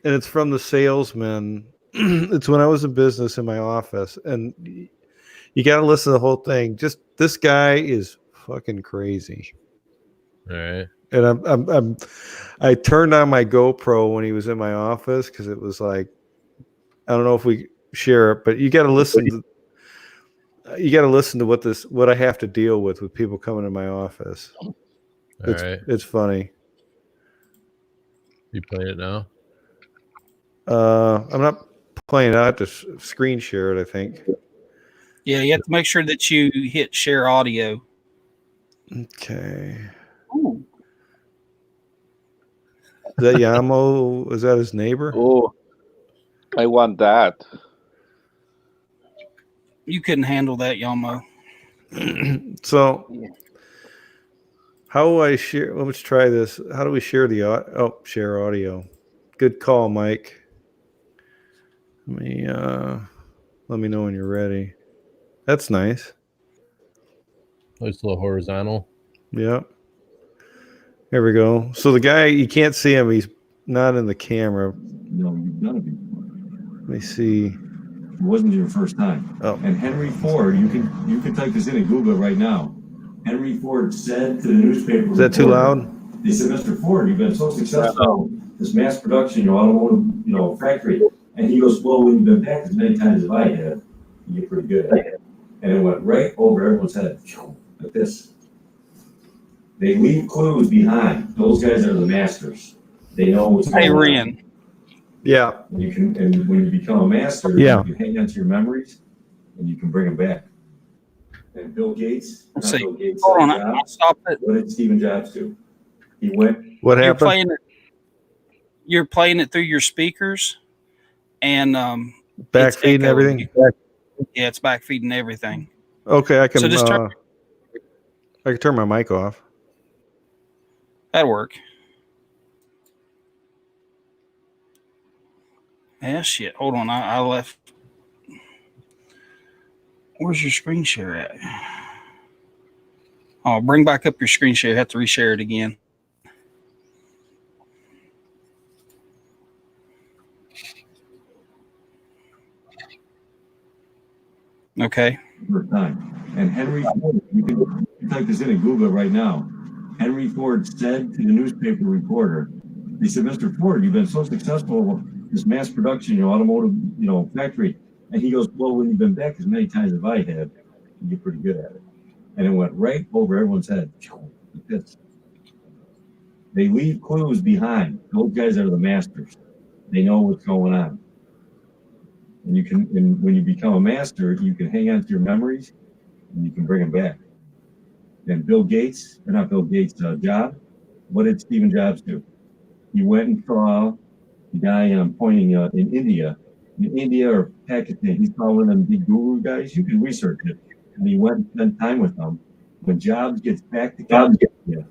[SPEAKER 2] and it's from the salesman. It's when I was in business in my office, and you got to listen to the whole thing. Just this guy is fucking crazy.
[SPEAKER 3] All right.
[SPEAKER 2] And I turned on my GoPro when he was in my office because it was like, I don't know if we share it, but you got to listen to. You got to listen to what I have to deal with people coming in my office.
[SPEAKER 3] All right.
[SPEAKER 2] It's funny.
[SPEAKER 3] You playing it now?
[SPEAKER 2] I'm not playing it. I have to screen share it, I think.
[SPEAKER 1] Yeah, you have to make sure that you hit share audio.
[SPEAKER 2] Okay.
[SPEAKER 1] Ooh.
[SPEAKER 2] Is that Yamo? Is that his neighbor?
[SPEAKER 5] Oh, I want that.
[SPEAKER 1] You couldn't handle that, Yamo.
[SPEAKER 2] So, how do I share? Let's try this. How do we share the share audio? Good call, Mike. Let me know when you're ready. That's nice.
[SPEAKER 3] It's a little horizontal.
[SPEAKER 2] Yep. There we go. So the guy, you can't see him. He's not in the camera.
[SPEAKER 7] No, none of you.
[SPEAKER 2] Let me see.
[SPEAKER 7] It wasn't your first time.
[SPEAKER 2] Oh.
[SPEAKER 7] And Henry Ford, you can type this in and Google it right now. Henry Ford said to the newspaper.
[SPEAKER 2] Is that too loud?
[SPEAKER 7] They said, Mr. Ford, you've been so successful, this mass production, your automotive, factory. And he goes, well, when you've been back as many times as I have, you get pretty good at it. And it went right over everyone's head, like this. They leave clues behind. Those guys are the masters. They know what's going on.
[SPEAKER 1] Hey, Renn.
[SPEAKER 2] Yeah.
[SPEAKER 7] And when you become a master,
[SPEAKER 2] Yeah.
[SPEAKER 7] you can hang on to your memories and you can bring them back. And Bill Gates,
[SPEAKER 1] Let's see.
[SPEAKER 7] Bill Gates,
[SPEAKER 1] Hold on, I'll stop it.
[SPEAKER 7] what did Stephen Jobs do? He went.
[SPEAKER 2] What
[SPEAKER 1] You're
[SPEAKER 2] happened?
[SPEAKER 1] playing it through your speakers, and
[SPEAKER 2] Back
[SPEAKER 1] it's
[SPEAKER 2] feeding
[SPEAKER 1] echoing.
[SPEAKER 2] everything.
[SPEAKER 1] Yeah, it's back feeding everything.
[SPEAKER 2] Okay, I can.
[SPEAKER 1] So just turn.
[SPEAKER 2] I can turn my mic off.
[SPEAKER 1] That'd work. Yeah, shit. Hold on. I left. Where's your screen share at? Oh, bring back up your screen share. Have to reshare it again. Okay.
[SPEAKER 7] First time. And Henry Ford, you can type this in and Google it right now. Henry Ford said to the newspaper reporter, they said, Mr. Ford, you've been so successful, this mass production, your automotive, factory. And he goes, well, when you've been back as many times as I have, you get pretty good at it. And it went right over everyone's head. Like this. They leave clues behind. Those guys are the masters. They know what's going on. And when you become a master, you can hang on to your memories and you can bring them back. And Jobs, what did Stephen Jobs do? He went and saw the guy pointing in India or Pakistan. He's probably one of them big guru guys. You can research it. And he went and spent time with them. When Jobs gets back to California,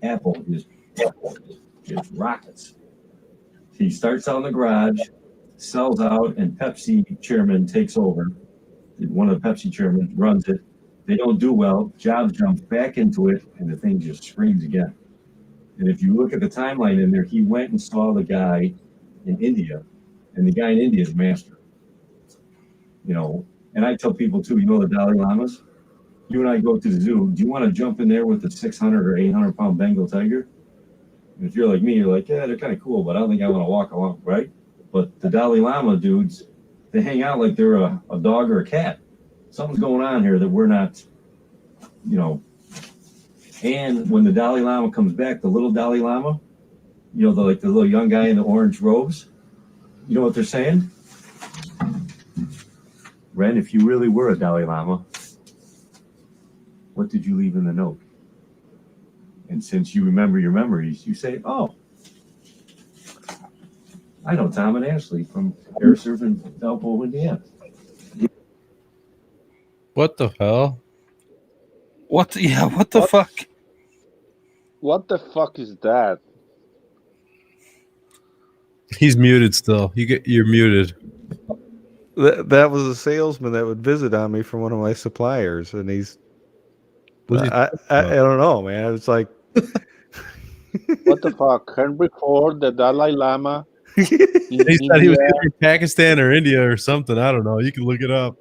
[SPEAKER 7] Apple just rockets. He starts out in the garage, sells out, and Pepsi chairman takes over. One of the Pepsi chairmen runs it. They don't do well. Jobs jumps back into it, and the thing just screams again. And if you look at the timeline in there, he went and saw the guy in India, and the guy in India is master. And I tell people too, the Dalai Lamas? You and I go to the zoo. Do you want to jump in there with a 600 or 800 pound Bengal tiger? And if you're like me, you're like, yeah, they're kind of cool, but I don't think I want to walk along, right? But the Dalai Lama dudes, they hang out like they're a dog or a cat. Something's going on here that we're not, you know. And when the Dalai Lama comes back, the little Dalai Lama, you know, the little young guy in the orange robes, you know what they're saying? Renn, if you really were a Dalai Lama, what did you leave in the note? And since you remember your memories, you say, oh, I know Tom and Ashley from Air Surf in Valpo, Indiana.
[SPEAKER 3] What the hell?
[SPEAKER 1] What the fuck?
[SPEAKER 5] What the fuck is that?
[SPEAKER 3] He's muted still. You're muted.
[SPEAKER 2] That was a salesman that would visit on me from one of my suppliers, and he's. I don't know, man. It's like.
[SPEAKER 5] What the fuck? Henry Ford, the Dalai Lama.
[SPEAKER 3] He said he was either in Pakistan or India or something. I don't know. You can look it up.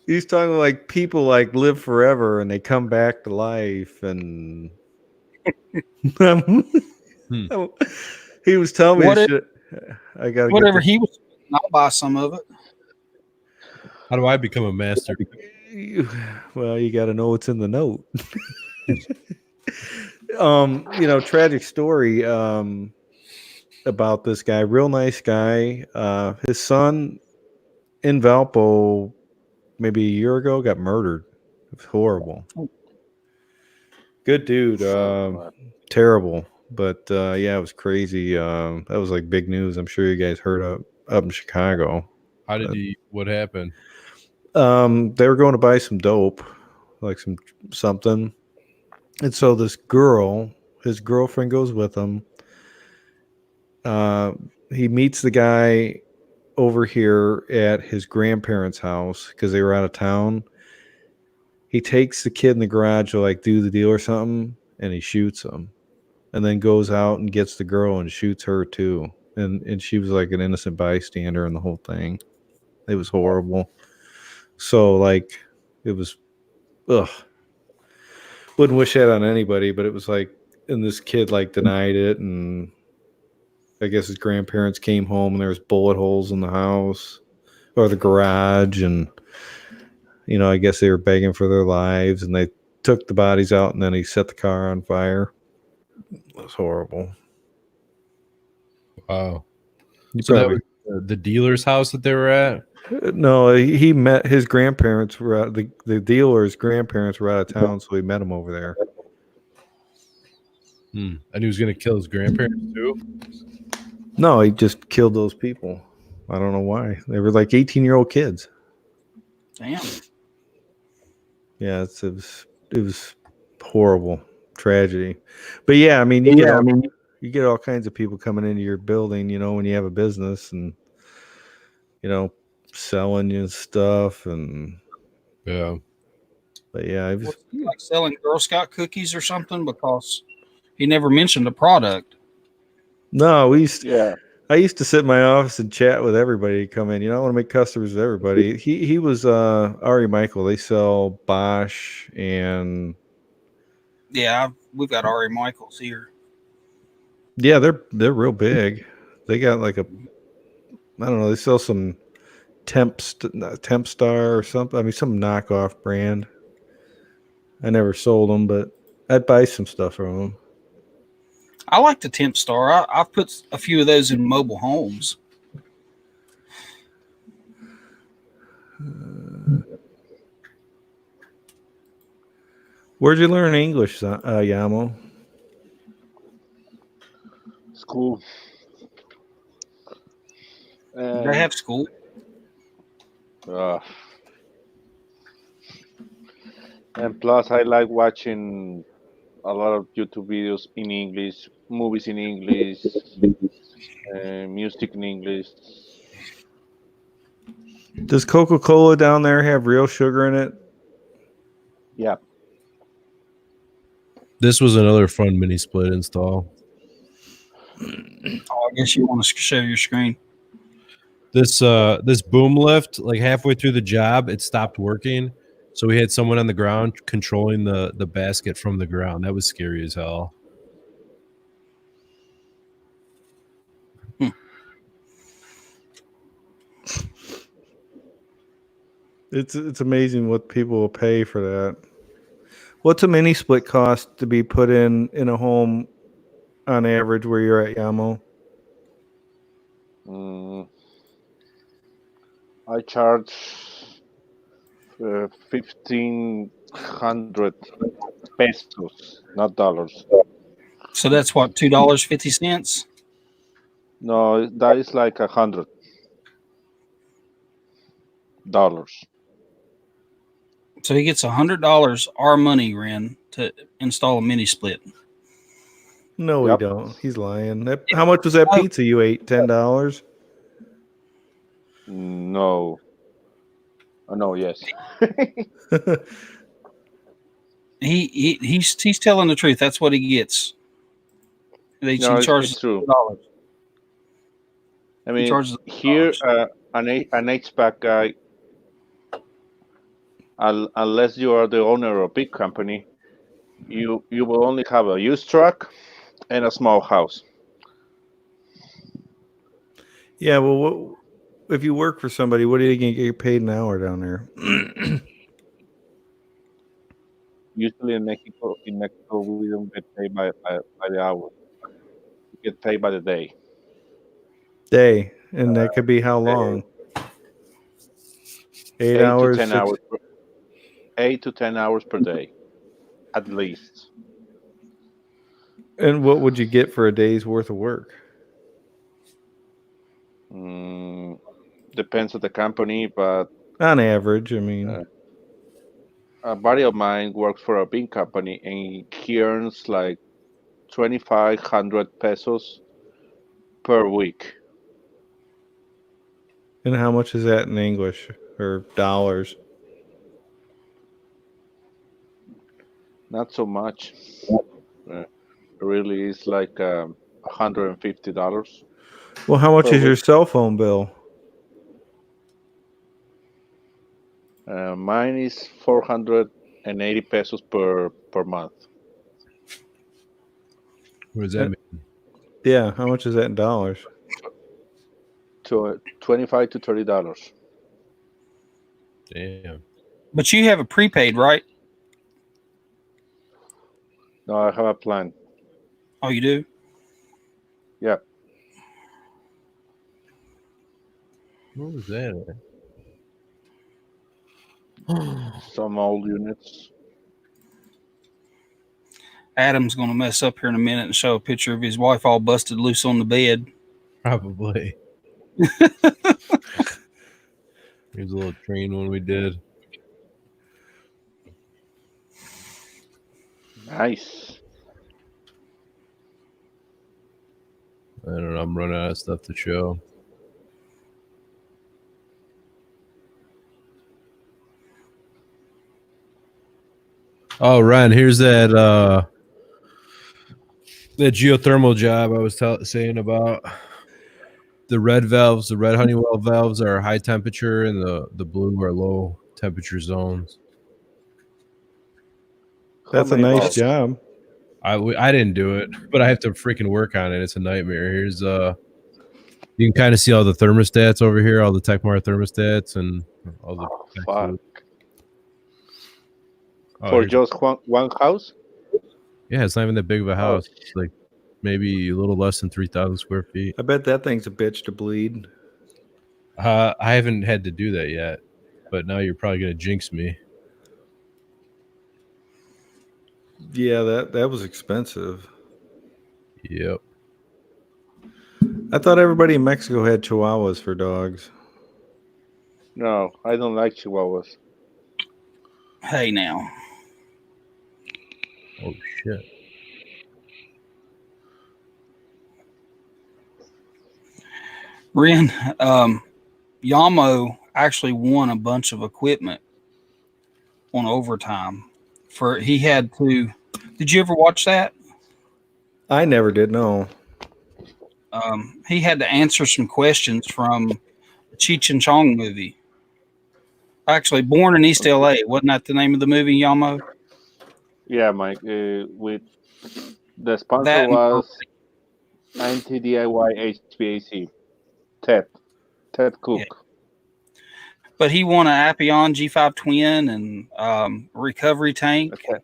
[SPEAKER 2] He's talking like people like live forever and they come back to life, and he was telling me shit. I got
[SPEAKER 1] whatever he was. I'll buy some of it.
[SPEAKER 3] How do I become a master?
[SPEAKER 2] Well, you got to know what's in the note. You know, tragic story about this guy. Real nice guy. His son in Valpo, maybe a year ago, got murdered. It was horrible. Good dude. Terrible. But yeah, it was crazy. That was like big news. I'm sure you guys heard up in Chicago.
[SPEAKER 3] How did what happened?
[SPEAKER 2] They were going to buy some dope, like something. And so this girl, his girlfriend goes with him. He meets the guy over here at his grandparents' house because they were out of town. He takes the kid in the garage to like do the deal or something, and he shoots him. And then goes out and gets the girl and shoots her too. And she was like an innocent bystander in the whole thing. It was horrible. So like it was wouldn't wish that on anybody, but it was like, and this kid like denied it, and I guess his grandparents came home and there was bullet holes in the house or the garage, and you know, I guess they were begging for their lives, and they took the bodies out, and then he set the car on fire. It was horrible.
[SPEAKER 3] Wow. So that was the dealer's house that they were at?
[SPEAKER 2] No, he met his grandparents were out, the dealer's grandparents were out of town, so he met him over there.
[SPEAKER 3] And he was going to kill his grandparents too?
[SPEAKER 2] No, he just killed those people. I don't know why. They were like 18-year-old kids.
[SPEAKER 1] Damn.
[SPEAKER 2] Yeah, it was horrible tragedy. But yeah, I mean, you get all kinds of people coming into your building, you know, when you have a business and, you know, selling you stuff, and
[SPEAKER 3] yeah.
[SPEAKER 2] But yeah, it was
[SPEAKER 1] like selling Girl Scout cookies or something, because he never mentioned the product.
[SPEAKER 2] No, I used to sit in my office and chat with everybody come in. You know, I want to make customers with everybody. He was Ari Michael. They sell Bosch and
[SPEAKER 1] yeah, we've got Ari Michaels here.
[SPEAKER 2] Yeah, they're real big. They got like I don't know. They sell some Temp Star or something. I mean, some knockoff brand. I never sold them, but I'd buy some stuff from them.
[SPEAKER 1] I like the Temp Star. I've put a few of those in mobile homes.
[SPEAKER 2] Where'd you learn English, Yamo?
[SPEAKER 5] School.
[SPEAKER 1] They have school.
[SPEAKER 5] And plus, I like watching a lot of YouTube videos in English, movies in English, music in English.
[SPEAKER 2] Does Coca-Cola down there have real sugar in it?
[SPEAKER 5] Yeah.
[SPEAKER 3] This was another fun mini split install.
[SPEAKER 1] Oh, I guess you want to show your screen.
[SPEAKER 3] This boom lift, like halfway through the job, it stopped working. So we had someone on the ground controlling the basket from the ground. That was scary as hell.
[SPEAKER 2] It's amazing what people will pay for that. What's a mini split cost to be put in a home on average where you're at, Yamo?
[SPEAKER 5] I charge 1,500 pesos, not dollars.
[SPEAKER 1] So that's what, $2.50?
[SPEAKER 5] No, that is like $100.
[SPEAKER 1] So he gets $100 our money, Ren, to install a mini split.
[SPEAKER 2] No,
[SPEAKER 5] Yep.
[SPEAKER 2] we don't. He's lying. How much was that pizza you ate? $10?
[SPEAKER 5] No. Oh, no, yes.
[SPEAKER 1] He's telling the truth. That's what he gets. He
[SPEAKER 5] No,
[SPEAKER 1] charges
[SPEAKER 5] it's true.
[SPEAKER 1] $2.
[SPEAKER 5] I mean,
[SPEAKER 1] charges
[SPEAKER 5] here,
[SPEAKER 1] $100.
[SPEAKER 5] an HVAC guy, unless you are the owner of a big company, you will only have a used truck and a small house.
[SPEAKER 2] Yeah, well, if you work for somebody, what are you going to get paid an hour down there?
[SPEAKER 5] Usually in Mexico, we don't get paid by the hour. We get paid by the day.
[SPEAKER 2] Day, and that could be how long? 8 hours,
[SPEAKER 5] 8 to 10 hours. 8 to 10 hours per day, at least.
[SPEAKER 2] And what would you get for a day's worth of work?
[SPEAKER 5] Depends on the company, but
[SPEAKER 2] On average, I mean.
[SPEAKER 5] a buddy of mine works for a big company, and he earns like 2,500 pesos per week.
[SPEAKER 2] And how much is that in English or dollars?
[SPEAKER 5] Not so much. Really, it's like $150.
[SPEAKER 2] Well, how much
[SPEAKER 5] per
[SPEAKER 2] is your
[SPEAKER 5] week.
[SPEAKER 2] cell phone bill?
[SPEAKER 5] Mine is 480 pesos per month.
[SPEAKER 3] What does that mean?
[SPEAKER 2] Yeah, how much is that in dollars?
[SPEAKER 5] To $25 to $30.
[SPEAKER 3] Damn.
[SPEAKER 1] But you have a prepaid, right?
[SPEAKER 5] No, I have a plan.
[SPEAKER 1] Oh, you do?
[SPEAKER 5] Yeah.
[SPEAKER 3] What was that?
[SPEAKER 5] Some old units.
[SPEAKER 1] Adam's going to mess up here in a minute and show a picture of his wife all busted loose on the bed.
[SPEAKER 3] Probably. Here's a little train one we did.
[SPEAKER 5] Nice.
[SPEAKER 3] I don't know. I'm running out of stuff to show. Oh, Ryan, here's that geothermal job I was saying about. The red valves, the red Honeywell valves are high temperature, and the blue are low temperature zones.
[SPEAKER 2] That's a nice job.
[SPEAKER 3] I didn't do it, but I have to freaking work on it. It's a nightmare. Here's you can kind of see all the thermostats over here, all the Techmar thermostats, and all the.
[SPEAKER 5] Fuck.
[SPEAKER 3] Oh,
[SPEAKER 5] For just one house?
[SPEAKER 3] Yeah, it's not even that big of a house. It's like maybe a little less than 3,000 square feet.
[SPEAKER 2] I bet that thing's a bitch to bleed.
[SPEAKER 3] I haven't had to do that yet, but now you're probably gonna jinx me.
[SPEAKER 2] Yeah, that was expensive.
[SPEAKER 3] Yep.
[SPEAKER 2] I thought everybody in Mexico had chihuahuas for dogs.
[SPEAKER 5] No, I don't like chihuahuas.
[SPEAKER 1] Hey, now.
[SPEAKER 3] Oh shit.
[SPEAKER 1] Ren, Yamo actually won a bunch of equipment on overtime. He had to. Did you ever watch that?
[SPEAKER 2] I never did. No.
[SPEAKER 1] He had to answer some questions from the Cheech and Chong movie. Actually, Born in East LA. Wasn't that the name of the movie, Yamo?
[SPEAKER 5] Yeah, Mike. With the sponsor was anti-DIY HVAC. Ted Cook.
[SPEAKER 1] Yeah. But he won an Appion G5 Twin and recovery tank,
[SPEAKER 5] Okay.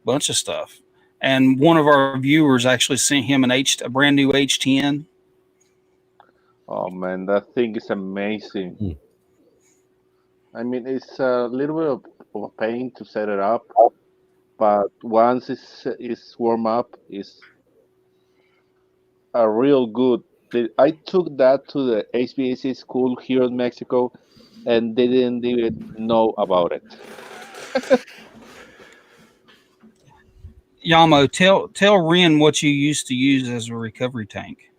[SPEAKER 1] bunch of stuff. And one of our viewers actually sent him a brand new H10.
[SPEAKER 5] Oh man, that thing is amazing.
[SPEAKER 3] Hmm.
[SPEAKER 5] I mean, it's a little bit of a pain to set it up, but once it's warm up, it's a real good. I took that to the HVAC school here in Mexico, and they didn't even know about it.
[SPEAKER 1] Yamo, tell Renn what you used to use as a recovery tank.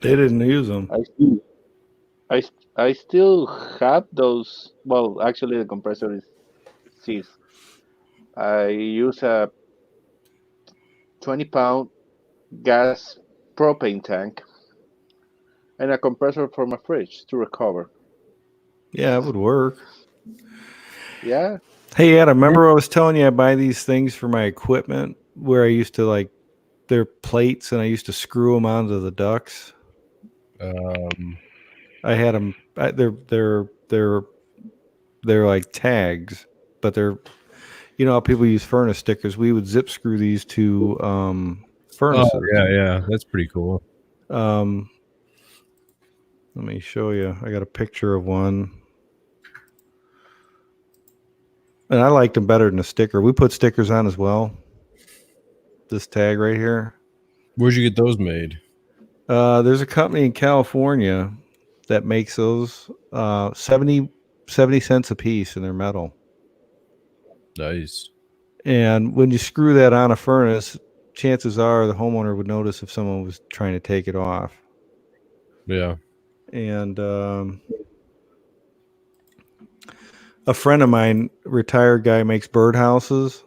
[SPEAKER 2] They didn't use them.
[SPEAKER 5] I still have those. Well, actually, the compressor is ceased. I use a 20-pound gas propane tank and a compressor for my fridge to recover.
[SPEAKER 2] Yeah, it would work.
[SPEAKER 5] Yeah.
[SPEAKER 2] Hey, Adam, remember I was telling you I buy these things for my equipment where I used to like they're plates and I used to screw them onto the ducts. I had them. They're like tags, but they're how people use furnace stickers. We would zip screw these to furnaces.
[SPEAKER 3] Oh, yeah, that's pretty cool.
[SPEAKER 2] Let me show you. I got a picture of one. And I liked them better than a sticker. We put stickers on as well. This tag right here.
[SPEAKER 3] Where'd you get those made?
[SPEAKER 2] There's a company in California that makes those 70 cents a piece, and they're metal.
[SPEAKER 3] Nice.
[SPEAKER 2] And when you screw that on a furnace, chances are the homeowner would notice if someone was trying to take it off.
[SPEAKER 3] Yeah.
[SPEAKER 2] And a friend of mine, retired guy, makes birdhouses,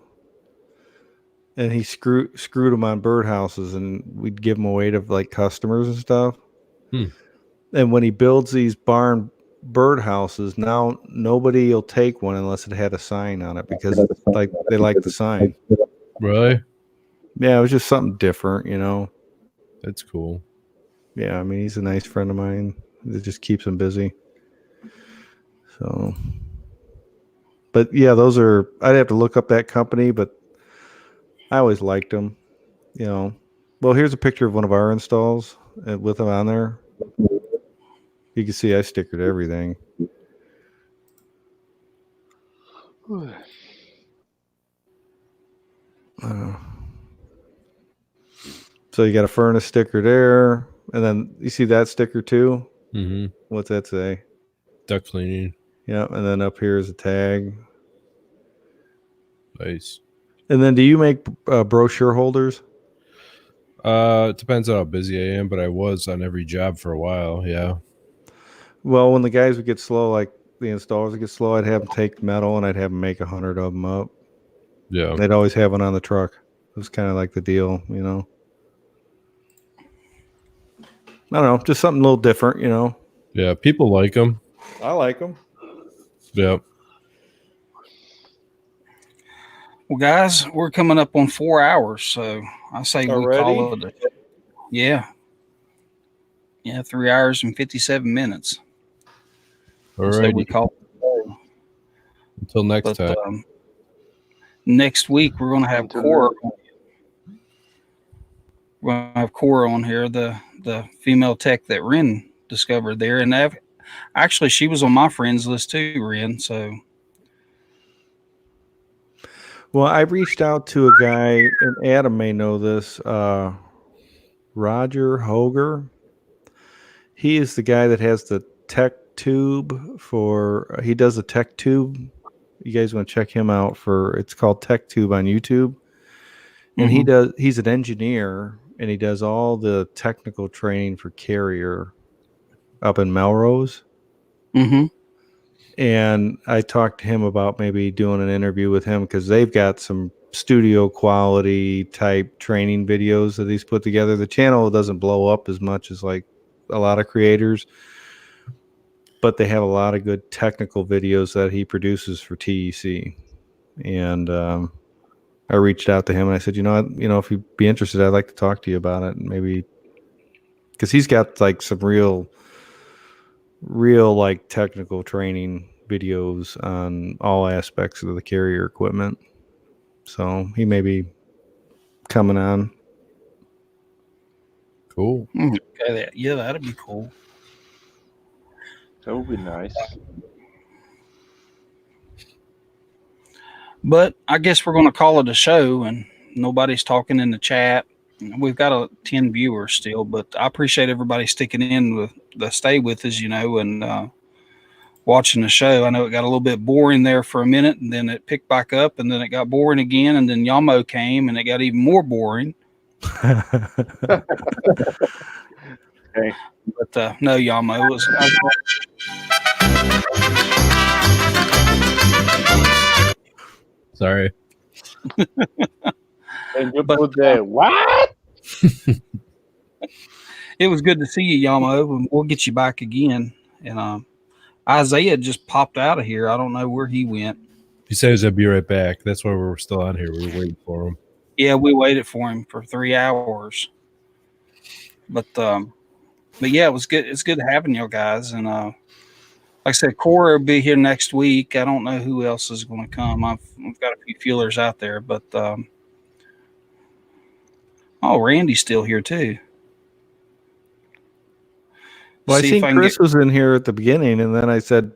[SPEAKER 2] and he screwed them on birdhouses, and we'd give them away to like customers and stuff. And when he builds these barn birdhouses, now nobody will take one unless it had a sign on it because like they like the sign.
[SPEAKER 3] Really?
[SPEAKER 2] Yeah, it was just something different,
[SPEAKER 3] That's cool.
[SPEAKER 2] Yeah, I mean, he's a nice friend of mine. It just keeps him busy. So, but yeah, I'd have to look up that company, but I always liked them, Well, here's a picture of one of our installs with them on there. You can see I stickered everything. So you got a furnace sticker there, and then you see that sticker too.
[SPEAKER 3] Mm-hmm.
[SPEAKER 2] What's that say?
[SPEAKER 3] Duct cleaning.
[SPEAKER 2] Yeah, and then up here is a tag.
[SPEAKER 3] Nice.
[SPEAKER 2] And then, do you make brochure holders?
[SPEAKER 3] It depends on how busy I am, but I was on every job for a while. Yeah.
[SPEAKER 2] Well, when the guys would get slow, like the installers would get slow, I'd have them take metal and I'd have them make 100 of them up.
[SPEAKER 3] Yeah.
[SPEAKER 2] They'd always have one on the truck. It was kind of like the deal, I don't know, just something a little different,
[SPEAKER 3] Yeah, people like them.
[SPEAKER 2] I like them.
[SPEAKER 3] Yeah.
[SPEAKER 1] Well, guys, we're coming up on 4 hours, so I say we call it. Yeah, 3 hours and 57 minutes.
[SPEAKER 3] All right.
[SPEAKER 1] So we call it.
[SPEAKER 3] Until next time.
[SPEAKER 1] Next week we're going to have Cora. We're going to have Cora on here, the female tech that Renn discovered there, and actually she was on my friends list too, Renn. So.
[SPEAKER 2] Well, I reached out to a guy, and Adam may know this, Roger Hoger. He is the guy that has the tech tube he does a tech tube. You guys want to check him out it's called Tech Tube on YouTube. And he's an engineer, and he does all the technical training for Carrier up in Melrose.
[SPEAKER 1] Mm-hmm.
[SPEAKER 2] And I talked to him about maybe doing an interview with him because they've got some studio quality type training videos that he's put together. The channel doesn't blow up as much as like a lot of creators, but they have a lot of good technical videos that he produces for TEC. And I reached out to him and I said, if you'd be interested, I'd like to talk to you about it. And maybe because he's got like some real like technical training videos on all aspects of the carrier equipment. So he may be coming on.
[SPEAKER 3] Cool.
[SPEAKER 1] Okay, yeah, that'd be cool.
[SPEAKER 5] That would be nice.
[SPEAKER 1] But I guess we're going to call it a show, and nobody's talking in the chat. We've got 10 viewers still, but I appreciate everybody sticking in with the stay with us, and watching the show. I know it got a little bit boring there for a minute, and then it picked back up, and then it got boring again, and then Yamo came, and it got even more boring.
[SPEAKER 5] Okay.
[SPEAKER 1] But no, Yamo was.
[SPEAKER 3] Sorry.
[SPEAKER 5] And you
[SPEAKER 1] But,
[SPEAKER 5] put the what?
[SPEAKER 1] It was good to see you, Yamo, and we'll get you back again. And Isaiah just popped out of here. I don't know where he went.
[SPEAKER 3] He says he'll be right back. That's why we're still on here. We're waiting for him.
[SPEAKER 1] Yeah, we waited for him for 3 hours. But yeah, it was good. It's good having you guys. And like I said, Corey will be here next week. I don't know who else is going to come. I've got a few feelers out there, but Randy's still here too.
[SPEAKER 2] Well, I
[SPEAKER 1] See
[SPEAKER 2] seen
[SPEAKER 1] if I can
[SPEAKER 2] Chris
[SPEAKER 1] get-
[SPEAKER 2] was in here at the beginning, and then I said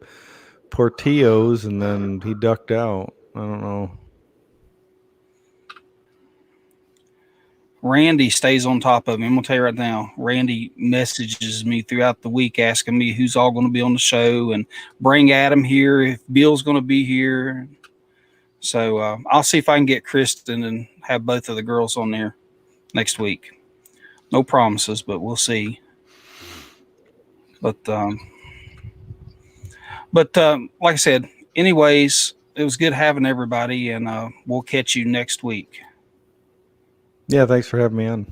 [SPEAKER 2] Portillo's, and then he ducked out. I don't know.
[SPEAKER 1] Randy stays on top of me. I'm going to tell you right now, Randy messages me throughout the week asking me who's all going to be on the show and bring Adam here if Bill's going to be here. So I'll see if I can get Kristen and have both of the girls on there next week. No promises, but we'll see. But like I said, anyways, it was good having everybody, and we'll catch you next week.
[SPEAKER 2] Yeah, thanks for having me on.